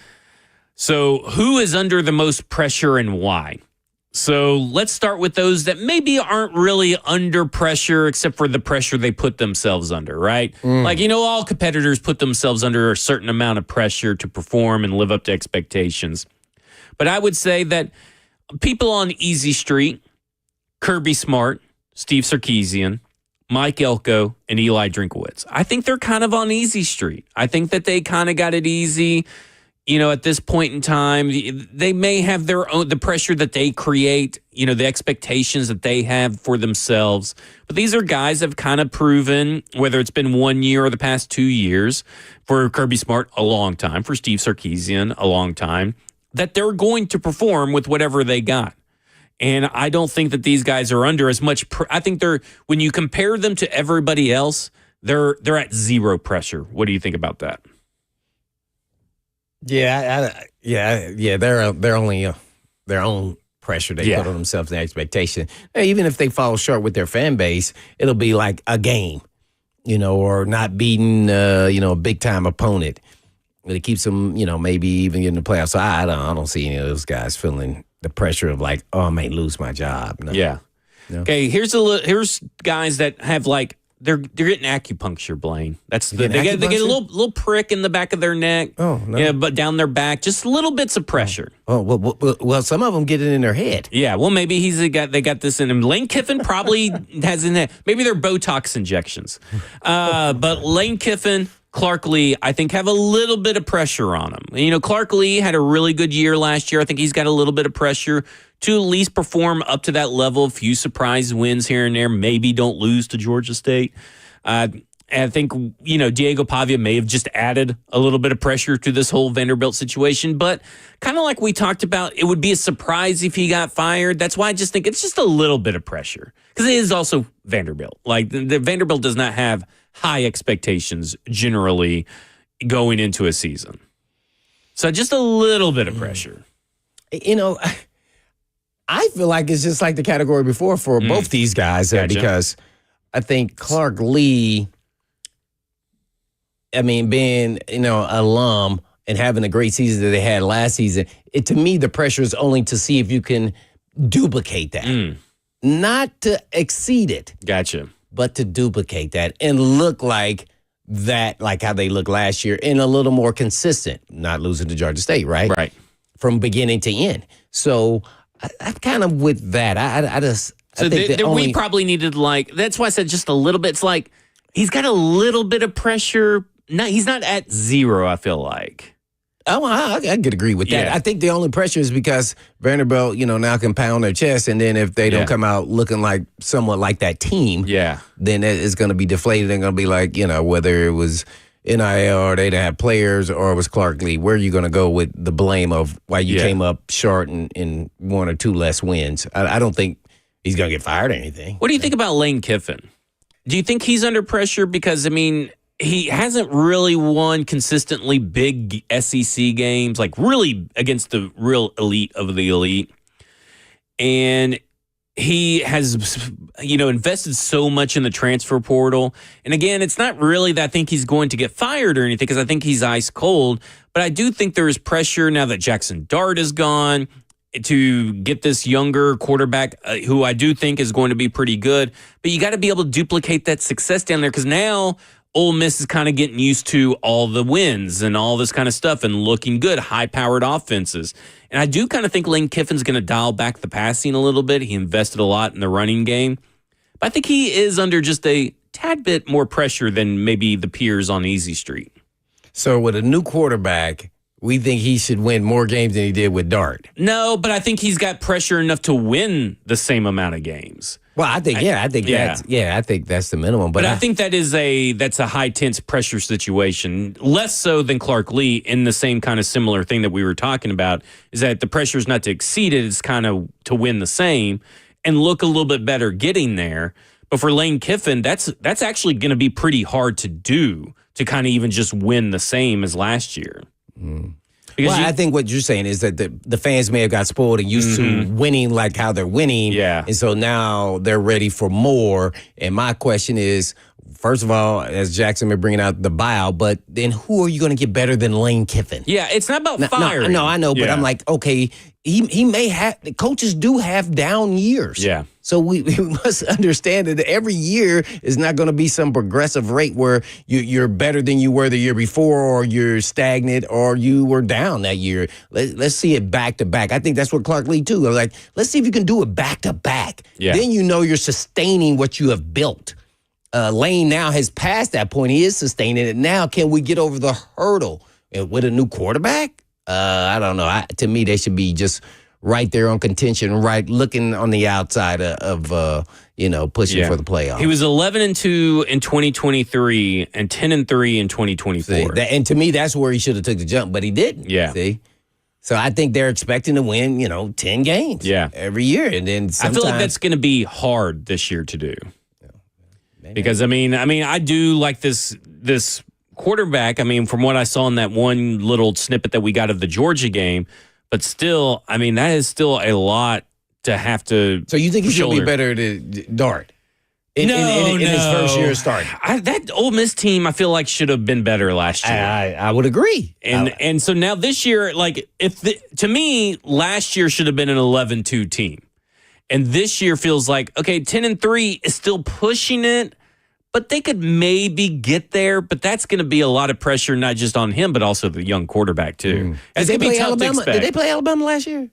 So who is under the most pressure and why? So let's start with those that maybe aren't really under pressure, except for the pressure they put themselves under, right? Like, all competitors put themselves under a certain amount of pressure to perform and live up to expectations. But I would say that people on Easy Street, Kirby Smart, Steve Sarkisian, Mike Elko, and Eli Drinkowitz, I think they're kind of on Easy Street. I think that they kind of got it easy. At this point in time, they may have their own, the pressure that they create, the expectations that they have for themselves. But these are guys that have kind of proven, whether it's been 1 year or the past 2 years, for Kirby Smart, a long time, for Steve Sarkisian, a long time, that they're going to perform with whatever they got. And I don't think that these guys are under as much. I think when you compare them to everybody else, they're at 0 pressure. What do you think about that? Yeah, they're only their own pressure they put on themselves and expectation. Even if they fall short with their fan base, it'll be like a game, or not beating, a big time opponent. It keeps them, maybe even in the playoffs. So I don't see any of those guys feeling the pressure of like, oh, I may lose my job. No. Yeah. No. Okay. Here's guys that have like. They're getting acupuncture, Blaine. They get a little prick in the back of their neck. Oh, no. Yeah, but down their back, just little bits of pressure. Oh, well, some of them get it in their head. Yeah, well, maybe they got this in him. Lane Kiffin probably has in there. Maybe they're Botox injections. But Lane Kiffin, Clark Lee, I think have a little bit of pressure on him. Clark Lee had a really good year last year. I think he's got a little bit of pressure to at least perform up to that level. A few surprise wins here and there. Maybe don't lose to Georgia State. I think, Diego Pavia may have just added a little bit of pressure to this whole Vanderbilt situation. But kind of like we talked about, it would be a surprise if he got fired. That's why I just think it's just a little bit of pressure. Because it is also Vanderbilt. Like, the Vanderbilt does not have high expectations generally going into a season. So just a little bit of pressure. I feel like it's just like the category before for both these guys because I think Clark Lee, being, alum and having a great season that they had last season, to me, the pressure is only to see if you can duplicate that. Not to exceed it. Gotcha. But to duplicate that and look like that, like how they looked last year, and a little more consistent, not losing to Georgia State, right? Right. From beginning to end. So I'm kind of with that. We probably needed that's why I said just a little bit. It's like he's got a little bit of pressure. No, he's not at 0, I feel like. Oh, I could agree with that. Yeah. I think the only pressure is because Vanderbilt, now can pound their chest, and then if they don't come out looking like somewhat like that team, then it's going to be deflated and going to be like, whether it was NIL or they didn't have players or it was Clark Lee, where are you going to go with the blame of why you came up short in 1 or 2 less wins? I don't think he's going to get fired or anything. What do you think about Lane Kiffin? Do you think he's under pressure? Because, he hasn't really won consistently big SEC games, like really against the real elite of the elite. And he has, invested so much in the transfer portal. And again, it's not really that I think he's going to get fired or anything because I think he's ice cold. But I do think there is pressure now that Jackson Dart is gone. to get this younger quarterback who I do think is going to be pretty good. But you got to be able to duplicate that success down there because now Ole Miss is kind of getting used to all the wins and all this kind of stuff and looking good, high-powered offenses. And I do kind of think Lane Kiffin's going to dial back the passing a little bit. He invested a lot in the running game. But I think he is under just a tad bit more pressure than maybe the peers on Easy Street. So with a new quarterback, we think he should win more games than he did with Dart. No, but I think he's got pressure enough to win the same amount of games. Well, I think that's the minimum. But I think that's a high tense pressure situation, less so than Clark Lee in the same kind of similar thing that we were talking about, is that the pressure is not to exceed it, it's kind of to win the same and look a little bit better getting there. But for Lane Kiffin, that's actually going to be pretty hard to do, to kind of even just win the same as last year. Well, I think what you're saying is that the fans may have got spoiled and used to winning like how they're winning. Yeah. And so now they're ready for more. And my question is, first of all, as Jackson been bringing out the buyout, but then who are you going to get better than Lane Kiffin? Yeah, it's not about firing. No, I know, but I'm like, okay, he may have, coaches do have down years. Yeah. So we must understand that every year is not going to be some progressive rate where you're better than you were the year before, or you're stagnant, or you were down that year. Let's see it back to back. I think that's what Clark Lee too. Like, let's see if you can do it back to back. Yeah. Then you know you're sustaining what you have built. Lane now has passed that point. He is sustaining it. Now, can we get over the hurdle? And with a new quarterback? I don't know. To me, they should be just right there on contention, right, looking on the outside of pushing for the playoffs. He was 11-2 in 2023 and 10-3 in 2024. See, and to me, that's where he should have took the jump, but he didn't. Yeah. See? So I think they're expecting to win, 10 games every year. And then I feel like that's going to be hard this year to do. Because, I mean, I do like this quarterback. I mean, from what I saw in that one little snippet that we got of the Georgia game, but still, I mean, that is still a lot to have to. So you think he's going to be better than Dart? In his first year starting? That Ole Miss team, I feel like, should have been better last year. I would agree. And so now this year, like, to me, last year should have been an 11-2 team. And this year feels like, okay, 10-3 is still pushing it, but they could maybe get there. But that's going to be a lot of pressure, not just on him, but also the young quarterback, too. Did they play Alabama? Did they play Alabama last year?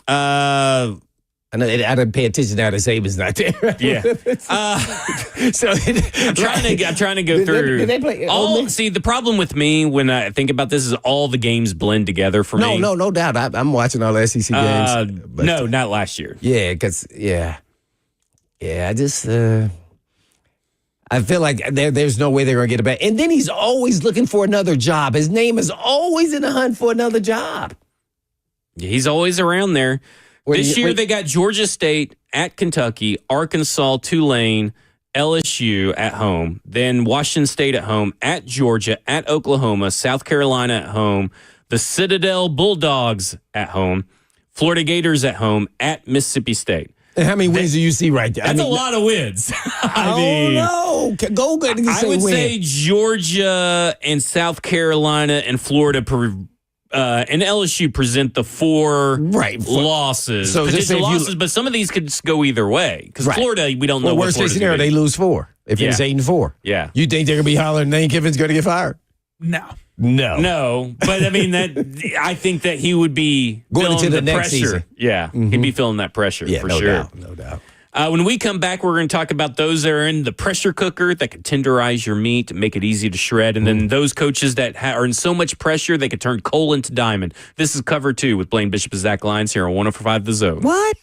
I know I didn't pay attention now that Saban's not there. Yeah. So I'm trying to go through. Did they play? See, the problem with me when I think about this is all the games blend together for me. No doubt. I'm watching all the SEC games. No, not last year. Yeah, because I just I feel like there's no way they're going to get it back. And then he's always looking for another job. His name is always in the hunt for another job. Yeah, he's always around there. This year they got Georgia State at Kentucky, Arkansas, Tulane, LSU at home, then Washington State at home, at Georgia, at Oklahoma, South Carolina at home, the Citadel Bulldogs at home, Florida Gators at home, at Mississippi State. And how many wins do you see right there? That's a lot of wins. No. Go good. I would say Georgia and South Carolina and Florida and LSU present the four losses. So potential losses, but some of these could go either way. Because Florida, we don't know what worst case scenario, they lose 4 if it's 8-4. Yeah. You think they're going to be hollering Lane Kiffin's going to get fired? No. But I mean I think that he would be going into the pressure. next season. Yeah, he'd be feeling that pressure for sure. No doubt. When we come back, we're going to talk about those that are in the pressure cooker that can tenderize your meat, make it easy to shred, and then those coaches that are in so much pressure they could turn coal into diamond. This is Cover 2 with Blaine Bishop and Zach Lyons here on 104.5 The Zone. What?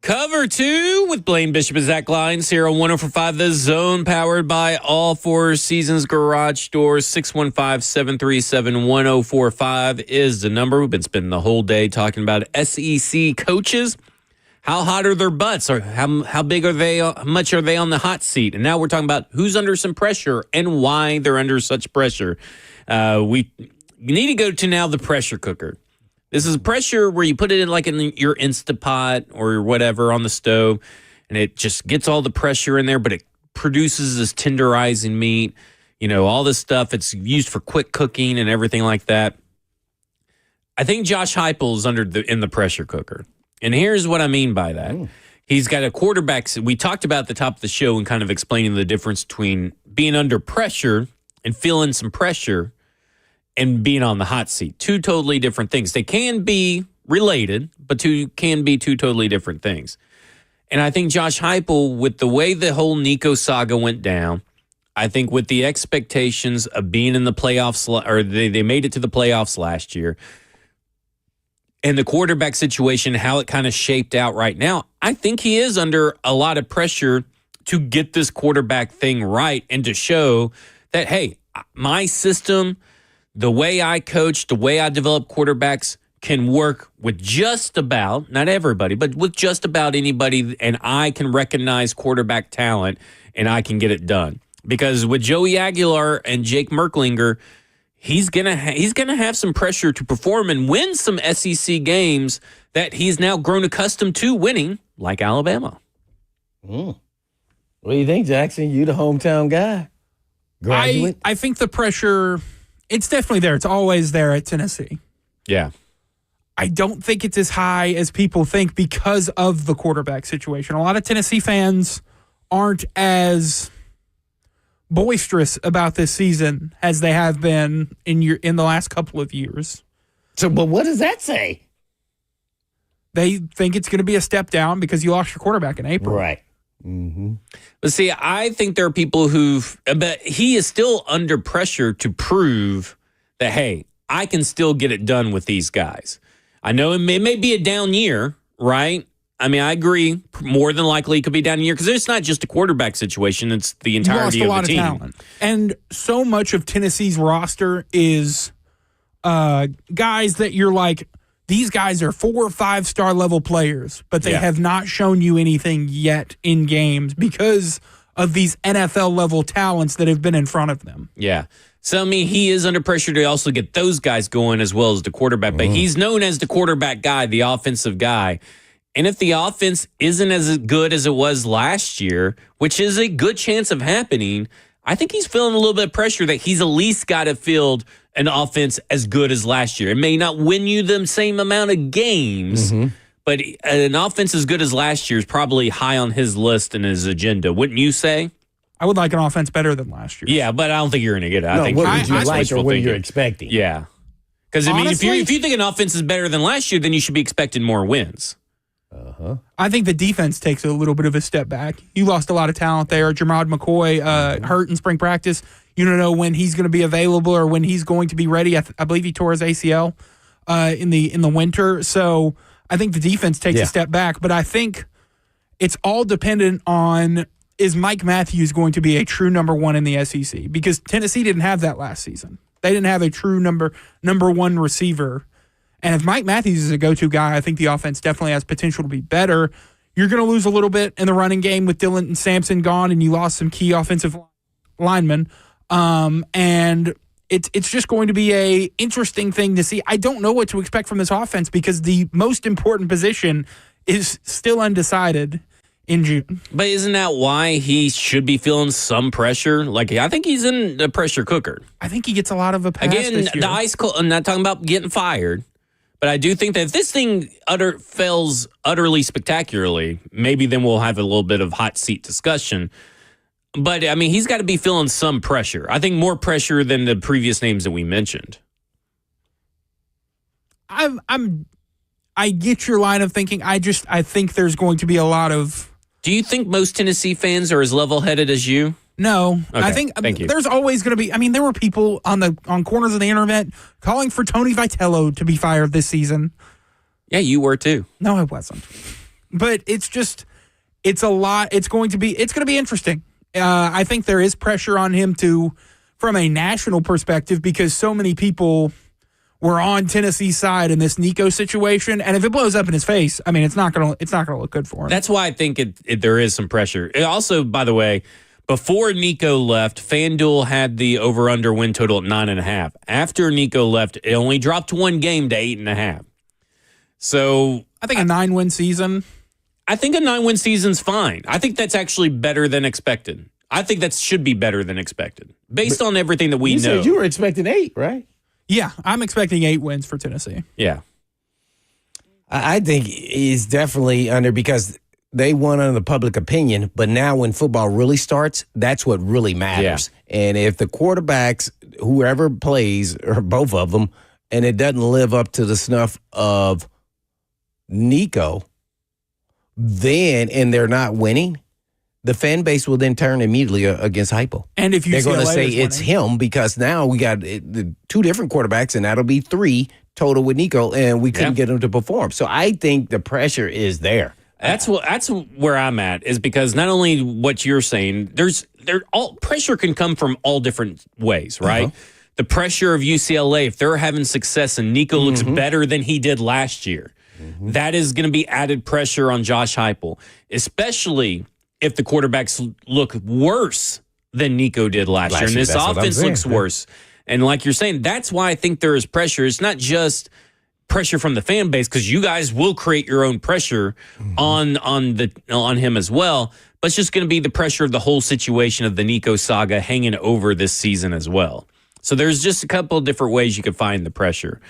Cover 2 with Blaine Bishop and Zach Lyons here on 104.5 The Zone, powered by all Four Seasons Garage Doors. 615-737-1045 is the number. We've been spending the whole day talking about SEC coaches. How hot are their butts? Or how big are they? How much are they on the hot seat? And now we're talking about who's under some pressure and why they're under such pressure. We need to go to now the pressure cooker. This is pressure where you put it in like in your Instapot or whatever on the stove, and it just gets all the pressure in there, but it produces this tenderizing meat, all this stuff. It's used for quick cooking and everything like that. I think Josh Heupel is in the pressure cooker. And here's what I mean by that. He's got a quarterback. We talked about at the top of the show and kind of explaining the difference between being under pressure and feeling some pressure and being on the hot seat. Two totally different things. They can be related, but can be two totally different things. And I think Josh Heupel, with the way the whole Nico saga went down, I think with the expectations of being in the playoffs, or they made it to the playoffs last year, and the quarterback situation, how it kind of shaped out right now, I think he is under a lot of pressure to get this quarterback thing right and to show that, hey, my system, the way I coach, the way I develop quarterbacks can work with just about, not everybody, but with just about anybody, and I can recognize quarterback talent, and I can get it done. Because with Joey Aguilar and Jake Merklinger, he's gonna have some pressure to perform and win some SEC games that he's now grown accustomed to winning, like Alabama. What do you think, Jackson? You the hometown guy. Graduate? I think the pressure, it's definitely there. It's always there at Tennessee. Yeah. I don't think it's as high as people think because of the quarterback situation. A lot of Tennessee fans aren't as boisterous about this season as they have been in the last couple of years. So, but what does that say? They think it's going to be a step down because you lost your quarterback in April. Right. Mm-hmm. But see, I think there are people but he is still under pressure to prove that, hey, I can still get it done with these guys. I know it may be a down year, right? I mean, I agree. More than likely, it could be down a year because it's not just a quarterback situation; it's the entirety of the team. Talent. And so much of Tennessee's roster is guys that you're like, these guys are 4 or 5 star level players, but they have not shown you anything yet in games because of these NFL level talents that have been in front of them. Yeah. So, I mean, he is under pressure to also get those guys going as well as the quarterback. But he's known as the quarterback guy, the offensive guy. And if the offense isn't as good as it was last year, which is a good chance of happening, I think he's feeling a little bit of pressure that he's at least got to field an offense as good as last year. It may not win you the same amount of games, but an offense as good as last year is probably high on his list and his agenda. Wouldn't you say? I would like an offense better than last year. Yeah, but I don't think you're going to get it. I think what would you like or what you're expecting? Yeah. Because, I mean, if you think an offense is better than last year, then you should be expecting more wins. I think the defense takes a little bit of a step back. You lost a lot of talent there. Jermod McCoy hurt in spring practice. You don't know when he's going to be available or when he's going to be ready. I believe he tore his ACL in the winter. So I think the defense takes a step back. But I think it's all dependent on, is Mike Matthews going to be a true number one in the SEC? Because Tennessee didn't have that last season. They didn't have a true number one receiver. And if Mike Matthews is a go-to guy, I think the offense definitely has potential to be better. You're going to lose a little bit in the running game with Dylan and Sampson gone, and you lost some key offensive linemen. And it's just going to be a interesting thing to see. I don't know what to expect from this offense because the most important position is still undecided in June. But isn't that why he should be feeling some pressure? Like, I think he's in the pressure cooker. I think he gets a lot of a pass Again, this year. the ice cold. I'm not talking about getting fired. But I do think that if this thing fails utterly spectacularly, maybe then we'll have a little bit of hot seat discussion. But, I mean, he's got to be feeling some pressure. I think more pressure than the previous names that we mentioned. I get your line of thinking. I think there's going to be a lot of... Do you think most Tennessee fans are as level-headed as you? No. Okay, I think thank you. There's always going to be... I mean, there were people on corners of the internet calling for Tony Vitello to be fired this season. Yeah, you were too. No, I wasn't. but it's a lot. It's going to be interesting. I think there is pressure on him from a national perspective, because so many people were on Tennessee's side in this Nico situation, and if it blows up in his face, I mean, it's not gonna look good for him. That's why I think there is some pressure. It also, by the way, before Nico left, FanDuel had the over/under win total at 9.5. After Nico left, it only dropped one game to 8.5. So I think a 9-win season. I think a 9-win season's fine. I think that's actually better than expected. I think that should be better than expected, based on everything that we know. You said you were expecting 8, right? Yeah, I'm expecting 8 wins for Tennessee. Yeah. I think he's definitely under, because they won under the public opinion, but now when football really starts, that's what really matters. Yeah. And if the quarterbacks, whoever plays, or both of them, and it doesn't live up to the snuff of Nico, and they're not winning, the fan base will then turn immediately against Hypo. And if they're going to say it's him, because now we got the 2 different quarterbacks, and that'll be 3 total with Nico, and we couldn't get him to perform. So I think the pressure is there. That's where I'm at, is because not only what you're saying, pressure can come from all different ways, right? Uh-huh. The pressure of UCLA, if they're having success and Nico looks better than he did last year, that is going to be added pressure on Josh Heupel, especially if the quarterbacks look worse than Nico did last year, and this offense looks worse. And like you're saying, that's why I think there is pressure. It's not just pressure from the fan base, because you guys will create your own pressure on him as well. But it's just going to be the pressure of the whole situation of the Nico saga hanging over this season as well. So there's just a couple of different ways you could find the pressure.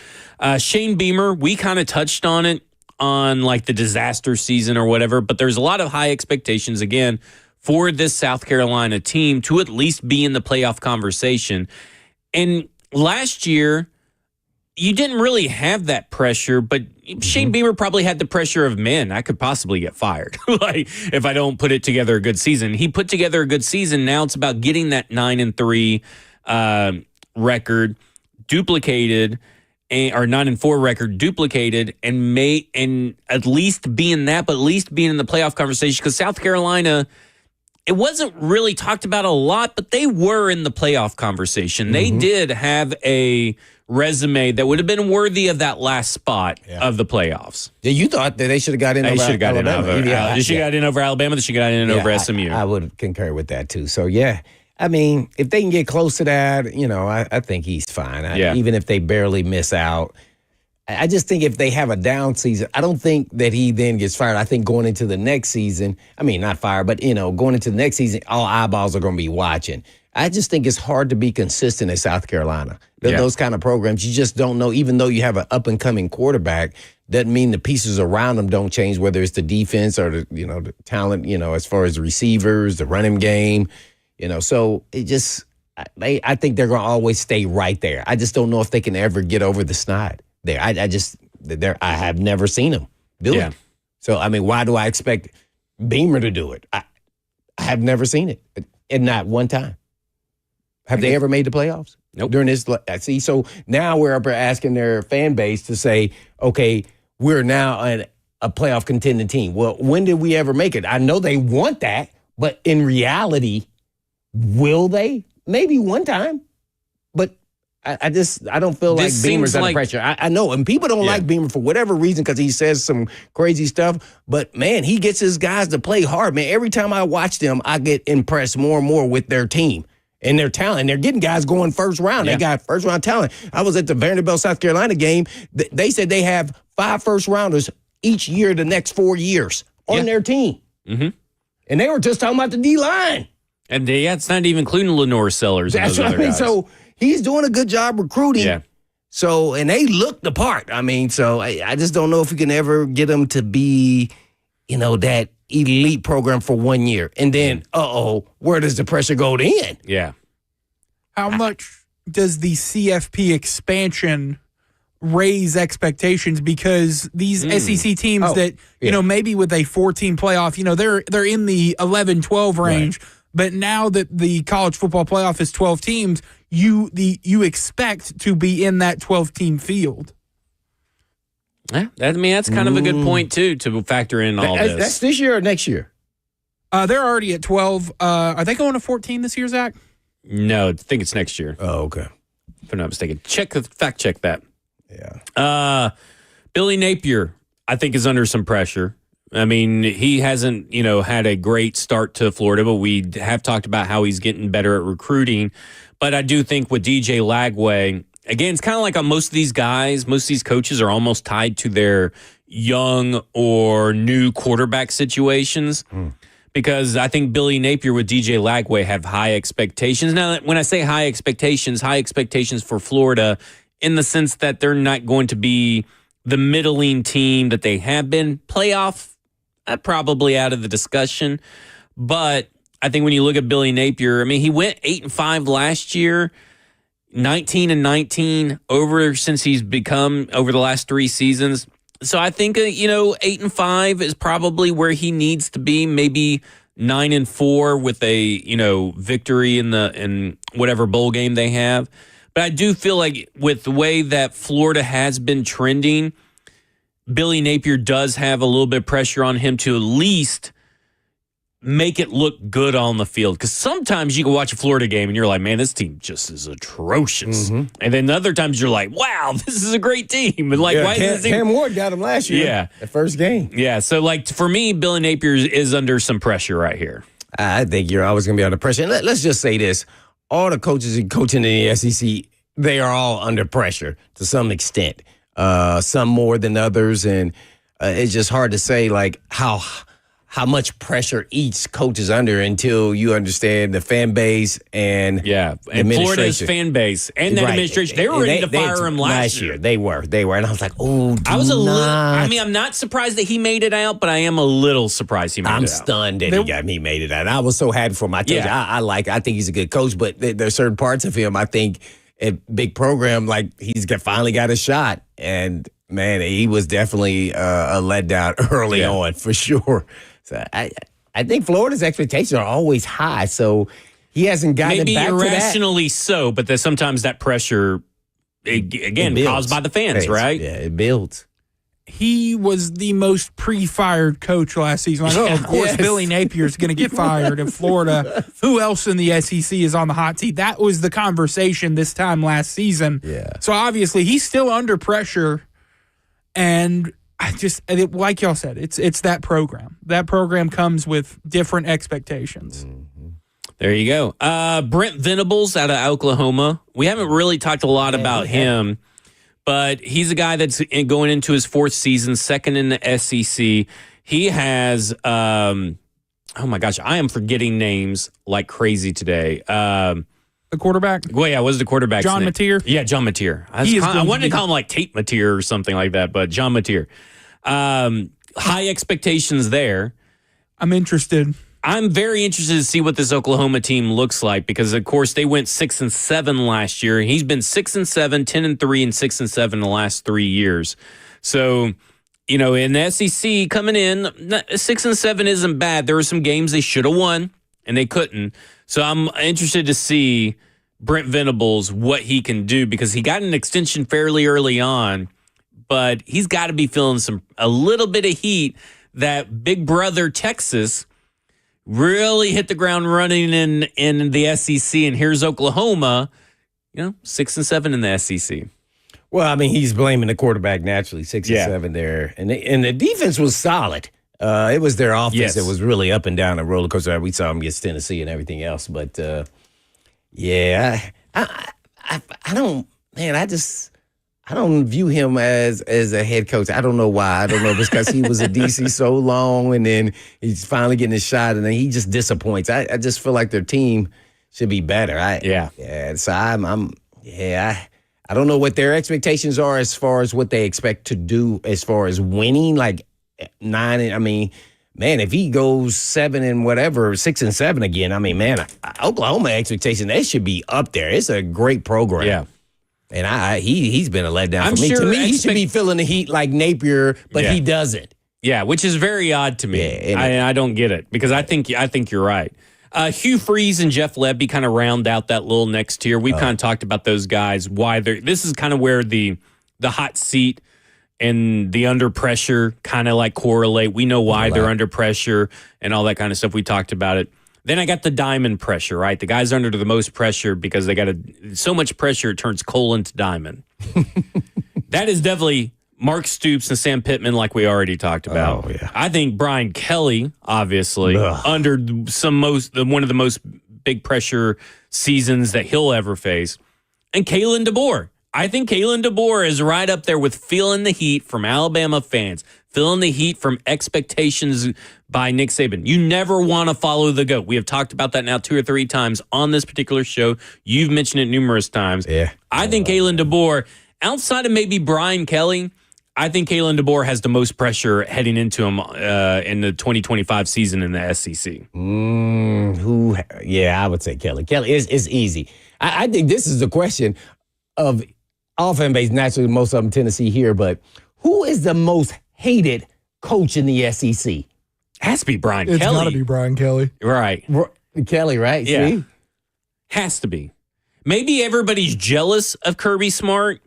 Shane Beamer, we kind of touched on it on like the disaster season or whatever, but there's a lot of high expectations, again, for this South Carolina team to at least be in the playoff conversation. And last year, you didn't really have that pressure, but Shane Beamer probably had the pressure of, man, I could possibly get fired like if I don't put it together a good season. He put together a good season. Now it's about getting that 9-3 record duplicated, or 9-4 record duplicated, and at least being that, but at least being in the playoff conversation, because South Carolina, it wasn't really talked about a lot, but they were in the playoff conversation. They did have a resume that would have been worthy of that last spot of the playoffs. Yeah, you thought that they should have got in over Alabama. They should have got in over Alabama. They should have got in over SMU. I would concur with that, too. So, yeah. I mean, if they can get close to that, I think he's fine. Even if they barely miss out. I just think if they have a down season, I don't think that he then gets fired. I think going into the next season, I mean, not fired, but, going into the next season, all eyeballs are going to be watching. I just think it's hard to be consistent at South Carolina. Those kind of programs, you just don't know. Even though you have an up-and-coming quarterback, doesn't mean the pieces around them don't change, whether it's the defense or the talent, as far as the receivers, the running game. So it just, I think they're going to always stay right there. I just don't know if they can ever get over the snide there. I have never seen them do it. So, I mean, why do I expect Beamer to do it? I have never seen it, and not one time. Have they ever made the playoffs? Nope. During this, see, so now we're up here asking their fan base to say, okay, we're now a playoff contending team. Well, when did we ever make it? I know they want that, but in reality, will they? Maybe one time, but I don't feel like Beamer's under pressure. I know, and people don't like Beamer for whatever reason, because he says some crazy stuff, but man, he gets his guys to play hard, man. Every time I watch them, I get impressed more and more with their team and their talent. They're getting guys going first round. They got first round talent. I was at the Vanderbilt, South Carolina game. They said they have 5 first rounders each year the next 4 years on their team. And they were just talking about the D-line. And it's not even including Lenore Sellers. That's what I mean. So he's doing a good job recruiting. Yeah. So, and they look the part. I mean, so I just don't know if we can ever get them to be, that elite program for 1 year. And then, where does the pressure go then? Yeah. How much does the CFP expansion raise expectations? Because these SEC teams that, maybe with a 4-team playoff, they're in the 11-12 range. Right. But now that the college football playoff is 12 teams, you expect to be in that 12-team field. Yeah, that's kind of a good point, too, to factor in all this. That's this year or next year? They're already at 12. Are they going to 14 this year, Zach? No, I think it's next year. Oh, okay. If I'm not mistaken. Fact check that. Yeah. Billy Napier, I think, is under some pressure. I mean, he hasn't, had a great start to Florida, but we have talked about how he's getting better at recruiting. But I do think with DJ Lagway, again, it's kind of like on most of these guys, most of these coaches are almost tied to their young or new quarterback situations. Because I think Billy Napier with DJ Lagway have high expectations. Now, when I say high expectations for Florida in the sense that they're not going to be the middling team that they have been. Playoff, probably out of the discussion. But I think when you look at Billy Napier, I mean, he went 8-5 last year, 19-19 since he's become over the last 3 seasons. So I think, 8-5 is probably where he needs to be, maybe 9-4 with a, victory in whatever bowl game they have. But I do feel like with the way that Florida has been trending, Billy Napier does have a little bit of pressure on him to at least make it look good on the field. Because sometimes you can watch a Florida game and you're like, man, this team just is atrocious. Mm-hmm. And then other times you're like, wow, this is a great team. And Cam Ward got him last year. Yeah. The first game. Yeah. So, for me, Billy Napier is under some pressure right here. I think you're always going to be under pressure. And let's just say this. All the coaches coaching in the SEC, they are all under pressure to some extent. Some more than others. And it's just hard to say, how much pressure each coach is under until you understand the fan base and Florida's fan base and that administration. They were ready to fire him last year. They were, and I was like, oh, I'm not surprised that he made it out, but I am a little surprised he made it out. I'm stunned that he made it out. I was so happy for him. I told you, I think he's a good coach, but there's certain parts of him I think a big program he's finally got a shot, and man, he was definitely a letdown early on for sure. So I think Florida's expectations are always high, so he hasn't gotten maybe back to that. Maybe irrationally so, but there's sometimes that pressure, again, caused by the fans, right? Yeah, it builds. He was the most pre-fired coach last season. Of course, Billy Napier's going to get fired in Florida. Who else in the SEC is on the hot seat? That was the conversation this time last season. Yeah. So obviously, he's still under pressure, and like y'all said, it's that program. That program comes with different expectations. Mm-hmm. There you go. Brent Venables out of Oklahoma. We haven't really talked a lot about him, but he's a guy that's going into his 4th season, second in the SEC. He has, oh my gosh, I am forgetting names like crazy today. The quarterback? Well, yeah, what was the quarterback's John name? Mateer? Yeah, John Mateer. I wanted to call him like Tate Mateer or something like that, but John Mateer. High expectations there. I'm interested. I'm very interested to see what this Oklahoma team looks like because, of course, they went 6-7 last year. He's been 6-7, 10-3, and 6-7 the last 3 years. So, in the SEC coming in, 6-7 isn't bad. There were some games they should have won and they couldn't. So I'm interested to see Brent Venables, what he can do because he got an extension fairly early on, but he's got to be feeling a little bit of heat that Big Brother Texas really hit the ground running in the SEC, and here's Oklahoma, 6-7 in the SEC. Well, I mean, he's blaming the quarterback naturally, 6-7 there, and the defense was solid. It was their offense that was really up and down a roller coaster. We saw him against Tennessee and everything else, but I don't, man, I don't view him as a head coach. I don't know why. I don't know if it's because he was at DC so long and then he's finally getting his shot and then he just disappoints. I just feel like their team should be better. So I don't know what their expectations are as far as what they expect to do as far as winning. Like 9, I mean, man, if he goes 7 and whatever, 6-7 again, I mean, man, Oklahoma expectation, they should be up there. It's a great program. Yeah. And he's been a letdown for me. To me, he should be feeling the heat like Napier, but he doesn't. Yeah, which is very odd to me. I don't get it because I think you're right. Hugh Freeze and Jeff Lebby kind of round out that little next tier. We've kind of talked about those guys. Why this is kind of where the hot seat and the under pressure kind of like correlate. We know why they're under pressure and all that kind of stuff. We talked about it. Then I got the diamond pressure, right? The guys are under the most pressure because they got so much pressure it turns coal into diamond. That is definitely Mark Stoops and Sam Pittman, like we already talked about. Oh, yeah. I think Brian Kelly, obviously, under one of the most big pressure seasons that he'll ever face. And Kalen DeBoer. I think Kalen DeBoer is right up there with feeling the heat from Alabama fans, feeling the heat from expectations by Nick Saban. You never want to follow the GOAT. We have talked about that now 2 or 3 times on this particular show. You've mentioned it numerous times. Yeah. I think Kalen DeBoer, outside of maybe Brian Kelly, I think Kalen DeBoer has the most pressure heading into him in the 2025 season in the SEC. Yeah, I would say Kelly. Kelly is easy. I think this is the question of all fan base, naturally, most of them Tennessee here, but who is the most hated coach in the SEC? Has to be Brian It's Kelly. got to be Brian Kelly. Right. Kelly, right? Yeah. See? Has to be. Maybe everybody's jealous of Kirby Smart,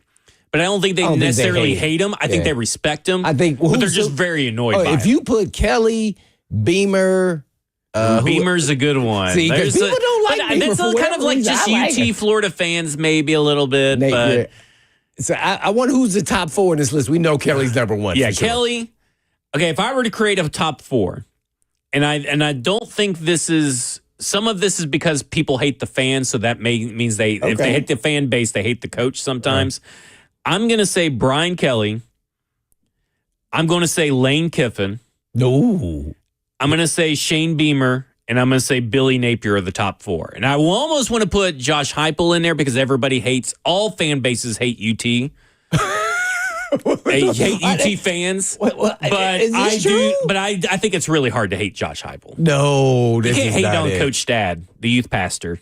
but I don't think they necessarily hate him. I think they respect him. I think, but they're just very annoyed by if him. you put Kelly, Beamer, Beamer's a good one. See, because people don't like Beamer that's for kind of like reason. just I like UT it. Florida fans, maybe a little bit. But So I wonder who's the top 4 in this list. We know Kelly's number 1. yeah, for sure. Kelly. Okay, if I were to create a top 4, and I don't think this is. Some of this is because people hate the fans, so that means if they hate the fan base, they hate the coach sometimes. Right. I'm going to say Brian Kelly. I'm going to say Lane Kiffin. No. I'm going to say Shane Beamer, and I'm going to say Billy Napier are the top 4. And I will almost want to put Josh Heupel in there because everybody all fan bases hate UT. They hate UT fans. But I think it's really hard to hate Josh Heupel. No, you this can't is hate not on it. Coach Stad, the youth pastor.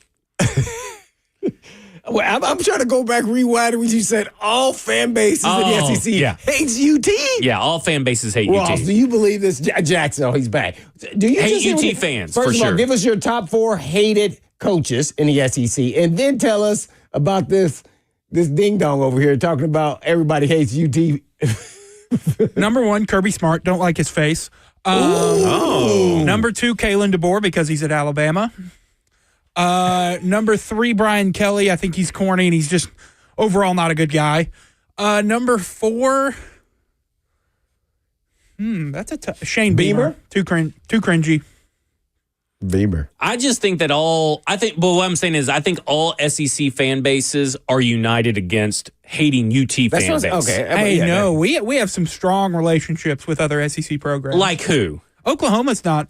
Well, I'm trying to go back, rewind when you said all fan bases in the SEC hates UT. Yeah, all fan bases hate Ross, UT. do you believe this? Jackson, oh, he's back. Do you hate just UT fans, first for of sure. all, give us your top 4 hated coaches in the SEC, and then tell us about this ding dong over here talking about everybody hates UT. Number 1, Kirby Smart. Don't like his face. Number 2, Kalen DeBoer because he's at Alabama. Number 3, Brian Kelly. I think he's corny and he's just overall not a good guy. Number 4, that's a Shane Beamer. Too cringy. Beamer. I just think that what I'm saying is I think all SEC fan bases are united against hating UT fan base. Okay. We have some strong relationships with other SEC programs. Like who? Oklahoma's not.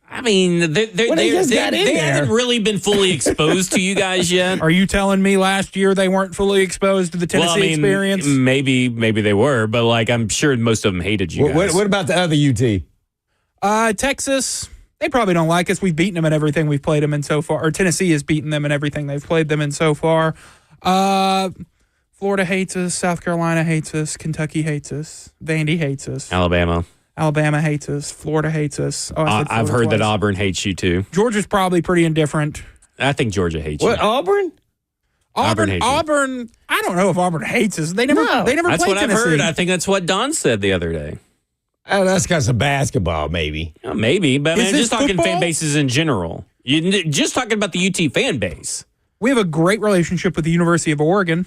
I mean, they haven't really been fully exposed to you guys yet. Are you telling me last year they weren't fully exposed to the Tennessee experience? Maybe they were, but I'm sure most of them hated you guys. What about the other UT? Texas. They probably don't like us. We've beaten them in everything we've played them in so far. Or Tennessee has beaten them in everything they've played them in so far. Florida hates us. South Carolina hates us. Kentucky hates us. Vandy hates us. Alabama hates us. Florida hates us. I've heard that Auburn hates you too. Georgia's probably pretty indifferent. I think Georgia hates you. What, Auburn? Auburn hates you. Auburn. I don't know if Auburn hates us. They never. They never. That's played what Tennessee. I've heard. I think that's what Don said the other day. Oh, that's because of basketball, maybe. Yeah, maybe, but I'm just talking football? fan bases in general. Just talking about the UT fan base. We have a great relationship with the University of Oregon.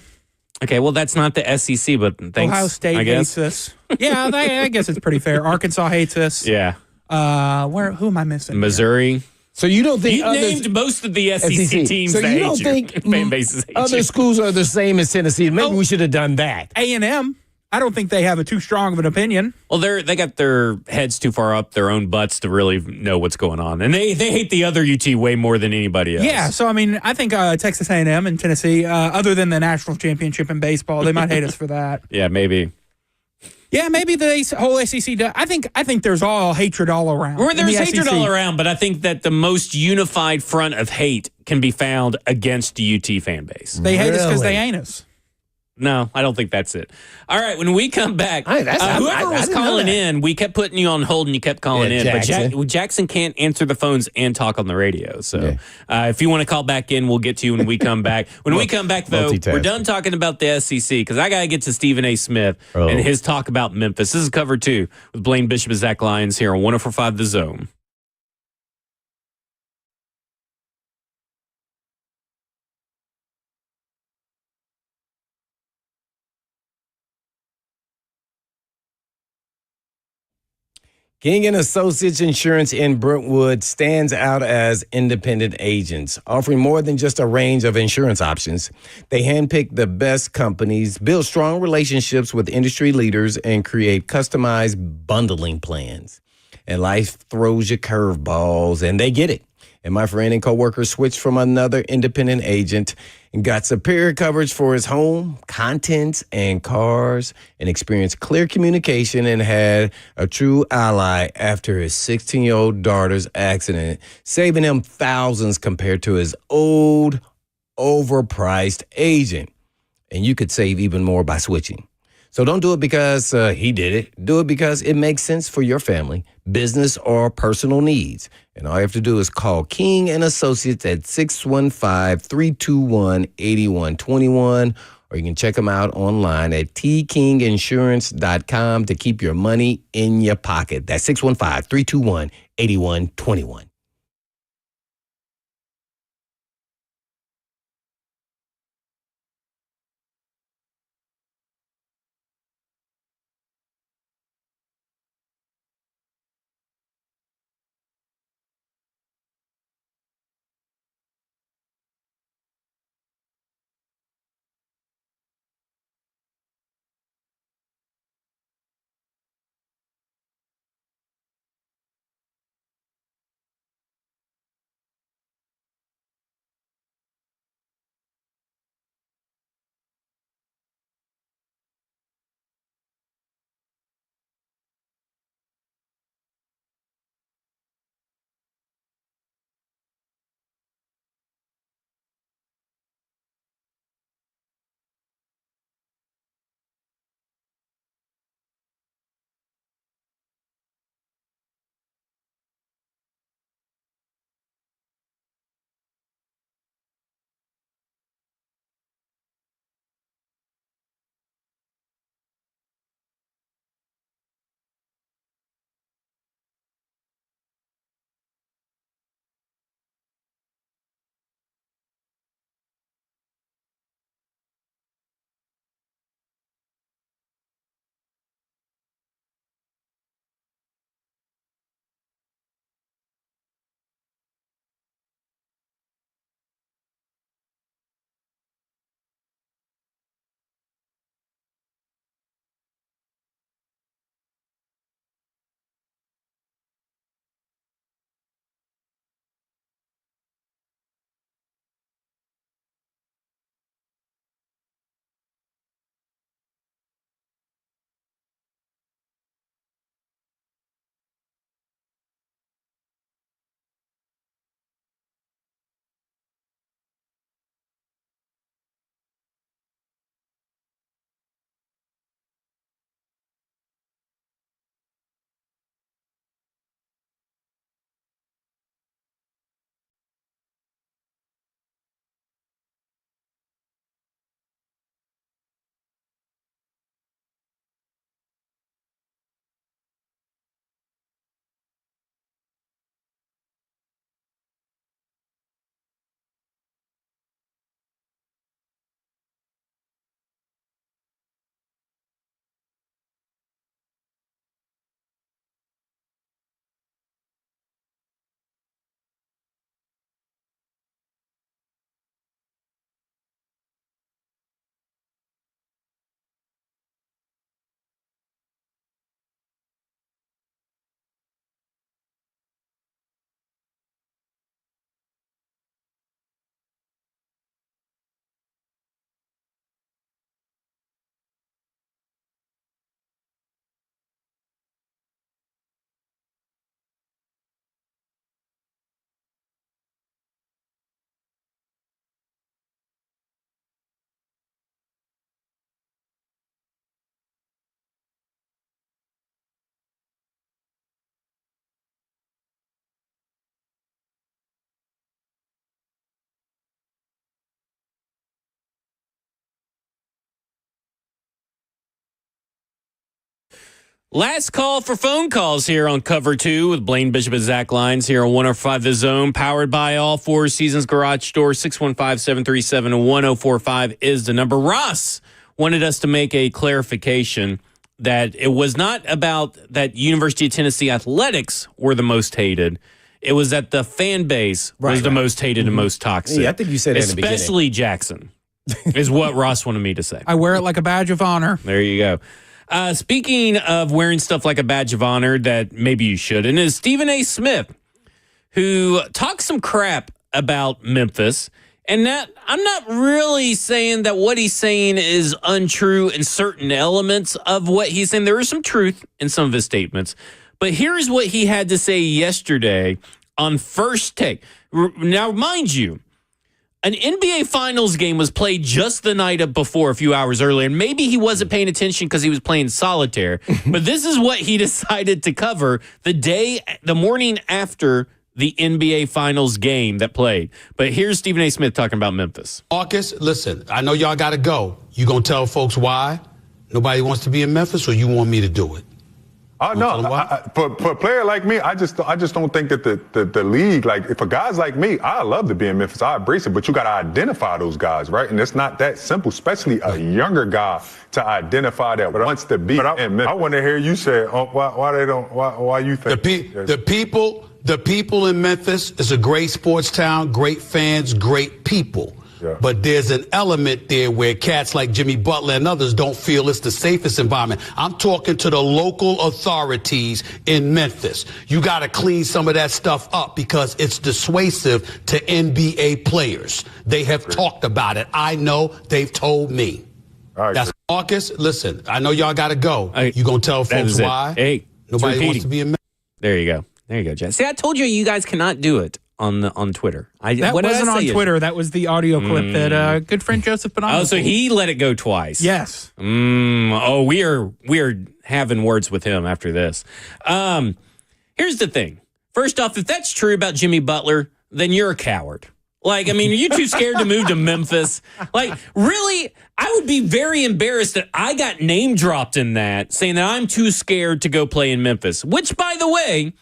Okay, well, that's not the SEC, but thanks. Ohio State I guess. hates us. Yeah, I guess it's pretty fair. Arkansas hates us. Yeah. Who am I missing? Missouri. So you don't think you named most of the SEC teams so that you hate don't think fan bases hate other you. schools are the same as Tennessee? Maybe we should have done that. A&M. I don't think they have too strong of an opinion. Well, they got their heads too far up their own butts to really know what's going on, and they hate the other UT way more than anybody else. Yeah, so I mean, I think Texas A&M and Tennessee, other than the national championship in baseball, they might hate us for that. Yeah, maybe. Yeah, maybe the whole SEC does. I think there's all hatred all around. Well, there's in the hatred SEC. all around, but I think that the most unified front of hate can be found against the UT fan base. They hate us because they ain't us. No, I don't think that's it. All right, when we come back, whoever was didn't know calling that. in, we kept putting you on hold and you kept calling in. Jackson. But Jackson can't answer the phones and talk on the radio. So if you want to call back in, we'll get to you when we come back. When we come back, though, we're done talking about the SEC because I got to get to Stephen A. Smith and his talk about Memphis. This is Cover 2 with Blaine Bishop and Zach Lyons here on 104.5 The Zone. King & Associates Insurance in Brentwood stands out as independent agents, offering more than just a range of insurance options. They handpick the best companies, build strong relationships with industry leaders, and create customized bundling plans. And life throws you curveballs, and they get it. And my friend and coworker switched from another independent agent and got superior coverage for his home, contents, and cars, and experienced clear communication and had a true ally after his 16-year-old daughter's accident, saving him thousands compared to his old, overpriced agent. And you could save even more by switching. So don't do it because he did it. Do it because it makes sense for your family, business, or personal needs. And all you have to do is call King & Associates at 615-321-8121, or you can check them out online at tkinginsurance.com to keep your money in your pocket. That's 615-321-8121. Last call for phone calls here on Cover 2 with Blaine Bishop and Zach Lyons here on 105 The Zone, powered by All Four Seasons Garage Door. 615-737-1045 is the number. Ross wanted us to make a clarification that it was not about that University of Tennessee athletics were the most hated. It was that the fan base was the most hated and most toxic. Yeah, I think you said that in the beginning. Especially Jackson is what Ross wanted me to say. I wear it like a badge of honor. There you go. Speaking of wearing stuff like a badge of honor that maybe you shouldn't, is Stephen A. Smith, who talks some crap about Memphis. And that I'm not really saying that what he's saying is untrue in certain elements of what he's saying. There is some truth in some of his statements. But here's what he had to say yesterday on First Take. Now, mind you, an NBA Finals game was played just the night before, a few hours earlier, and maybe he wasn't paying attention because he was playing solitaire. But this is what he decided to cover the morning after the NBA Finals game that played. But here's Stephen A. Smith talking about Memphis. Marcus, listen, I know y'all got to go. You going to tell folks why nobody wants to be in Memphis, or you want me to do it? Oh no! For a player like me, I just don't think that the league, like, if a guy's like me, I love to be in Memphis. I embrace it, but you got to identify those guys, right? And it's not that simple, especially a younger guy to identify that wants to be in Memphis. I want to hear you say, why you think the people in Memphis is a great sports town, great fans, great people. Yeah. But there's an element there where cats like Jimmy Butler and others don't feel it's the safest environment. I'm talking to the local authorities in Memphis. You got to clean some of that stuff up because it's dissuasive to NBA players. They have talked about it. I know they've told me. That's Marcus. Listen, I know y'all got to go. You going to tell folks why? Hey, nobody wants to be in Memphis. There you go, Jess. See, I told you guys cannot do it on Twitter. That wasn't on Twitter. That was the audio clip that good friend Joseph Bonanno. Oh, so he let it go twice. Yes. Oh, we are having words with him after this. Here's the thing. First off, if that's true about Jimmy Butler, then you're a coward. Like, I mean, are you too scared to move to Memphis? Like, really? I would be very embarrassed that I got name dropped in that, saying that I'm too scared to go play in Memphis, which, by the way,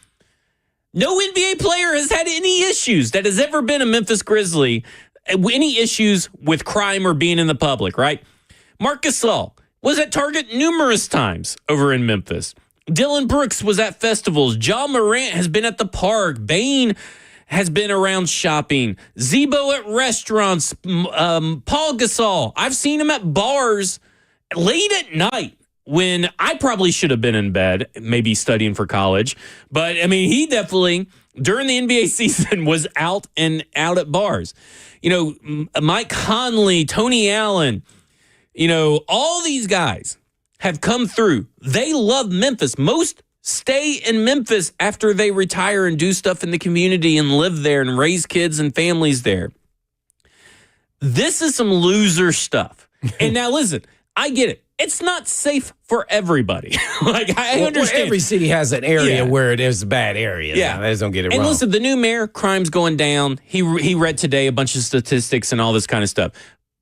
no NBA player has had any issues that has ever been a Memphis Grizzly, any issues with crime or being in the public, right? Marc Gasol was at Target numerous times over in Memphis. Dylan Brooks was at festivals. Ja Morant has been at the park. Bane has been around shopping. Zebo at restaurants. Paul Gasol, I've seen him at bars late at night, when I probably should have been in bed, maybe studying for college. But, I mean, he definitely, during the NBA season, was out at bars. You know, Mike Conley, Tony Allen, you know, all these guys have come through. They love Memphis. Most stay in Memphis after they retire and do stuff in the community and live there and raise kids and families there. This is some loser stuff. And now, listen, I get it. It's not safe for everybody. Like, I understand. Every city has an area where there's bad areas. Yeah. Let's don't get it wrong. And listen, the new mayor, crime's going down. He read today a bunch of statistics and all this kind of stuff.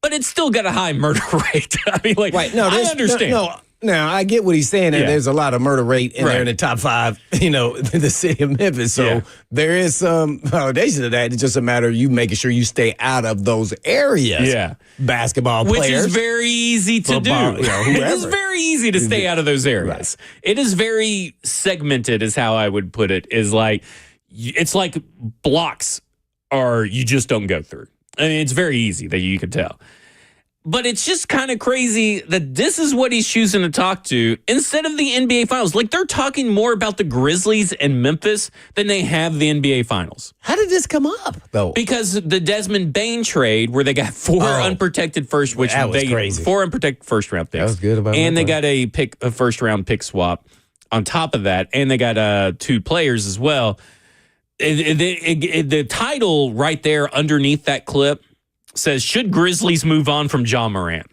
But it's still got a high murder rate. I mean, like, I understand. Now, I get what he's saying, and there's a lot of murder rate in there in the top 5, you know, in the city of Memphis. So there is some foundation of that. It's just a matter of you making sure you stay out of those areas. Yeah. Basketball Which players. Which is very easy to do. You know, it is very easy to stay out of those areas. Right. It is very segmented, is how I would put it. Is like, it's like blocks you just don't go through. I mean, it's very easy that you can tell. But it's just kind of crazy that this is what he's choosing to talk to instead of the NBA Finals. Like, they're talking more about the Grizzlies and Memphis than they have the NBA Finals. How did this come up, though? Because the Desmond Bane trade, where they got 4 unprotected first, which that was crazy. 4 unprotected first round picks. That was good about and they got a first round pick swap on top of that, and they got 2 players as well. The title right there underneath that clip says, should Grizzlies move on from Ja Morant?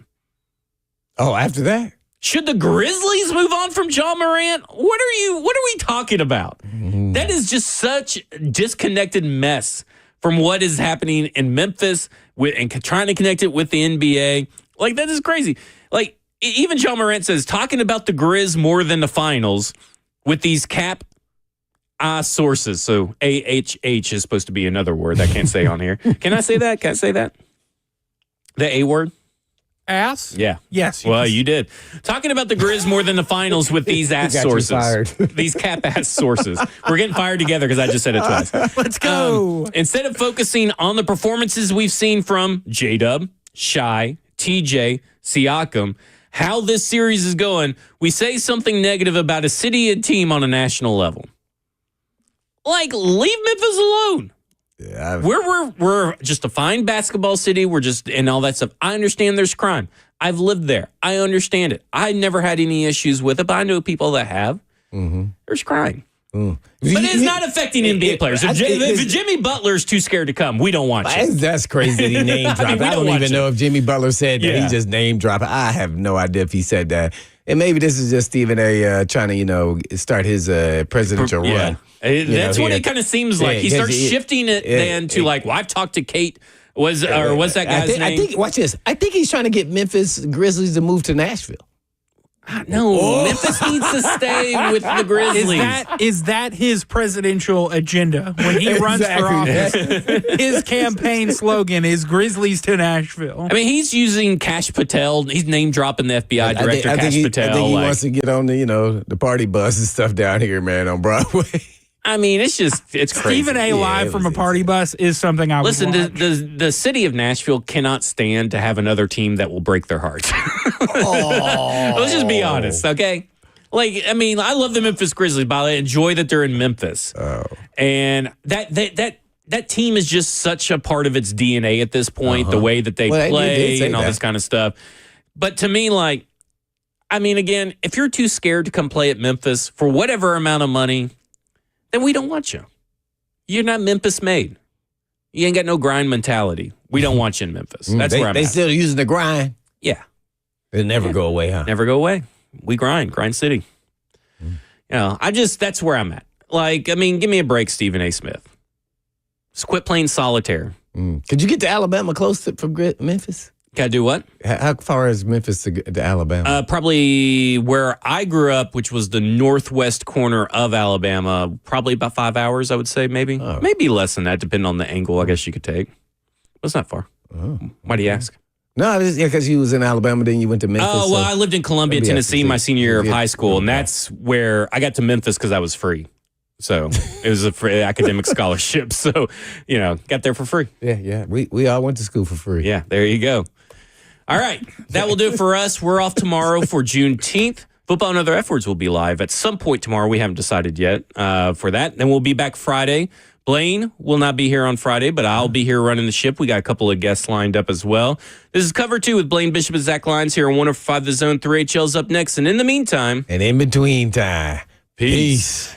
Oh, after that? Should the Grizzlies move on from Ja Morant? What are we talking about? That is just such a disconnected mess from what is happening in Memphis and trying to connect it with the NBA. Like, that is crazy. Like, even John Morant says, talking about the Grizz more than the finals with these cap sources. So AHH is supposed to be another word I can't say on here. Can I say that? Can I say that? The A word? Ass? Yeah. Yes. Well, you did. Talking about the Grizz more than the finals with these ass sources. These cap ass sources. We're getting fired together because I just said it twice. Let's go. Instead of focusing on the performances we've seen from J-Dub, Shai, TJ, Siakam, how this series is going, we say something negative about a city and team on a national level. Like, leave Memphis alone. Yeah, we're just a fine basketball city. We're just and all that stuff. I understand there's crime. I've lived there. I understand it. I never had any issues with it, but I know people that have. There's crime. But it's not affecting NBA players. If Jimmy Butler's too scared to come, we don't want you. That's crazy that he name dropped. I don't even know if Jimmy Butler said that. Yeah. He just name dropped. I have no idea if he said that. And maybe this is just Stephen A. Trying to, start his presidential run. That's what it kind of seems like. He starts shifting it then to well, I've talked to Kate. What's that guy's name? I think, watch this. I think he's trying to get Memphis Grizzlies to move to Nashville. No, Memphis needs to stay with the Grizzlies. Is that his presidential agenda when he runs for office? His campaign slogan is Grizzlies to Nashville. I mean, he's using Kash Patel. He's name dropping the FBI director, Kash Patel. I think he wants to get on the party bus and stuff down here, man, on Broadway. I mean, it's crazy. Stephen A. live from a party bus is something I would watch. The city of Nashville cannot stand to have another team that will break their hearts. Let's just be honest, okay? I love the Memphis Grizzlies, but I enjoy that they're in Memphis. And that team is just such a part of its DNA at this point, the way that they play and all this kind of stuff. But to me, again, if you're too scared to come play at Memphis for whatever amount of money, then we don't want you. You're not Memphis made. You ain't got no grind mentality. We don't want you in Memphis. That's where I'm at. They still using the grind? Yeah. It'll never go away, huh? Never go away. We grind city. That's where I'm at. Give me a break, Stephen A. Smith. Just quit playing solitaire. Could you get to Alabama close from Memphis? Got to do what? How far is Memphis to Alabama? Probably where I grew up, which was the northwest corner of Alabama, probably about 5 hours, I would say, maybe. Maybe less than that, depending on the angle I guess you could take. But it's not far. Why do you ask? No, because you was in Alabama, then you went to Memphis. Oh, well, I lived in Columbia, Tennessee my senior year of high school, and that's where I got to Memphis because I was free. So it was a free academic scholarship. So, got there for free. Yeah. We all went to school for free. Yeah, there you go. All right, that will do it for us. We're off tomorrow for Juneteenth. Football and Other F Words will be live at some point tomorrow. We haven't decided yet for that. Then we'll be back Friday. Blaine will not be here on Friday, but I'll be here running the ship. We got a couple of guests lined up as well. This is Cover 2 with Blaine Bishop and Zach Lyons here on 105 The Zone. 3HL's up next. And in the meantime. And in between time. Peace.